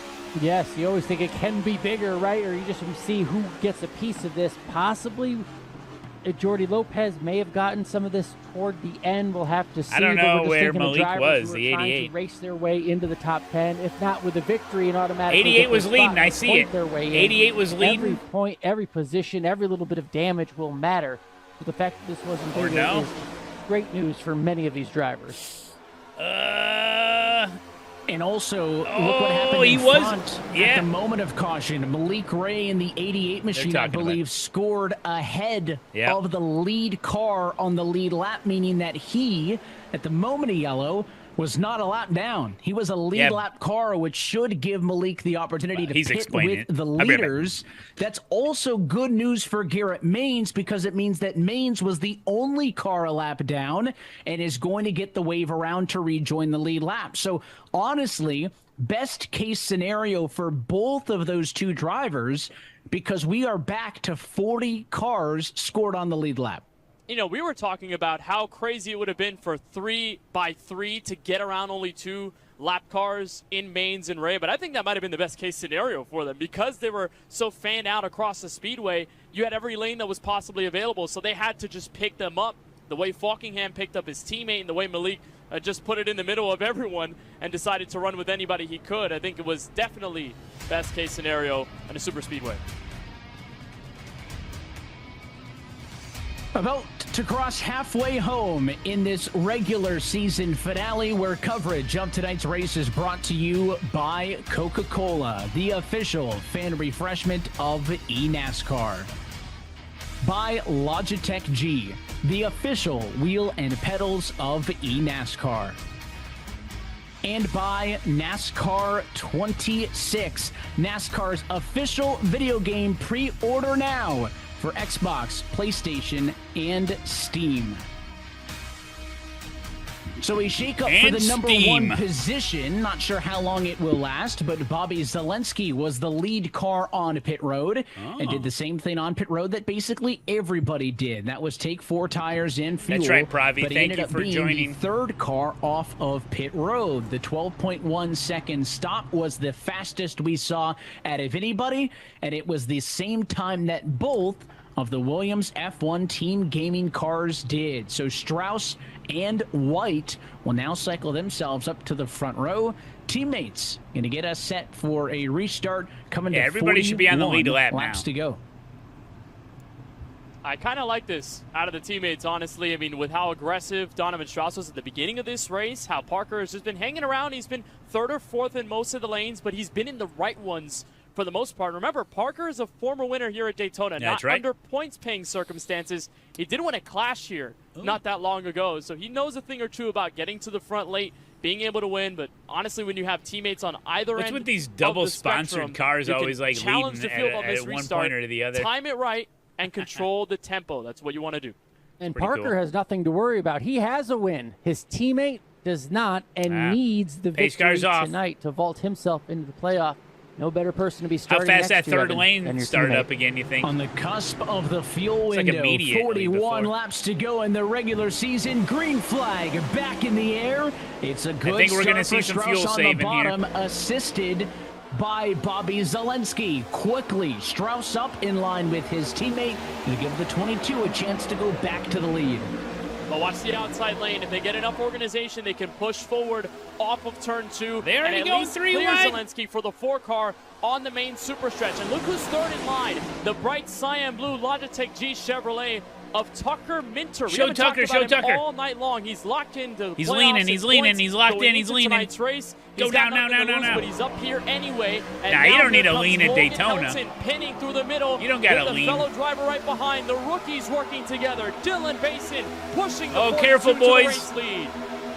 Yes, you always think it can be bigger, right? Or you just see who gets a piece of this. Possibly, Jordy Lopez may have gotten some of this toward the end. We'll have to see. I don't but know we're just where thinking of Malik drivers was, who are the trying 88. to race their way into the top 10, if not with a victory and automatically 88 get was their leading, spot I and see point it. their way in. 88 was leading. Every point, every position, every little bit of damage will matter. But the fact that this wasn't Or bigger no. is great news for many of these drivers. And also, look what happened he in was- front yeah. at the moment of caution. Malik Ray in the 88 machine, I talking about believe, scored ahead Yep. of the lead car on the lead lap, meaning that he, at the moment of yellow, was not a lap down. He was a lead Yeah. lap car, which should give Malik the opportunity to He's pit explaining with it. the I'll be right back. leaders. That's also good news for Garrett Maines because it means that Maines was the only car a lap down and is going to get the wave around to rejoin the lead lap. So honestly, best case scenario for both of those two drivers because we are back to 40 cars scored on the lead lap. You know, we were talking about how crazy it would have been for 3x3 to get around only 2 lap cars in Maines and Ray, but I think that might have been the best case scenario for them because they were so fanned out across the speedway. You had every lane that was possibly available, so they had to just pick them up the way Falkingham picked up his teammate and the way Malik just put it in the middle of everyone and decided to run with anybody he could. I think it was definitely best case scenario on a super speedway. About to cross halfway home in this regular season finale where coverage of tonight's race is brought to you by Coca-Cola, the official fan refreshment of eNASCAR. By Logitech G, the official wheel and pedals of eNASCAR. And by NASCAR 26, NASCAR's official video game. Pre-order now for Xbox, PlayStation, and Steam. So a shakeup for And the number Steam. 1 position. Not sure how long it will last, but Bobby Zalinski was the lead car on pit road and did the same thing on pit road that basically everybody did. That was take 4 tires in fuel. That's right, Pravi. But he Thank ended you up for being joining. the third car off of pit road. The 12.1 second stop was the fastest we saw out of anybody, and it was the same time that both of the Williams F1 Team Gaming cars did. So Strauss and White will now cycle themselves up to the front row. Teammates going to get us set for a restart coming to everybody should be on the lead 41 lap laps now. to go. I kind of like this out of the teammates, honestly. I mean, with how aggressive Donovan Strauss was at the beginning of this race, how Parker has just been hanging around. He's been 3rd or 4th in most of the lanes, but he's been in the right ones for the most part. Remember, Parker is a former winner here at Daytona, That's not right. under points-paying circumstances. He did win a Clash here not that long ago, so he knows a thing or two about getting to the front late, being able to win. But honestly, when you have teammates on either What's end with these of double the spectrum, sponsored cars you can always like challenge leading the field on at this one restart, point or to the other? time it right, and control the tempo. That's what you want to do. And Pretty Parker cool. has nothing to worry about. He has a win. His teammate does not and needs the Pace victory car's off. tonight to vault himself into the playoff. No better person to be How starting fast next that to third than lane your started teammate. up again, you think? On the cusp of the fuel It's like window, immediately 41 before. laps to go in the regular season. Green flag back in the air. It's a good think we're start gonna see for some Strauss fuel on saving the here. bottom, assisted by Bobby Zalinski. Quickly, Strauss up in line with his teammate to give the 22 a chance to go back to the lead. But watch the outside lane. If they get enough organization, they can push forward off of turn 2. They already and at going least 3 clear wide. Zelensky for the 4 car on the main super stretch. And look who's 3rd in line. The bright cyan blue Logitech G Chevrolet of Tucker Minter. We Show haven't Tucker, talked about show him Tucker. all night long. He's locked into the He's playoffs leaning, and he's leaning, points he's locked going in, he's into leaning. tonight's race. Go He's got down, nothing to down, lose, down. But he's up here anyway. And Nah, you now don't need here to comes lean at Logan Daytona. Elton pinning through the middle. You don't gotta with lean. a fellow driver right behind. The rookies working together. Dylan Basin pushing the Oh, 42 careful, to the boys. race lead.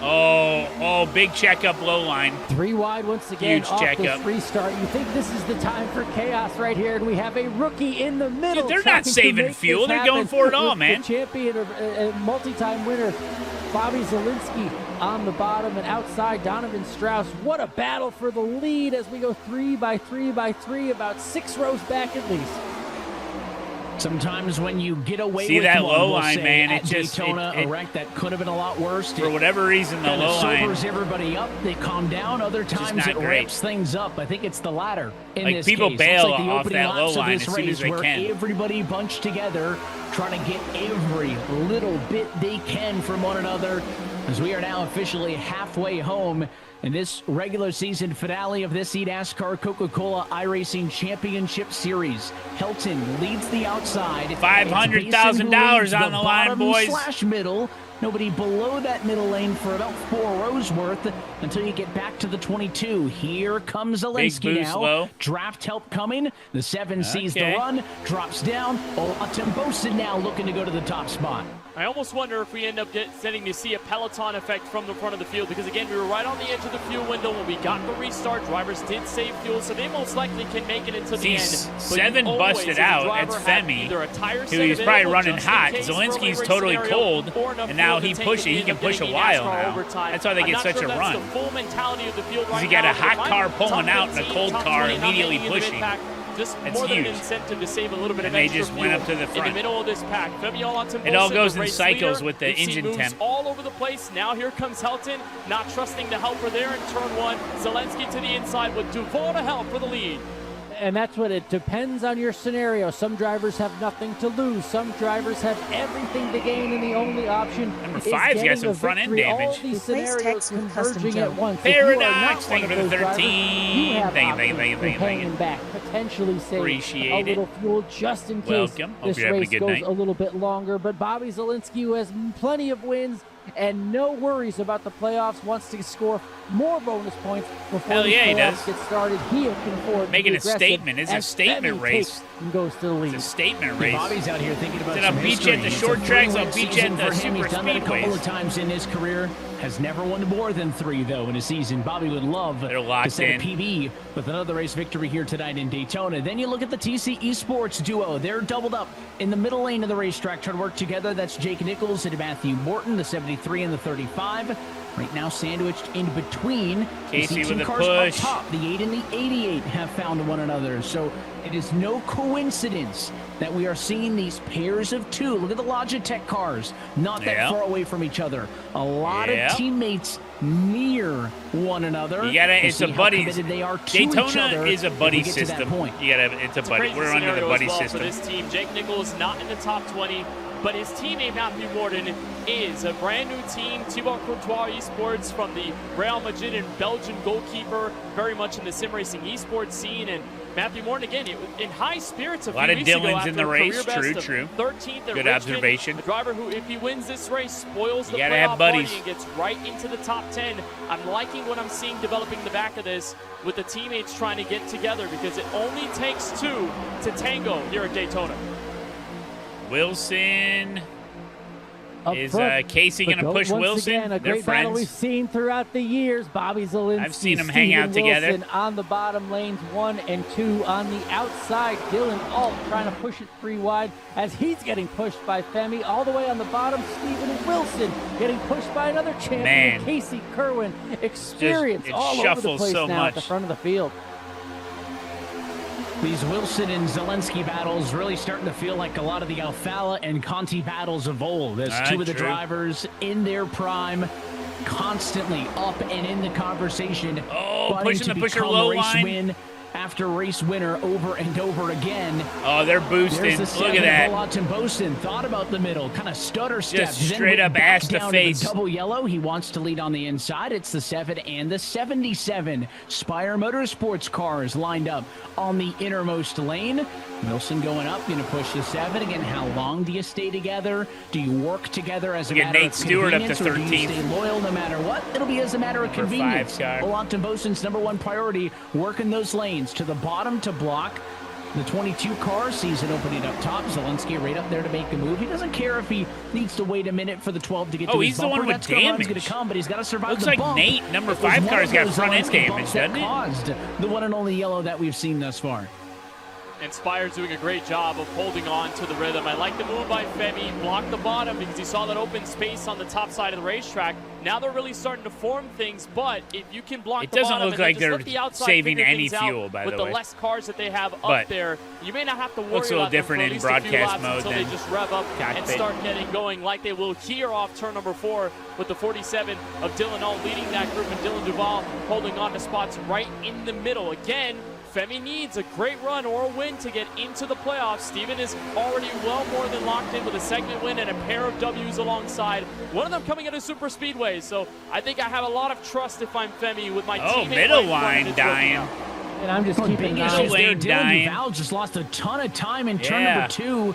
Oh, big checkup low line. 3 wide once again. Huge off checkup. this restart. You think this is the time for chaos right here, and we have a rookie in the middle. Dude, they're trying not to saving make fuel. this They're going happen for it all, with man. The champion, multi-time winner, Bobby Zielinski on the bottom, and outside Donovan Strauss. What a battle for the lead as we go 3 by 3 by 3, about 6 rows back at least. Sometimes when you get away See with that one, low we'll line, say, man, at it just- Daytona, it- a wreck that could have been a lot worse. For whatever reason, the Kinda low line sobers everybody up. They calm down. Other times not it great. ramps things up. I think it's the latter in Like, this people case. bail Looks like the off opening that low laps of line this as soon as race they where can. everybody bunched together, trying to get every little bit they can from one another. As we are now officially halfway home in this regular season finale of this eNASCAR Coca-Cola iRacing Championship Series. Helton leads the outside. $500,000 on the line, boys. Slash middle. Nobody below that middle lane for about 4 rows worth until you get back to the 22. Here comes Zielinski boost now. low. Draft help coming. The 7 sees the Okay. run, drops down. Otembosin now looking to go to the top spot. I almost wonder if we end up getting to see a peloton effect from the front of the field, because again, we were right on the edge of the fuel window when we got the restart. Drivers did save fuel, so they most likely can make it into the end. But 7 you always, busted as a out. driver, That's have Femi, either a tire who set he's probably available running just in hot. case for a Zielinski's race totally scenario, cold, or enough and now fuel to he take pushes. it He and can end up push a getting while eNASCAR now. overtime. That's why they I'm get not such sure a that's run. the full mentality of the field right Because you got now, a hot but if car I'm pulling top out and a 15, cold top car 20, and I'm immediately hanging in the pushing. mid-pack, just That's more than huge. an incentive to save a little bit of And they extra just went fuel up to the in front. the middle of this pack. It all goes in cycles with the engine moves temp. all over the place. Now here comes Helton, not trusting the helper there in turn 1. Zielinski to the inside with Duvall to help for the lead. And that's what it depends on your scenario. Some drivers have nothing to lose. Some drivers have everything to gain, and the only option Number is 5's got getting some a front-end victory. All damage. these Replace scenarios text with custom converging at jump. once. If you are not Paradox, one thank of you for the those drivers, 13. you have Thank you, options thank you, for thank you, thank hanging you. back, potentially save Appreciate a it. little fuel just in case Welcome. Hope this you're having a race good goes night. a little bit longer. But Bobby Zielinski, who has plenty of wins and no worries about the playoffs, wants to score more bonus points before Hell the yeah, he playoffs does. get started. He can afford Making to be a aggressive statement. It's a as statement Femi race. takes and goes to the lead. It's a statement race. Bobby's out here thinking about Said, I'll some beat you at the history. short It's a tracks, I'll three-win beat you at season the for him. super He's done that a couple speedways. of times in his career. Has never won more than 3, though, in a season. Bobby would love They're to locked set in. a PB with another race victory here tonight in Daytona. Then you look at the TCE Sports duo. They're doubled up in the middle lane of the racetrack trying to work together. That's Jake Nichols and Matthew Morton, the 73 and the 35. Right now sandwiched in between. Casey You see with two a cars up push. top, the 8 and the 88 have found one another. So it is no coincidence that we are seeing these pairs of 2. Look at the Logitech cars, not that Yeah. far away from each other. A lot Yeah. of teammates near one another. You gotta, We'll it's see a how buddy. committed they are to each Daytona other is a if we buddy get to that system. point. You gotta, it's a buddy. Crazy We're under the scenario buddy as well system. for this team. Jake Nichols not in the top 20, but his teammate Matthew Morton is a brand new team. Thibaut Courtois Esports from the Real Madrid and Belgian goalkeeper, very much in the sim racing esports scene. And Matthew Morton, again, in high spirits a A lot few of weeks ago Dillons after in the a career race. best True, of true. 13th at Good Richmond. observation. A driver who, if he wins this race, spoils the You gotta have playoff buddies. party and gets right into the top 10. I'm liking what I'm seeing developing the back of this with the teammates trying to get together, because it only takes 2 to tango here at Daytona. Wilson. Up Is front, Casey but going to push once Wilson? Again, a They're great battle we've friends. seen throughout the years. Bobby Zielinski, I've seen them hang out Steven together. Wilson on the bottom lanes 1 and 2. On the outside, Dylan Alt trying to push it 3 wide as he's getting pushed by Femi. All the way on the bottom, Steven Wilson getting pushed by another champion, Man. Casey Kerwin. Experience it all over the shuffles place so now at the much. front of the field. These Wilson and Zielinski battles really starting to feel like a lot of the Alfala and Conti battles of old. As 2 of the True. drivers in their prime, constantly up and in the conversation. Oh, fighting pushing to the pusher become low race line. win after race winner over and over again. Oh, they're boosting. There's the Look 7 at of that. Bosten thought about the middle, kind of stutter steps. Just then straight went up back ass to down face. the double yellow. He wants to lead on the inside. It's the 7 and the 77. Spire Motorsports cars lined up on the innermost lane. Wilson going up, going to push the 7. Again, how long do you stay together? Do you work together as a Get matter Nate of Stewart up to convenience, or do you 13th? stay loyal no matter what? It'll be as a matter of For convenience. 5-star. Bosten's number 1 priority, working those lanes to the bottom to block. The 22 car sees it opening up top. Zelensky right up there to make the move. He doesn't care if he needs to wait a minute for the 12 to get to his he's the bumper. one with That's damage. going to come, but he's got to survive Looks the like bump. Nate, number It was 5 one car's of got those front end Zelensky damage, bumps that doesn't it? caused the one and only yellow that we've seen thus far. Inspire's doing a great job of holding on to the rhythm. I like the move by Femi, blocked the bottom because he saw that open space on the top side of the racetrack. Now they're really starting to form things, but if you can block It the doesn't bottom look and then like just they're let the outside saving figure any things out fuel, by with the way. less cars that they have But up there, you may not have to worry looks a little about them different for in at least a few broadcast laps mode until than they just rev up and cockpit. start getting going like they will here off turn number 4 with the 47 of Dylan All leading that group and Dylan Duval holding on to spots right in the middle. Again, Femi needs a great run or a win to get into the playoffs. Steven is already well more than locked in with a segment win and a pair of W's alongside. One of them coming at a super speedway. So I think I have a lot of trust if I'm Femi with my teammate. Middle line dying. And I'm just keeping an eye. Middle lane dying. Duval just lost a ton of time in turn number 2.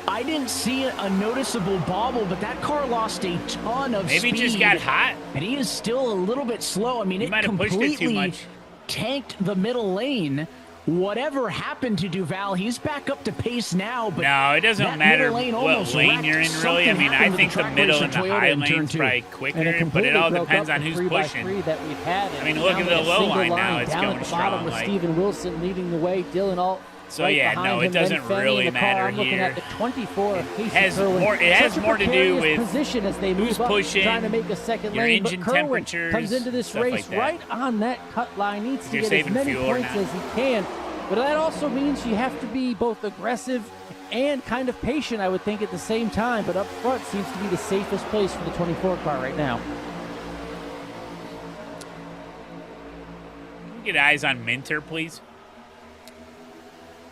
I didn't see a noticeable bobble, but that car lost a ton of speed. Maybe just got hot. And he is still a little bit slow. I mean, it might have pushed it too completely much. tanked the middle lane. Whatever happened to Duval, he's back up to pace now. But No, it doesn't that matter middle lane what almost lane you're in, wrecked. really. I Something mean, I happened to think the track middle racer and the Toyota high in turn lane's 2. probably And it quicker, but completely it all broke depends up on the who's 3x3 pushing. that we've had. I mean, look at the low line now. It's down going at the bottom strong. with Like, Stephen Wilson leading the way. Dylan All So, right yeah, behind no, him, it doesn't then Femi really in the car. matter I'm looking here. at the 24 of Casey has Kerwin. more- it has Such a more to do precarious with position as they who's move up, pushing, trying to make a second your lane. engine But Kerwin temperatures, comes into this stuff race like that. right on that cut line. Needs to You're get as saving many fuel or points not. as he can. But that also means you have to be both aggressive and kind of patient, I would think, at the same time. But up front seems to be the safest place for the 24 car right now. Can we get eyes on Minter, please?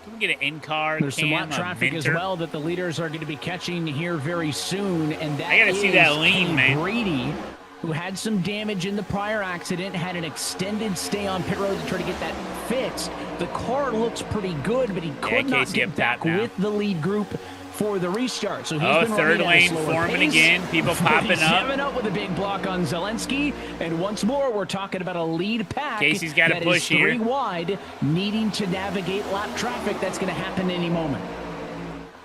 Can we get an in-car There's some cam lap of traffic as Minter? well that the leaders are going to be catching here very soon, and that I gotta see is that lean, Kenny man. Brady, who had some damage in the prior accident, had an extended stay on pit road to try to get that fixed. The car looks pretty good, but he could not Casey get up back top now. with the lead group for the restart. So he's Oh, been third running at a lane slower forming pace. again. People popping up. 47 up with a big block on Zelensky, and once more we're talking about a lead pack. Casey's gotta that push is here. 3 wide, needing to navigate lap traffic. That's going to happen any moment.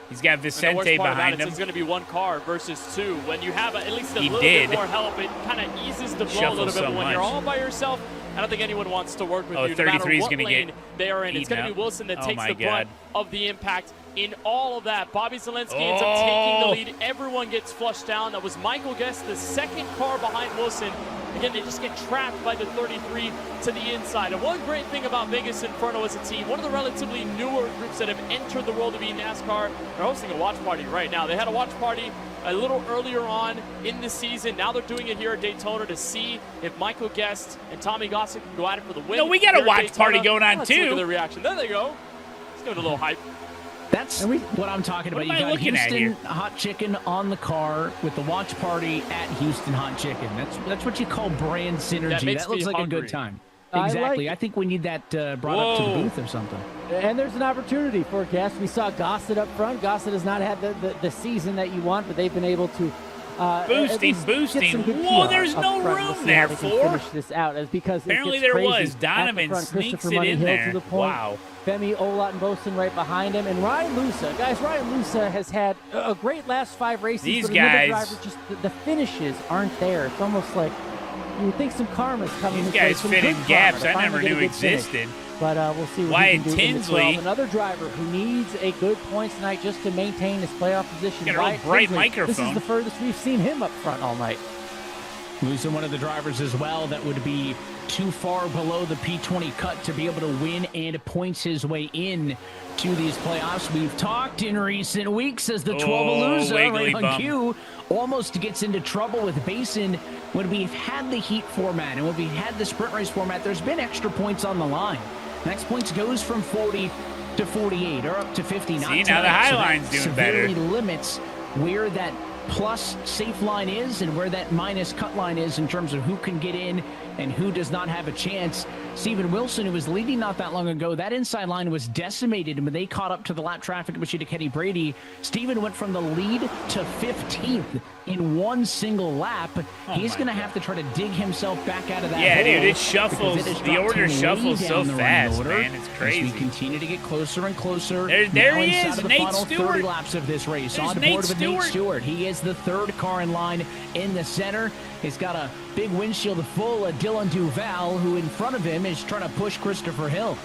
He's got And the Vicente worst part about behind it him. is it's going to be 1 car versus 2. When you have at least a He little did. bit more help, it kind of eases the blow a Shuffles little bit. so But when much. you're all by yourself, I don't think anyone wants to work with Oh, you, no matter 33 is what gonna lane get they are in. It's eaten going to be up. Wilson that Oh takes my the brunt God. of the impact in all of that. Bobby Zelensky ends up taking the lead. Everyone gets flushed down. That was Michael Guest, the second car behind Wilson. Again, they just get trapped by the 33 to the inside. And one great thing about Vegas Inferno as a team, one of the relatively newer groups that have entered the world of eNASCAR, they're hosting a watch party right now. They had a watch party a little earlier on in the season. Now they're doing it here at Daytona to see if Michael Guest and Tommy Gossett can go at it for the win. No, we got a here at watch Daytona. party going on, Let's too. Look at the reaction. There they go. Let's give it a little hype. That's what I'm talking What about. am You I got looking at Houston here? Hot Chicken on the car with the watch party at Houston Hot Chicken. That's what you call brand synergy. That makes That looks me like hungry. a good time. I Exactly. like I think we need that brought up to the booth or something. And there's an opportunity for Guest. We saw Gossett up front. Gossett has not had the season that you want, but they've been able to Boosting. Get some good Whoa, PR there's up no front. room We'll see there how they can for. finish this out, as because Apparently it gets there crazy. was. At Donovan the front, sneaks Christopher it Money in Hill there. to the point. Wow. Femi, Olat, and Boson right behind him, and Ryan Lusa. Guys, Ryan Lusa has had a great last 5 races. These but another guys- driver, just the finishes aren't there. It's almost like you would think some karma's coming. These his way, guys some fit good in karma gaps to I finally never get a knew good finish. existed. But we'll see what Wyatt he can do in the 12. Tinsley. Another driver who needs a good point tonight just to maintain his playoff position. Got a real Wyatt bright Tinsley. This microphone. is the furthest we've seen him up front all night. Losing one of the drivers as well, that would be too far below the P20 cut to be able to win and points his way in to these playoffs. We've talked in recent weeks as the 12 wiggly right on bum. cue almost gets into trouble with Basin. When we've had the heat format and when we've had the sprint race format, there's been extra points on the line. Next points goes from 40 to 48 or up to 50. See, now the high line's doing better. Severely limits where that plus safe line is and where that minus cut line is in terms of who can get in and who does not have a chance. Steven Wilson, who was leading not that long ago, that inside line was decimated, and when they caught up to the lap traffic machine to Kenny Brady, Steven went from the lead to 15th in one single lap. He's going to have to try to dig himself back out of that hole, dude, it shuffles. The order shuffles so fast, man. It's crazy. As we continue to get closer and closer. There he is, the Nate final Stewart. 30 laps of this race. There's On the board with Nate Stewart. He is the third car in line in the center. He's got a big windshield full of Dylan Duval, who in front of him is trying to push Christopher Hill.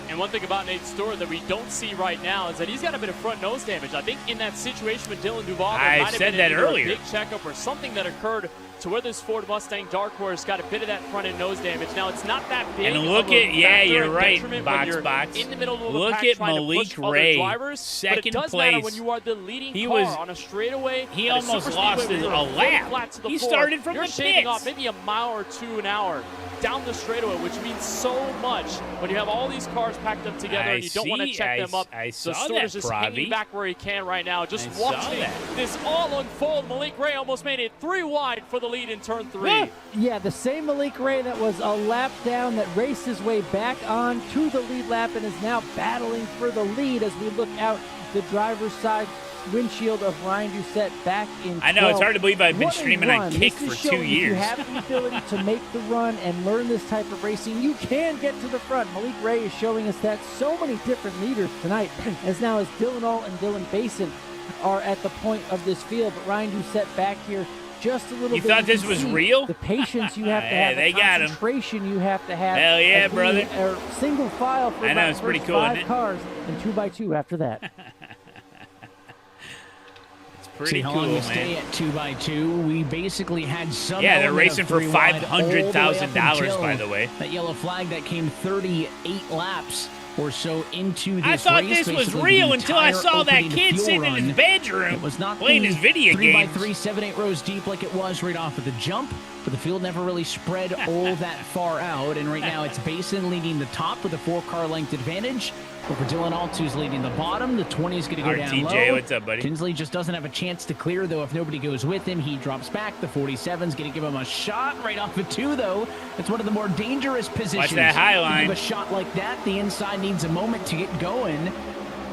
And one thing about Nate Stewart that we don't see right now is that he's got a bit of front nose damage. I think in that situation with Dylan Duval, there might have been a big checkup or something that occurred to where this Ford Mustang Dark Horse got a bit of that front end nose damage. Now, it's not that big. And look at, you're right, Box. In the middle of look pack at Malik Ray, drivers, second but it does place. matter when you are the leading car on a straightaway. He almost lost a lap. He started from the pits. You're shaving off maybe a mile or two an hour down the straightaway, which means so much when you have all these cars packed up together and you don't want to check them up. So Stewart is just hanging back where he can right now, just watching this all unfold. Malik Ray almost made it 3 wide for the lead in turn 3. Yeah, the same Malik Ray that was a lap down that raced his way back on to the lead lap and is now battling for the lead as we look out the driver's side windshield of Ryan Doucette back in 12. I know, it's hard to believe I've been streaming on Kick for 2 years. If you have the ability to make the run and learn this type of racing, you can get to the front. Malik Ray is showing us that so many different leaders tonight, as now as Dylan All and Dylan Basin are at the point of this field, but Ryan Doucette back here just a little bit. You thought this was real? The patience you have to have, they the got concentration you have to have. Hell yeah, brother. Single file for I know, it's pretty cool, 5 isn't it? cars and 2x2 after that. Pretty See how cool, long we man. stay at 2x2. We basically had some. Yeah, they're element racing of for 3 wide all the way up $500,000, by the way. That yellow flag that came 38 laps or so into this I thought race, this was basically real the until I entire saw that opening kid fuel sitting in run. his bedroom It was not playing the his video 3x3, games. 7-8 rows deep like it was right off of the jump, but the field never really spread all that far out. And right now it's Basin leading the top with a 4-car length advantage. Over Dylan Altu's leading the bottom. The 20 is going to go down low. RTJ, what's up, buddy? Tinsley just doesn't have a chance to clear, though. If nobody goes with him, he drops back. The 47's going to give him a shot right off of 2, though. It's one of the more dangerous positions. Watch that high line. Give a shot like that, the inside needs a moment to get going.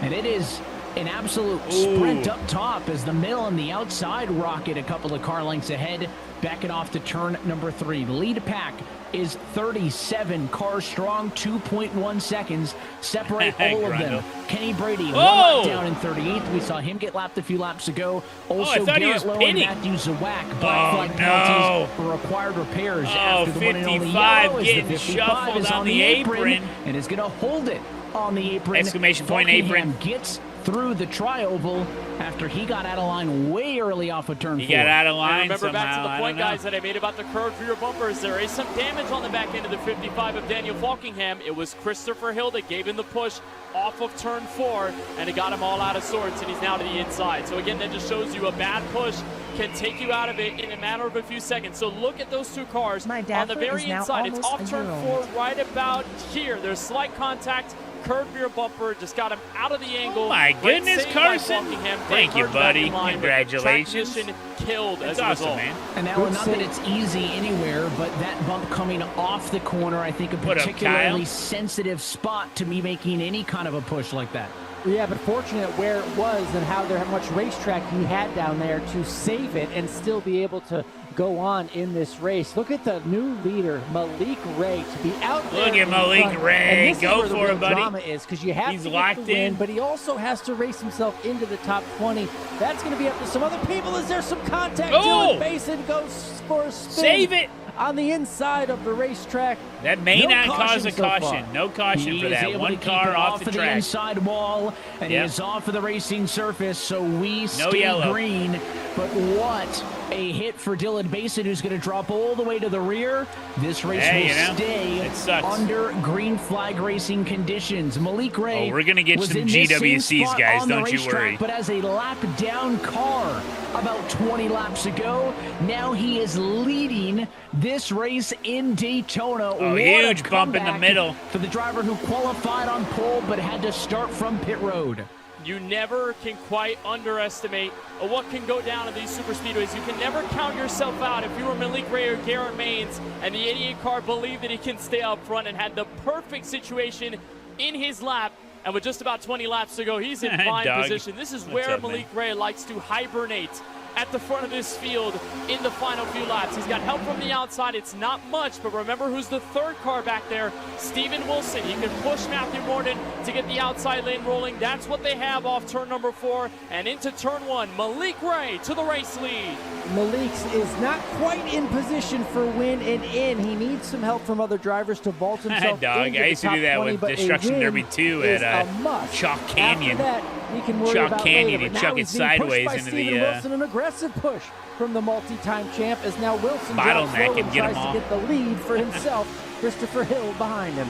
And it is an absolute sprint up top as the middle and the outside rocket a couple of car lengths ahead. Backing off to turn number 3. The lead pack is 37 cars strong, 2.1 seconds separate all of them. Kenny Brady, 1 lap down in 38th. We saw him get lapped a few laps ago. Also, Garrett Lowe and Matthew Zawak. Black flag penalties for required repairs after the one and only yellow. Getting shuffled is on the apron and is going to hold it on the apron. Exclamation point apron. Gets through the tri-oval after he got out of line way early off of turn 4. He got out of line and remember somehow, back to the point, guys, that I made about the curved rear bumpers. There is some damage on the back end of the 55 of Daniel Falkingham. It was Christopher Hill that gave him the push off of turn 4, and it got him all out of sorts, and he's now to the inside. So again, that just shows you a bad push can take you out of it in a matter of a few seconds. So look at those 2 cars on the very inside. It's off turn 4 right about here. There's slight contact. Curved rear bumper just got him out of the angle. Oh my goodness, Carson! Thank you, buddy. Congratulations. Killed That's as a awesome, result. man. And now, not that it's easy anywhere, but that bump coming off the corner, I think a particularly sensitive spot to be making any kind of a push like that. Yeah, but fortunate where it was and how much racetrack he had down there to save it and still be able to go on in this race. Look at the new leader, Malik Ray, to be out there. Look at Malik Ray. Go for it, buddy. Drama is because you have to get the win, but he also has to race himself into the top 20. That's going to be up to some other people. Is there some contact? Dylan Basin goes for a spin. Save it. On the inside of the racetrack. That may not cause a caution. No caution for that. 1 car off the track. The inside wall, and he is off of the racing surface, so we stay green. But what a hit for Dylan Basin, who's going to drop all the way to the rear. This race will stay under green flag racing conditions. Malik Ray. Oh, we're going to get some GWCs, guys. Don't you worry. But as a lap down car about 20 laps ago, now he is leading this race in Daytona. Oh, huge bump in the middle for the driver who qualified on pole but had to start from pit road. you never can quite underestimate what can go down in these super speedways. You can never count yourself out. If you were Malik Ray or Garrett Maines and the 88 car believed that he can stay up front and had the perfect situation in his lap, and with just about 20 laps to go, he's in prime position. This is where Malik Ray likes to hibernate at the front of this field in the final few laps. He's got help from the outside. It's not much, but remember who's the third car back there? Steven Wilson. He can push Matthew Morton to get the outside lane rolling. That's what they have off turn number 4 and into turn 1. Malik Ray to the race lead. Malik is not quite in position for win and in. He needs some help from other drivers to vault himself Dog, into I used the to do top that 20, with but Destruction Derby 2 at Chalk Canyon. After that, he can worry Chalk about Canyon, later, and but chuck now it he's being pushed sideways by into Steven the Wilson, an aggressive push from the multi-time champ as now Wilson drops bottleneck low and get tries him off. to get the lead for himself. Christopher Hill behind him.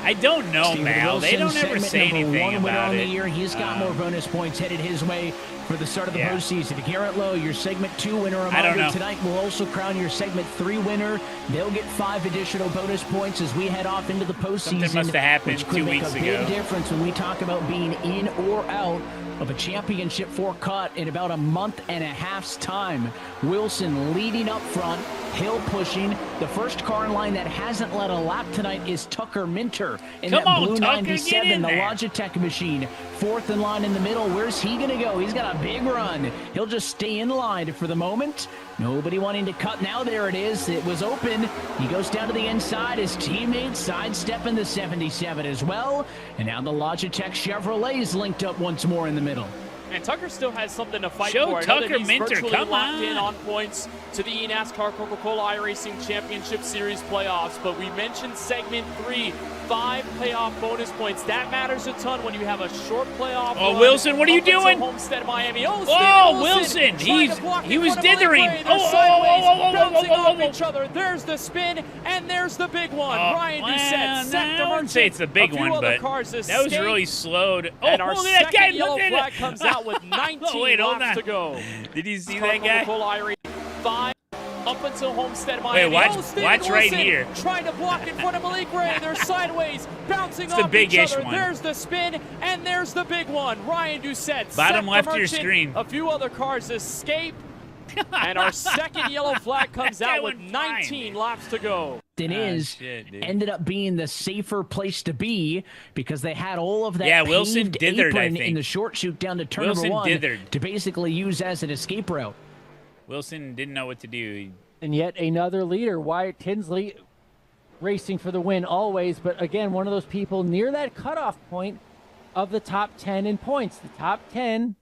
I don't know, Steven Mal. They Wilson, don't ever say segment number anything 1 winner about on it. the year. He's got more bonus points headed his way for the start of the postseason. Garrett Lowe, your segment 2 winner I don't know. tonight, will also crown your segment 3 winner. They'll get 5 additional bonus points as we head off into the postseason. Something must have happened which could 2 make weeks a ago. big difference when we talk about being in or out of a championship 4 cut in about a month and a half's time. Wilson leading up front, Hill pushing. The first car in line that hasn't led a lap tonight is Tucker Minter in Come that on, blue Tucker, 97, get in the there. Logitech machine. 4th in line in the middle. Where's he going to go? He's got a big run. He'll just stay in line for the moment. Nobody wanting to cut. Now there it is. It was open. He goes down to the inside. His teammates sidestepping the 77 as well. And now the Logitech Chevrolet's linked up once more in the middle. And Tucker still has something to fight Show for. I know that Tucker he's Minter, virtually come locked in on. on points to the eNASCAR Coca-Cola iRacing Championship Series playoffs. But we mentioned segment 3, 5 playoff bonus points. That matters a ton when you have a short playoff. Oh, run Wilson, what are you up until doing? Homestead, Miami. Oh, Whoa, Wilson! Wilson, he was Malik dithering. Ray. Oh, They're sideways, oh, bouncing off oh. each other. There's the spin, and there's the big one. Oh, Ryan Doucette, well, Seth I wouldn't say it's the big a few one, other but cars that was escape. really slowed. Oh, And our look at that guy. second yellow Look at flag it. comes out with 19 Oh, wait, hold laps on. to go. Did you see that guy? Coca-Cola iRacing 5 up until Homestead, Miami. watch- Oh, Steven watch right Wilson here. Trying to block in front of Malik Ray. They're sideways, bouncing It's off the big-ish each other. one. There's the spin, and there's the big one. Ryan Doucette, Bottom Seth left of your Merchant, screen. A few other cars escape, and our second yellow flag comes That guy out with went fine, 19 laps to go. It is ended up being the safer place to be because they had all of that Wilson paved dithered, I apron in think. the short shoot down to turn Wilson number 1 dithered. to basically use as an escape route. Wilson didn't know what to do. And yet another leader, Wyatt Tinsley, racing for the win always. But again, one of those people near that cutoff point of the top 10 in points. The top 10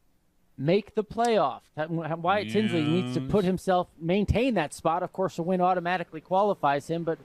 make the playoff. Wyatt Tinsley needs to put himself, maintain that spot. Of course, a win automatically qualifies him. But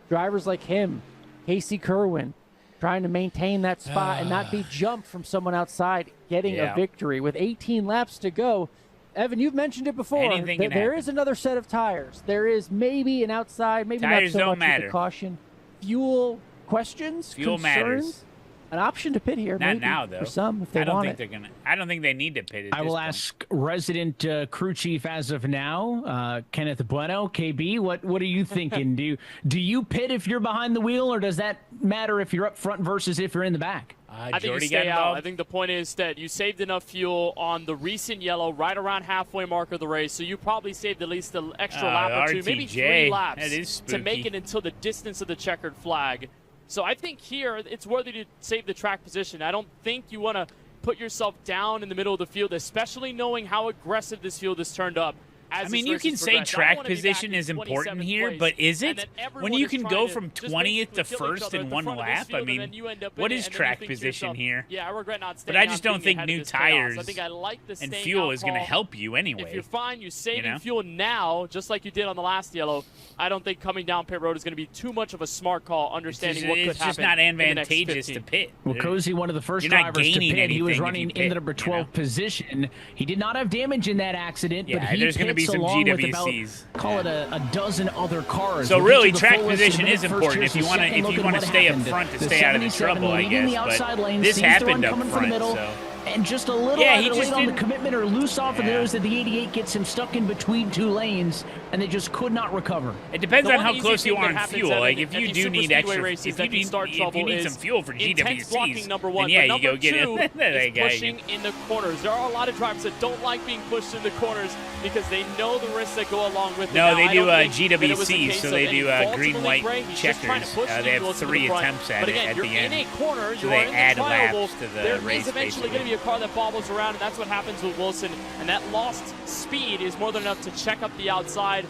drivers like him, Casey Kerwin, trying to maintain that spot and not be jumped from someone outside getting a victory. With 18 laps to go, Evan, you've mentioned it before. Anything can There happen. is another set of tires. There is maybe an outside, maybe Tires not so don't much matter. with the caution. Fuel questions, Fuel concerns. matters. An option to pit here, Not maybe, now, though. for some if they I don't want think it. they're gonna. I don't think they need to pit it. I will ask resident crew chief as of now, Kenneth Bueno, KB. What are you thinking? do you pit if you're behind the wheel, or does that matter if you're up front versus if you're in the back? I think you stay out. I think the point is that you saved enough fuel on the recent yellow right around halfway mark of the race, so you probably saved at least an extra lap or two, maybe 3 RTJ, laps that is to make spooky. it until the distance of the checkered flag. So I think here it's worthy to save the track position. I don't think you want to put yourself down in the middle of the field, especially knowing how aggressive this field has turned up. I mean, you can say track position is important here, but is it? When you can go from 20th to 1st in one lap, I mean, what is track position here? Yeah, I regret not But staying I out just don't being think ahead new of this chaos. tires I think I like the and staying fuel out is going to call. help you anyway. If you're fine, you saving know? fuel now, just like you did on the last yellow. I don't think coming down pit road is going to be too much of a smart call, understanding what could happen. It's just not in the next advantageous 15. to pit. Well, Cozy, one of the first You're not drivers to gaining pit, he was anything if running you in pit, the number 12 position. He did not have damage in that accident, but Yeah, he there's gonna be pits some along with about, GWCs. call it a dozen other cars. So We'll really, get to the track full list in a position minute. is First, important here's if you the want second look to at what stay up happened. front to The stay out of the 77 trouble, I leading the guess. outside But lane, this sees the happened run up coming from the front, middle, so and just a little either late on the commitment or loose off of those that the 88 gets him stuck in between two lanes, and they just could not recover. It depends on how close you are on fuel. Like if you do need extra, if you need some fuel for GWCs, #1, then yeah, but you go get #2 it. is pushing in the corners. There are a lot of drivers that don't like being pushed in the corners because they know the risks that go along with it. No, Now, they I do don't think GWCs, so they do green, white checkers. They have to 3 the front. attempts at But it again, at you're the end. in a corner, So you they are in the add trial. laps to the there race, is eventually going to be a car that bobbles around, and that's what happens with Wilson. And that lost speed is more than enough to check up the outside,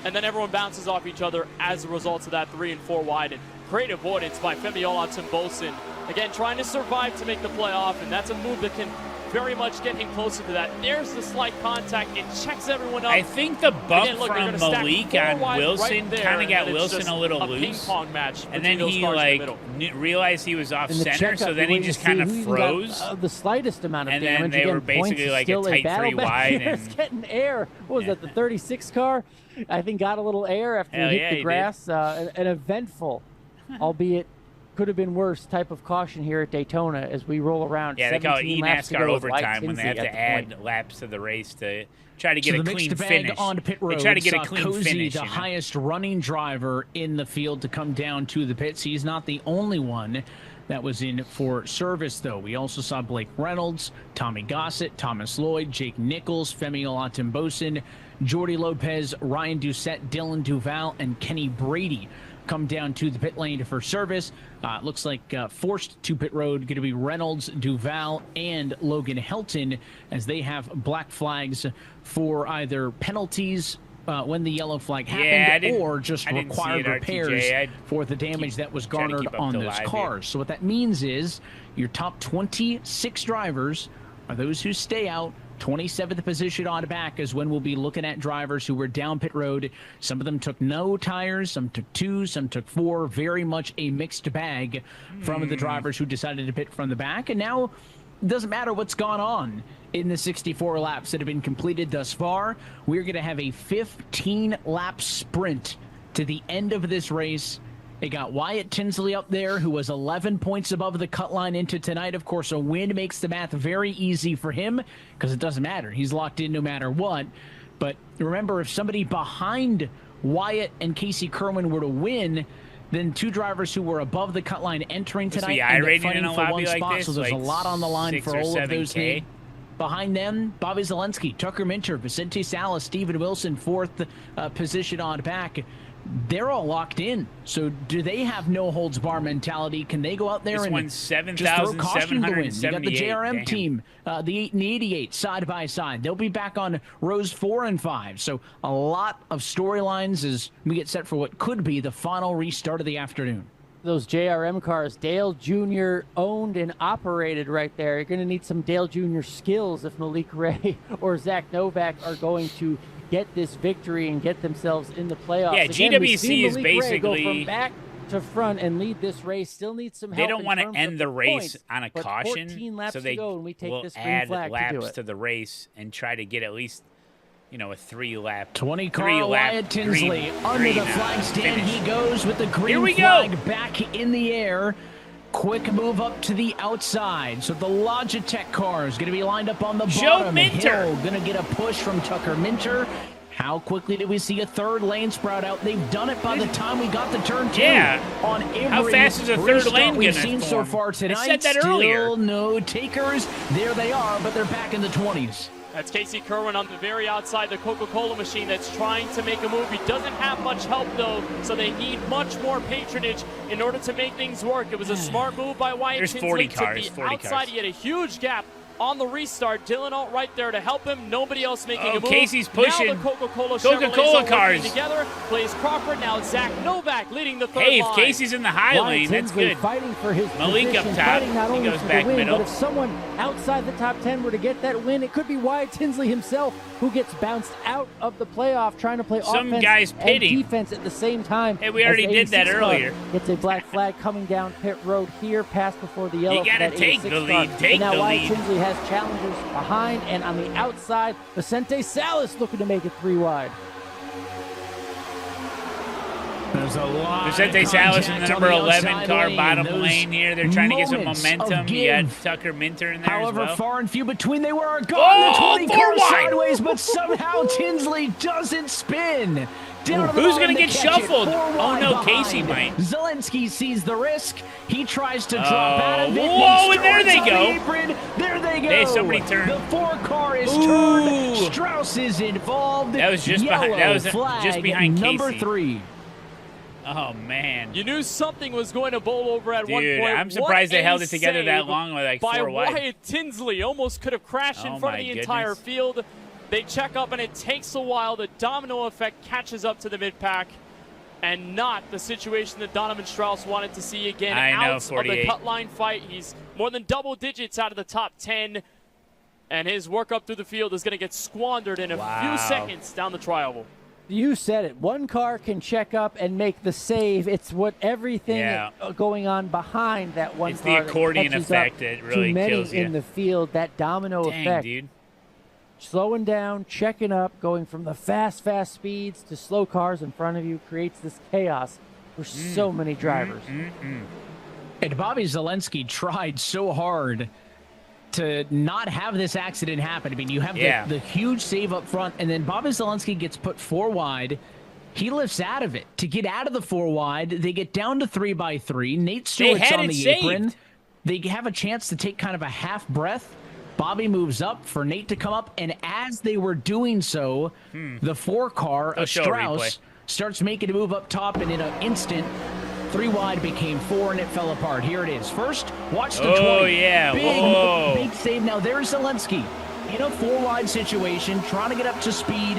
and then everyone bounces off each other as a result of that 3 and 4 wide. And great avoidance by Femi Timbosin. Again, trying to survive to make the playoff, and that's a move that can very much get him closer to that. There's the slight contact. It checks everyone up. I think the bump from Malik on Wilson kind of got Wilson a little loose. Ping-pong match, and then he realized he was off center, so then he just kind of froze. The slightest amount of and damage. And then they were basically like a tight 3 wide. And getting air. What was that, the 36 car? I think got a little air after he hit the grass. An eventful, albeit could have been worse, type of caution here at Daytona as we roll around. Yeah, they call it eNASCAR overtime when they have to add laps to the race to try to get a clean finish. On pit road, they try to get a clean Cozy, finish. The highest running driver in the field, to come down to the pits. He's not the only one that was in for service, though. We also saw Blake Reynolds, Tommy Gossett, Thomas Lloyd, Jake Nichols, Femi Olatimbosin, Jordy Lopez, Ryan Doucette, Dylan Duval, and Kenny Brady come down to the pit lane for service. Looks like forced to pit road going to be Reynolds, Duval, and Logan Helton, as they have black flags for either penalties when the yellow flag happened, or just required repairs for the damage that was garnered on those cars. So what that means is your top 26 drivers are those who stay out. 27th position on back is when we'll be looking at drivers who were down pit road. Some of them took no tires, some took 2, some took 4. Very much a mixed bag from the drivers who decided to pit from the back. And now it doesn't matter what's gone on in the 64 laps that have been completed thus far. We're going to have a 15-lap sprint to the end of this race. They got Wyatt Tinsley up there, who was 11 points above the cut line into tonight. Of course, a win makes the math very easy for him because it doesn't matter. He's locked in no matter what. But remember, if somebody behind Wyatt and Casey Kerwin were to win, then 2 drivers who were above the cut line entering tonight end up fighting for one spot. So there's a lot on the line for all of those. Behind them, Bobby Zelensky, Tucker Minter, Vicente Salas, Steven Wilson, 4th position on back. They're all locked in. So do they have no holds bar mentality? Can they go out there and just throw caution to the wind? You got the JRM team, the 8 and the 88 side by side. They'll be back on rows 4 and 5. So a lot of storylines as we get set for what could be the final restart of the afternoon. Those JRM cars, Dale Jr. owned and operated right there. You're going to need some Dale Jr. skills if Malik Ray or Zach Novak are going to get this victory and get themselves in the playoffs. Yeah, Again, GWC is basically go from back to front and lead this race. Still needs some help. They don't want to end the race points, on a caution, laps so they to go and we take will this green add flag laps to to the race and try to get at least, a 3-lap. 20 car Wyatt Tinsley under the flag stand. Finish. He goes with the green flag back in the air. Quick move up to the outside. So the Logitech car is going to be lined up on the bottom. Hill going to get a push from Tucker Minter. How quickly do we see a 3rd lane sprout out? They've done it by the time we got to turn 2. Yeah. On every How fast is a 3rd lane we've seen so far tonight. I said that Still earlier. No takers. There they are, but they're back in the 20s. That's Casey Kerwin on the very outside, the Coca-Cola machine that's trying to make a move. He doesn't have much help, though, so they need much more patronage in order to make things work. It was a smart move by Wyatt There's Tinsley. 40 cars, to the 40 outside. cars. He had a huge gap on the restart. Dylan Alt right there to help him. Nobody else making a move. Casey's pushing. Now the Coca-Cola cars together. Plays Crawford. Now Zach Novak leading the 3rd Hey, if line. Casey's in the high lane, that's good. Fighting for his Malik position, up top. fighting not He only goes for back the win, middle. but if someone outside the top 10 were to get that win, it could be Wyatt Tinsley himself who gets bounced out of the playoff, trying to play Some offense guy's and pitting. defense at the same time. Hey, we already did that earlier. It's a black flag coming down pit road here, past before the yellow. You gotta take the lead. Take now the Wyatt lead. Tinsley has challengers behind, and on the outside, Vicente Salas looking to make it 3 wide. There's a lot. Vicente of Salas in the number 11 car, bottom Those lane here. They're trying to get some moments momentum. of You got give. Tucker Minter in there However, as well. far and few between, they were gone. Oh, The 20 four goes wide. sideways, but somehow Tinsley doesn't spin. Down to the Who's bottom going to get catch it. shuffled? Four Oh, wide no, behind. Casey might. Zelensky sees the risk. He tries to drop out of it. Whoa, He and there they starts on go. the apron. There they go. Hey, somebody turned. The 4 car is Ooh. turned. Strauss is involved. That was just behind. That Yellow was flag, just behind number Casey. 3. Oh man! You knew something was going to bowl over at one Dude, point. I'm surprised What they held a it together that save long with like by 4 wide. Wyatt Tinsley. Almost could have crashed in Oh, front of my the entire goodness. field. They check up, and it takes a while. The domino effect catches up to the mid-pack, and not the situation that Donovan Strauss wanted to see again. I know, out of the 48. cut line fight. He's more than double digits out of the top 10, and his work up through the field is going to get squandered in a few seconds down the tri-oval. You said it. One car can check up and make the save. It's what everything going on behind that one It's car the accordion that catches effect up that really to many kills you. in the field. That domino Dang, effect. dude. Slowing down, checking up, going from the fast speeds to slow cars in front of you creates this chaos for so many drivers. And Bobby Zelensky tried so hard to not have this accident happen. I mean, you have the huge save up front, and then Bobby Zelensky gets put 4 wide. He lifts out of it. To get out of the 4 wide, they get down to 3x3. Nate Stewart's on the apron. They have a chance to take kind of a half breath. Bobby moves up for Nate to come up, and as they were doing so, the 4 car of Strauss starts making a move up top, and in an instant, 3 wide became 4, and it fell apart. Here it is. First, watch the 20. Oh, yeah. Whoa. Big save. Now, there's Zelensky in a 4 wide situation, trying to get up to speed.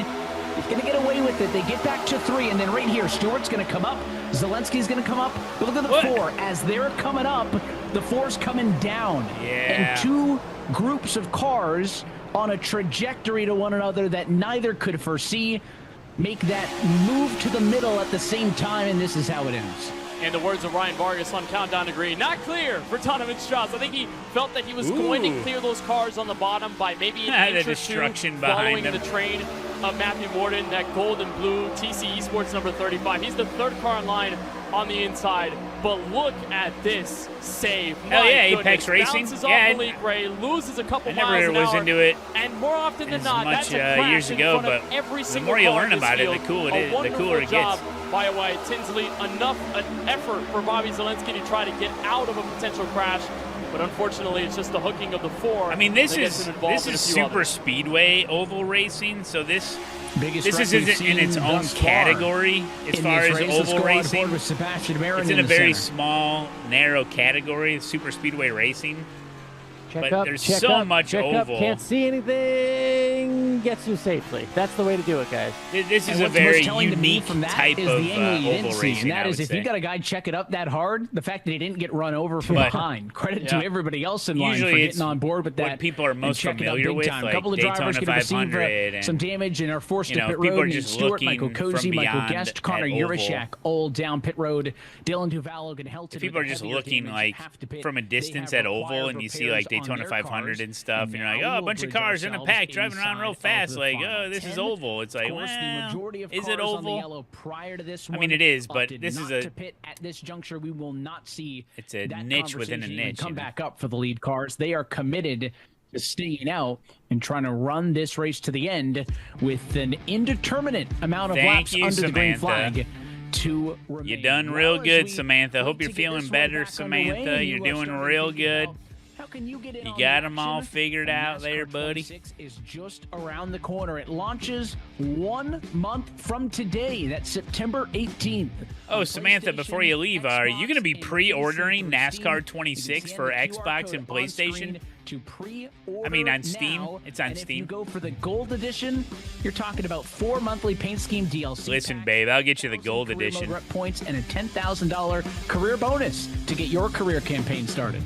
He's going to get away with it. They get back to 3, and then right here, Stewart's going to come up. Zelensky's going to come up. But look at the 4. As they're coming up, the 4's coming down. Yeah. And 2 groups of cars on a trajectory to one another that neither could foresee make that move to the middle at the same time, and this is how it ends. In the words of Ryan Vargas on Countdown to Green, not clear for Donovan Strauss. I think he felt that he was going to clear those cars on the bottom by maybe an inch or two following the train of Matthew Morden, that gold and blue TC Esports number 35. He's the 3rd car in line on the inside, but look at this save. Hell My yeah, goodness. Apex Racing. Bounces Yeah, off the lead gray, loses a couple I miles never an was hour, into it and more often than as not, much that's a crash years in ago, front of but every the single more you car learn in this about it, the field. cooler A it is, the wonderful cooler it job gets. by Wyatt Tinsley. Enough an effort for Bobby Zelensky to try to get out of a potential crash, but unfortunately, it's just the hooking of the 4. I mean, this that gets is him involved in a few super others. speedway oval racing, so this is we've in its seen own thus far category as in far this as race. Let's oval go on racing. board with Sebastian Marin It's in in a the very center. small, narrow category, super speedway racing. Check But up, there's check so up, much check oval. Up, can't see anything, gets you safely. That's the way to do it, guys. This is And a what's very most telling to me unique from that type is of the angle you didn't oval see. racing, And that I is, would if you say. got a guy check it up that hard, the fact that he didn't get run over from But- behind. Credit to Yeah. everybody else in line Usually for it's getting on board with that. what people are and most checking up familiar big with, time. like a couple of Daytona drivers going to receive 500 and, some damage and are forced you to know, pit people road. are Nate just Stewart, Michael looking from Cozy, Michael beyond Guest, Connor at oval. Urashak, all down pit road. Dylan Duvallo and Helton. People are just looking like from a distance at oval, and you see like Daytona 500 and stuff, and you're like, oh, a bunch of cars in a pack driving around real fast. Like, oh, this is oval. It's like, well, is it oval? Prior to this I mean, it is, but opted this is not a to pit at this juncture. We will not see. It's a that niche within a conversation even niche. come you know? back up for the lead cars. They are committed to staying out and trying to run this race to the end with an indeterminate amount of Thank laps you, under the green Samantha. flag. To remain. You done real good, Samantha. Hope you're feeling better, Samantha. You're doing real good. You got them all figured out there, buddy. Is just around the corner. It launches 1 month from today. That's September 18th. Oh, Samantha, before you leave, are you going to be pre-ordering NASCAR 26 for Xbox and PlayStation? I mean, on Steam. It's on If you Steam. go for the gold edition, you're talking about 4 monthly paint scheme DLC. Listen, babe, I'll get you the gold career mode edition. rep points and a $10,000 career bonus to get your career campaign started.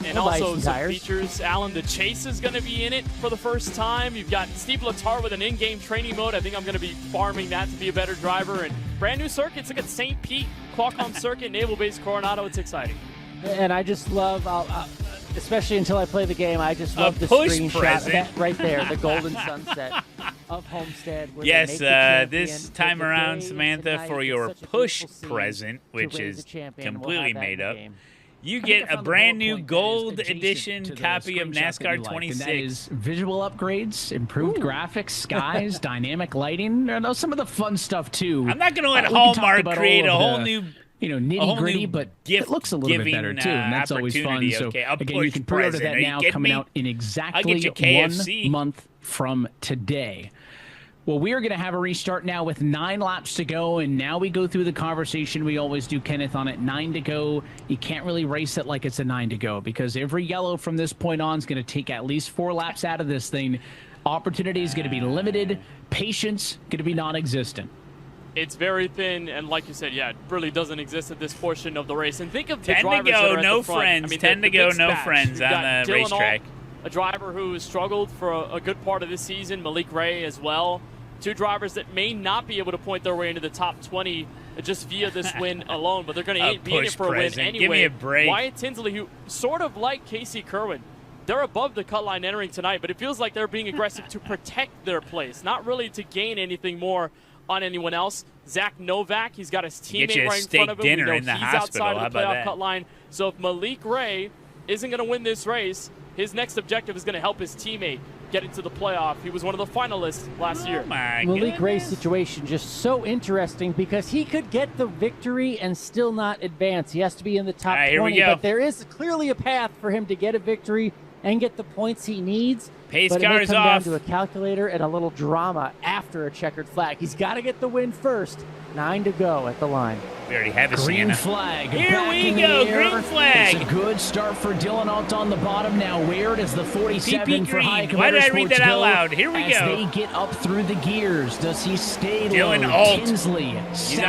And We'll buy also some some tires. features. Alan, the Chase is going to be in it for the first time. You've got Steve Letarte with an in-game training mode. I think I'm going to be farming that to be a better driver. And brand new circuits. Look at St. Pete, Qualcomm Circuit, Naval-based Coronado. It's exciting. And I just love, especially until I play the game, I just love the push screenshot of present. that right there, the golden sunset. of Homestead. Where Yes, they make the champion this time for around, today, Samantha, tonight. for It's your such a push beautiful scene present, to which raise is the champion. We'll completely have that made in the up, game. you I think I get a found the brand bullet new point that is gold adjacent edition to the copy of screenshot that you NASCAR liked, 26. And that is visual upgrades, improved graphics, skies, dynamic lighting, some of the fun stuff too. I'm not going to let we can talk Hallmark about create all a of whole the, new, nitty gritty, but it looks a little bit better too, and that's always fun. opportunity. So Okay, a again, you push can pre-order present. that Are you now, kidding coming me? out in I'll exactly get you KFC. 1 month from today. Well, we are going to have a restart now with 9 laps to go, and now we go through the conversation we always do, Kenneth, on it. 9 to go. You can't really race it like it's a 9 to go because every yellow from this point on is going to take at least 4 laps out of this thing. Opportunity is going to be limited. Patience going to be non-existent. It's very thin, and like you said, yeah, it really doesn't exist at this portion of the race. And think of the 10 to drivers go, that are at no the front. friends. I mean, 10 the to go, mixed no batch. friends You've got on the Dylan racetrack. All, a driver who has struggled for a good part of this season, Malik Ray as well. 2 drivers that may not be able to point their way into the top 20 just via this win alone, but they're going to be in it for a win anyway. Give me a break. Wyatt Tinsley, who sort of like Casey Kerwin, they're above the cut line entering tonight, but it feels like they're being aggressive to protect their place, not really to gain anything more on anyone else. Zach Novak, he's got his teammate right in front of him. Dinner We know in the he's hospital. outside How of the about playoff that? cut line. So if Malik Ray isn't going to win this race, his next objective is going to help his teammate get into the playoff. He was one of the finalists last year. Malik Ray's situation just so interesting because he could get the victory and still not advance. He has to be in the top 20, here we go. but there is clearly a path for him to get a victory and get the points he needs. Pace but it may car's come off. down to a calculator and a little drama after a checkered flag. He's got to get the win first. 9 to go at the line. We already have a Green Sienna. flag. Here back we in the go, air. green flag. It's a good start for Dylan Alt on the bottom now. Where does the 47 PP for green. Hayek Why did I read that Motorsports out go loud? Here we as go. they get up through the gears? Does he stay Dylan low? Alt. Tinsley, He's on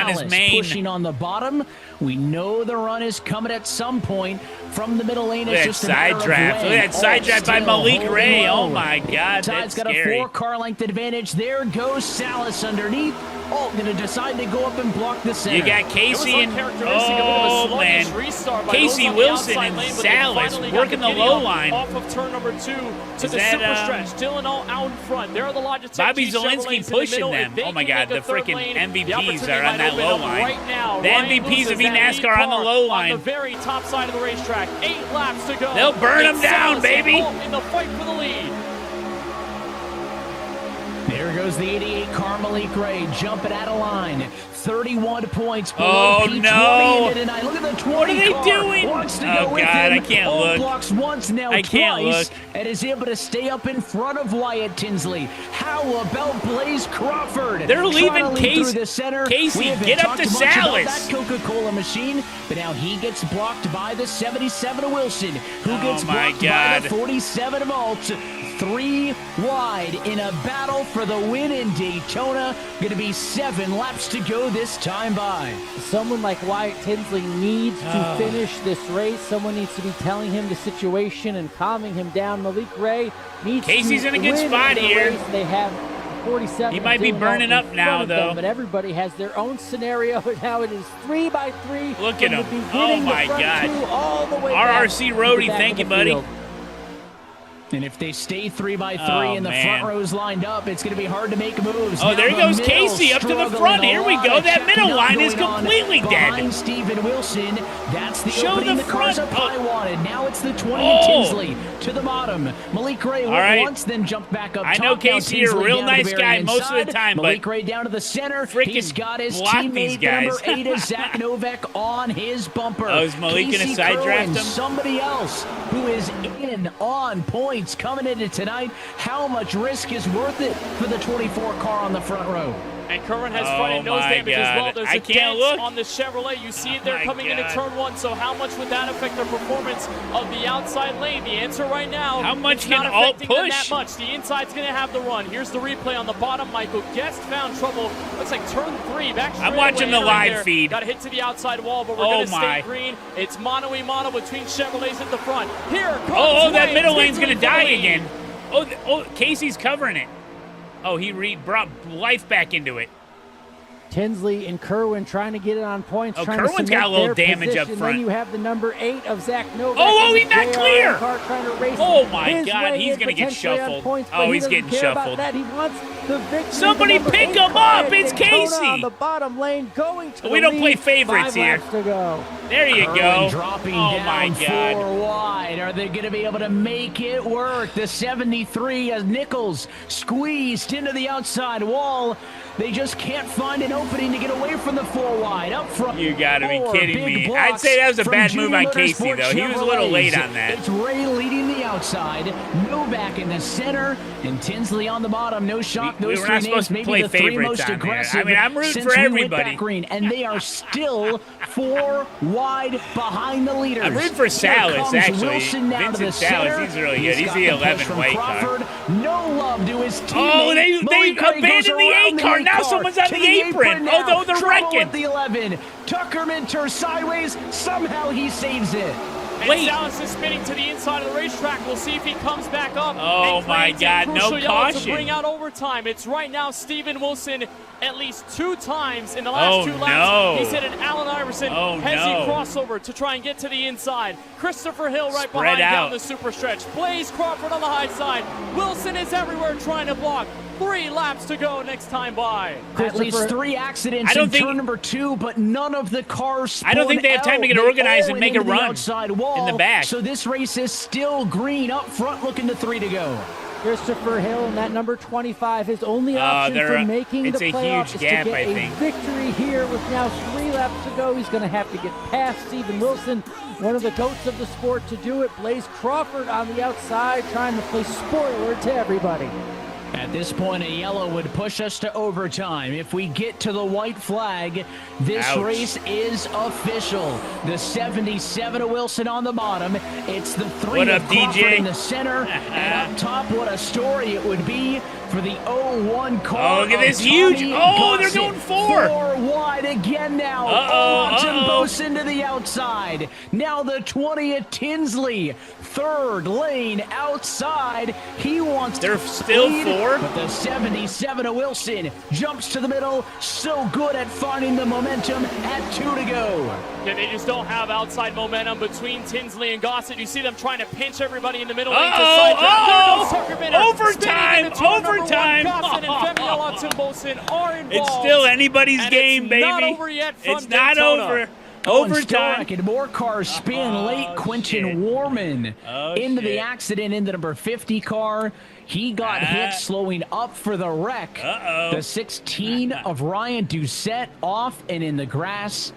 his Salas main. pushing on the bottom. We know the run is coming at some point from the middle lane. Look It's at just that a matter side of draft. when. Look at that side Alt draft by still Malik holding Ray. low. Oh my God, Tide's that's got scary. a 4-car length advantage. There goes Salas underneath. Alt going to decide to go up and block the center. You got Casey and sluggish restart by Casey those on the Wilson outside and lane, but they Salas finally got working the giddy low up line. off of turn number 2 to Is the that, super stretch. Dylan All out in front. There are the Logitech Bobby G Zielinski Chevrolets in the pushing middle. them. If they Oh my can God, make the a third freaking lane, MVPs the opportunity are on might that open low up line. right now. The Ryan MVPs loses of that lead eNASCAR on the car low line. on the very top side of the racetrack. 8 laps to go. They'll burn It's them down, Salas and baby. Alt in the fight for the lead. There goes the 88 car, Malik Ray, jumping out of line. 31 points below Oh, P20 no. tonight. Look at the 20 What are they car. doing? Wants to Oh, go with God, him. I can't Alt look. blocks once, now I twice, can't look. and is able to stay up in front of Wyatt Tinsley. How about Blaze Crawford? They're Trying leaving to lead Casey- through the center. Casey, We haven't get up talked to much about Salas. that Coca-Cola machine, but now he gets blocked by the 77 of Wilson, who Oh, gets my blocked by God. the 47 of Alt. 3 wide in a battle for the win in Daytona. Going to be 7 laps to go this time by. Someone like Wyatt Tinsley needs to finish this race. Someone needs to be telling him the situation and calming him down. Malik Ray needs Casey's to in a good win spot the here. race. They have 47. He might be Dylan burning Alt up in now, front of them, though. But everybody has their own scenario. Now it is 3-by-3. Look from at the him. beginning, Oh, my the front God. 2, all the way RRC back to the Roadie, back thank of you, the buddy. field. And if they stay 3-by-3 Oh, and the man. front row's lined up, it's going to be hard to make moves. Oh, Now there the goes middle Casey up to the struggling. front. A Here we lot go. of That middle checking up line is going on completely dead. behind Steven Wilson. That's the Show opening. the The car's front. up high wanted. Now it's the 20 Oh. Tinsley to the bottom. Malik Ray All right. once, then jumped back up I top. know Now Casey, you're a Tinsley real down to the nice very guy most of the inside. time, but Malik Ray down to the center. freaking He's got his block these teammate, the number guys. 8 is Zach Novak on his bumper. Oh, is Malik gonna Casey side draft Kerwin, him? somebody else who is in on points coming into tonight. How much risk is worth it for the 24 car on the front row? And Kerwin has Oh, front and nose my damage as well. God. There's I a can't dent look. on the Chevrolet. You see it Oh, there my coming into God. turn 1. So how much would that affect the performance of the outside lane? The answer right now, How much it's can not Alt affecting them push? that much. The inside's going to have the run. Here's the replay on the bottom. Michael Guest found trouble. Looks like turn 3. Back I'm watching the live feed. Got hit to the outside wall, but we're Oh, going to my. stay green. It's mano-a-mano between Chevrolets at the front. Here comes Oh, that Wyatt middle lane's Tinsley going to for the die lead. again. Oh, Casey's covering it. Oh, he brought life back into it. Tinsley and Kerwin trying to get it on points. Oh, trying Kerwin's to got a little their damage up position. front. Then you have the number 8 of Zach Novak. Oh, he's not clear. Trying to race Oh, my his God. way He's in going to get potentially on shuffled. points, Oh, but he's he getting doesn't care about shuffled. that. He wants the victory. Somebody The number pick 8 him car up. at It's Daytona Casey. on the bottom lane going to We the don't play lead. favorites 5 here. laps to go. There you Kerwin go. dropping Oh, down my God. 4 wide. Are they going to be able to make it work? The 73 as Nichols squeezed into the outside wall. They just can't find an opening to get away from the 4 wide. Up front. You got to be 4 kidding big me. blocks I'd say that was a from bad GT move on Casey, Motorsport though. He was a little late Chevrolets. on that. It's Ray leading the outside. Novak in the center. And Tinsley on the bottom. No shock. We Those were three not supposed names, to maybe play the 3 favorites most on there. aggressive I mean, I'm rooting since for we everybody. went back green. And they are still 4 wide behind the leaders. I'm rooting for Here Salas, comes actually. Wilson down to Vincent the Salas, center. he's really good. He's got the the push 11 from white car. Crawford. No love to his teammate. Oh, they Malik Gray abandoned goes the around 8 car. the Now 8 someone's on to the apron. now. Oh, they're Trouble wrecking. with the 11. Tucker Minter sideways. Somehow he saves it. And Wait. Salas is spinning to the inside of the racetrack. We'll see if he comes back up. Oh, and my creates a God, no crucial yellow caution. to bring out overtime. It's right now Steven Wilson at least 2 times in the last 2 laps. no. He's hit an Allen Iverson hezzy no. crossover to try and get to the inside. Christopher Hill right Spread behind out. down the super stretch. Blaze Crawford on the high side. Wilson is everywhere trying to block. 3 laps to go next time by. At least 3 accidents I don't in think- turn number 2, but none of the cars I don't think they have time to get spun out. organized They and all make a went into the run outside wall. in the back. So this race is still green up front, looking to 3 to go. Christopher Hill and that number 25, his only option for making it's the a playoffs huge is gap, to get I a think. victory here with now 3 laps to go. He's going to have to get past Steven Wilson, one of the goats of the sport, to do it. Blaze Crawford on the outside trying to play spoiler to everybody. At this point, a yellow would push us to overtime. If we get to the white flag, this Ouch. race is official. The 77 of Wilson on the bottom. It's the 3 What of up, Crawford DJ? in the center. And up top, what a story it would be for the 01 car. Oh, look at of this Tommy huge. Oh, they're Gossett. going 4. 4 wide again now. Bosin to the outside. Now the 20th Tinsley. 3rd lane outside. He wants They're to still lead, 4? but the 77 of Wilson jumps to the middle. So good at finding the momentum at 2 to go. Yeah, they just don't have outside momentum between Tinsley and Gossett. You see them trying to pinch everybody in the middle lane to side track. There goes Tucker Minter. Overtime, Spinning into turn number 1. overtime. Gossett and Femiela Timbosin are involved. It's still anybody's And game, it's baby. not over yet from It's not Daytona. over. Going Overtime. Stork and more cars spin late. Quentin Warman into the accident into number 50 car. He got hit slowing up for the wreck. The 16 of Ryan Doucette off and in the grass.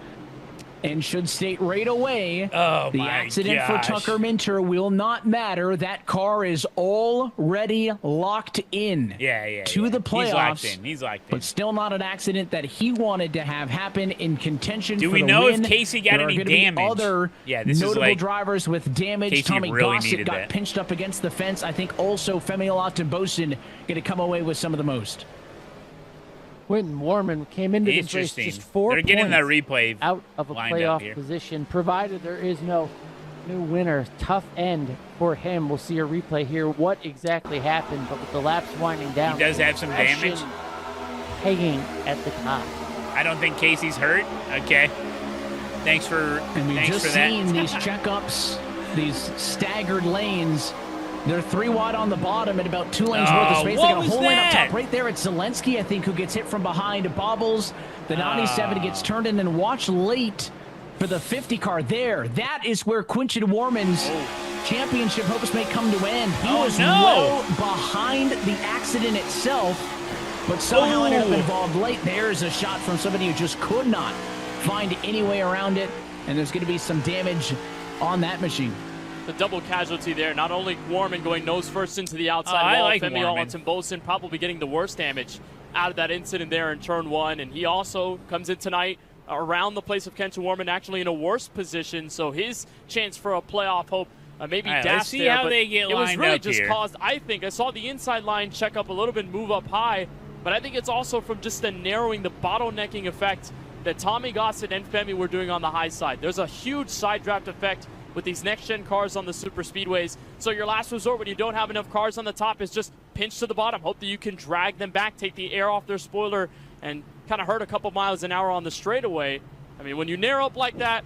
And should state right away, the my accident gosh. for Tucker Minter will not matter. That car is already locked in to the playoffs. He's locked in. He's locked in. But still not an accident that he wanted to have happen in contention Do for we the know if win. Casey got There are any gonna be damage? other Yeah, this is notable like drivers with damage. Casey Tommy really Gossett needed got that. pinched up against the fence. I think also Femiela Timbosin going to come away with some of the most. Quentin Warman came into this race Interesting. just 4 They're getting points that replay out of a lined up playoff here. position, provided there is no new winner. Tough end for him. We'll see a replay here what exactly happened, but with the laps winding down, He does have some damage. hanging at the top. I don't think Casey's hurt. Okay. Thanks for And we've thanks just for that. seen these checkups, these staggered lanes. They're 3 wide on the bottom and about 2 lanes worth of space. They what got a was whole lane up that? top. Right there, it's Zelensky, I think, who gets hit from behind. Bobbles. The 97 gets turned in, and watch late for the 50 car there. That is where Quentin Warman's championship hopes may come to end. He was well behind the accident itself, but somehow ended up involved late. There's a shot from somebody who just could not find any way around it, and there's going to be some damage on that machine. The double casualty there. Not only Warman going nose first into the outside I wall, like Femiela Warman. Timbosin probably getting the worst damage out of that incident there in turn 1. And he also comes in tonight around the place of Quentin Warman, actually in a worse position. So his chance for a playoff hope maybe All right, dashed let's see there. how but they get it was lined really up just here. caused, I think, I saw the inside line check up a little bit, move up high. But I think it's also from just the narrowing, the bottlenecking effect that Tommy Gossett and Femi were doing on the high side. There's a huge side draft effect with these next-gen cars on the super speedways. So your last resort when you don't have enough cars on the top is just pinch to the bottom. Hope that you can drag them back, take the air off their spoiler, and kind of hurt a couple miles an hour on the straightaway. I mean, when you narrow up like that,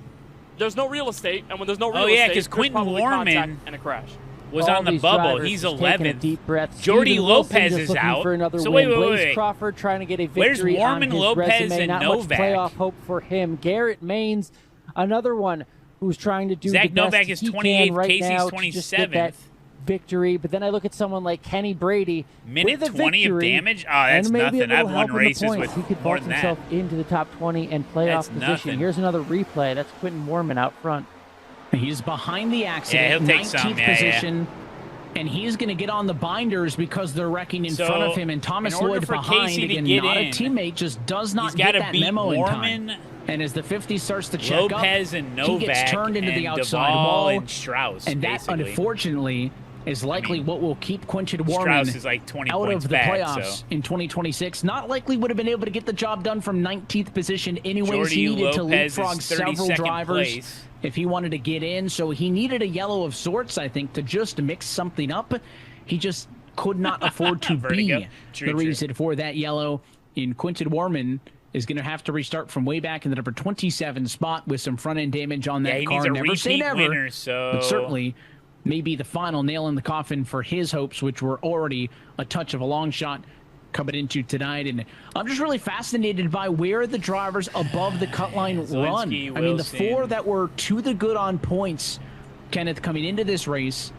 there's no real estate, and when there's no real estate, because Quentin Warman and a crash. Was on the bubble. He's 11th. Jordy Lopez is out. So wait. Blaze Crawford trying to get a victory. Where's Warman, on his Lopez, resume. and Not Novak? Much playoff hope for him. Garrett Maines, another one who's trying to do Zach the best Novak is he 28th. can right Casey's now to just get that 27th. victory. But then I look at someone like Kenny Brady. Minute with a 20 of victory, damage? Oh, that's and maybe nothing. a I've little won help in the races points. with He could more vault than that. himself into the top 20 and playoff That's position. nothing. Here's another replay. That's Quentin Warman out front. He's behind the accident, Yeah, he'll take 19th some. Yeah, position. And he's going to get on the binders because they're wrecking in front of him. And Thomas in order Lloyd for behind. Casey to Again, get not in, a teammate, just does not he's get gotta that beat memo Warman, in time. And as the 50 starts to check Lopez up, and Novak he gets turned into the and outside Duvall wall. and Strauss, And that, basically. unfortunately, is likely what will keep Quentin Warman Strauss is like 20 out points of the back, playoffs so. in 2026. Not likely would have been able to get the job done from 19th position anyways. Jordy He needed to Lopez is leapfrog several 32nd drivers place. if he wanted to get in. So he needed a yellow of sorts, I think, to just mix something up. He just could not afford to be the reason for that yellow. In Quentin Warman is going to have to restart from way back in the number 27 spot with some front-end damage on that Yeah, he car. needs a Never say repeat never, winner, so... but certainly maybe the final nail in the coffin for his hopes, which were already a touch of a long shot coming into tonight. And I'm just really fascinated by where the drivers above the cut line run. Zelensky, I mean, the Wilson. four that were to the good on points, Kenneth, coming into this race.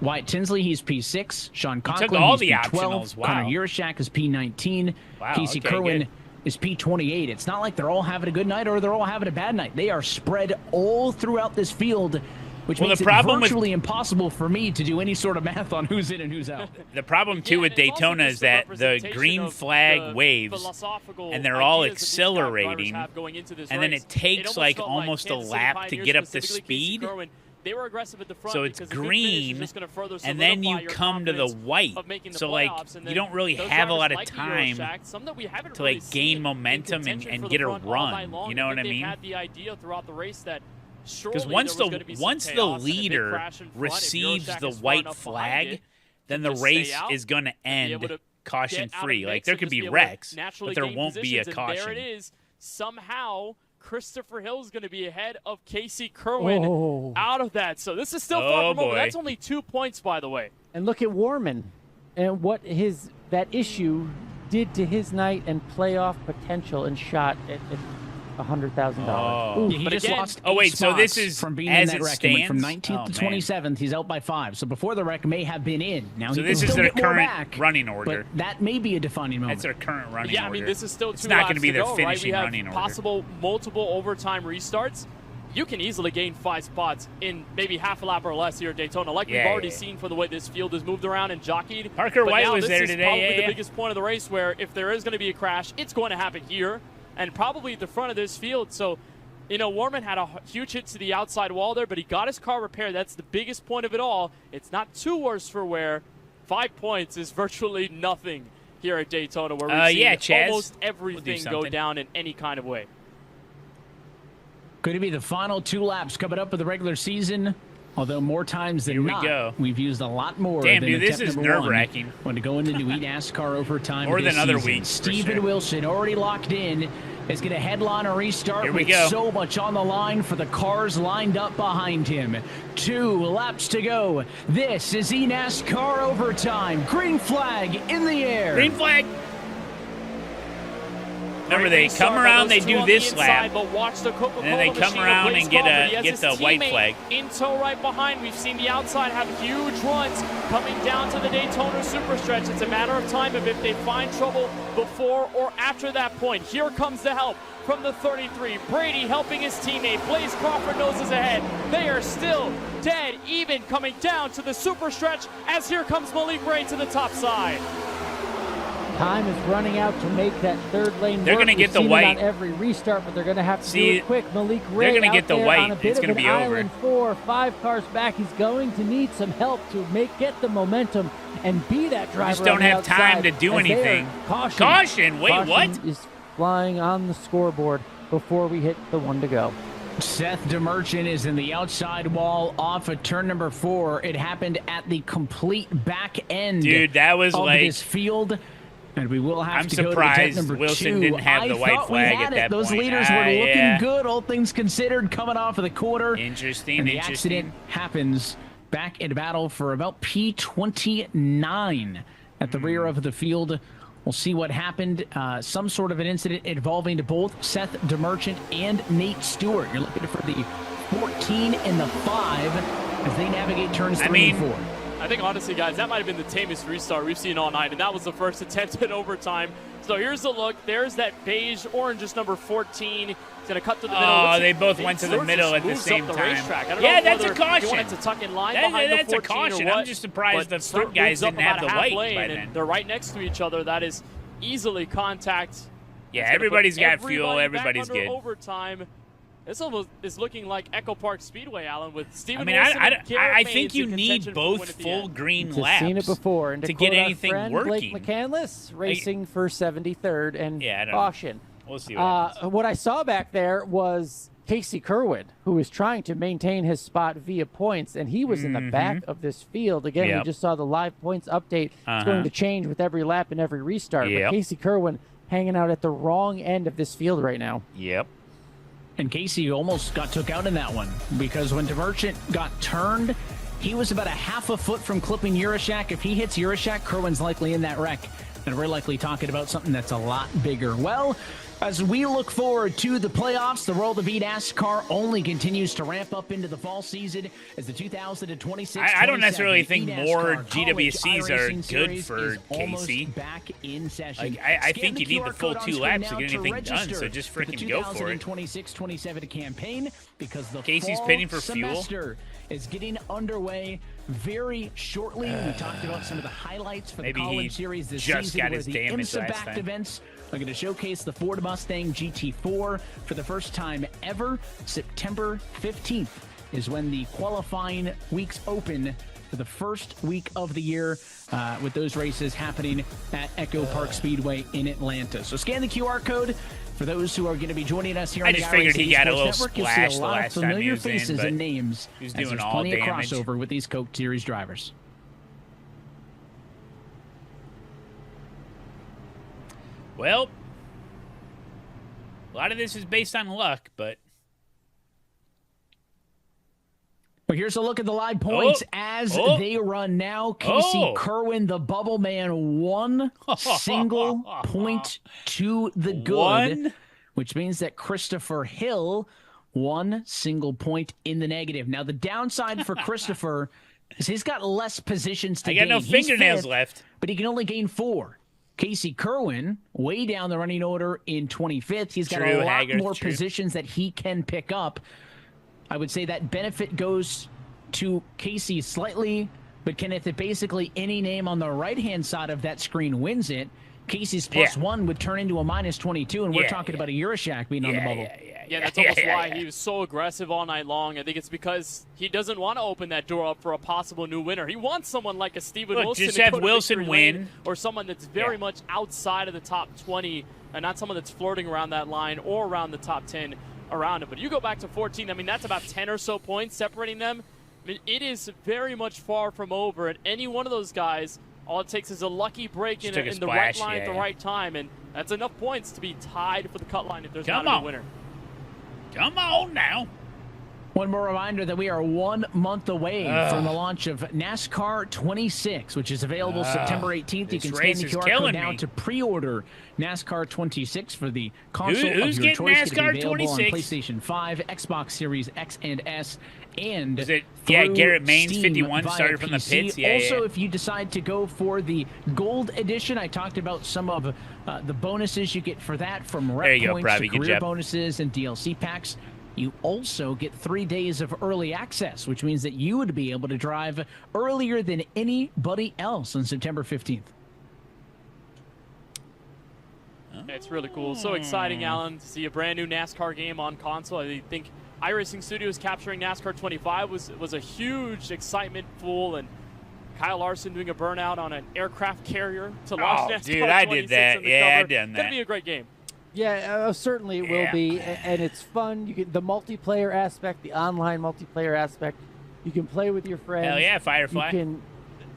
Wyatt Tinsley, he's P6. Sean Conklin, all he's the P12. optionals. Wow. Connor Urashak is P19. Wow, Casey okay, Kerwin good. is P28. It's not like they're all having a good night or they're all having a bad night. They are spread all throughout this field, which makes the problem it with- virtually impossible for me to do any sort of math on who's in and who's out. The problem, too, with Daytona is that the green flag waves, and they're all accelerating, and then it takes, like, almost a lap to get up to speed. They were aggressive at the front So it's because the good finish is green, just gonna further and then solidify you your come to the confidence white. of making the So, like, playoffs, and you then don't really those have a drivers lot of like the time Euroshack, some that we haven't to, really like, seen gain in momentum contention and for get the a front all night run. long. You know I what think I they've mean? had the idea throughout the race that Because once the leader receives the white flag, then the race is going to end caution free. Like, there could be wrecks, but there won't be a caution. There it is. Somehow Christopher Hill is going to be ahead of Casey Kerwin out of that. So this is still far from over. That's only 2 points, by the way. And look at Warman and what that issue did to his night and playoff potential and shot at $100,000. Yeah, he But just again, lost Oh, wait, so this spots is from being as in that it wreck. He went from stands? 19th to Oh, man. 27th. He's out by 5. So before the wreck may have been in. Now So he this can is still their get more current back, running order. But that may be a defining moment. That's their current running Yeah, I order. mean, this is still It's two not laps going to be their go, finishing right? We running have order. possible multiple overtime restarts. You can easily gain 5 spots in maybe half a lap or less here at Daytona, like we've already seen for the way this field has moved around and jockeyed. Parker But White now was this there is today, probably yeah. the biggest point of the race, where if there is going to be a crash, it's going to happen here and probably at the front of this field. So, you know, Warman had a huge hit to the outside wall there, but he got his car repaired. That's the biggest point of it all. It's not too worse for wear. 5 points is virtually nothing here at Daytona, where we've seen Chaz, almost everything go down in any kind of way. Going to be the final 2 laps coming up of the regular season. Although more times than not, we've used a lot more. Damn, than dude, this is attempt number 1 nerve-wracking. when to go into eNASCAR overtime. More this than other season. weeks, for Stephen sure. Wilson already locked in. Is going to headline a restart Here we with go. so much on the line for the cars lined up behind him. 2 laps to go. This is eNASCAR overtime. Green flag in the air. Green flag. Remember, they come around, they do this lap, but watch the Coca-Cola and then they come machine around of and Blaze Crawford. He get has the his white teammate flag. in tow right behind. We've seen the outside have huge runs coming down to the Daytona Superstretch. It's a matter of time if they find trouble before or after that point. Here comes the help from the 33. Brady helping his teammate. Blaze Crawford noses ahead. They are still dead even coming down to the Superstretch as here comes Malik Ray to the top side. Time is running out to make that third lane. They're work. gonna get We've the seen it white. on every restart, but they're going to have to do See, it quick. Malik Ray they're gonna out get the there white. on a bit It's of gonna an be over. island 4 or 5 cars back. He's going to need some help to get the momentum and be that driver. just don't on the have time outside to do as they are- anything. Caution! Caution! Wait, Caution what? is flying on the scoreboard before we hit the 1 to go. Seth DeMerchant is in the outside wall off of turn number 4. It happened at the complete back end Dude, that was of like this field. And we will have I'm to go to surprised number Wilson 2. didn't have the white thought flag we had at that Those point. leaders were looking Yeah. good, all things considered, coming off of the quarter. Interesting, And the interesting. accident happens back in battle for about P29 at the rear of the field. We'll see what happened. Some sort of an incident involving both Seth DeMerchant and Nate Stewart. You're looking for the 14 and the 5 as they navigate turns 3 and 4. I think, honestly, guys, that might have been the tamest restart we've seen all night, and that was the first attempt at overtime. So here's the look. There's that beige orange, just number 14. He's going to cut to the middle. Oh, they both went to the middle at the same time. Yeah, that's a caution. He wanted to tuck in line behind That's the a 14 caution. or what, I'm just surprised but the front guys moves up didn't have about the a half white lane, by and then. They're right next to each other. That is easily contact. Yeah, That's gonna everybody's put got fuel. everybody Everybody's back under good. Overtime. This almost is looking like Echo Park Speedway, Alan, with Steven I mean, Wilson and Garrett I Mays think you in need contention for the win both at the full end. green To laps seen it before, and to get quote our anything friend working. Blake McCandless, racing for 73rd and Yeah, I don't know. caution. We'll see what happens. What I saw back there was Casey Kerwin, who was trying to maintain his spot via points, and he was in the back of this field. Again, Yep. we just saw the live points update. It's going to change with every lap and every restart. Yep. But Casey Kerwin hanging out at the wrong end of this field right now. Yep. And Casey almost got took out in that one because when DeMerchant got turned, he was about a half a foot from clipping Urashak. If he hits Urashak, Kerwin's likely in that wreck. And we're likely talking about something that's a lot bigger. Well, as we look forward to the playoffs, the world of eNASCAR only continues to ramp up into the fall season as the 2026. I don't necessarily think more eNASCAR GWCs are iRacing good Series for is almost Casey. back in session. Like, I Scan think you need the QR full code on 2 screen laps to now get anything done, register so just for the freaking go for it. 2026-27 campaign because the Casey's fall pitting for fuel. semester is getting underway very shortly. We talked about some of the highlights for Maybe the he College Series this just season, got where his the damage last IMSA-backed time. events are going to showcase the Ford Mustang GT4 for the first time ever. September 15th is when the qualifying weeks open for the first week of the year, with those races happening at Echo Park Speedway in Atlanta. So scan the QR code for those who are going to be joining us here I on the just figured he iRacing got a Sports little Network. You'll splash see a the lot of last time he familiar was in, faces but and names. he was as doing there's all plenty damage. of crossover with these Coke Series drivers. Well, a lot of this is based on luck, but Well, here's a look at the live points as they run now. Casey Kerwin, the bubble man, 1 single point to the good, One? which means that Christopher Hill, 1 single point in the negative. Now, the downside for Christopher is he's got less positions to I gain. got no He's fingernails fifth, left. but he can only gain 4. Casey Kerwin, way down the running order in 25th. He's got True, a lot Haggard, more true. positions that he can pick up. I would say that benefit goes to Casey slightly, but Kenneth, if basically any name on the right-hand side of that screen wins it, Casey's +1 would turn into a -22, and we're talking about a Urashak being on the bubble. Yeah, that's almost why he was so aggressive all night long. I think it's because he doesn't want to open that door up for a possible new winner. He wants someone like a Steven Look, Wilson just to have go to Wilson victory lane, win. or someone that's very much outside of the top 20 and not someone that's flirting around that line or around the top 10 around it. But you go back to 14, I mean, that's about 10 or so points separating them. I mean, it is very much far from over. And any one of those guys, all it takes is a lucky break in the right line at the right time, and that's enough points to be tied for the cut line if there's not a winner. Come on now. One more reminder that we are 1 month away from the launch of NASCAR 26, which is available September 18th. You can scan the QR code now to pre-order NASCAR 26 for the console Who's of your getting choice. NASCAR It's available 26? on PlayStation 5, Xbox Series X and S, and Is it? through Yeah, Garrett Maines, Steam 51, via started from the PC. pits. Yeah, also, yeah. if you decide to go for the Gold Edition, I talked about some of the bonuses you get for that from There rep you go, points to Pravi, good career job. bonuses and DLC packs. You also get 3 days of early access, which means that you would be able to drive earlier than anybody else on September 15th. It's really cool. So exciting, Alan, to see a brand new NASCAR game on console. I think iRacing Studios capturing NASCAR 25 was a huge excitement full, and Kyle Larson doing a burnout on an aircraft carrier to launch NASCAR 26 dude, I did that. in the Yeah, cover. I done Gonna that. be a great game. Yeah, certainly it will be, and it's fun. You get the multiplayer aspect, the online multiplayer aspect. You can play with your friends. Hell yeah, Firefly. You can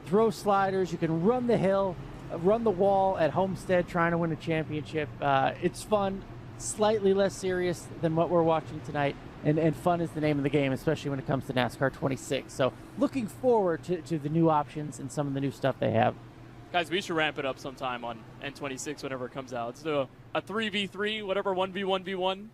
throw sliders. You can run the hill. run the wall at Homestead trying to win a championship. It's fun, slightly less serious than what we're watching tonight. And fun is the name of the game, especially when it comes to NASCAR 26. So looking forward to the new options and some of the new stuff they have. Guys, we should ramp it up sometime on N26 whenever it comes out. Let's do a 3v3, whatever, 1v1v1,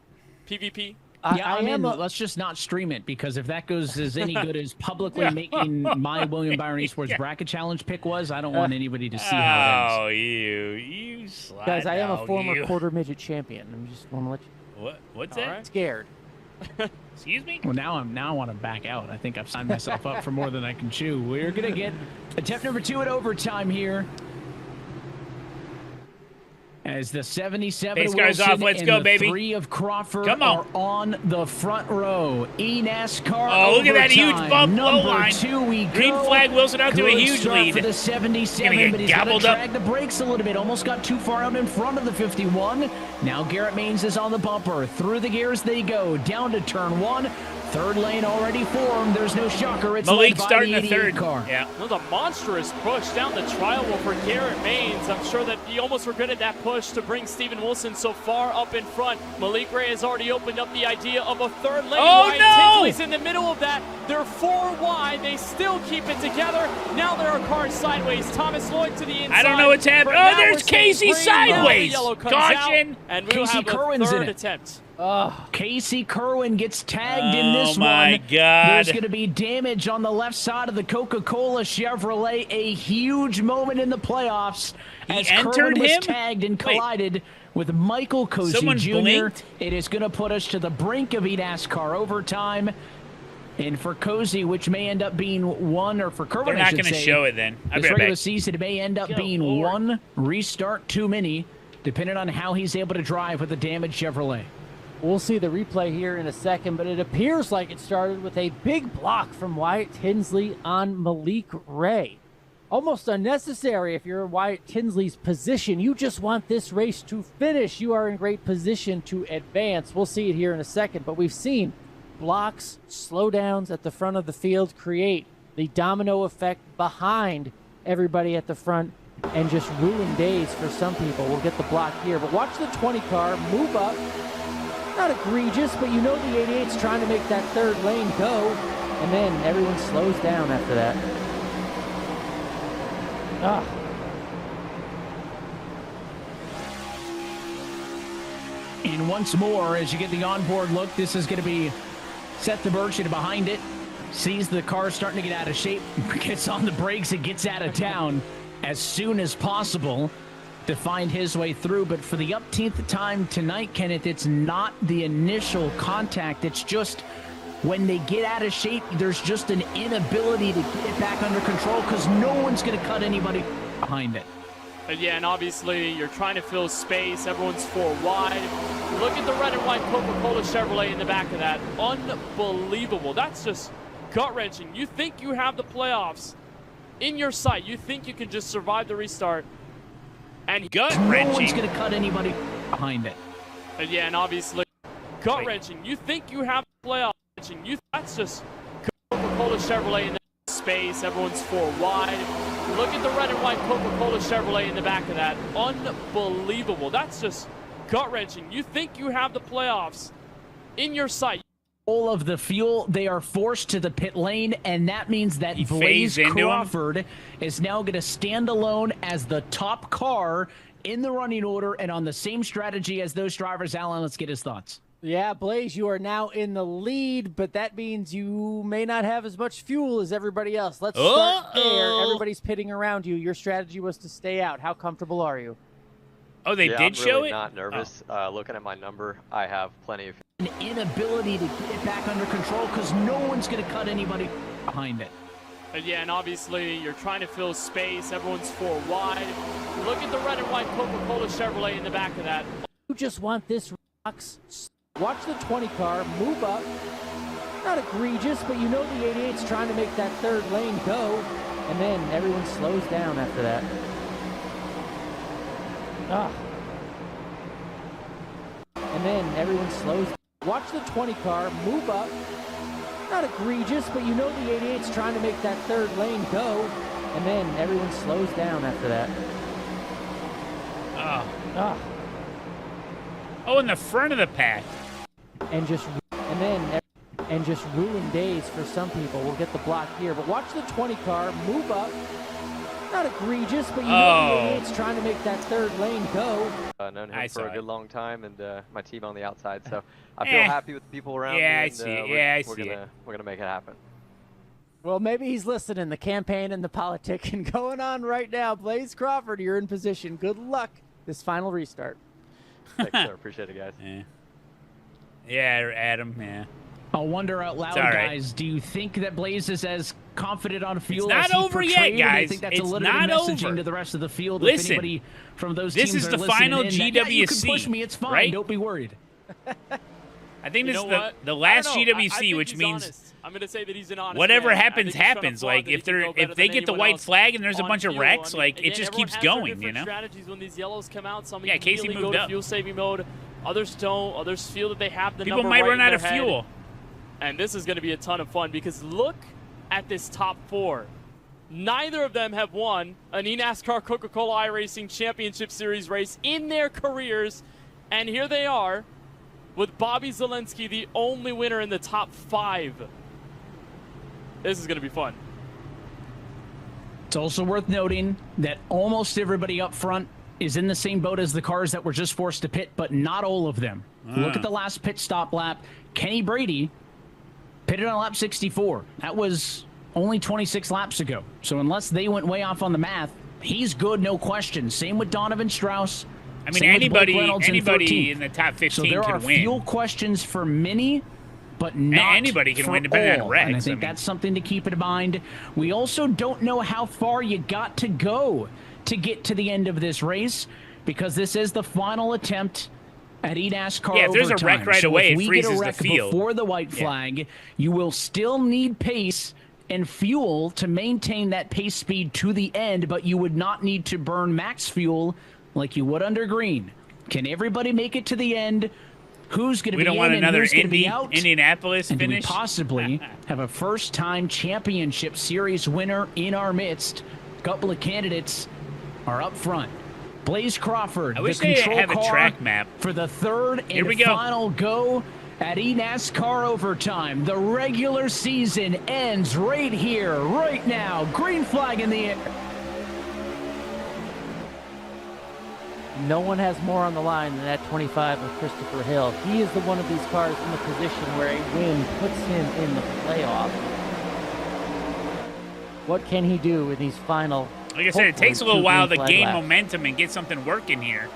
PvP. Let's just not stream it, because if that goes as any good as publicly making my William Byron Esports bracket challenge pick was, I don't want anybody to see how it ends. Oh, you slide. Guys, I am a former quarter midget champion. I'm just want to let you. What's that? Right. Scared. Excuse me? Well, now I want to back out. I think I've signed myself up for more than I can chew. We're going to get attempt number 2 at overtime here. As the 77 Pace cars off. Let's go, baby. 3 of Crawford Come are on the front row. eNASCAR. Oh, look at that huge bump. Low line. 2 we Green go. flag. Wilson out to a Good huge start lead. for the 77, but he's going to drag the brakes a little bit. Almost got too far out in front of the 51. Now Garrett Maines is on the bumper. Through the gears they go. Down to turn 1. Third lane already formed. There's no shocker. It's Malik led by starting the the third car. Yeah. It was a monstrous push down the trial for Garrett Maines. I'm sure that he almost regretted that push to bring Steven Wilson so far up in front. Malik Ray has already opened up the idea of a third lane. Oh, Ryan no! Tinsley's in the middle of that. They're 4 wide. They still keep it together. Now there are cars sideways. Thomas Lloyd to the inside. I don't know what's happening. Oh, there's Casey sideways. Caution. And we'll Casey have Kerwin's a in third it. attempt. Casey Kerwin gets tagged in this Oh, my one. God. There's going to be damage on the left side of the Coca-Cola Chevrolet. A huge moment in the playoffs as entered Kerwin was him? tagged and collided with Michael Cozy Someone Jr. blinked? It is going to put us to the brink of eNASCAR overtime. And for Cozy, which may end up being one, or for Kerwin, They're not going to show it then. I'll this be right regular back. season, it may end up being one restart too many, depending on how he's able to drive with a damaged Chevrolet. We'll see the replay here in a second, but it appears like it started with a big block from Wyatt Tinsley on Malik Ray. Almost unnecessary if you're in Wyatt Tinsley's position. You just want this race to finish. You are in great position to advance. We'll see it here in a second, but we've seen blocks, slowdowns at the front of the field create the domino effect behind everybody at the front and just ruin days for some people. We'll get the block here, but watch the 20 car move up. Not egregious, but you know the 88's trying to make that third lane go, and then everyone slows down after that. And once more, as you get the onboard look, this is going to be Seth DeBerchet behind it. Sees the car starting to get out of shape, gets on the brakes and gets out of town as soon as possible to find his way through. But for the upteenth time tonight, Kenneth, it's not the initial contact. It's just when they get out of shape, there's just an inability to get it back under control because no one's going to cut anybody behind it. Yeah, and obviously you're trying to fill space. Everyone's 4 wide. Look at the red and white Coca-Cola Chevrolet in the back of that. Unbelievable. That's just gut-wrenching. You think you have the playoffs in your sight. You think you can just survive the restart. And gut-wrenching. No one's going to cut anybody behind it. Yeah, and obviously gut-wrenching. You think you have the playoffs. That's just Coca-Cola Chevrolet in the space. Everyone's 4 wide. Look at the red and white Coca-Cola Chevrolet in the back of that. Unbelievable. That's just gut-wrenching. You think you have the playoffs in your sight. All of the fuel, they are forced to the pit lane, and that means that Blaze Crawford is now going to stand alone as the top car in the running order and on the same strategy as those drivers. Alan, let's get his thoughts. Yeah, Blaze, you are now in the lead, but that means you may not have as much fuel as everybody else. Let's start there. Everybody's pitting around you. Your strategy was to stay out. How comfortable are you? Oh, they did show it? I'm not nervous. Looking at my number, I have plenty of... An inability to get it back under control because no one's going to cut anybody behind it. Yeah, and obviously you're trying to fill space. Everyone's 4 wide. Look at the red and white Coca-Cola Chevrolet in the back of that. You just want this rocks. Watch the 20 car move up. Not egregious, but you know the 88's trying to make that third lane go, and then everyone slows down after that. And then everyone slows. Watch the 20 car move up. Not egregious, but you know the 88's trying to make that third lane go, and then everyone slows down after that. Oh, in the front of the pack. And just ruin days for some people. We'll get the block here, but watch the 20 car move up. Not egregious, but you know it's trying to make that third lane go. Known him for a good long time, and my team on the outside, so I feel happy with the people around me. Yeah, and, I see it. Yeah, I see it. We're gonna make it happen. Well, maybe he's listening. The campaign and the politicking going on right now. Blaze Crawford, you're in position. Good luck this final restart. Thanks, sir. Appreciate it, guys. Yeah, Adam. Yeah. I'll wonder out loud, guys. Do you think that Blaze is as confident on fuel? It's not as he over yet, portrayed, or do you guys. think that's It's a little not bit of messaging over. to the rest of the field? Listen, if anybody from those this teams is are the final listening in, that, GWC. you can push me. It's fine. Right? Don't be worried. I think You this is know what? the last I don't know. I GWC, think which he's means honest. I'm going to say that he's an honest whatever man. I happens, think he's trying to happens. flaunt Like that he if can go they're better if they than get the anyone white else flag and there's a on bunch of fuel. wrecks, I mean, like it again, just everyone keeps has their going, you different know. strategies when these yellows come out. Some Yeah, Casey immediately moved go to up. fuel saving mode. Others don't. Others feel that they have the People number might right run in out their of head. fuel. And this is going to be a ton of fun because look at this top four. Neither of them have won an eNASCAR Coca-Cola iRacing Championship Series race in their careers. And here they are with Bobby Zelensky, the only winner in the top 5. This is going to be fun. It's also worth noting that almost everybody up front is in the same boat as the cars that were just forced to pit, but not all of them. Look at the last pit stop lap. Kenny Brady pitted on lap 64. That was only 26 laps ago. So unless they went way off on the math, he's good, no question. Same with Donovan Strauss. I mean, Same with Blake anybody Reynolds in the top 15 so there can are win. fuel questions for many, but not anybody can for win depending on all. wrecks. And I think that's something to keep in mind. We also don't know how far you got to go to get to the end of this race, because this is the final attempt at eNASCAR Yeah, if there's a overtime. wreck right So away, if it we freezes get a the wreck field. before the white flag, you will still need pace and fuel to maintain that pace speed to the end, but you would not need to burn max fuel like you would under green. Can everybody make it to the end? Who's going to be in and who's going to be out? Indianapolis And do we finish. possibly have a first-time championship series winner in our midst? A couple of candidates are up front. Blaze Crawford, I wish the they control have a car track map. for the third Here we and go. final go at eNASCAR Overtime. The regular season ends right here, right now. Green flag in the air. No one has more on the line than that 25 of Christopher Hill. He is the one of these cars in the position where a win puts him in the playoff. What can he do in these final? Like I said, it takes a little while to gain momentum and get something working here.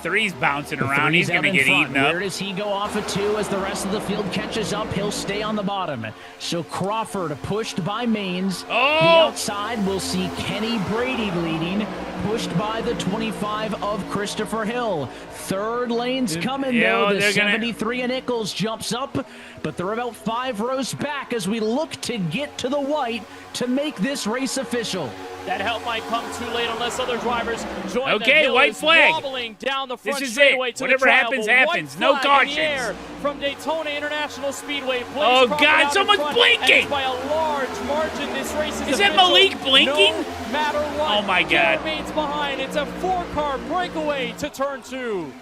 Three's bouncing around. He's going to get eaten up. Where does he go off at 2 as the rest of the field catches up? He'll stay on the bottom. So Crawford pushed by Maines. The outside, we'll see Kenny Brady leading, pushed by the 25 of Christopher Hill. Third lane's coming, though. The 73 of Nichols jumps up, but they're about 5 rows back as we look to get to the white to make this race official. That help might come too late unless other drivers join them. Okay, Hill white is flag. wobbling down the front This is straightaway it. to Whatever the happens, triangle. happens. White No flag in cautions. the air from Daytona International Speedway. Blaze Oh, Crawford God, out in someone's front, blinking. and it's by a large margin. This race Is that official. Malik blinking? No matter what. Oh, my God. Remains behind. It's a 4-car breakaway to turn 2.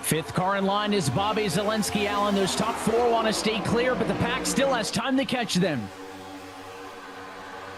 5th car in line is Bobby Zelensky. Allen, those top 4 want to stay clear, but the pack still has time to catch them.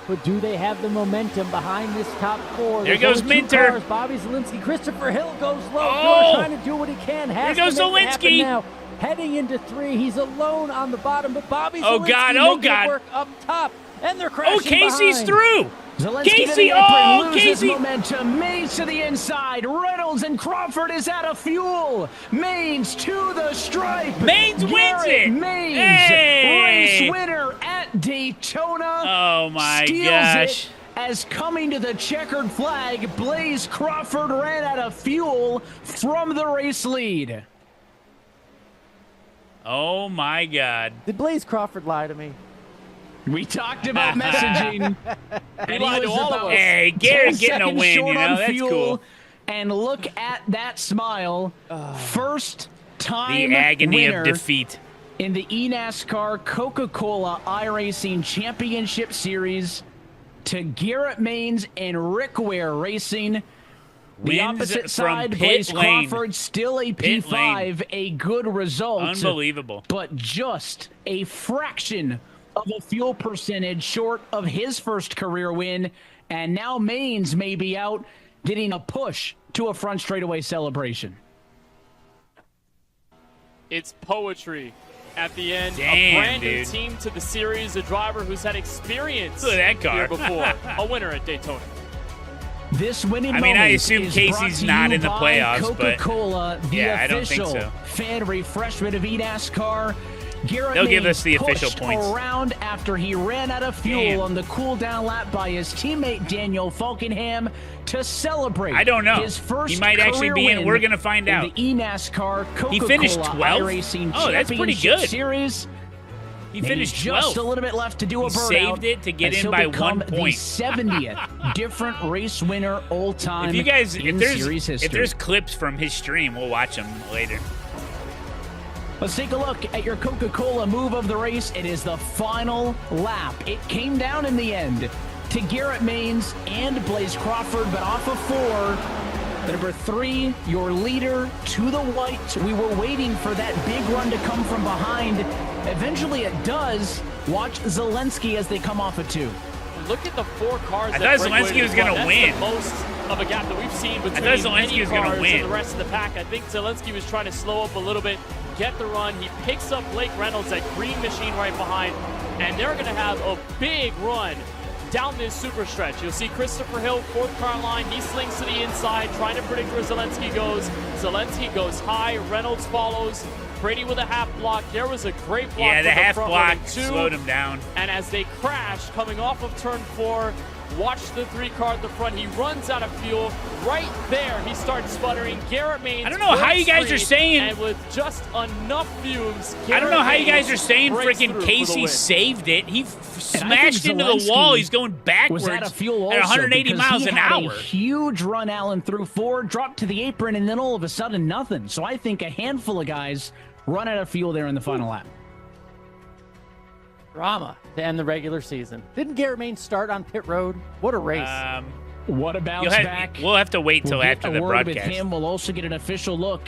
But do they have the momentum behind this top 4? There There's goes only 2 Minter. cars. Bobby Zelensky, Christopher Hill goes low. Oh. Trying to do what he can. Has There goes to make it happen Zelensky. now. Heading into 3, he's alone on the bottom, but Bobby Oh, Zelensky God, oh, making it God. work up top, and they're crashing Oh, Casey's behind. through. Zelensky Casey, to the apron, oh, loses Casey. momentum. Maines to the inside. Reynolds and Crawford is out of fuel. Maines to the stripe. Maines wins Garrett it. Maines, Hey. race winner at Daytona. Oh, my steals gosh. it as coming to the checkered flag, Blaze Crawford ran out of fuel from the race lead. Oh, my God. Did Blaze Crawford lie to me? We talked about messaging. He lied to all of us. Hey, Garrett 10 getting a seconds win, short you know, on that's fuel. cool. And look at that smile. First time The agony winner of defeat. in the eNASCAR Coca-Cola iRacing Championship Series to Garrett Maines and Rick Ware Racing. The Wins opposite from side, pit Blaze lane. Crawford, still a Pit P5, a good result. Unbelievable. But just a fraction of a fuel percentage short of his first career win. And now Maines may be out getting a push to a front straightaway celebration. It's poetry at the end. Damn, a brand new dude. team to the series, a driver who's had experience Look at that car. here before, a winner at Daytona. This winning I mean, I moment assume is Casey's brought to not you in the by playoffs, but Coca-Cola, the yeah, I don't think official so. fan refreshment of eNASCAR. Garrett They'll give Maines us the official pushed points. around after he ran out of fuel Damn. on the cool-down lap by his teammate Daniel Falkenham to celebrate I don't know. his first He might actually career be in. win We're gonna find in out. the eNASCAR Coca-Cola He finished 12th? iRacing Oh, that's pretty Championship good. Series. He Maybe finished just 12th. a little bit left to do a He burnout. saved it to get as in he'll by become 1 the point. 70th different race winner all time If you guys, in series history. if there's clips from his stream, we'll watch them later. Let's take a look at your Coca-Cola move of the race. It is the final lap. It came down in the end to Garrett Maines and Blaze Crawford, but off of 4. Number 3, your leader to the white. We were waiting for that big run to come from behind. Eventually it does. Watch Zelensky as they come off of 2. Look at the 4 cars. I that thought break Zelensky was going to That's win. the most of a gap that we've seen between thought Zelensky many was gonna cars win. and the rest of the pack. I think Zelensky was trying to slow up a little bit, get the run. He picks up Blake Reynolds, that green machine right behind, and they're going to have a big run down this super stretch. You'll see Christopher Hill, 4th car line. He slings to the inside, trying to predict where Zelensky goes. Zelensky goes high. Reynolds follows. Brady with a half block. There was a great block. Yeah, the from half front block running 2. slowed him down. And as they crash, coming off of turn 4, watch the 3 car at the front. He runs out of fuel. Right there, he starts sputtering. Garrett Maines. I don't know how you guys are saying. And with just enough fumes, I don't know how you guys are Garrett saying Maines breaks freaking through for the Casey win. saved it. He And I think smashed into the wall. He's going backwards was out of fuel also at 180 because miles he an had hour. A huge run, Allen, through 4, dropped to the apron, and then all of a sudden nothing. So I think a handful of guys run out of fuel there in the final lap. Drama to end the regular season. Didn't Garrett Maines start on pit road? What a race. What a bounce back. We'll have to wait till We'll after get the a word broadcast. with him. We'll also get an official look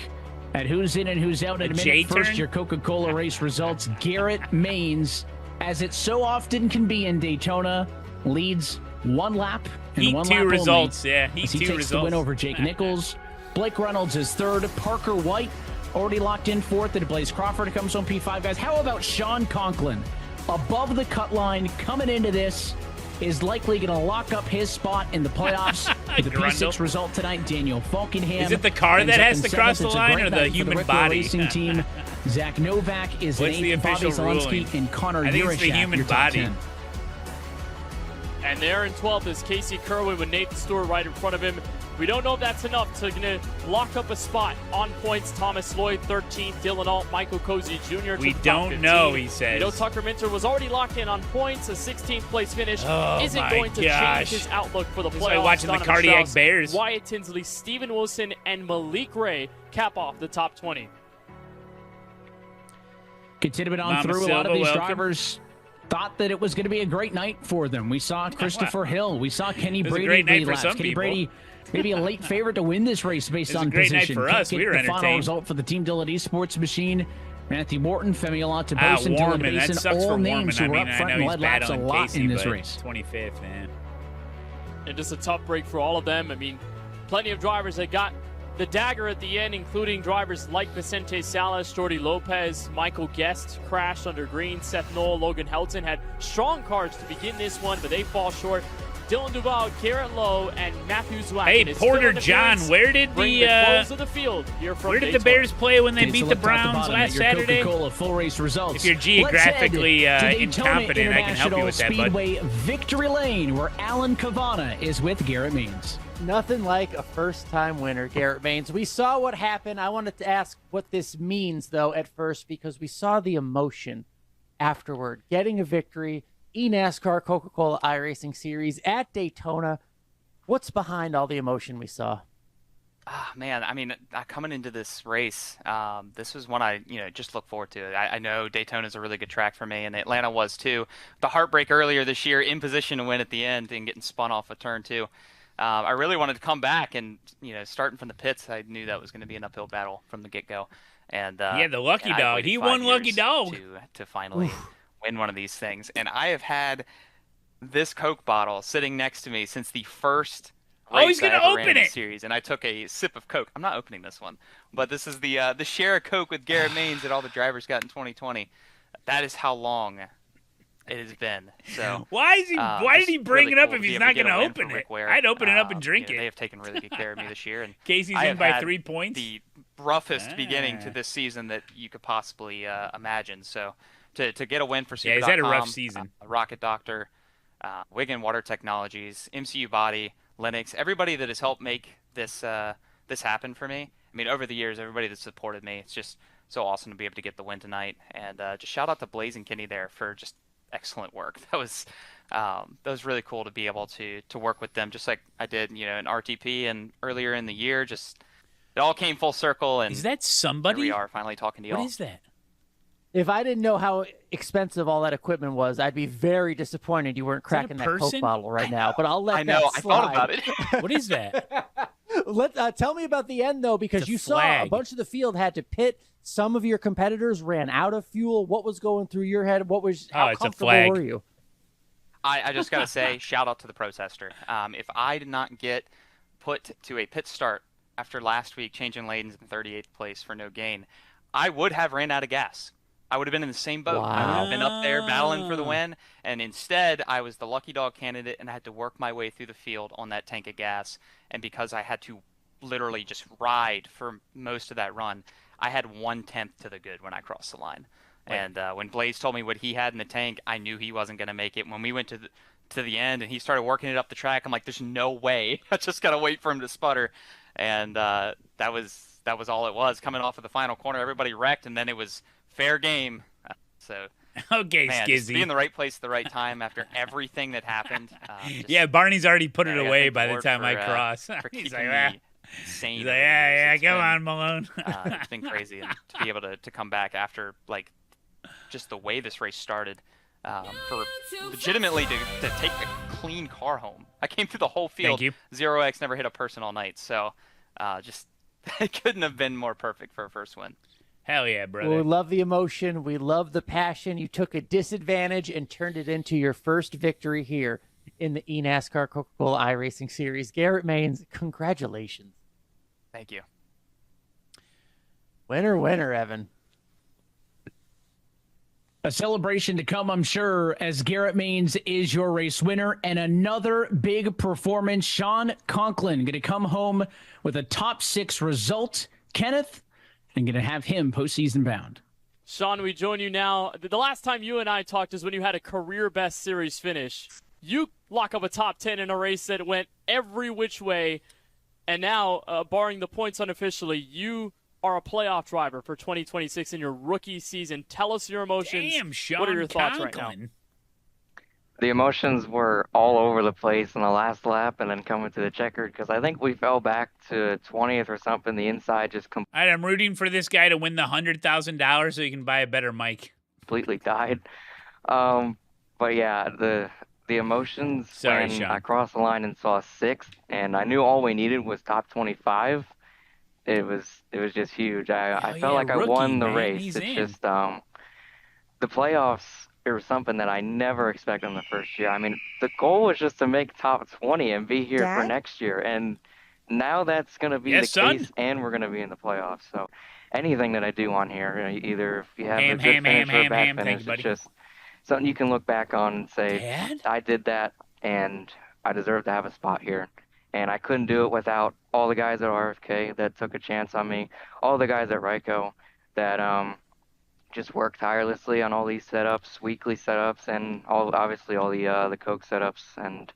at who's in and who's out in a minute. J-turn? First, your Coca-Cola race results. Garrett Maines, as it so often can be in Daytona, leads 1 lap and Heat 1 2 lap results, only, yeah, Heat as he 2 takes results. the win over Jake Nichols. Blake Reynolds is 3rd. Parker White already locked in 4th. And Blaze Crawford comes home P5. Guys, how about Sean Conklin? Above the cut line, coming into this, is likely going to lock up his spot in the playoffs. With the Grundle. P6 result tonight, Daniel Falkenham. Is it the car ends that up has in to cross 7th. the It's a line great or the night for human Ricker body? Racing team. Zach Novak is What's in the 8th. Bobby official Zelensky ruling? and Connor I think it's the Urashak, human your top body. 10. And there in 12th is Casey Kerwin with Nathan Stewart right in front of him. We don't know if that's enough to lock up a spot on points. Thomas Lloyd, 13th. Dylan Alt, Michael Cozy Jr. We to the top don't 15. know, he says. You know, Tucker Minter was already locked in on points. A 16th place finish Oh, isn't my going to gosh. change his outlook for the It's playoffs. like watching the Donovan Cardiac Strauss, Bears. Wyatt Tinsley, Steven Wilson, and Malik Ray cap off the top 20. Continuing on Mama through, a lot Silva, of these welcome. drivers thought that it was going to be a great night for them. We saw Christopher Hill. We saw Kenny It was a Brady great night lead for laps. some Kenny people. Brady, maybe a late favorite to win this race based It was on a great night position. for Can't us. get We were the final entertained. result for the Team Dillard Esports machine. Matthew Morton, Femi Alonso-Bosin, Dylan Warman. That Basin, sucks all for names Warman. who I were mean, up I front know and he's led laps a battling lot Casey, in this but race. 25th, man. And just a tough break for all of them. I mean, plenty of drivers that got the dagger at the end, including drivers like Vicente Salas, Jordi Lopez, Michael Guest crashed under green, Seth Knoll, Logan Helton had strong cars to begin this one, but they fall short. Dylan Duval, Garrett Lowe, and Matthew Zwack. Hey, And his Porter fill-in John, appearance where did bring the close of the field here from where did the Daytona. Bears play when they Takes a beat the look top to Browns bottom last at your Saturday? Coca-Cola full race results. If you're Let's geographically head to Daytona incompetent, I can help you with that, International bud. Speedway Victory Lane, where Alan Cavana is with Garrett Maines. Nothing like a first-time winner, Garrett Maines. We saw what happened. I wanted to ask what this means, though, at first, because we saw the emotion afterward. Getting a victory, eNASCAR Coca-Cola iRacing Series at Daytona. What's behind all the emotion we saw? Man, I mean, coming into this race, this was one I, just look forward to. I know Daytona is a really good track for me, and Atlanta was too. The heartbreak earlier this year, in position to win at the end and getting spun off a turn two. I really wanted to come back, and starting from the pits, I knew that was going to be an uphill battle from the get-go. And the lucky and I dog. waited He 5 won lucky years dog to finally win one of these things. And I have had this Coke bottle sitting next to me since the first he's race gonna I ever ran open in the it. series, and I took a sip of Coke. I'm not opening this one, but this is the share of Coke with Garrett Maines that all the drivers got in 2020. That is how long it has been. So why did he bring really it up cool if to be he's able not to get going a to win open for it? Rick Ware. I'd open it up and drink it. They have taken really good care of me this year, and Casey's I in have by had 3 points. The roughest beginning to this season that you could possibly imagine. So to get a win for Super.com, he's had a rough season. Rocket Doctor, Wigan Water Technologies, MCU Body, Linux, everybody that has helped make this this happen for me. I mean, over the years, everybody that supported me. It's just so awesome to be able to get the win tonight. And just shout out to Blaze and Kenny there for just excellent work. That was really cool to be able to work with them, just like I did, in RTP and earlier in the year. Just it all came full circle. And is that somebody? Here we are finally talking to y'all. What is that? If I didn't know how expensive all that equipment was, I'd be very disappointed you weren't cracking that Coke bottle right now. But I'll let I know. that I slide. thought about it. What is that? Tell me about the end, though, because you saw a bunch of the field had to pit. Some of your competitors ran out of fuel. What was going through your head? How comfortable were you? I just got to say, shout out to the protester. If I did not get put to a pit start after last week changing lanes in 38th place for no gain, I would have ran out of gas. I would have been in the same boat. I would have been up there battling for the win, and instead I was the lucky dog candidate, and I had to work my way through the field on that tank of gas. And because I had to literally just ride for most of that run, I had 1/10 to the good when I crossed the line. And when Blaze told me what he had in the tank, I knew he wasn't going to make it. When we went to the end and he started working it up the track, I'm like, there's no way. I just got to wait for him to sputter. And that was all it was. Coming off of the final corner, everybody wrecked, and then it was fair game. So okay, man, Skizzy. just be in the right place at the right time after everything that happened. Yeah, Barney's already put it away by the Lord time I for, cross. For He's keeping like, me sane. He's like, yeah, come on, Malone. It's been crazy, and to be able to come back after just the way this race started, for legitimately to take a clean car home. I came through the whole field. Thank you. 0x never hit a person all night, so just it couldn't have been more perfect for a first win. Hell yeah, brother. Well, we love the emotion. We love the passion. You took a disadvantage and turned it into your first victory here in the eNASCAR Coca-Cola iRacing Series. Garrett Maines, congratulations. Thank you. Winner, Evan. A celebration to come, I'm sure, as Garrett Maines is your race winner. And another big performance. Sean Conklin going to come home with a top 6 result. Kenneth, I'm going to have him postseason bound. Sean, we join you now. The last time you and I talked is when you had a career best series finish. You lock up a top 10 in a race that went every which way. And now, barring the points unofficially, you are a playoff driver for 2026 in your rookie season. Tell us your emotions. Damn, Sean what are your thoughts Conklin. right now? The emotions were all over the place in the last lap and then coming to the checkered because I think we fell back to 20th or something. The inside just All right, I'm rooting for this guy to win the $100,000 so he can buy a better mic. completely died. But yeah, the emotions Sorry, when Sean. I crossed the line and saw 6th, and I knew all we needed was top 25. It was just huge. I felt like I rookie, won the man. race. He's It's in. just the playoffs. It was something that I never expected in the first year. I mean, the goal was just to make top 20 and be here for Dad? next year, and now that's going to be Yes, the son. case, and we're going to be in the playoffs. So anything that I do on here, either if you have Ham, a good ham, finish ham, or a ham, bad ham. Thank finish, you, buddy. it's just something you can look back on and say, Dad? I did that, and I deserve to have a spot here. And I couldn't do it without all the guys at RFK that took a chance on me, all the guys at Ryco that just worked tirelessly on all these setups, weekly setups, and obviously all the Coke setups, and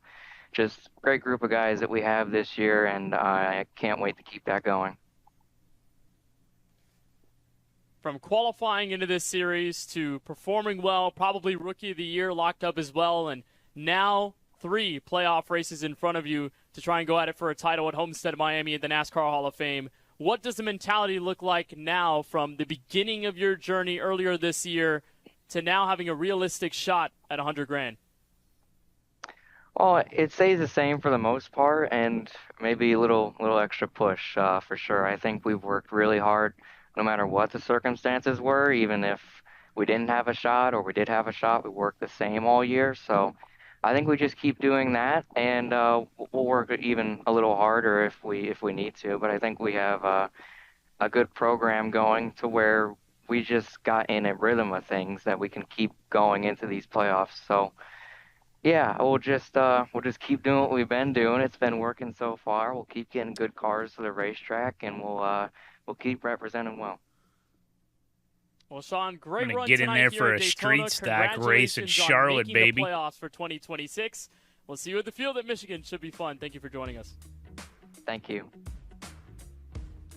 just great group of guys that we have this year, and I can't wait to keep that going. From qualifying into this series to performing well, probably Rookie of the Year locked up as well, and now 3 playoff races in front of you to try and go at it for a title at Homestead, Miami at the NASCAR Hall of Fame. What does the mentality look like now from the beginning of your journey earlier this year to now having a realistic shot at $100,000? Well, it stays the same for the most part, and maybe a little extra push for sure. I think we've worked really hard, no matter what the circumstances were. Even if we didn't have a shot or we did have a shot, we worked the same all year. So I think we just keep doing that, and we'll work even a little harder if we need to. But I think we have a good program going to where we just got in a rhythm of things that we can keep going into these playoffs. So. Yeah, we'll just keep doing what we've been doing. It's been working so far. We'll keep getting good cars to the racetrack, and we'll keep representing well. Well, Sean, great I'm gonna run get in tonight there here for at a Daytona. street stock race at Congratulations on Charlotte, making baby. The playoffs for 2026. We'll see you at the field at Michigan. Should be fun. Thank you for joining us. Thank you.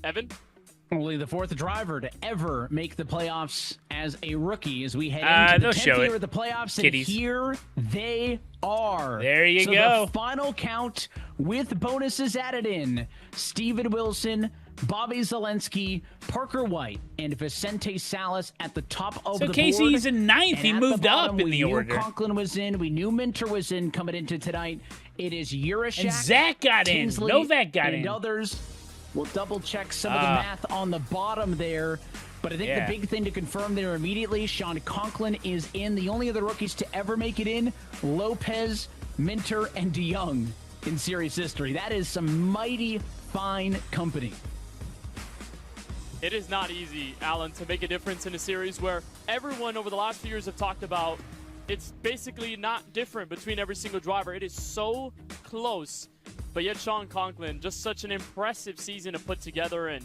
Evan? Only the fourth driver to ever make the playoffs as a rookie as we head into the 10th year of the playoffs. Kitties. And here they are. There you so go. The final count with bonuses added in. Steven Wilson, Bobby Zelensky, Parker White, and Vicente Salas at the top of the board. So Casey's in ninth. He And at moved the bottom, up in we the knew order. Conklin was in. We knew Minter was in coming into tonight. It is Urashak. And Zach got in. Tinsley, Novak got and in. others. We'll double check some of the math on the bottom there. But I think the big thing to confirm there immediately, Sean Conklin is in. The only other rookies to ever make it in, Lopez, Minter, and DeYoung in series history. That is some mighty fine company. It is not easy, Alan, to make a difference in a series where everyone over the last few years have talked about it's basically not different between every single driver. It is so close. But yet Sean Conklin, just such an impressive season to put together, and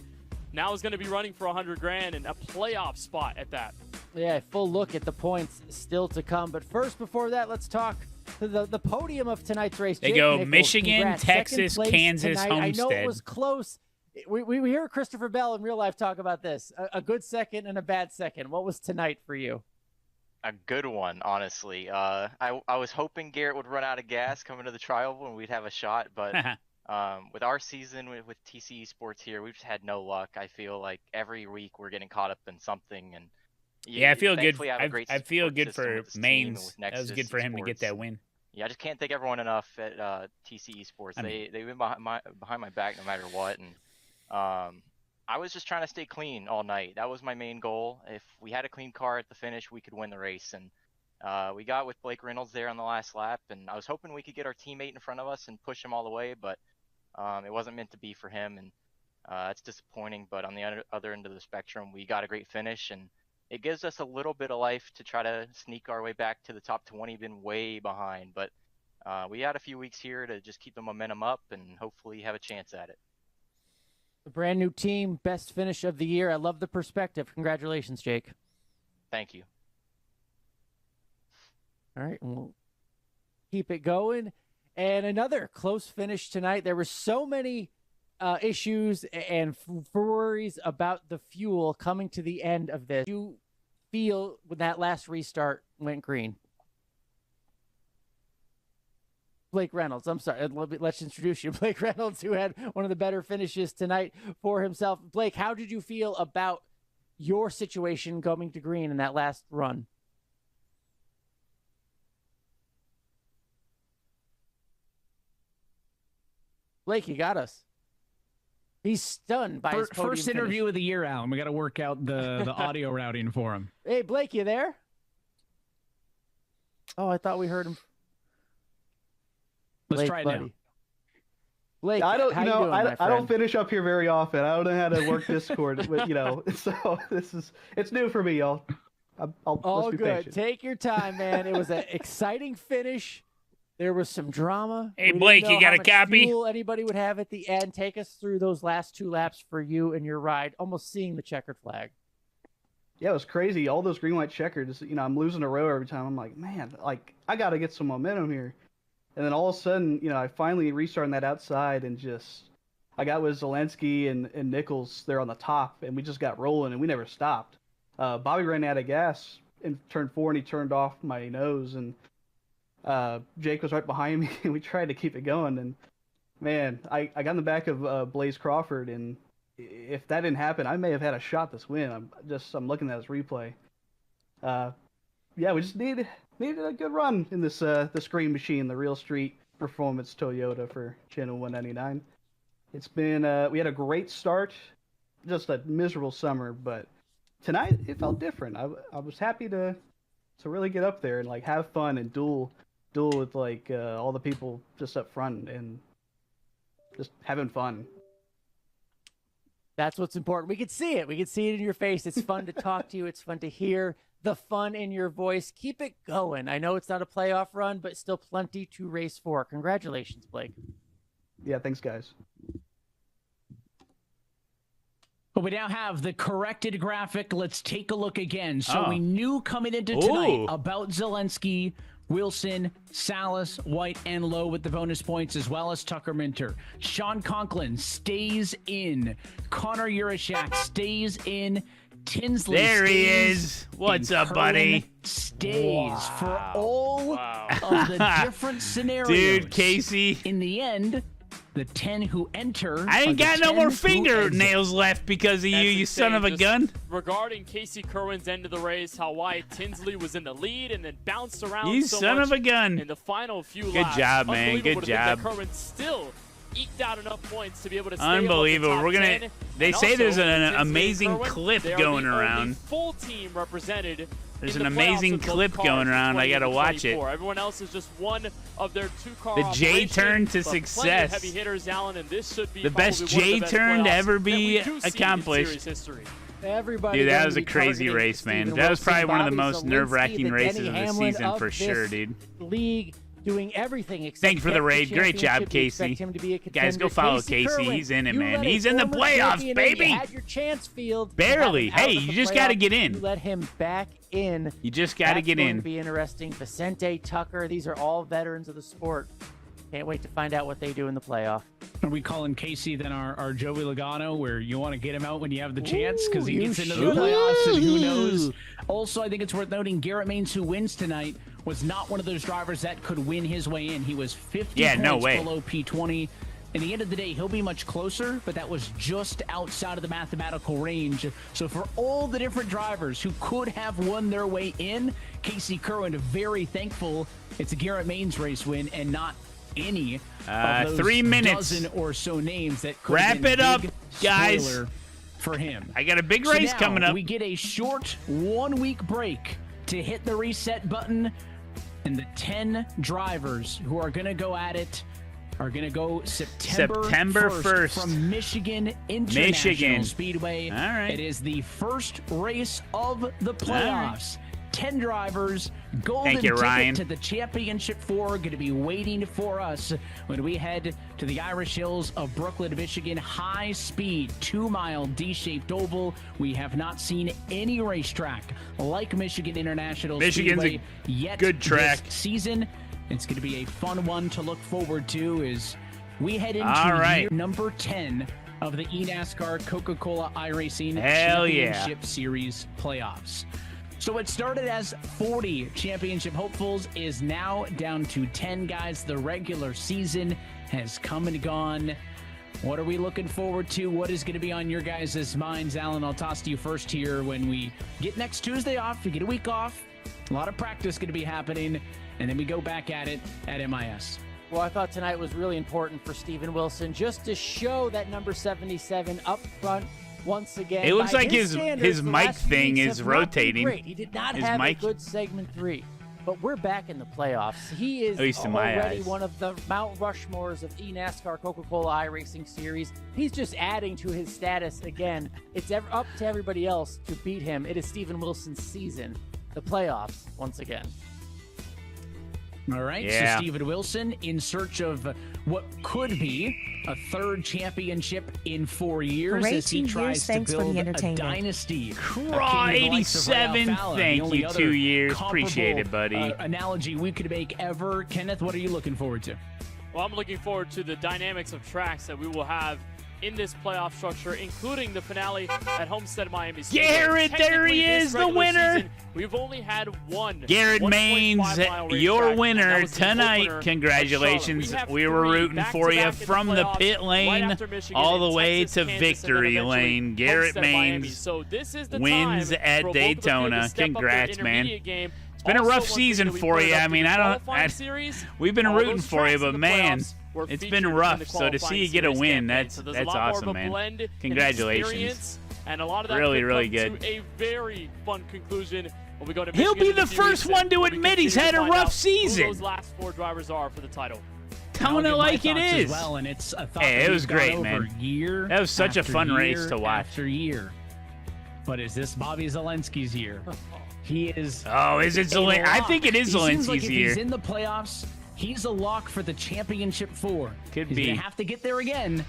now is going to be running for $100,000 and a playoff spot at that. Yeah, full look at the points still to come. But first, before that, let's talk to the podium of tonight's race. They Jake go Nichols, Michigan, congrats. Texas, Second place Kansas, tonight. I know it Homestead. was close. We hear Christopher Bell in real life talk about this. A good second and a bad second. What was tonight for you? A good one, honestly. I was hoping Garrett would run out of gas coming to the trial and we'd have a shot, but with our season with TCE Sports here, we've just had no luck. I feel like every week we're getting caught up in something, and I feel good. thankfully I have a great I feel support good system for with this team and Maines. with That was Nexus good for him to Esports. get that win. Yeah, I just can't thank everyone enough at TCE Sports. They've been behind my back no matter what, and I was just trying to stay clean all night. That was my main goal. If we had a clean car at the finish, we could win the race, and we got with Blake Reynolds there on the last lap, and I was hoping we could get our teammate in front of us and push him all the way, but it wasn't meant to be for him, and it's disappointing. But on the other end of the spectrum, we got a great finish, and it gives us a little bit of life to try to sneak our way back to the top 20. Been way behind, but we had a few weeks here to just keep the momentum up and hopefully have a chance at it. The brand new team, best finish of the year. I love the perspective. Congratulations, Jake. Thank you. All right, we'll keep it going. And another close finish tonight. There were so many issues and worries about the fuel coming to the end of this. You feel when that last restart went green? Blake Reynolds, I'm sorry. Let's introduce you. Blake Reynolds, who had one of the better finishes tonight for himself. Blake, how did you feel about your situation going to green in that last run? Blake, you got us. He's stunned by his podium First interview of the year, Alan. We got to work out the audio routing for him. Hey, Blake, you there? Oh, I thought we heard him. Let's Blake, try it buddy. now. Blake, I don't, how you you know, doing, my I don't friend? finish up here very often. I don't know how to work Discord, but so it's new for me, y'all. All let's be good. patient. Take your time, man. It was an exciting finish. There was some drama. Hey, We Blake, didn't know you got how a much copy? fuel anybody would have at the end. Take us through those last two laps for you and your ride, almost seeing the checkered flag. Yeah, it was crazy. All those green, white checkers. I'm losing a row every time. I'm like, man, I got to get some momentum here. And then all of a sudden, I finally restarted that outside and I got with Zelensky and Nichols there on the top, and we just got rolling, and we never stopped. Bobby ran out of gas in turn 4, and he turned off my nose, and Jake was right behind me, and we tried to keep it going. And, man, I got in the back of Blaze Crawford, and if that didn't happen, I may have had a shot this win. I'm looking at his replay. Yeah, we just needed a good run in this green machine, the real street. Performance Toyota for Channel 199. It's been we had a great start, just a miserable summer, but tonight it felt different. I was happy to really get up there and like have fun and duel with like all the people just up front and just having fun. That's what's important. We could see it. We could see it in your face. It's fun to talk to you. It's fun to hear the fun in your voice. Keep it going. I know it's not a playoff run, but still plenty to race for. Congratulations, Blake. Yeah, thanks, guys. But we now have the corrected graphic. Let's take a look again. So we knew coming into tonight about Zelensky, Wilson, Salas, White, and Lowe with the bonus points, as well as Tucker Minter. Sean Conklin stays in. Connor Urashak stays in. Tinsley there he stays, is. What's and up, buddy? Stays for all of the different scenarios. Dude, Casey. In the end, the 10 who enter. I ain't got no more fingernails left because of you, you son of a gun. Regarding Casey Kerwin's end of the race, how Wyatt Tinsley was in the lead and then bounced around You so son much of a gun. in the final few Good laps. job, man. Unbelievable Good to think job. that Kerwin still eked out enough points to be able to stay Unbelievable. above the We're top gonna. 10. They And say also, there's an Tinsley and amazing Kerwin, clip they are going the only around. full team represented. There's in an the playoffs amazing with both clip cars going in around. I 20 gotta and watch it. 24. Everyone else is just one of their two-car The J operation, turn to but plenty of success. heavy hitters, Allen, and this should be The probably best one of J the best turn to playoffs ever that we be do see in accomplished. series history. Everybody Dude, that gonna was a be crazy targeting race, man. Steven That was Wilson, probably one of the Bobby most Zalinski, nerve-wracking the races Denny of the Hamlin season of for sure, this dude. League doing everything except Thank you for the get raid. Great job, championship. We expect Casey. him to be a Guys, go contender. follow Casey. Kerwin, He's in it, you man. let a He's in the former playoffs, champion in. baby. You had your chance, Field. Barely. To have him out Hey, of you the just gotta playoffs. get in. You let him back in. You just got to That's get going in. to be interesting. Vicente, Tucker, these are all veterans of the sport. Can't wait to find out what they do in the playoff. Are we calling Casey then our Joey Logano, where you want to get him out when you have the chance because he gets into the playoffs and who knows? Also, I think it's worth noting Garrett Maines, who wins tonight, was not one of those drivers that could win his way in. He was 50 points below P20. In the end of the day, he'll be much closer, but that was just outside of the mathematical range. So for all the different drivers who could have won their way in, Casey Kerwin very thankful it's a Garrett Maines race win and not any of those 3 minutes. dozen or so names that could Wrap have been it up, big guys. spoiler for him. I got a big So race now coming up. We get a short 1 week break to hit the reset button, and the 10 drivers who are going to go at it are going to go September 1st from Michigan International Speedway. All right. It is the first race of the playoffs. 10 drivers, golden Thank you, ticket Ryan. to the championship 4 going to be waiting for us when we head to the Irish Hills of Brooklyn, Michigan. High speed, 2-mile D-shaped oval. We have not seen any racetrack like Michigan International Michigan's Speedway a yet good track. this season. It's going to be a fun one to look forward to as we head into All right. year number 10 of the eNASCAR Coca-Cola iRacing Hell yeah. Championship Series playoffs. So it started as 40 championship hopefuls, is now down to 10 guys. The regular season has come and gone. What are we looking forward to? What is going to be on your guys' minds? Alan, I'll toss to you first here. When we get next Tuesday off, we get a week off. A lot of practice going to be happening, and then we go back at it at MIS. Well, I thought tonight was really important for Steven Wilson just to show that number 77 up front once again. It looks By like his standards, the mic last few thing weeks is have not been rotating. great. He did not His have mic- a good segment 3, but we're back in the playoffs. He is At least in my already eyes. one of the Mount Rushmores of eNASCAR Coca-Cola iRacing Series. He's just adding to his status again. It's up to everybody else to beat him. It is Steven Wilson's season. The playoffs once again. All right, Yeah. so Steven Wilson in search of what could be a third championship in 4 years Great as he 2 tries years, to thanks for the build a entertainment. dynasty. Craw, 87. Thank you. 2 years. Appreciate it, buddy. Analogy we could make ever. Kenneth, what are you looking forward to? Well, I'm looking forward to the dynamics of tracks that we will have in this playoff structure, including the finale at Homestead Miami. Garrett, there he is, the winner. We've only had one. Garrett 1.5 Maines, mile racetrack, your and that winner was the tonight. opener of Congratulations. Charlotte. We were have rooting three for you back-to-back in from the playoffs, pit lane right after Michigan all in the way Texas, to Kansas, and then victory eventually lane. Garrett Homestead Miami. Maines So this is the wins time at for both of the field Daytona. to step up their Congrats, man. intermediate game It's been a rough season for you. I mean, we've been rooting for you, but man, it's been rough. So to see you get a win, that's awesome, man. Congratulations. And a lot of that really good. To a very fun conclusion. When we go to He'll be the first one to admit he's had a rough season. Who those last 4 drivers are for the title. Telling it like it is. Well, and it's a thought hey, it was great, over man. Year that was such a fun race to watch. After year. But is this Bobby Zelensky's year? He is. Oh, is it Zelensky? I think it is Zelensky's like year. He's in the playoffs. He's a lock for the championship 4. Could he's be. Gonna have to get there again.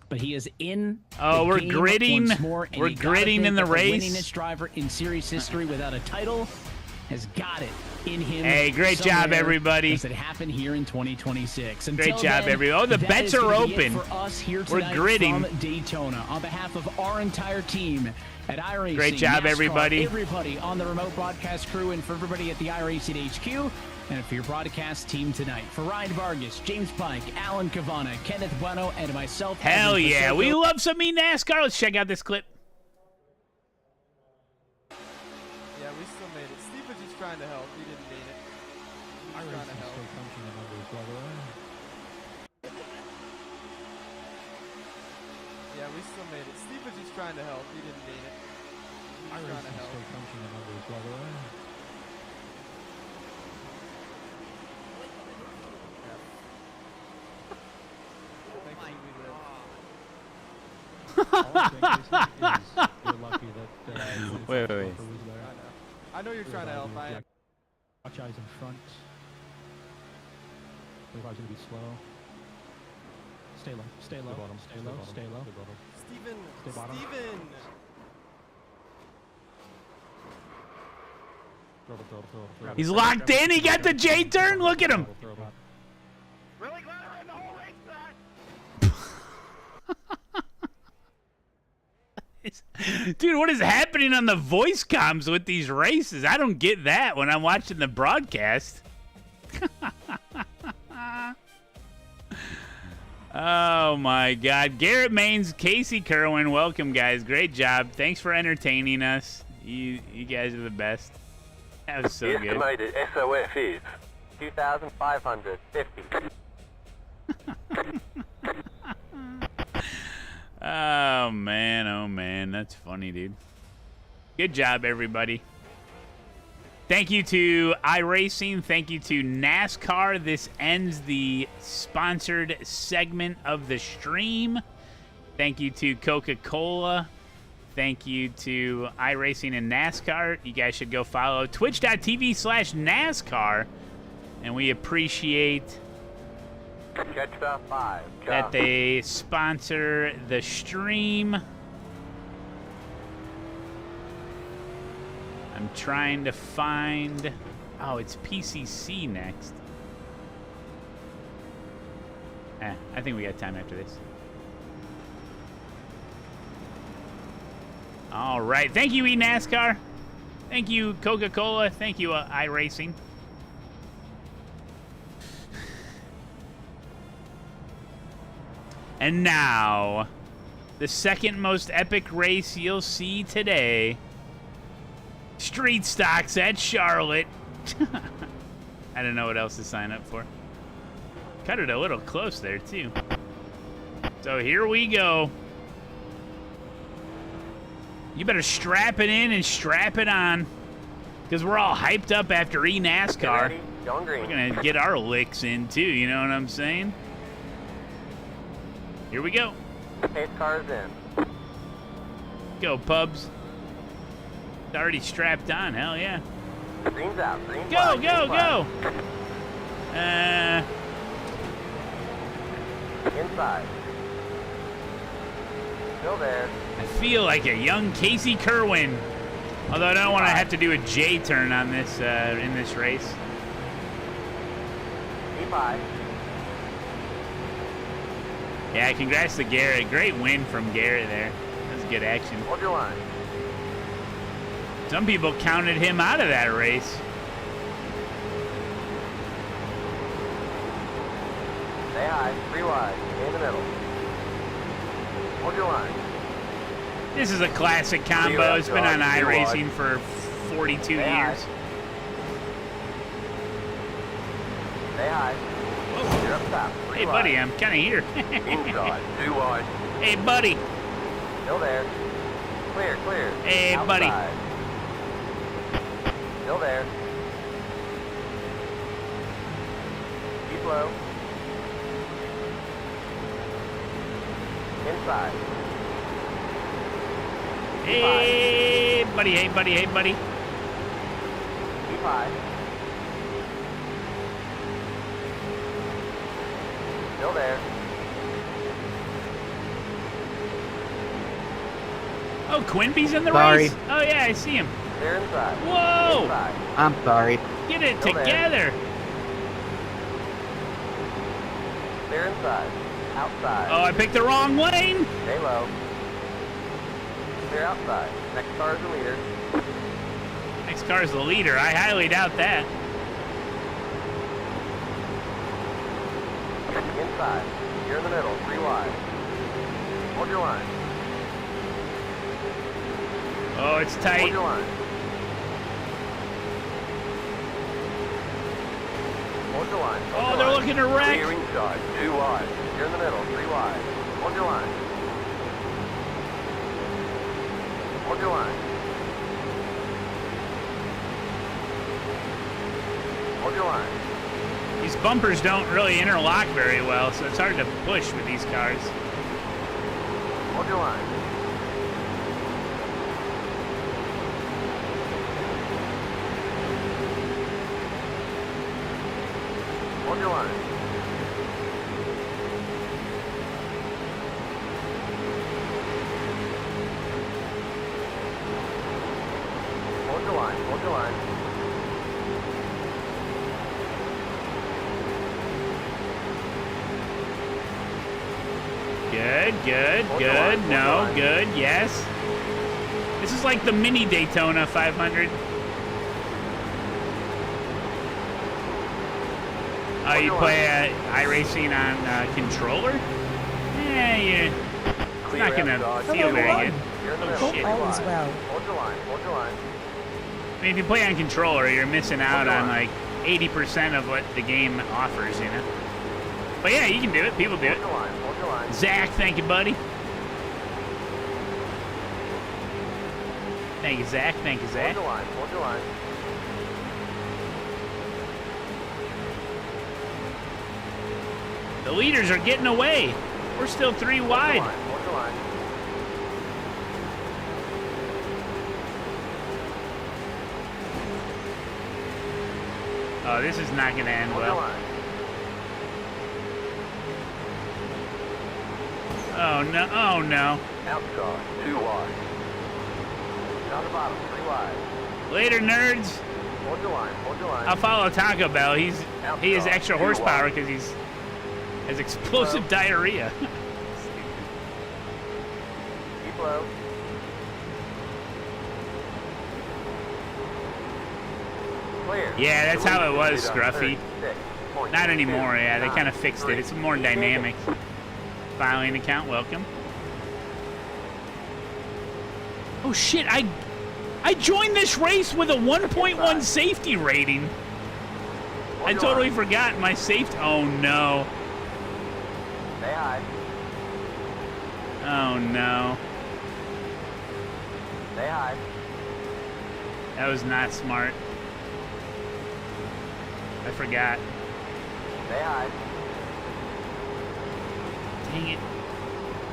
But he is in. Oh, we're gridding. We're gridding in the race. The winningest driver in series history without a title has got it in him. Hey, great job, everybody. Does it happen here in 2026? Great job, everybody. Oh, the bets are open. For us here we're gridding from Daytona. On behalf of our entire team at iRacing, great job, NASCAR, everybody on the remote broadcast crew, and for everybody at the iRacing HQ, and for your broadcast team tonight. For Ryan Vargas, James Pike, Alan Cavana, Kenneth Bueno, and myself. Hell yeah, we love some eNASCAR. Let's check out this clip. Yeah, we still made it. Steve was just trying to help. He didn't mean it. He was trying to help. Yeah, we still made it. Steve was just trying to help. He didn't mean it. He was trying to help. Wait. I know you're trying to help. I am. Watch eyes in front. Everybody's gonna be slow. Stay low. Stay low. Stay low. Stay low. Steven. Stay bottom. Steven. He's locked in. He got the J turn. Look at him. Really glad I ran the whole race back. Dude, what is happening on the voice comms with these races? I don't get that when I'm watching the broadcast. Oh, my God. Garrett Maines, Casey Kerwin, welcome, guys. Great job. Thanks for entertaining us. You guys are the best. That was so good. Estimated SOF is 2,550. Oh, man. That's funny, dude. Good job, everybody. Thank you to iRacing. Thank you to NASCAR. This ends the sponsored segment of the stream. Thank you to Coca-Cola. Thank you to iRacing and NASCAR. You guys should go follow twitch.tv/NASCAR. And we appreciate that they sponsor the stream. I'm trying to find... Oh, it's PCC next. I think we got time after this. All right. Thank you, eNASCAR. Thank you, Coca-Cola. Thank you, iRacing. And now, the second most epic race you'll see today. Street Stocks at Charlotte. I don't know what else to sign up for. Cut it a little close there, too. So here we go. You better strap it in and strap it on. Because we're all hyped up after eNASCAR. We're going to get our licks in, too. You know what I'm saying? Here we go. Pace cars in. Go, Pubs. It's already strapped on. Hell yeah. Green's out. Green's Go, flag. go, Green's go. Inside. Still there. I feel like a young Casey Kerwin. Although I don't want to have to do a J turn on this in this race. P5. Yeah, congrats to Garrett. Great win from Garrett there. That was good action. Hold your line. Some people counted him out of that race. Stay high. 3 wide. In the middle. Hold your line. This is a classic combo. It's been on iRacing for 42 years. Stay high. You're up top. Hey, buddy, I'm kind of here. Inside. 2 wide. Hey, buddy. Still there. Clear, clear. Hey, Outside. buddy. Still there. Keep low. Inside. Hey, buddy, hey, buddy, hey, buddy. Keep high. Still there. Oh, Quimby's in the Sorry. race? Oh, yeah, I see him. They're inside. Whoa! Inside. I'm sorry. Get it Still there. together. They're inside. Outside. Oh, I picked the wrong lane. Stay low. Clear outside. Next car is the leader. Next car's the leader. I highly doubt that. Inside. You're in the middle. 3 wide. Hold your line. Oh, it's tight. Hold your line. Hold your line. Hold Oh, your they're line. looking to wreck. Clear inside. 2 wide. You're in the middle. 3 wide. Hold your line. Hold your line. Hold your line. These bumpers don't really interlock very well, so it's hard to push with these cars. Hold your line. Hold your line. Hold your line. Hold your line. Good, good, Hold your good. line, hold your No, line. good, yes. This is like the mini Daytona 500. Oh, you play iRacing on controller? Yeah, it's not going to feel very good. Oh, shit. All is well. Hold your line. Hold your line. I mean, if you play on controller, you're missing out on like 80% of what the game offers, you know? But yeah, you can do it. People do it. Hold your line. Hold your line. Zach, thank you, buddy. Thank you, Zach. Thank you, Zach. Hold your line. Hold your line. The leaders are getting away. We're still 3 wide. Hold your line. Oh, this is not going to end Hold your well. line. Oh, no. Oh, no. Outside. 2 wide. Down the bottom. 3 wide. Later, nerds. Hold your line. Hold your line. I'll follow Taco Bell. He has extra horsepower because he's has explosive diarrhea. Keep low. Clear. Yeah, that's how it was, Lead on Scruffy. 36.2. Not anymore, yeah. They kind of fixed it. It's more dynamic. Filing account, welcome. Oh, shit. I joined this race with a 1.1 safety rating. I totally forgot my safety. Oh, no. Stay high. Oh, no. Stay high. That was not smart. I forgot. Stay high. Dang it.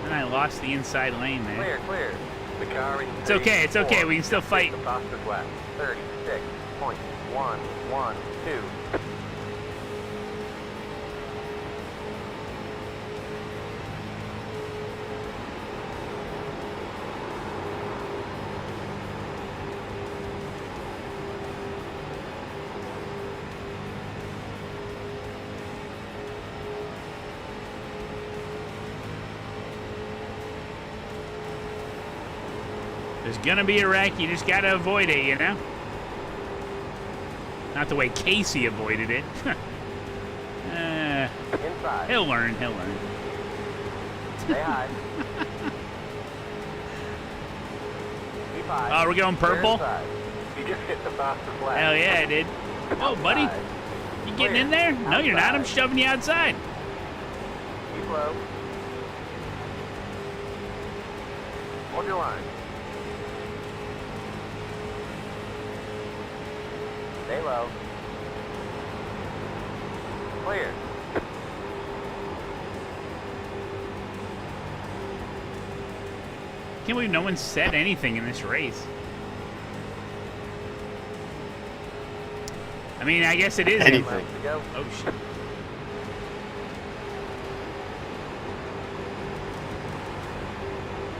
Then I lost the inside lane, man. Clear, clear. The car in It's okay, it's okay. We can still fight. The fastest lap. 36.112. There's gonna be a wreck. You just gotta avoid it, you know? Not the way Casey avoided it. Inside. He'll learn, he'll learn. Stay high. Keep high. Oh, we're going purple? Clear inside. You just hit the fastest lap. Hell yeah, I did. Oh, buddy. You getting in there? No, you're not. I'm shoving you outside. Keep low. Hold your line. Stay low. Clear. Can't believe no one said anything in this race. I mean, I guess it is Anything. Oh, shit.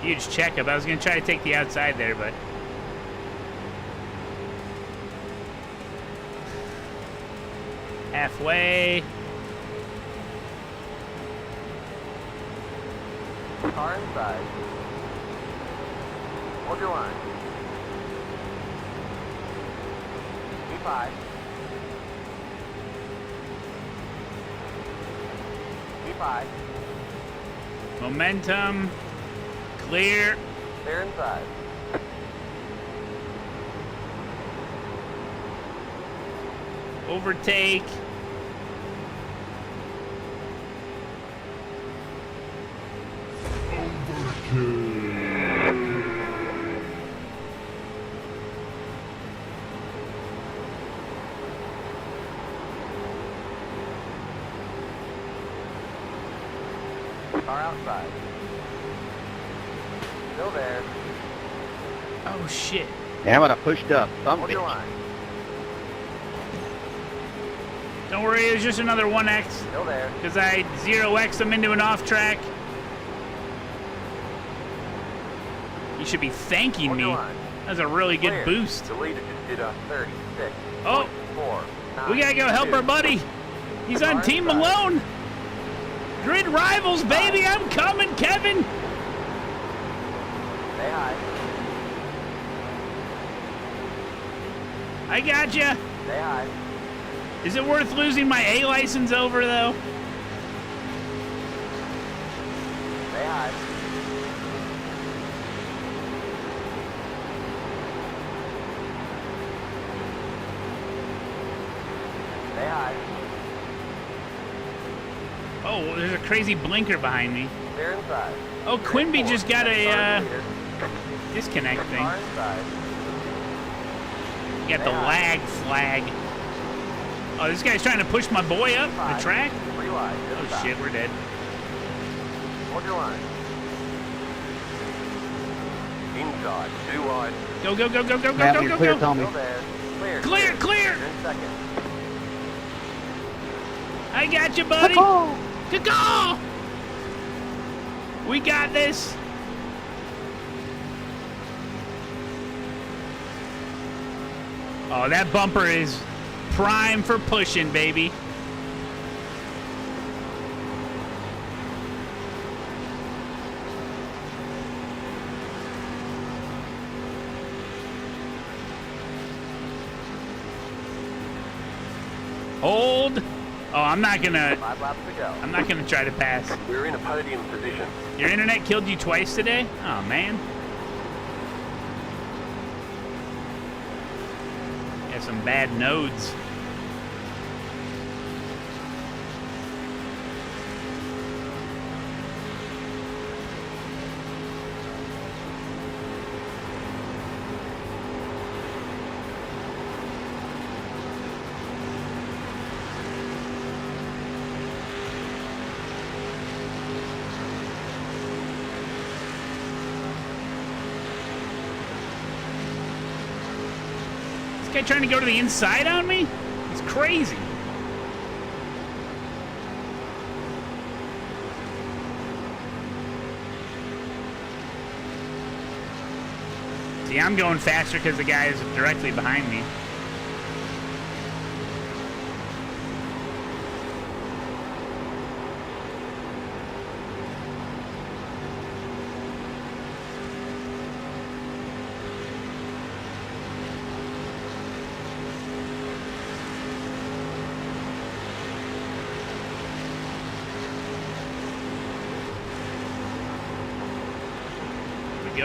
Huge checkup. I was going to try to take the outside there, but... halfway. Car inside. Hold your line. P5. P5. Momentum. Clear. They're inside. Overtake. Car outside. Still there. Oh, shit. Damn it, I pushed up. Hold your line. Don't worry, it was just another 1X. Still there. Because I 0X them into an off track. You should be thanking me. That was a really good boost. The leader just did a 36. Oh, 4, we gotta go help our buddy. He's on Team Malone. Grid rivals, baby. I'm coming, Kevin. Say hi. I got ya. Say hi. Is it worth losing my A license over, though? Say hi. Say hi. Oh, there's a crazy blinker behind me. They're inside. Oh, Quimby just got a disconnect thing. Car inside. You got the lag flag. Oh, this guy's trying to push my boy up the track? Oh, shit, we're dead. Hold your line. Inside. 2 wide. Go, go, go, go, go, go, Matthew, go, go, clear, go. Tommy. Still there. Clear. Clear, clear. You're in second. I got you, buddy. Caw-caw. We got this. Oh, that bumper is prime for pushing, baby. Hold. Oh, I'm not gonna. 5 laps to go. I'm not gonna try to pass. We're in a podium position. Your internet killed you twice today? Oh, man. You have some bad nodes. Guy trying to go to the inside on me? It's crazy. See, I'm going faster because the guy is directly behind me.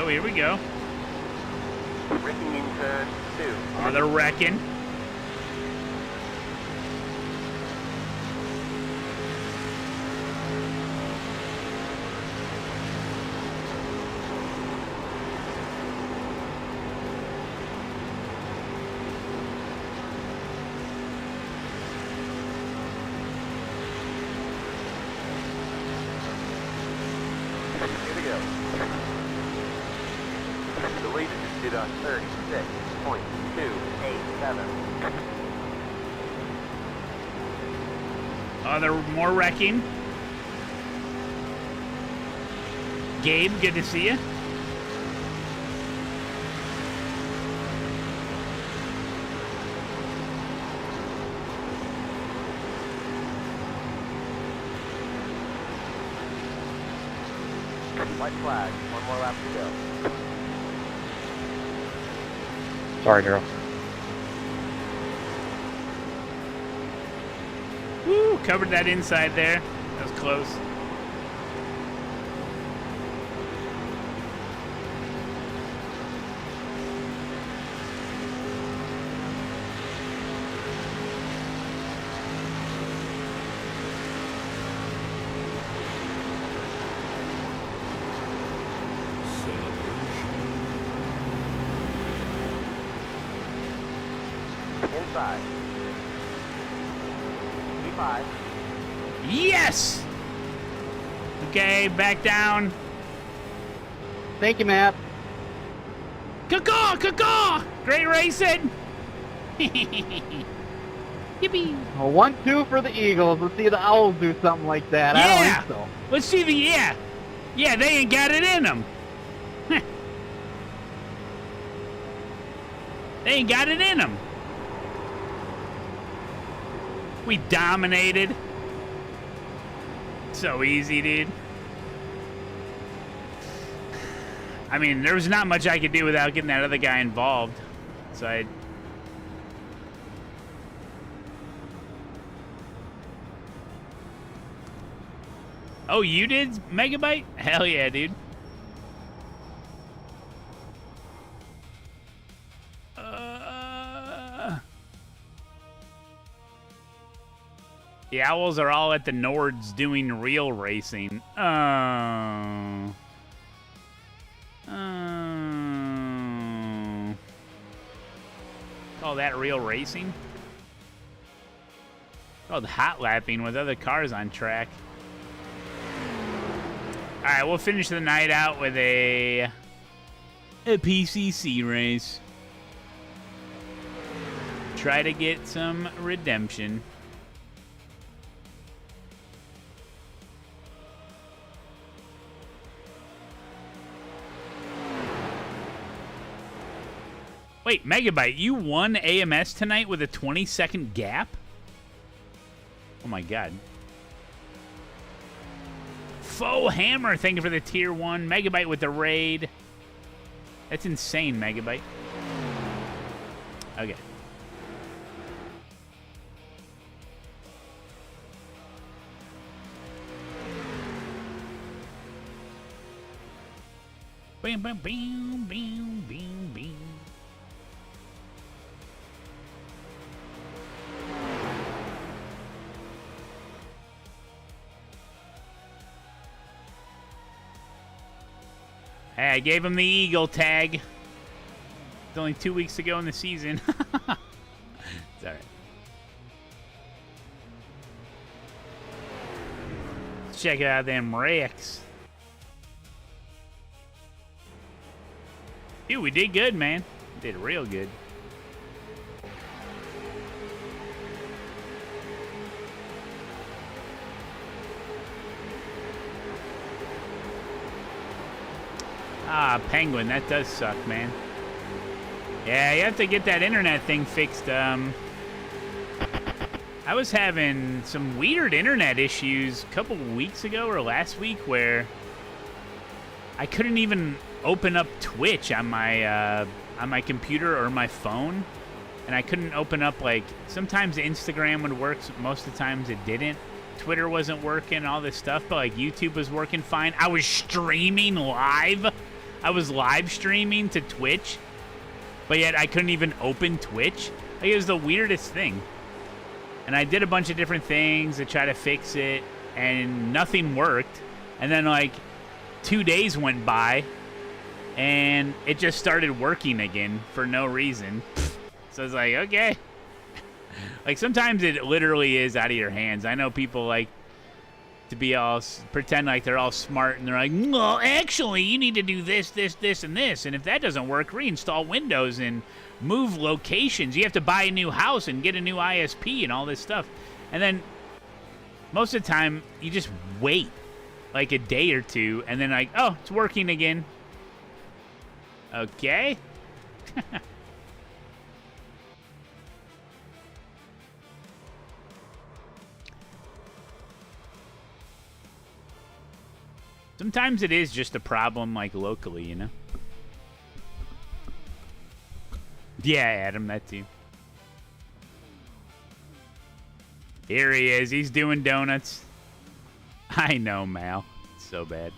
Here we go. Wrecking in turn 2. Oh, they're wrecking. The lead is pursued on 36.287. Oh, there were more wrecking. Gabe, good to see you. White flag. One more lap to go. Sorry, Daryl. Woo, covered that inside there. That was close. Inside. V5. Yes! Okay, back down. Thank you, Matt. Caw-caw! Caw-caw! Great racing! Yippee! Well, 1-2 for the Eagles. Let's see the Owls do something like that. Yeah! I don't think so. Let's see the yeah. Yeah, they ain't got it in them. They ain't got it in them. We dominated. So easy, dude. I mean, there was not much I could do without getting that other guy involved. So I... Oh, you did, Megabyte? Hell yeah, dude. The Owls are all at the Nords doing real racing. Oh. Call that real racing? Called hot lapping with other cars on track. Alright, we'll finish the night out with a PCC race. Try to get some redemption. Wait, Megabyte, you won AMS tonight with a 20-second gap? Oh my god. Faux Hammer, thank you for the tier 1. Megabyte with the raid. That's insane, Megabyte. Okay. Bam, bam, bam, bam, bam, bam. Hey, I gave him the Eagle tag. It's only 2 weeks ago in the season. It's alright. Let's check out them wrecks. Dude, we did good, man. We did real good. Ah, Penguin, that does suck, man. Yeah, you have to get that internet thing fixed. I was having some weird internet issues a couple weeks ago or last week where I couldn't even open up Twitch on my computer or my phone, and I couldn't open up, like, sometimes Instagram would work, most of the times it didn't. Twitter wasn't working, all this stuff, but like YouTube was working fine. I was streaming live. I was live streaming to Twitch, but yet I couldn't even open Twitch. Like, it was the weirdest thing. And I did a bunch of different things to try to fix it, and nothing worked. And then, like, 2 days went by, and it just started working again for no reason. So I was like, okay. Like, sometimes it literally is out of your hands. I know people, like, to be all pretend like they're all smart, and they're like, well, actually, you need to do this, this, this, and this, and if that doesn't work, reinstall Windows and move locations. You have to buy a new house and get a new ISP and all this stuff. And then most of the time, you just wait like a day or two, and then like, oh, it's working again. Okay. Sometimes it is just a problem, like, locally, you know? Yeah, Adam, that too. Here he is. He's doing donuts. I know, Mal. It's so bad.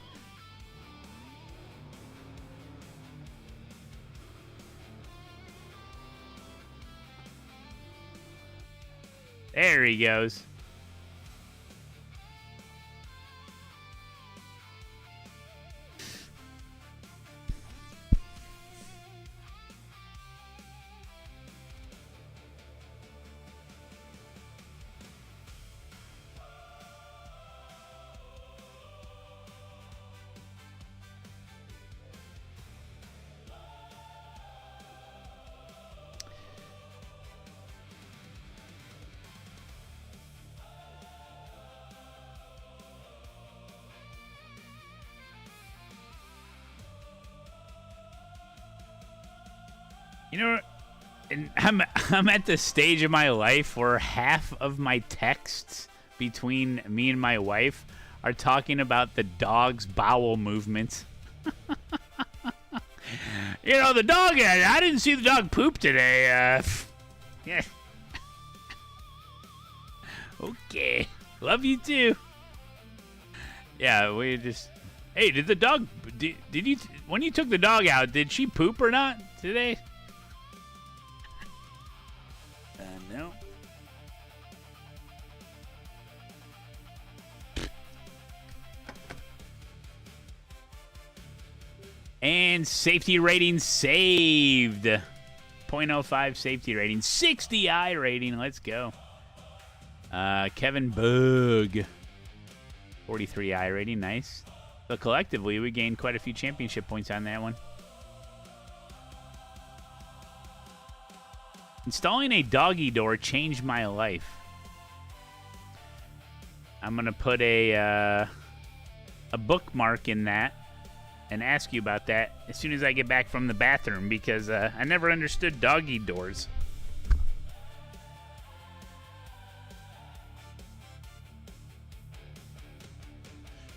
There he goes. You know, and I'm at the stage of my life where half of my texts between me and my wife are talking about the dog's bowel movements. You know, the dog, I didn't see the dog poop today. Yeah. Okay. Love you too. Yeah, we just... Hey, did the dog... Did you... When you took the dog out, did she poop or not today? No. And safety rating saved. 0.05 safety rating. 60 I rating. Let's go. Kevin Bug. 43 I rating. Nice. But collectively, we gained quite a few championship points on that one. Installing a doggy door changed my life. I'm going to put a bookmark in that and ask you about that as soon as I get back from the bathroom, because I never understood doggy doors.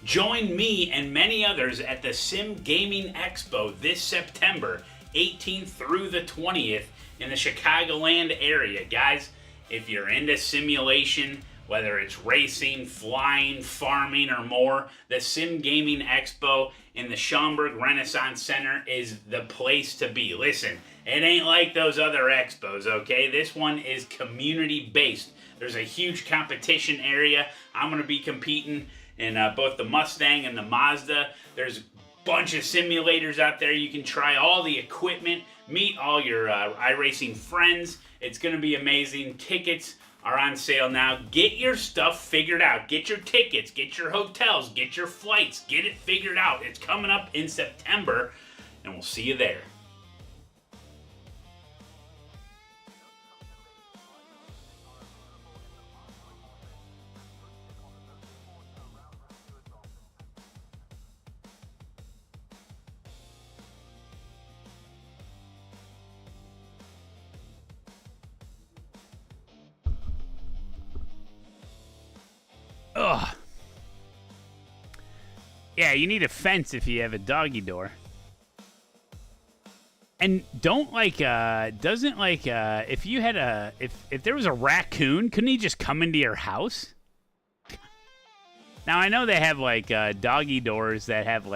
Join me and many others at the Sim Gaming Expo this September 18th through the 20th in the Chicagoland area. Guys, if you're into simulation, whether it's racing, flying, farming, or more, the Sim Gaming Expo in the Schaumburg Renaissance Center is the place to be. Listen, it ain't like those other expos, okay? This one is community-based. There's a huge competition area. I'm going to be competing in both the Mustang and the Mazda. There's a bunch of simulators out there. You can try all the equipment, meet all your iRacing friends. It's going to be amazing. Tickets are on sale now. Get your stuff figured out. Get your tickets, get your hotels, get your flights, get it figured out. It's coming up in September, and we'll see you there. Ugh. Yeah, you need a fence if you have a doggy door. And don't doesn't if you had if there was a raccoon, couldn't he just come into your house? Now I know they have doggy doors that have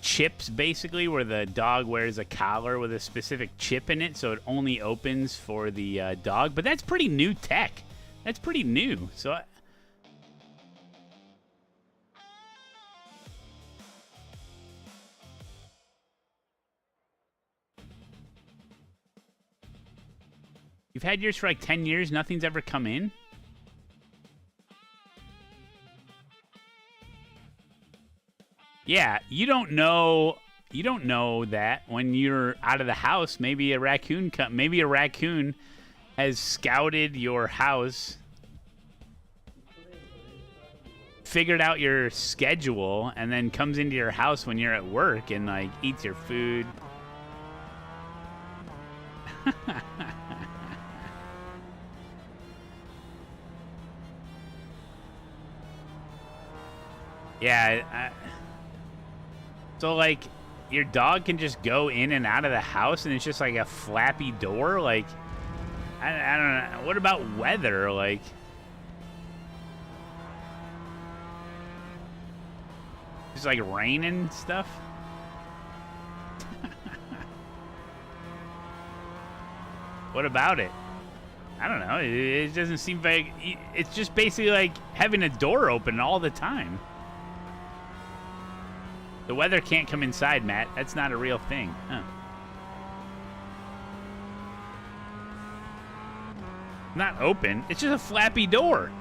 chips basically, where the dog wears a collar with a specific chip in it, so it only opens for the dog. But that's pretty new tech. That's pretty new. So. You've had yours for 10 years, nothing's ever come in? Yeah, you don't know that when you're out of the house. Maybe a raccoon has scouted your house, figured out your schedule, and then comes into your house when you're at work and like eats your food. Yeah, so like your dog can just go in and out of the house and it's just like a flappy door. Like I don't know. What about weather? Like just like rain and stuff. What about it? I don't know. It doesn't seem like it's just basically like having a door open all the time. The weather can't come inside, Matt. That's not a real thing. Huh. Not open. It's just a flappy door.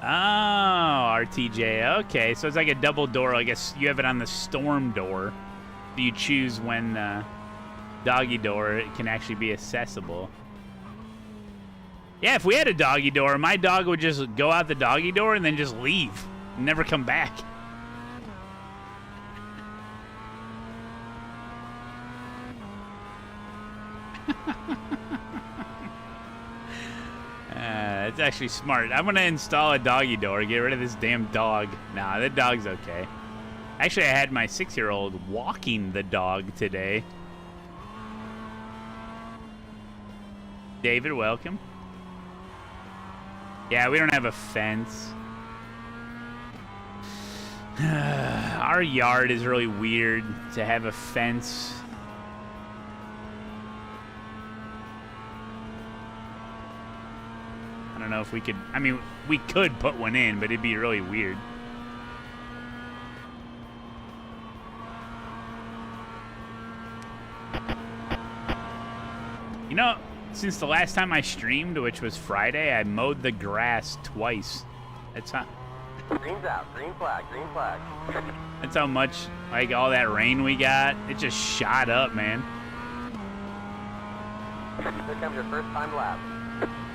Oh, RTJ. Okay, so it's like a double door. I guess you have it on the storm door. Do you choose when doggy door it can actually be accessible? Yeah, if we had a doggy door, my dog would just go out the doggy door and then just leave and never come back. That's actually smart. I'm gonna install a doggy door, get rid of this damn dog. Nah, the dog's okay. Actually, I had my 6-year-old walking the dog today. David, welcome. Yeah, we don't have a fence. Our yard is really weird to have a fence. I don't know if we could... I mean, we could put one in, but it'd be really weird. You know... Since the last time I streamed, which was Friday, I mowed the grass twice. That's how... Green's out. Green flag. Green flag. That's how much, like, all that rain we got, it just shot up, man. Here comes your first time lap.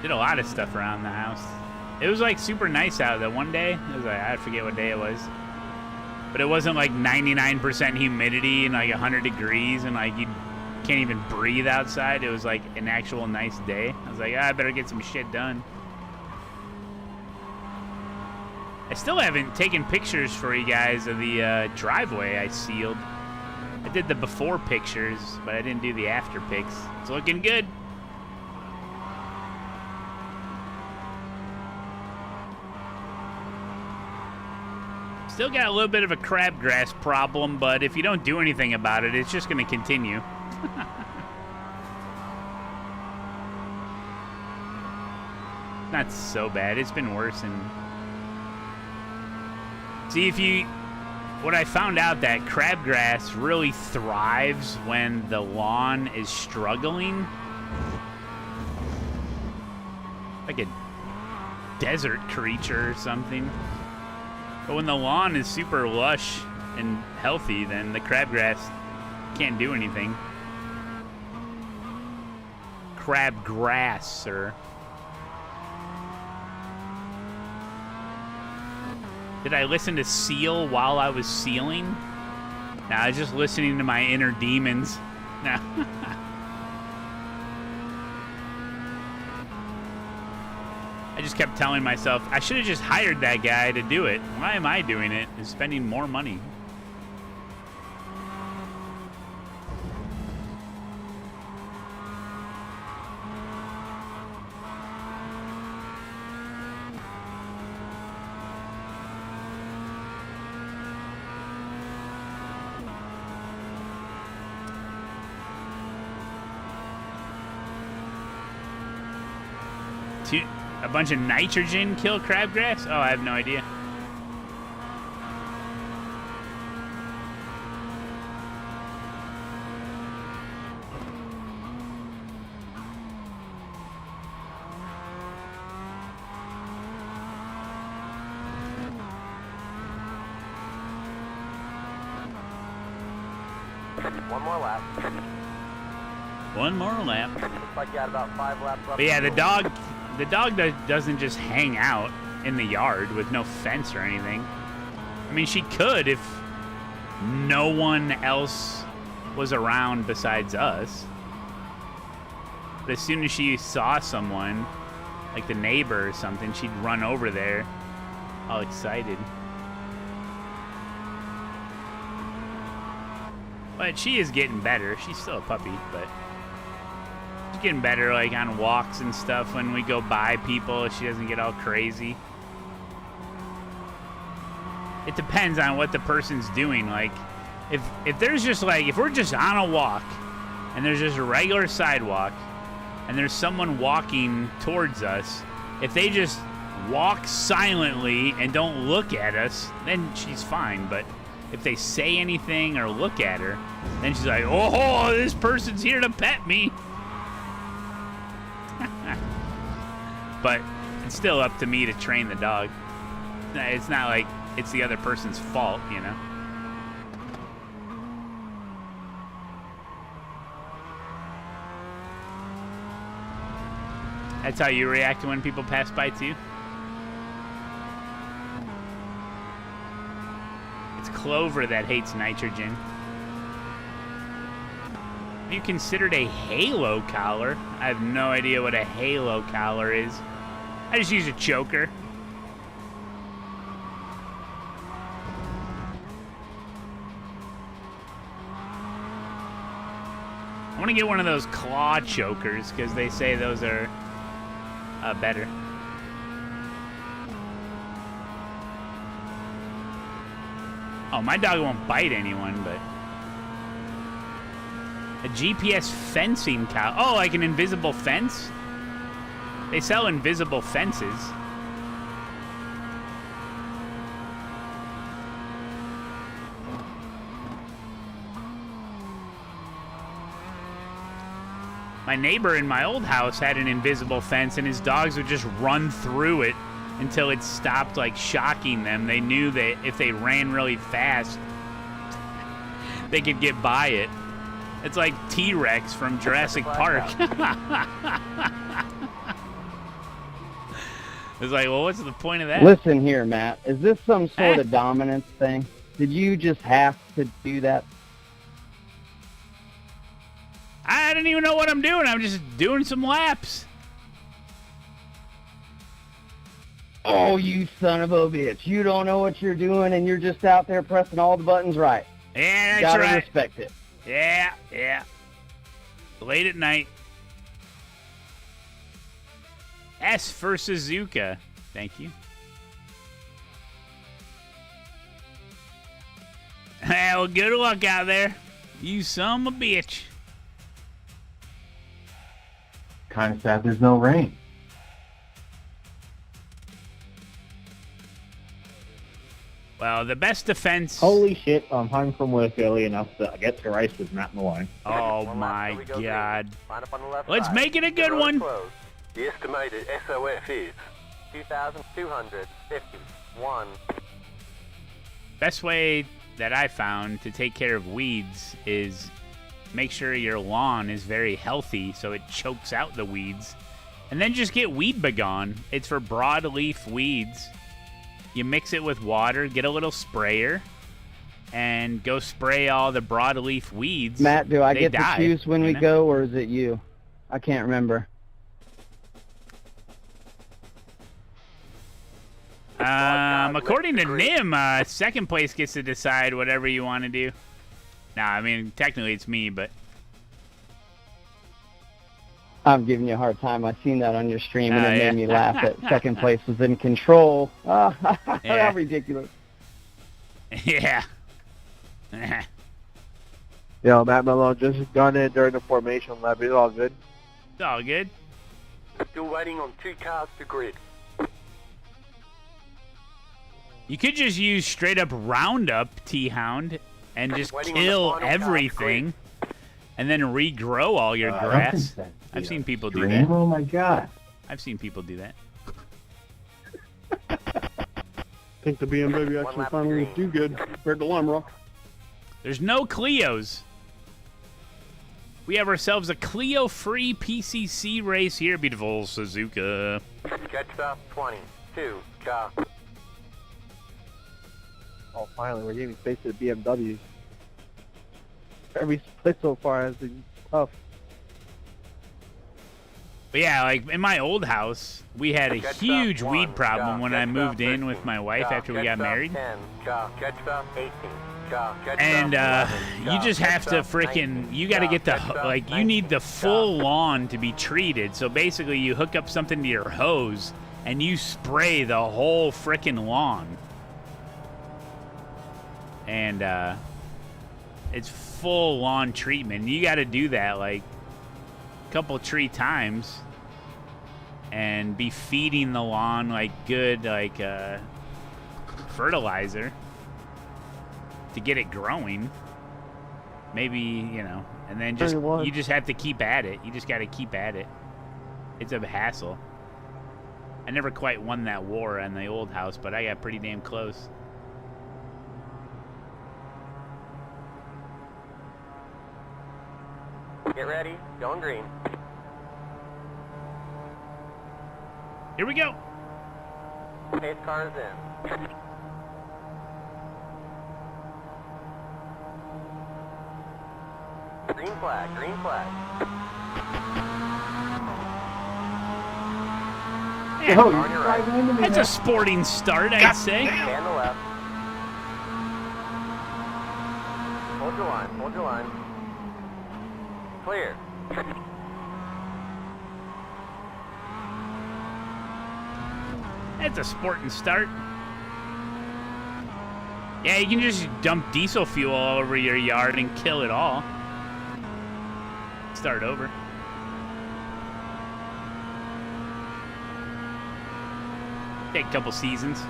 Did a lot of stuff around the house. It was, like, super nice out that one day. It was like, I forget what day it was. But it wasn't, like, 99% humidity and, like, 100 degrees and, like, you can't even breathe outside. It was like an actual nice day. I was like, I better get some shit done. I still haven't taken pictures for you guys of the driveway I sealed. I did the before pictures, but I didn't do the after pics. It's looking good. Still got a little bit of a crabgrass problem, but if you don't do anything about it, it's just going to continue. Not so bad. It's been worse. And see, what I found out that crabgrass really thrives when the lawn is struggling, like a desert creature or something. But when the lawn is super lush and healthy, then the crabgrass can't do anything. Crabgrass, sir. Did I listen to Seal while I was sealing? Nah, I was just listening to my inner demons. Nah. I just kept telling myself, I should have just hired that guy to do it. Why am I doing it and spending more money? A bunch of nitrogen kill crabgrass? Oh, I have no idea. One more lap. One more lap. Looks like you got about 5 laps left. But yeah, the dog doesn't just hang out in the yard with no fence or anything. I mean, she could if no one else was around besides us. But as soon as she saw someone, like the neighbor or something, she'd run over there, all excited. But she is getting better. She's still a puppy, but she's getting better, like on walks and stuff. When we go by people, she doesn't get all crazy. It depends on what the person's doing. Like, if there's just like, if we're just on a walk and there's just a regular sidewalk and there's someone walking towards us, if they just walk silently and don't look at us, then she's fine. But if they say anything or look at her, then she's like, oh, this person's here to pet me. But it's still up to me to train the dog. It's not like it's the other person's fault, you know? That's how you react when people pass by too? It's Clover that hates nitrogen. Have you considered a halo collar? I have no idea what a halo collar is. I just use a choker. I want to get one of those claw chokers because they say those are better. Oh, my dog won't bite anyone, but a GPS fencing cow. Oh, like an invisible fence? They sell invisible fences. My neighbor in my old house had an invisible fence, and his dogs would just run through it until it stopped, like, shocking them. They knew that if they ran really fast, they could get by it. It's like T-Rex from Jurassic Park. It's like, well, what's the point of that? Listen here, Matt. Is this some sort of dominance thing? Did you just have to do that? I don't even know what I'm doing. I'm just doing some laps. Oh, you son of a bitch. You don't know what you're doing, and you're just out there pressing all the buttons right. Yeah, that's Gotta right. respect it. Yeah. Late at night. S for Suzuka. Thank you. Well, good luck out there. You son of a bitch. Kind of sad there's no rain. Well, the best defense... Holy shit, I'm home from work early enough that I get to race with Matt Malone. Oh my God. Let's make it a good one. The estimated SOF is 2,251. Best way that I found to take care of weeds is make sure your lawn is very healthy so it chokes out the weeds. And then just get Weed Begone. It's for broadleaf weeds. You mix it with water, get a little sprayer, and go spray all the broadleaf weeds. Matt, do I They get die, to choose when you we know? go, or is it you? I can't remember. According to Nim, second place gets to decide whatever you want to do. Nah, I mean, technically it's me, but... I'm giving you a hard time. I seen that on your stream, and it yeah. made me laugh that second place was in control. Yeah. How ridiculous. Yeah. Yo, Matt Malone just got in during the formation lap. It's all good. It's all good. Still waiting on 2 cars to grid. You could just use straight up Roundup, T-Hound, and just kill everything, and then regrow all your grass. I've seen people do that. Oh my God. I've seen people do that. I think the BMW actually finally do good compared to Limrock. There's no Clios. We have ourselves a Clio-free PCC race here, beautiful Suzuka. Catch stop 20, 2, stop. Oh, finally, we're getting space to the BMW. Every split so far has been tough. But yeah, like in my old house, we had a huge weed problem when I moved in with my wife after we got married. 10, catch stop 18. And you just have to freaking, you got to get the, like, you need the full lawn to be treated. So basically you hook up something to your hose and you spray the whole freaking lawn. And it's full lawn treatment. You got to do that like a couple 3 times and be feeding the lawn like good like fertilizer to get it growing. Maybe, you know, and then just you just have to keep at it. You just got to keep at it. It's a hassle. I never quite won that war in the old house, but I got pretty damn close. Get ready, going green. Here we go. Pace car is in. Green flag, green flag. Yeah, On your right. that's a sporting start, I'd say. Stand the left. Hold your line, hold your line. Clear. That's a sporting start. Yeah, you can just dump diesel fuel all over your yard and kill it all. Start over. Take a couple seasons.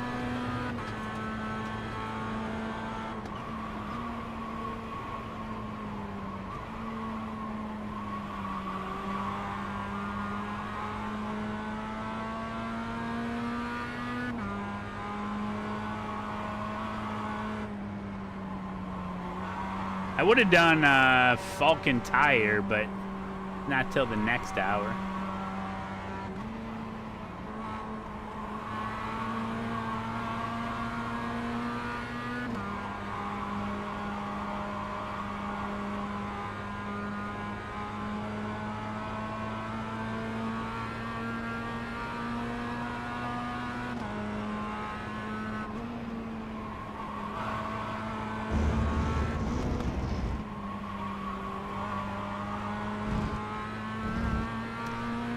I would have done Falken Tire, but not till the next hour.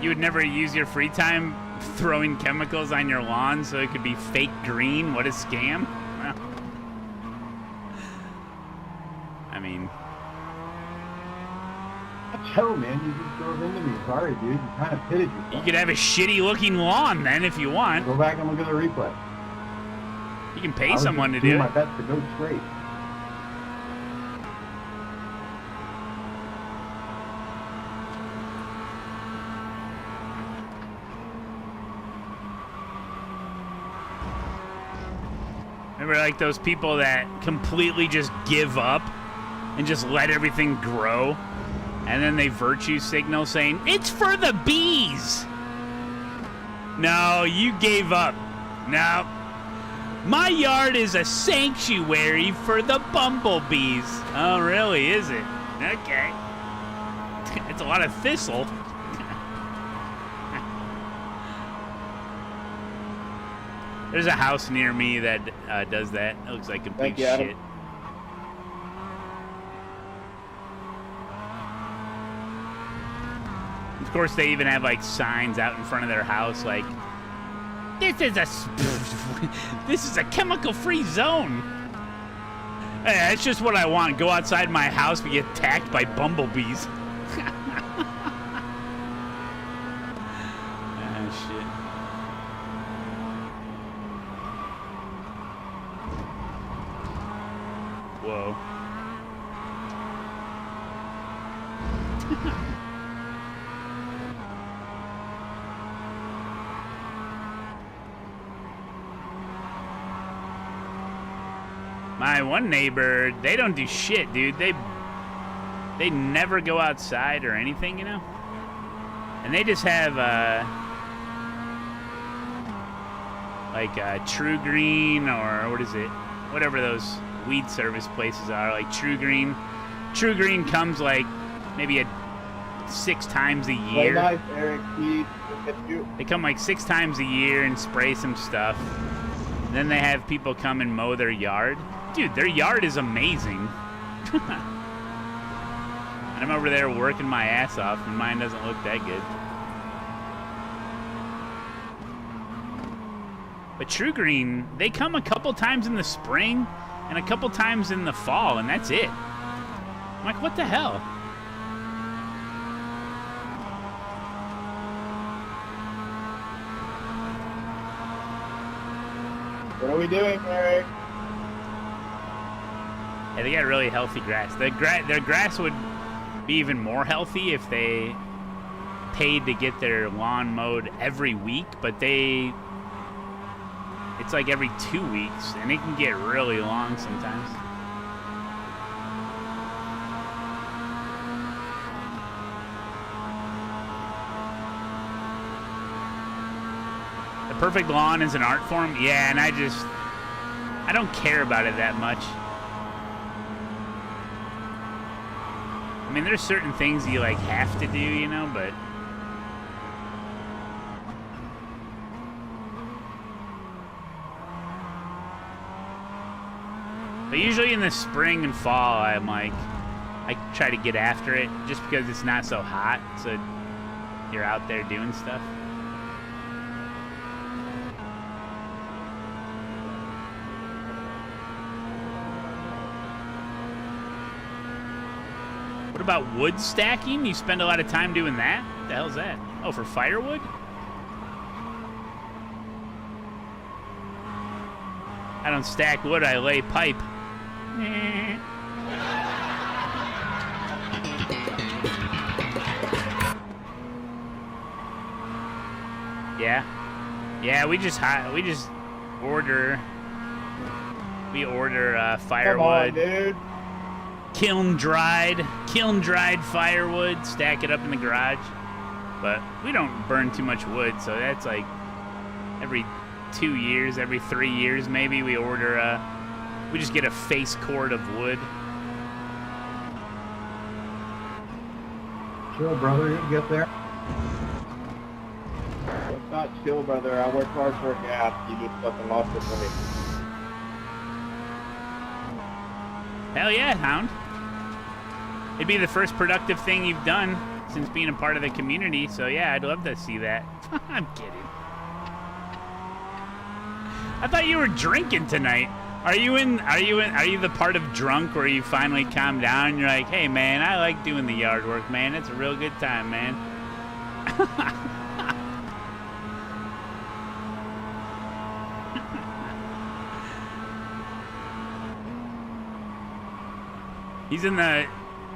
You would never use your free time throwing chemicals on your lawn so it could be fake green? What a scam. Well, I mean... Hell, man, you just drove into me. Sorry, dude. You kind of pitted yourself. You could have a shitty-looking lawn then if you want. Go back and look at the replay. You can pay someone to do it. my best to go straight. Remember, like, those people that completely just give up and just let everything grow? And then they virtue signal saying, it's for the bees! No, you gave up. No. My yard is a sanctuary for the bumblebees. Oh, really, is it? Okay. It's a lot of thistle. There's a house near me that does that. It looks like complete shit. Of course, they even have like signs out in front of their house, like, "This is a chemical-free zone." Hey, that's just what I want. Go outside my house and get attacked by bumblebees. Ah, shit. Whoa. My one neighbor, they don't do shit, dude. They never go outside or anything, you know? And they just have, like, True Green, or what is it? Whatever those weed service places are, like True Green. True Green comes, like, maybe 6 times a year. Nice, Eric. They come, like, 6 times a year and spray some stuff. And then they have people come and mow their yard. Dude, their yard is amazing. I'm over there working my ass off, and mine doesn't look that good. But True Green, they come a couple times in the spring and a couple times in the fall, and that's it. I'm like, what the hell? What are we doing, Eric? Yeah, they got really healthy grass. Their grass would be even more healthy if they paid to get their lawn mowed every week, but it's like every 2 weeks, and it can get really long sometimes. The perfect lawn is an art form? Yeah, and I don't care about it that much. I mean, there's certain things you, like, have to do, you know, but... But usually in the spring and fall, I'm like, I try to get after it just because it's not so hot, so you're out there doing stuff. What about wood stacking? You spend a lot of time doing that? What the hell's that? Oh, for firewood? I don't stack wood, I lay pipe. Yeah. Yeah, we just order firewood. Come on, dude. Kiln dried firewood, stack it up in the garage. But we don't burn too much wood, so that's like every 2 years, every 3 years maybe we order we just get a face cord of wood. Chill, brother. You'll get there. It's not chill, brother. I work hard for gas. You just fucking lost it for me. Hell yeah, Hound. It'd be the first productive thing you've done since being a part of the community, so yeah, I'd love to see that. I'm kidding. I thought you were drinking tonight. Are you the part of drunk where you finally calm down and you're like, hey man, I like doing the yard work, man. It's a real good time, man. He's in the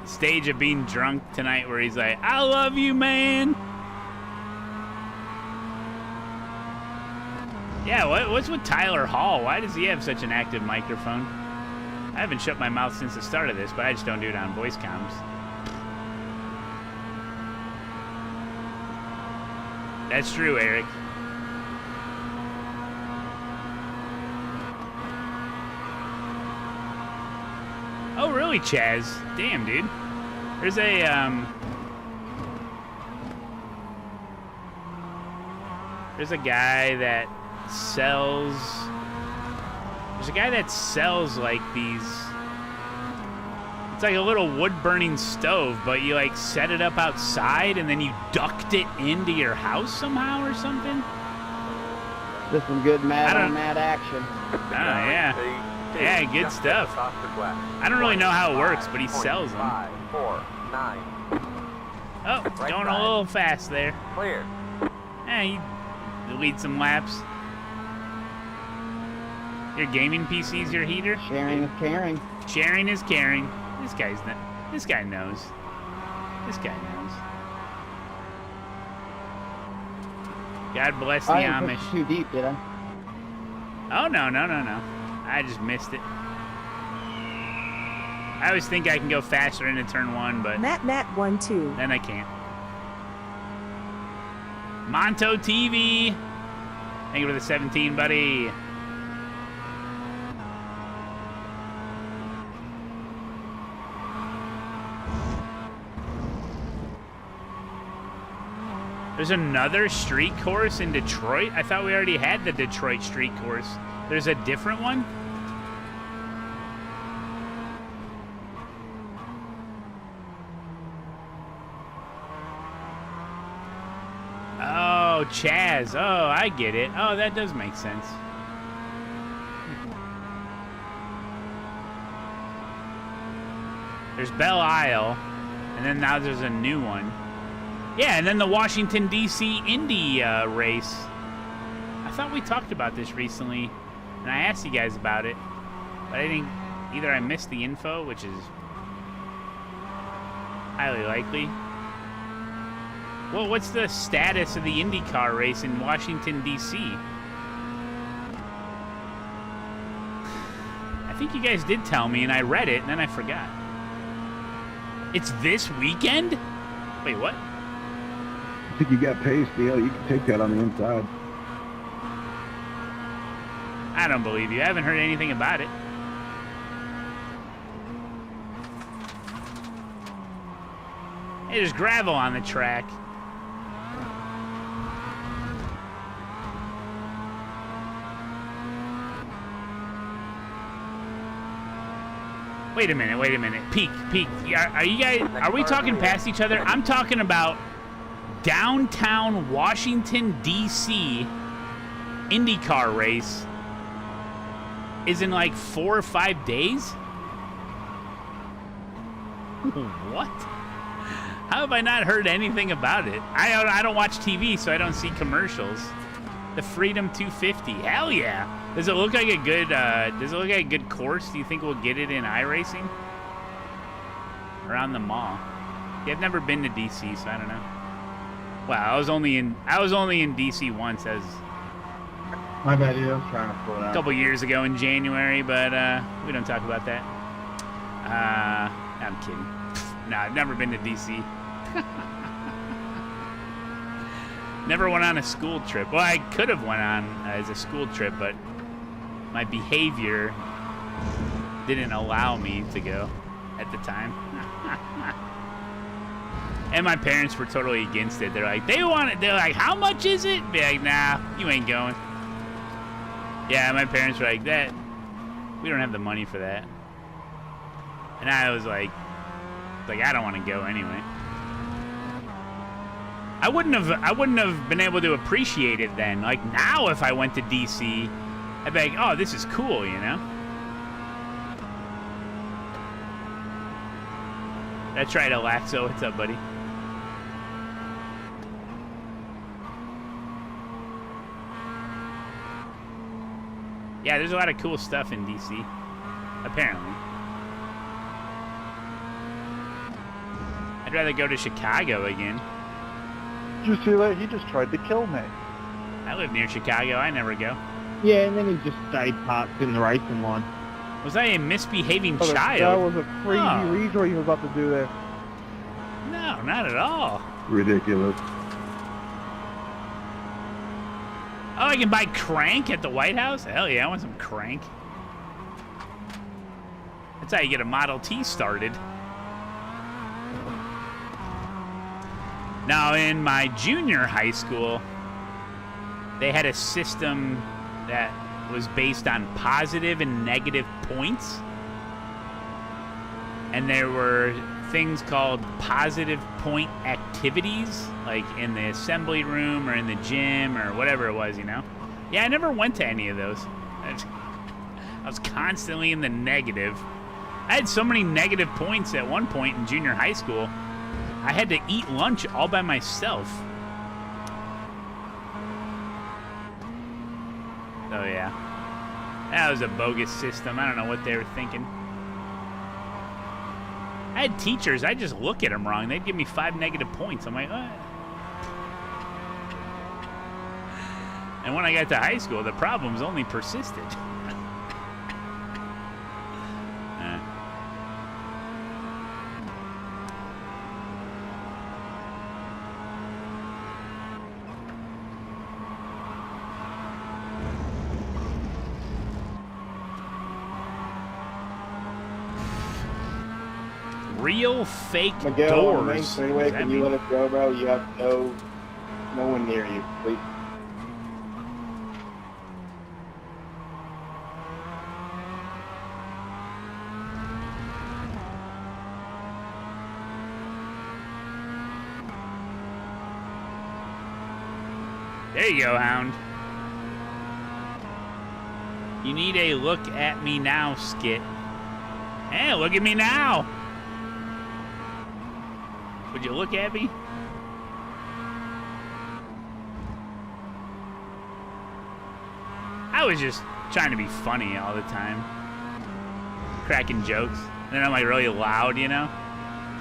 stage of being drunk tonight where he's like, I love you, man. Yeah, what's with Tyler Hall? Why does he have such an active microphone? I haven't shut my mouth since the start of this, but I just don't do it on voice comms. That's true, Eric. Oh, really, Chaz? Damn, dude. There's a guy that sells like these, it's like a little wood burning stove, but you like set it up outside and then you duct it into your house somehow or something. Just some good mad on mad action. Oh yeah. Yeah, good stuff. I don't really know how it works, but he sells them. 5, 4, 9. Oh, going a little fast there. Clear. Yeah, you lead some laps. Your gaming PC's your heater? Sharing is caring. Sharing is caring. This guy knows. This guy knows. God bless the I didn't Amish. push too deep, did I? Oh, no. I just missed it. I always think I can go faster into turn 1, but Matt12. then I can't. Monto TV. Thank you for the 17, buddy. There's another street course in Detroit? I thought we already had the Detroit street course. There's a different one? Oh, Chaz. Oh, I get it. Oh, that does make sense. There's Belle Isle, and then now there's a new one. Yeah, and then the Washington, D.C. Indy race. I thought we talked about this recently, and I asked you guys about it, but I think either I missed the info, which is highly likely. Well, what's the status of the IndyCar race in Washington, D.C.? I think you guys did tell me, and I read it, and then I forgot. It's this weekend? Wait, what? I think you got pace, Neil. You can take that on the inside. I don't believe you. I haven't heard anything about it. Hey, there's gravel on the track. Wait a minute, wait a minute. Peek. Are you guys, are we talking past each other? I'm talking about downtown Washington, D.C. IndyCar race is in like 4 or 5 days? What? How have I not heard anything about it? I don't watch TV, so I don't see commercials. The Freedom 250, hell yeah! Does it look like a good course? Do you think we'll get it in iRacing? Around the mall? Yeah, I've never been to DC, so I don't know. Wow, I was only in DC once as my bad, yeah, I was trying to pull it out. A couple years ago in January, but we don't talk about that. I'm kidding. No, I've never been to DC. Never went on a school trip. Well, I could have went on as a school trip, but my behavior didn't allow me to go at the time. And my parents were totally against it. They're like, they're like, how much is it? Be like, nah, you ain't going. Yeah, my parents were like, that, we don't have the money for that. And I was like, I don't want to go anyway. I wouldn't have been able to appreciate it then. Like now, if I went to DC, I'd be like, oh, this is cool, you know? That's right, Alaxo. What's up, buddy? Yeah, there's a lot of cool stuff in DC, apparently. I'd rather go to Chicago again. Did you see that? He just tried to kill me. I live near Chicago. I never go. Yeah, and then he just died popped in the racing one. Was I a misbehaving Oh, child? That was a crazy redraw you were about to do there. No, not at all. Ridiculous. Oh, I can buy crank at the White House? Hell yeah, I want some crank. That's how you get a Model T started. Now, in my junior high school, they had a system that was based on positive and negative points. And there were things called positive point activities, like in the assembly room or in the gym or whatever it was, you know? Yeah, I never went to any of those. I was constantly in the negative. I had so many negative points at one point in junior high school, I had to eat lunch all by myself. So yeah, that was a bogus system. I don't know what they were thinking. I had teachers, I just look at them wrong. They'd give me 5 negative points. I'm like, what? And when I got to high school, the problems only persisted. real fake Miguel, on the main doors. straightaway, can you let us go, bro? You have no one near you, please. There you go, Hound. You need a look at me now skit. Hey, look at me now. Would you look at me? I was just trying to be funny all the time. Cracking jokes. And then I'm like really loud, you know?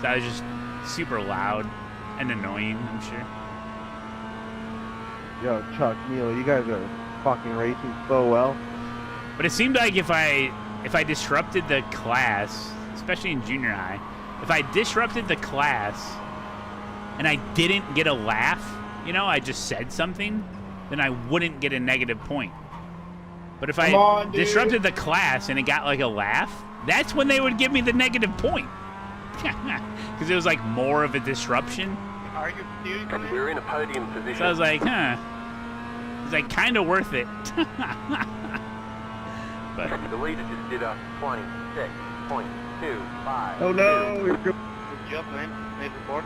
So I was just super loud and annoying, I'm sure. Yo, Chuck, Neil, you guys are fucking racing so well. But it seemed like if I disrupted the class, especially in junior high, if I disrupted the class and I didn't get a laugh, you know, I just said something, then I wouldn't get a negative point. But if I disrupted the class and it got like a laugh, that's when they would give me the negative point. Because it was like more of a disruption. Are you and we're in a podium position. So I was like, huh. It's like kind of worth it. But the leader just did a 26.25. Oh no, we're good job, man. Nice report.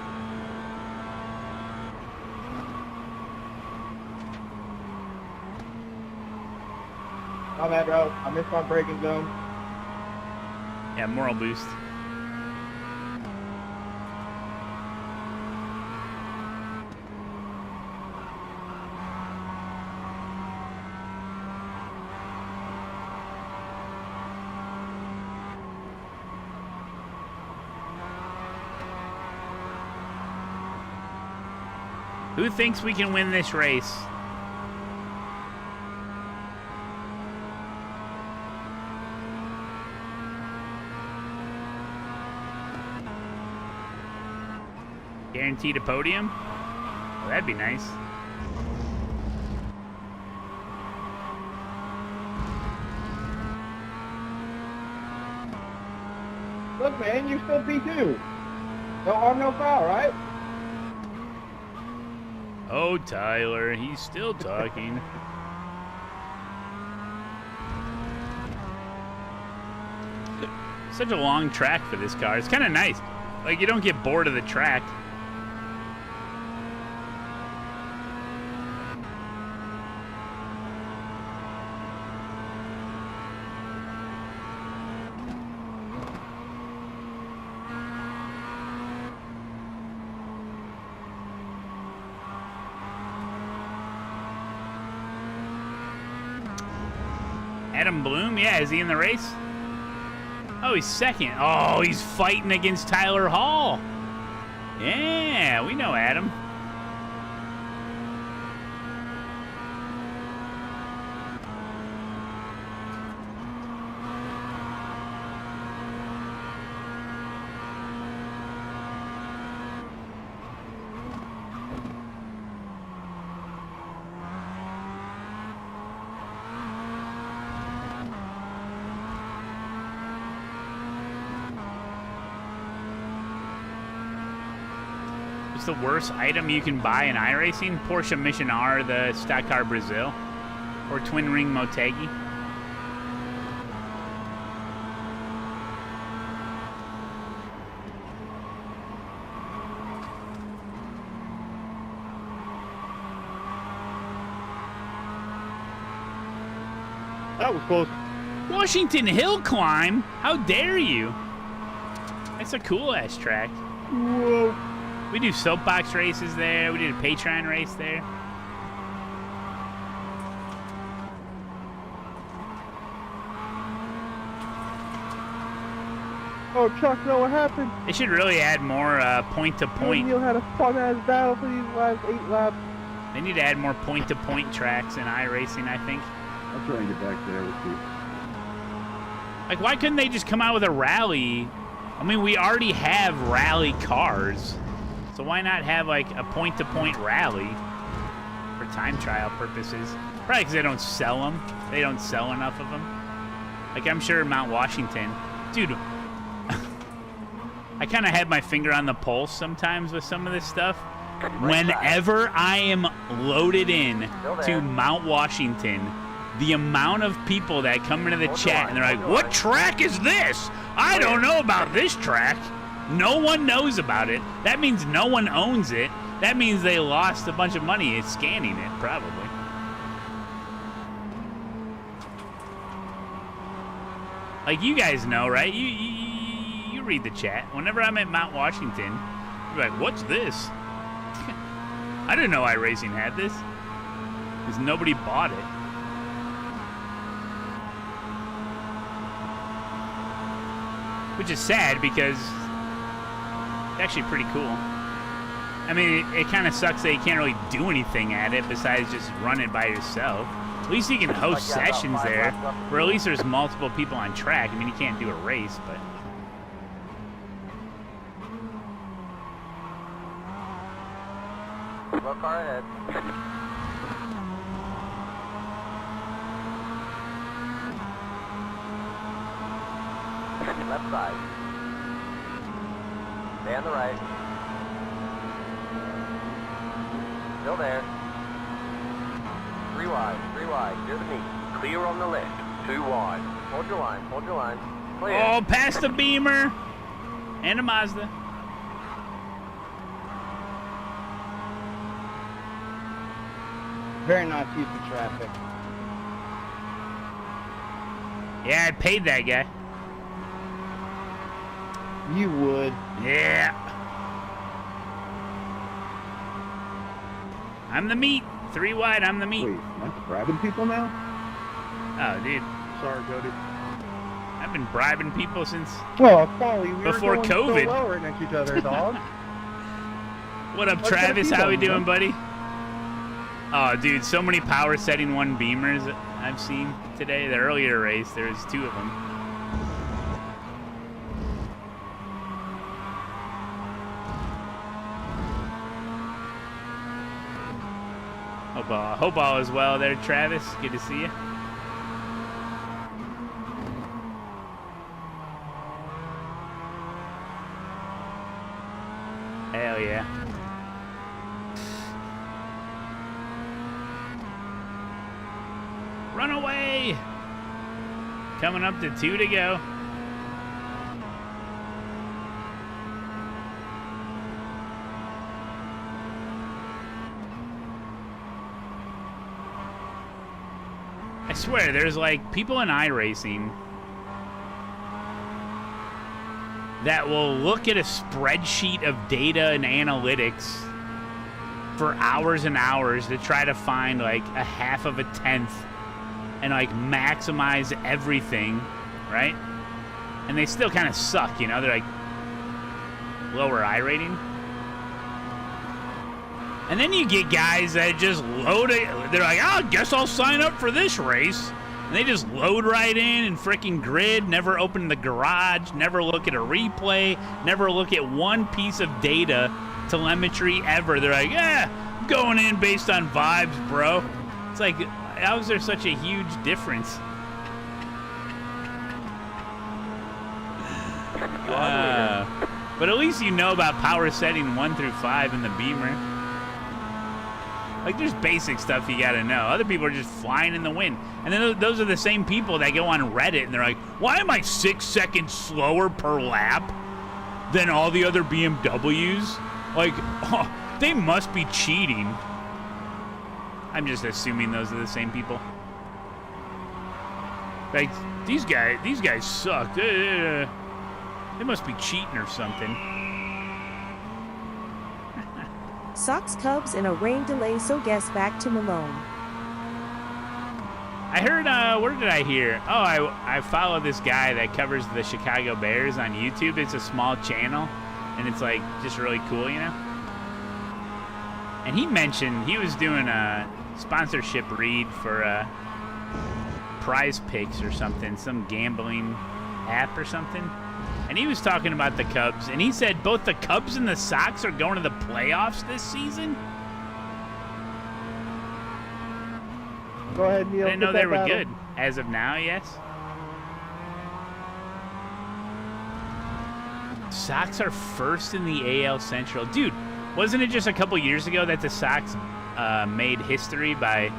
My bad, bro. I missed my braking zone. Yeah, moral boost. Who thinks we can win this race? Guaranteed a podium? Well, that'd be nice. Look, man, you're still P2. No harm, no foul, right? Oh, Tyler, he's still talking. Such a long track for this car. It's kind of nice. Like, you don't get bored of the track. Adam Bloom, yeah, is he in the race? Oh, he's second. Oh, he's fighting against Tyler Hall. Yeah, we know Adam. What's the worst item you can buy in iRacing? Porsche Mission R, the stock car Brazil, or Twin Ring Motegi. That was close. Washington Hill Climb? How dare you? That's a cool ass track. Whoa. We do soapbox races there. We did a Patreon race there. Oh, Chuck, know what happened? They should really add more point-to-point. Neil had a fun-ass battle for these last 8 laps. They need to add more point-to-point tracks in iRacing, I think. I'll try and get back there with you. Like, why couldn't they just come out with a rally? I mean, we already have rally cars. So why not have, like, a point-to-point rally for time trial purposes? Probably because they don't sell them. They don't sell enough of them. Like, I'm sure Mount Washington... Dude, I kind of had my finger on the pulse sometimes with some of this stuff. Whenever I am loaded in to Mount Washington, the amount of people that come into the chat and they're like, what track is this? I don't know about this track. No one knows about it. That means no one owns it. That means they lost a bunch of money scanning it, probably. Like, you guys know, right? You read the chat. Whenever I'm at Mount Washington, you're like, what's this? I didn't know iRacing had this. Because nobody bought it. Which is sad because it's actually pretty cool. I mean, it kind of sucks that you can't really do anything at it besides just run it by yourself. At least you can host sessions there, where at least there's multiple people on track. I mean, you can't do a race, but... Slow car ahead. Left side. Stay on the right. Still there. 3 wide, 3 wide. Near the meet. Clear on the left. 2 wide. Hold your line, hold your line. Clear. Oh, past the Beamer and a Mazda. Very nice use of traffic. Yeah, I paid that guy. You would. Yeah. I'm the meat. 3 wide, I'm the meat. Wait, that's bribing people now? Oh, dude. Sorry, Cody. I've been bribing people since Folly, we before were going COVID. So well right next to each other, dog. What up, Travis? How we doing, buddy? Oh, dude, so many power setting 1 Beamers I've seen today. The earlier race, there was 2 of them. Hope all is well there, Travis. Good to see you. Hell yeah. Run away! Coming up to 2 to go. I swear, there's like people in iRacing that will look at a spreadsheet of data and analytics for hours and hours to try to find like a 1/2 of a tenth and like maximize everything, right? And they still kind of suck, you know? They're like lower I rating. And then you get guys that just load it. They're like, oh, I guess I'll sign up for this race. And they just load right in and freaking grid, never open the garage, never look at a replay, never look at one piece of data, telemetry ever. They're like, yeah, I'm going in based on vibes, bro. It's like, how is there such a huge difference? But at least you know about power setting 1 through 5 in the Beamer. Like, there's basic stuff you gotta know. Other people are just flying in the wind. And then those are the same people that go on Reddit and they're like, why am I 6 seconds slower per lap than all the other BMWs? Like, oh, they must be cheating. I'm just assuming those are the same people. Like, these guys suck. They must be cheating or something. Sox Cubs in a rain delay, so guess back to Malone. I heard, where did I hear? Oh, I follow this guy that covers the Chicago Bears on YouTube. It's a small channel, and it's like just really cool, you know? And he mentioned he was doing a sponsorship read for Prize Picks or something, some gambling app or something. And he was talking about the Cubs, and he said both the Cubs and the Sox are going to the playoffs this season. Go ahead, Neil. I didn't know they were good. As of now, yes. Sox are first in the AL Central. Dude, wasn't it just a couple years ago that the Sox made history by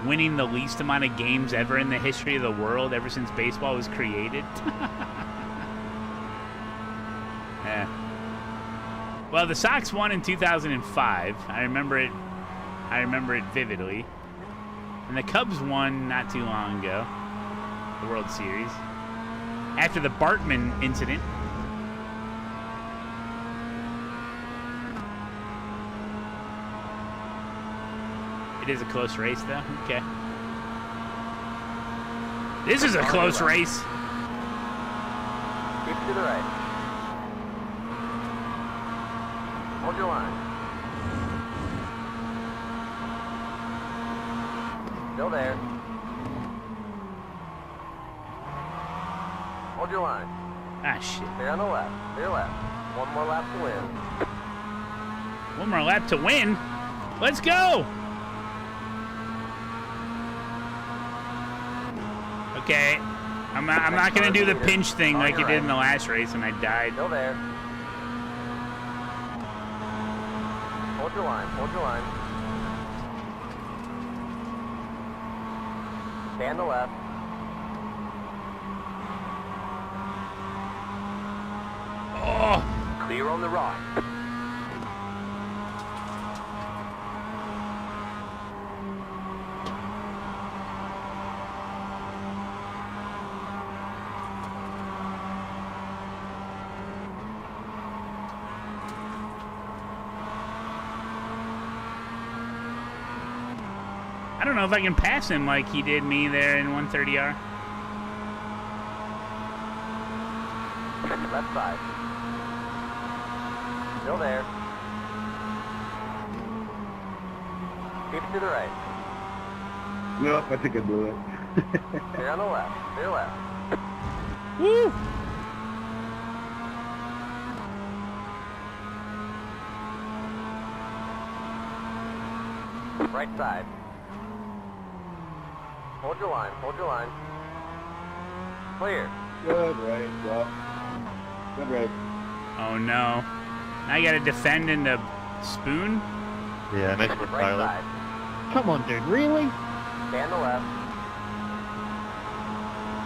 winning the least amount of games ever in the history of the world ever since baseball was created? Yeah. Well, the Sox won in 2005. I remember it vividly. And the Cubs won not too long ago, the World Series, after the Bartman incident. It is a close race, though. Okay. This is a close race. Keep to the right. Hold your line. Still there. Hold your line. Ah, shit. Clear on the left. Clear left. One more lap to win. One more lap to win. Let's go. Okay. I'm not going to do the pinch thing like you did in the last race and I died. Still there. Hold your line. Hold your line. Stay on the left. Oh. Clear on the right. I don't know if I can pass him like he did me there in 130R. Left side. Still there. Keep it to the right. Nope, I think I blew it. Clear on the left. Clear left. Woo! Right side. Hold your line. Hold your line. Clear. Good race, bro. Good race. Oh no. Now I gotta defend in the spoon? Yeah, nice work, Right side. Come on, dude. Really? Stay on the left.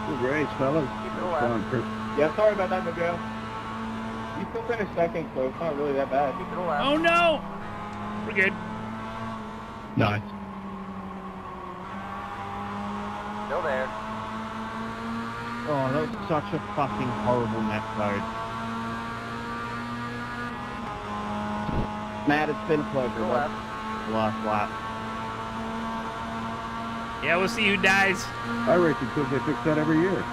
Good race, fellas. Keep to the left. Yeah, sorry about that, Miguel. You still finished second, so it's not really that bad. Keep to the left. Oh no! We're good. Nice. Still there. Oh, that was such a fucking horrible net code. Matt, it's been a pleasure. To the bud. left. Last lap. Yeah, we'll see who dies. iRacing says they fix that every year.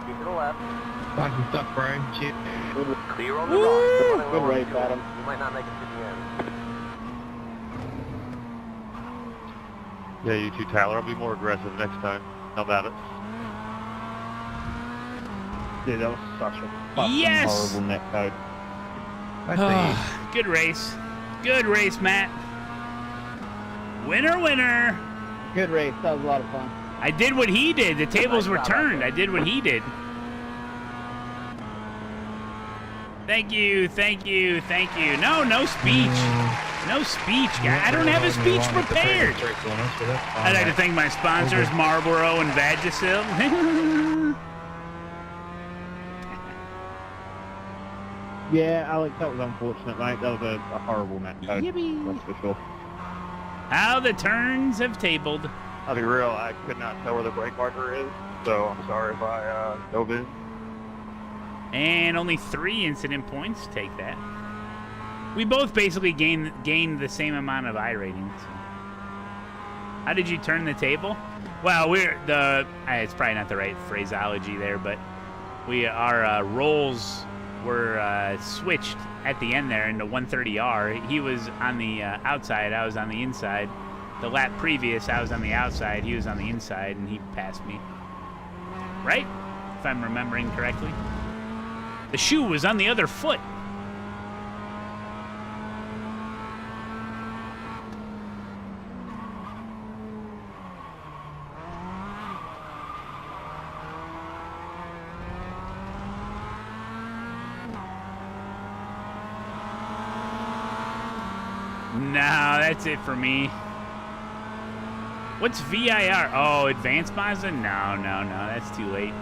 Keep to the left. Fucking stuff, Brian. Shit. Clear on the right. Good race, Adam. You might not make it to the end. Yeah, you too, Tyler. I'll be more aggressive next time. How about it? Dude, that was such a fucking horrible net code. Good race. Good race, Matt. Winner, winner. Good race. That was a lot of fun. I did what he did. The tables were turned. I did what he did. Thank you, thank you, thank you. No speech. No speech, guy. I don't have a speech prepared. I'd like to thank my sponsors, Marlboro and Vagisil. Yeah, Alex, that was unfortunate, mate. That was a horrible net code. Yippee. That's for sure. How the turns have tabled. I'll be real, I could not tell where the brake marker is, so I'm sorry if I dove in. And only 3 incident points. Take that. We both basically gained the same amount of I ratings. So. How did you turn the table? Well, it's probably not the right phraseology there, but our roles were switched at the end there into 130R. He was on the outside, I was on the inside. The lap previous, I was on the outside, he was on the inside, and he passed me. Right? If I'm remembering correctly. The shoe was on the other foot. that's it for me. What's VIR? Oh, advanced Mazda? No, that's too late.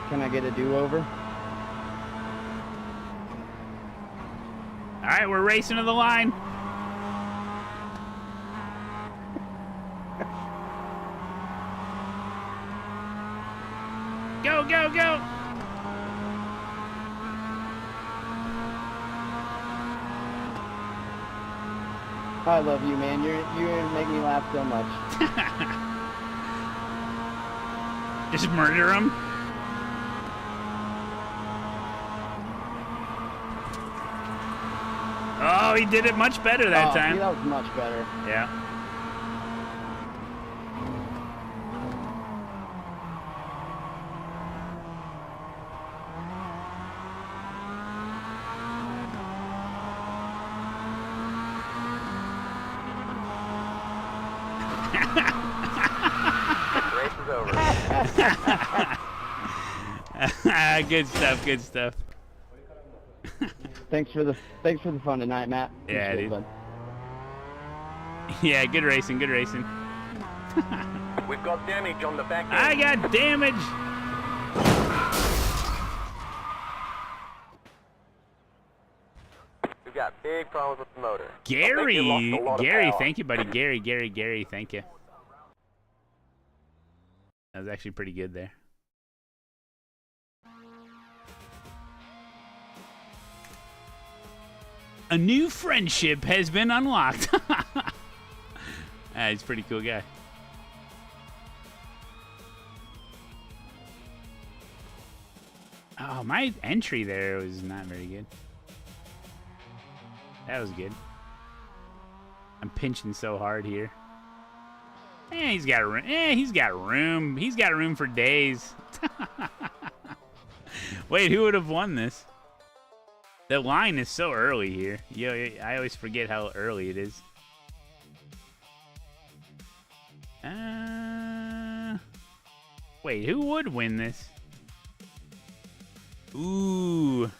Can I get a do-over? All right, we're racing to the line. Go, go, go. I love you, man. You make me laugh so much. Just murder him. Oh, he did it much better that time. See, that was much better. Yeah. Race is over. Good stuff, good stuff. Thanks for the fun tonight, Matt. Yeah, Appreciate it, dude. bud. Yeah, good racing, good racing. We've got damage on the back end. I got damage. We've got big problems with the motor. Gary, thank you, buddy. Gary, thank you. That was actually pretty good there. A new friendship has been unlocked. He's a pretty cool guy. Oh, my entry there was not very good. That was good. I'm pinching so hard here. He's got room. He's got room. He's got room for days. Wait, who would have won this? The line is so early here. I always forget how early it is. Wait, who would win this? Ooh.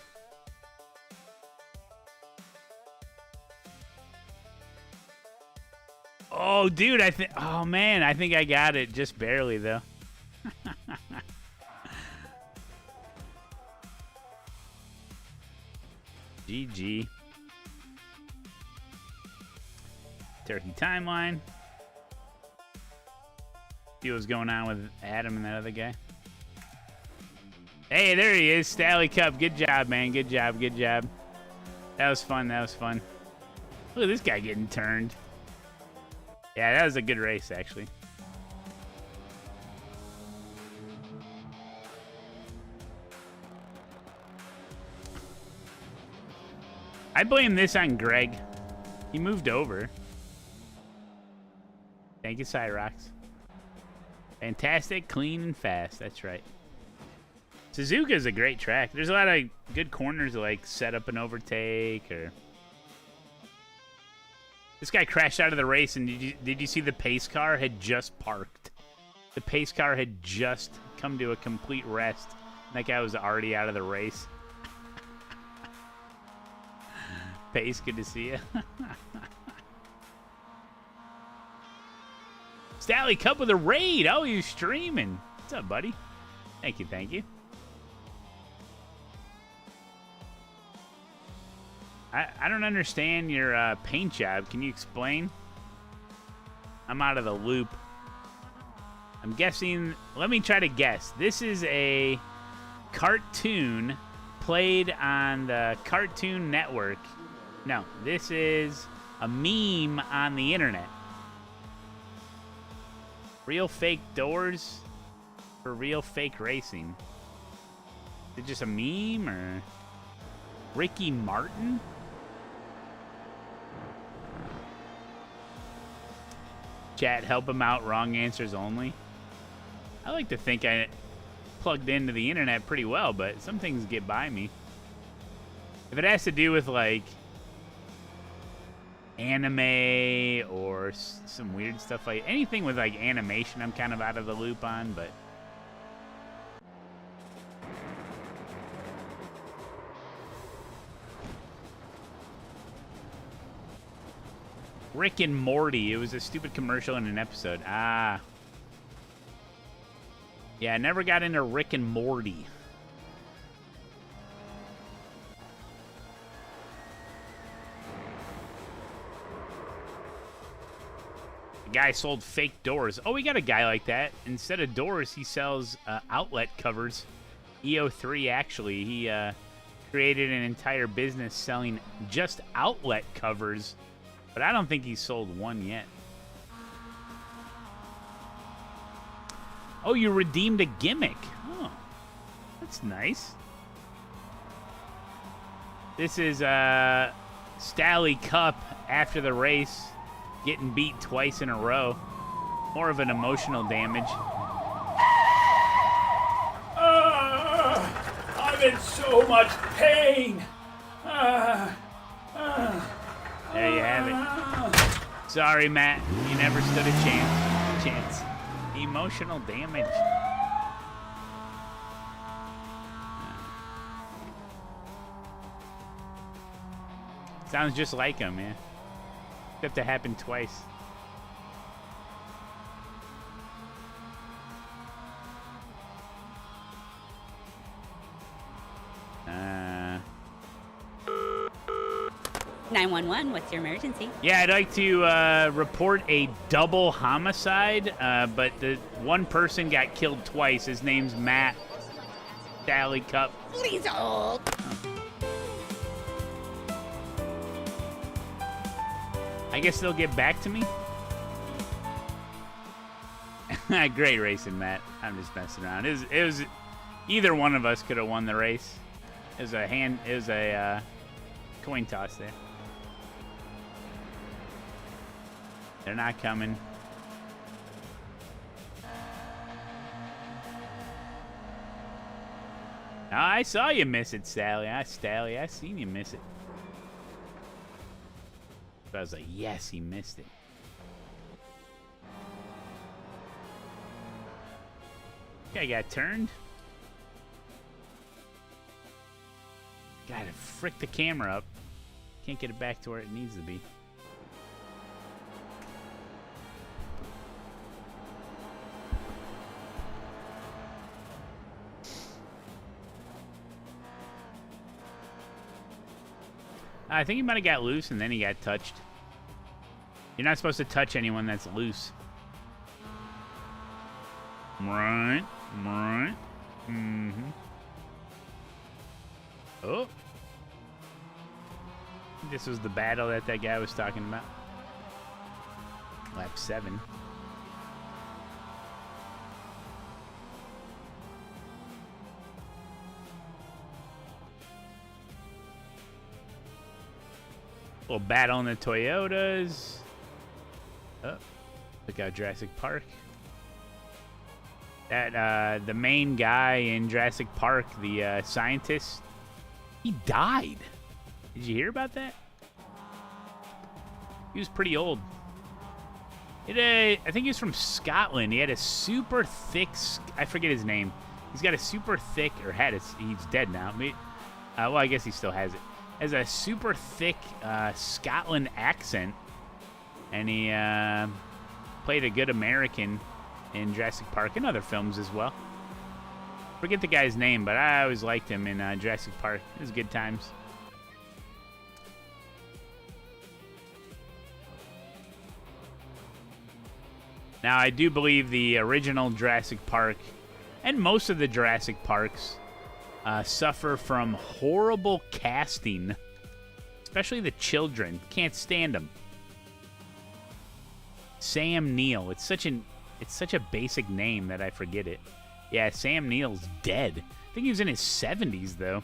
Oh, dude, oh, man, I think I got it just barely, though. GG. Turkey timeline. See what's going on with Adam and that other guy. Hey, there he is. Stanley Cup. Good job, man. Good job. Good job. That was fun. That was fun. Look at this guy getting turned. Yeah, that was a good race, actually. I blame this on Greg. He moved over. Thank you, Cyrox. Fantastic, clean, and fast. That's right. Suzuka is a great track. There's a lot of good corners to, like, set up and overtake. Or this guy crashed out of the race, and did you see the pace car had just parked? The pace car had just come to a complete rest. That guy was already out of the race. Pace, good to see you. Stanley Cup with a raid. Oh, you're streaming. What's up, buddy? Thank you, thank you. I don't understand your paint job. Can you explain? I'm out of the loop. I'm guessing. Let me try to guess. This is a cartoon played on the Cartoon Network. No, this is a meme on the internet. Real fake doors for real fake racing. Is it just a meme or Ricky Martin? Chat, help him out. Wrong answers only. I like to think I plugged into the internet pretty well, but some things get by me. If it has to do with, like, anime or some weird stuff, like anything with, like, animation, I'm kind of out of the loop on, but Rick and Morty. It was a stupid commercial in an episode. Ah. Yeah, I never got into Rick and Morty. The guy sold fake doors. Oh, we got a guy like that. Instead of doors, he sells outlet covers. EO3, actually. He created an entire business selling just outlet covers. But I don't think he's sold one yet. Oh, you redeemed a gimmick. Oh, that's nice. This is Stally Cup after the race, getting beat twice in a row. More of an emotional damage. I'm in so much pain. There you have it. Sorry, Matt. You never stood a chance. Emotional damage. Sounds just like him, yeah. Except it happened twice. Uh... 911, what's your emergency? Yeah, I'd like to report a double homicide, but the one person got killed twice. His name's Matt. Sally Cup. Please hold. I guess they'll get back to me. Great racing, Matt. I'm just messing around. It was either one of us could have won the race. It was a coin toss there. They're not coming. Oh, I saw you miss it, Sally. I seen you miss it. But I was like, yes, he missed it. Okay, I got turned. Gotta frick the camera up. Can't get it back to where it needs to be. I think he might have got loose and then he got touched. You're not supposed to touch anyone that's loose. Right. Mm-hmm. Oh. This was the battle that guy was talking about. Lap 7. Little battle in the Toyotas. Oh, look out Jurassic Park. That the main guy in Jurassic Park, the scientist, he died. Did you hear about that? He was pretty old. I think he was from Scotland. He had a super thick, I forget his name. He's got a super thick, or had it, he's dead now. Well, I guess he still has it. Has a super thick Scotland accent, and he played a good American in Jurassic Park and other films as well. Forget the guy's name, but I always liked him in Jurassic Park. It was good times. Now, I do believe the original Jurassic Park and most of the Jurassic Parks suffer from horrible casting, especially the children. Can't stand them. Sam Neill. It's such a basic name that I forget it. Yeah, Sam Neill's dead. I think he was in his 70s though.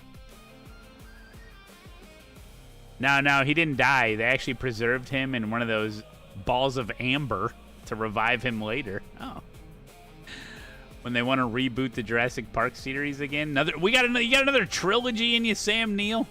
No, he didn't die. They actually preserved him in one of those balls of amber to revive him later. Oh. When they want to reboot the Jurassic Park series again. You got another trilogy in you, Sam Neill?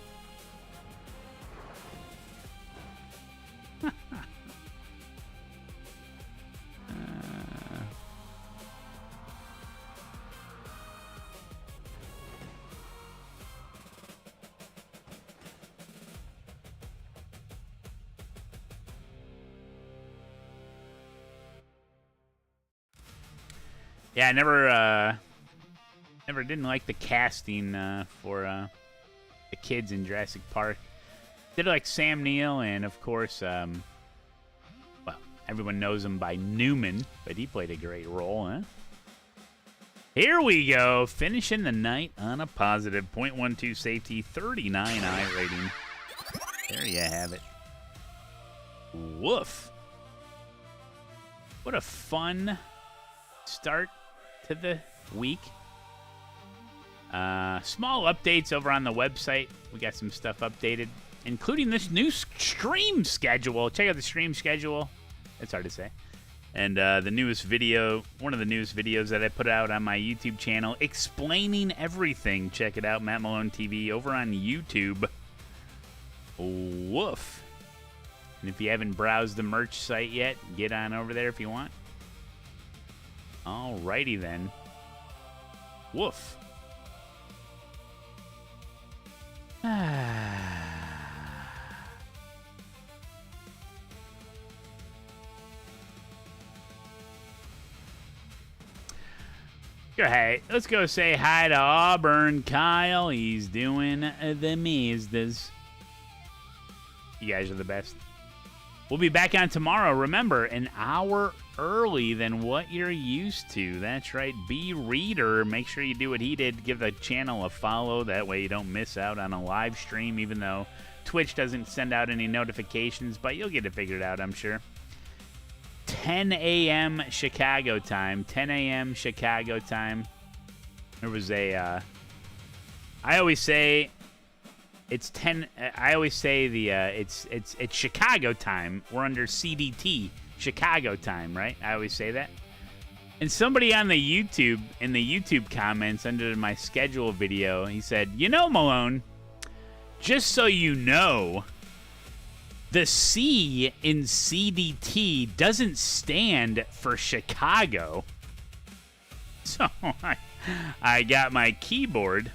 Yeah, I never didn't like the casting for the kids in Jurassic Park. Did like Sam Neill and, of course, well, everyone knows him by Newman, but he played a great role, huh? Here we go, finishing the night on a positive. 0.12 safety, 39 I rating. There you have it. Woof. What a fun start to the week. Small updates over on the website. We got some stuff updated, including this new stream schedule. Check out the stream schedule. It's hard to say. And the newest video, one of the newest videos that I put out on my YouTube channel, explaining everything. Check it out, Matt Malone TV, over on YouTube. Woof. And if you haven't browsed the merch site yet, get on over there if you want. Alrighty then. Woof. Go ahead. Let's go say hi to Auburn Kyle. He's doing the Mazdas. You guys are the best. We'll be back on tomorrow. Remember, an hour early than what you're used to. That's right. B Reader. Make sure you do what he did. Give the channel a follow. That way you don't miss out on a live stream, even though Twitch doesn't send out any notifications. But you'll get it figured out, I'm sure. 10 a.m. Chicago time. 10 a.m. Chicago time. There was a... I always say... It's 10. I always say it's Chicago time. We're under CDT, Chicago time, right? I always say that. And somebody on the YouTube, in the YouTube comments under my schedule video, he said, "You know, Malone, just so you know, the C in CDT doesn't stand for Chicago." So I got my keyboard.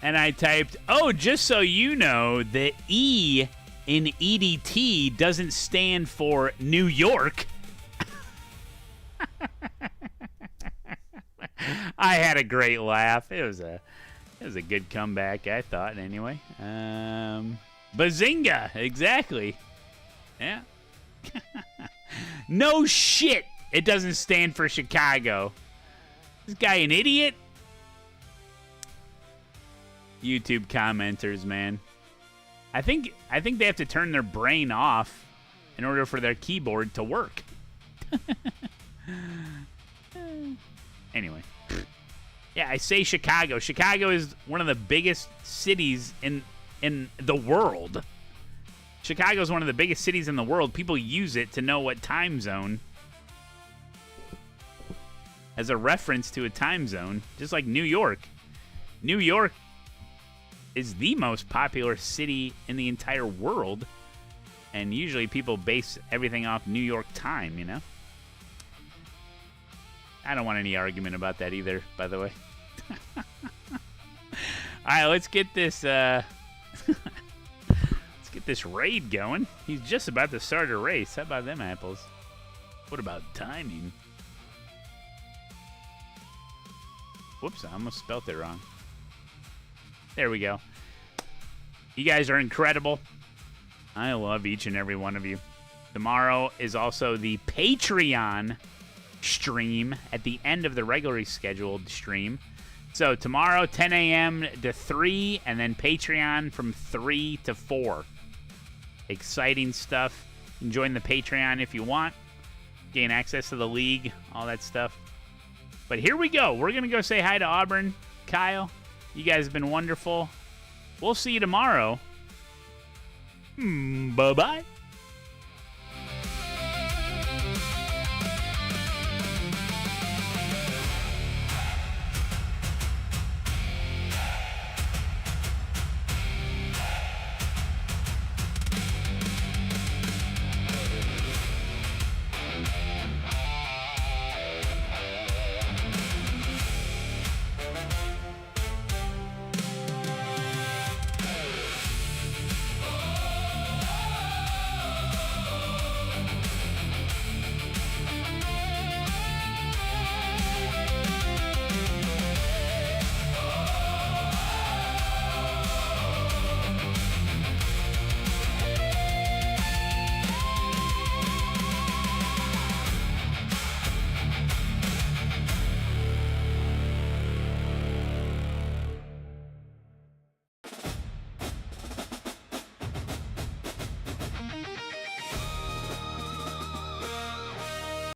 And I typed, "Oh, just so you know, the E in EDT doesn't stand for New York." I had a great laugh. It was a good comeback, I thought, anyway. Bazinga, exactly. Yeah. No shit, it doesn't stand for Chicago. This guy an idiot? YouTube commenters, man. I think they have to turn their brain off in order for their keyboard to work. Anyway. Yeah, I say Chicago. Chicago is one of the biggest cities in the world. Chicago is one of the biggest cities in the world. People use it to know what time zone. As a reference to a time zone. Just like New York. New York is the most popular city in the entire world, and usually people base everything off New York time, you know? I don't want any argument about that either, by the way. Alright, let's get this let's get this raid going. He's just about to start a race. How about them apples? What about timing? Whoops, I almost spelt it wrong. There we go. You guys are incredible. I love each and every one of you. Tomorrow is also the Patreon stream at the end of the regularly scheduled stream. So tomorrow, 10 a.m. to 3, and then Patreon from 3 to 4. Exciting stuff. Join the Patreon if you want. Gain access to the league, all that stuff. But here we go. We're going to go say hi to Auburn. Kyle, you guys have been wonderful. We'll see you tomorrow. Bye-bye.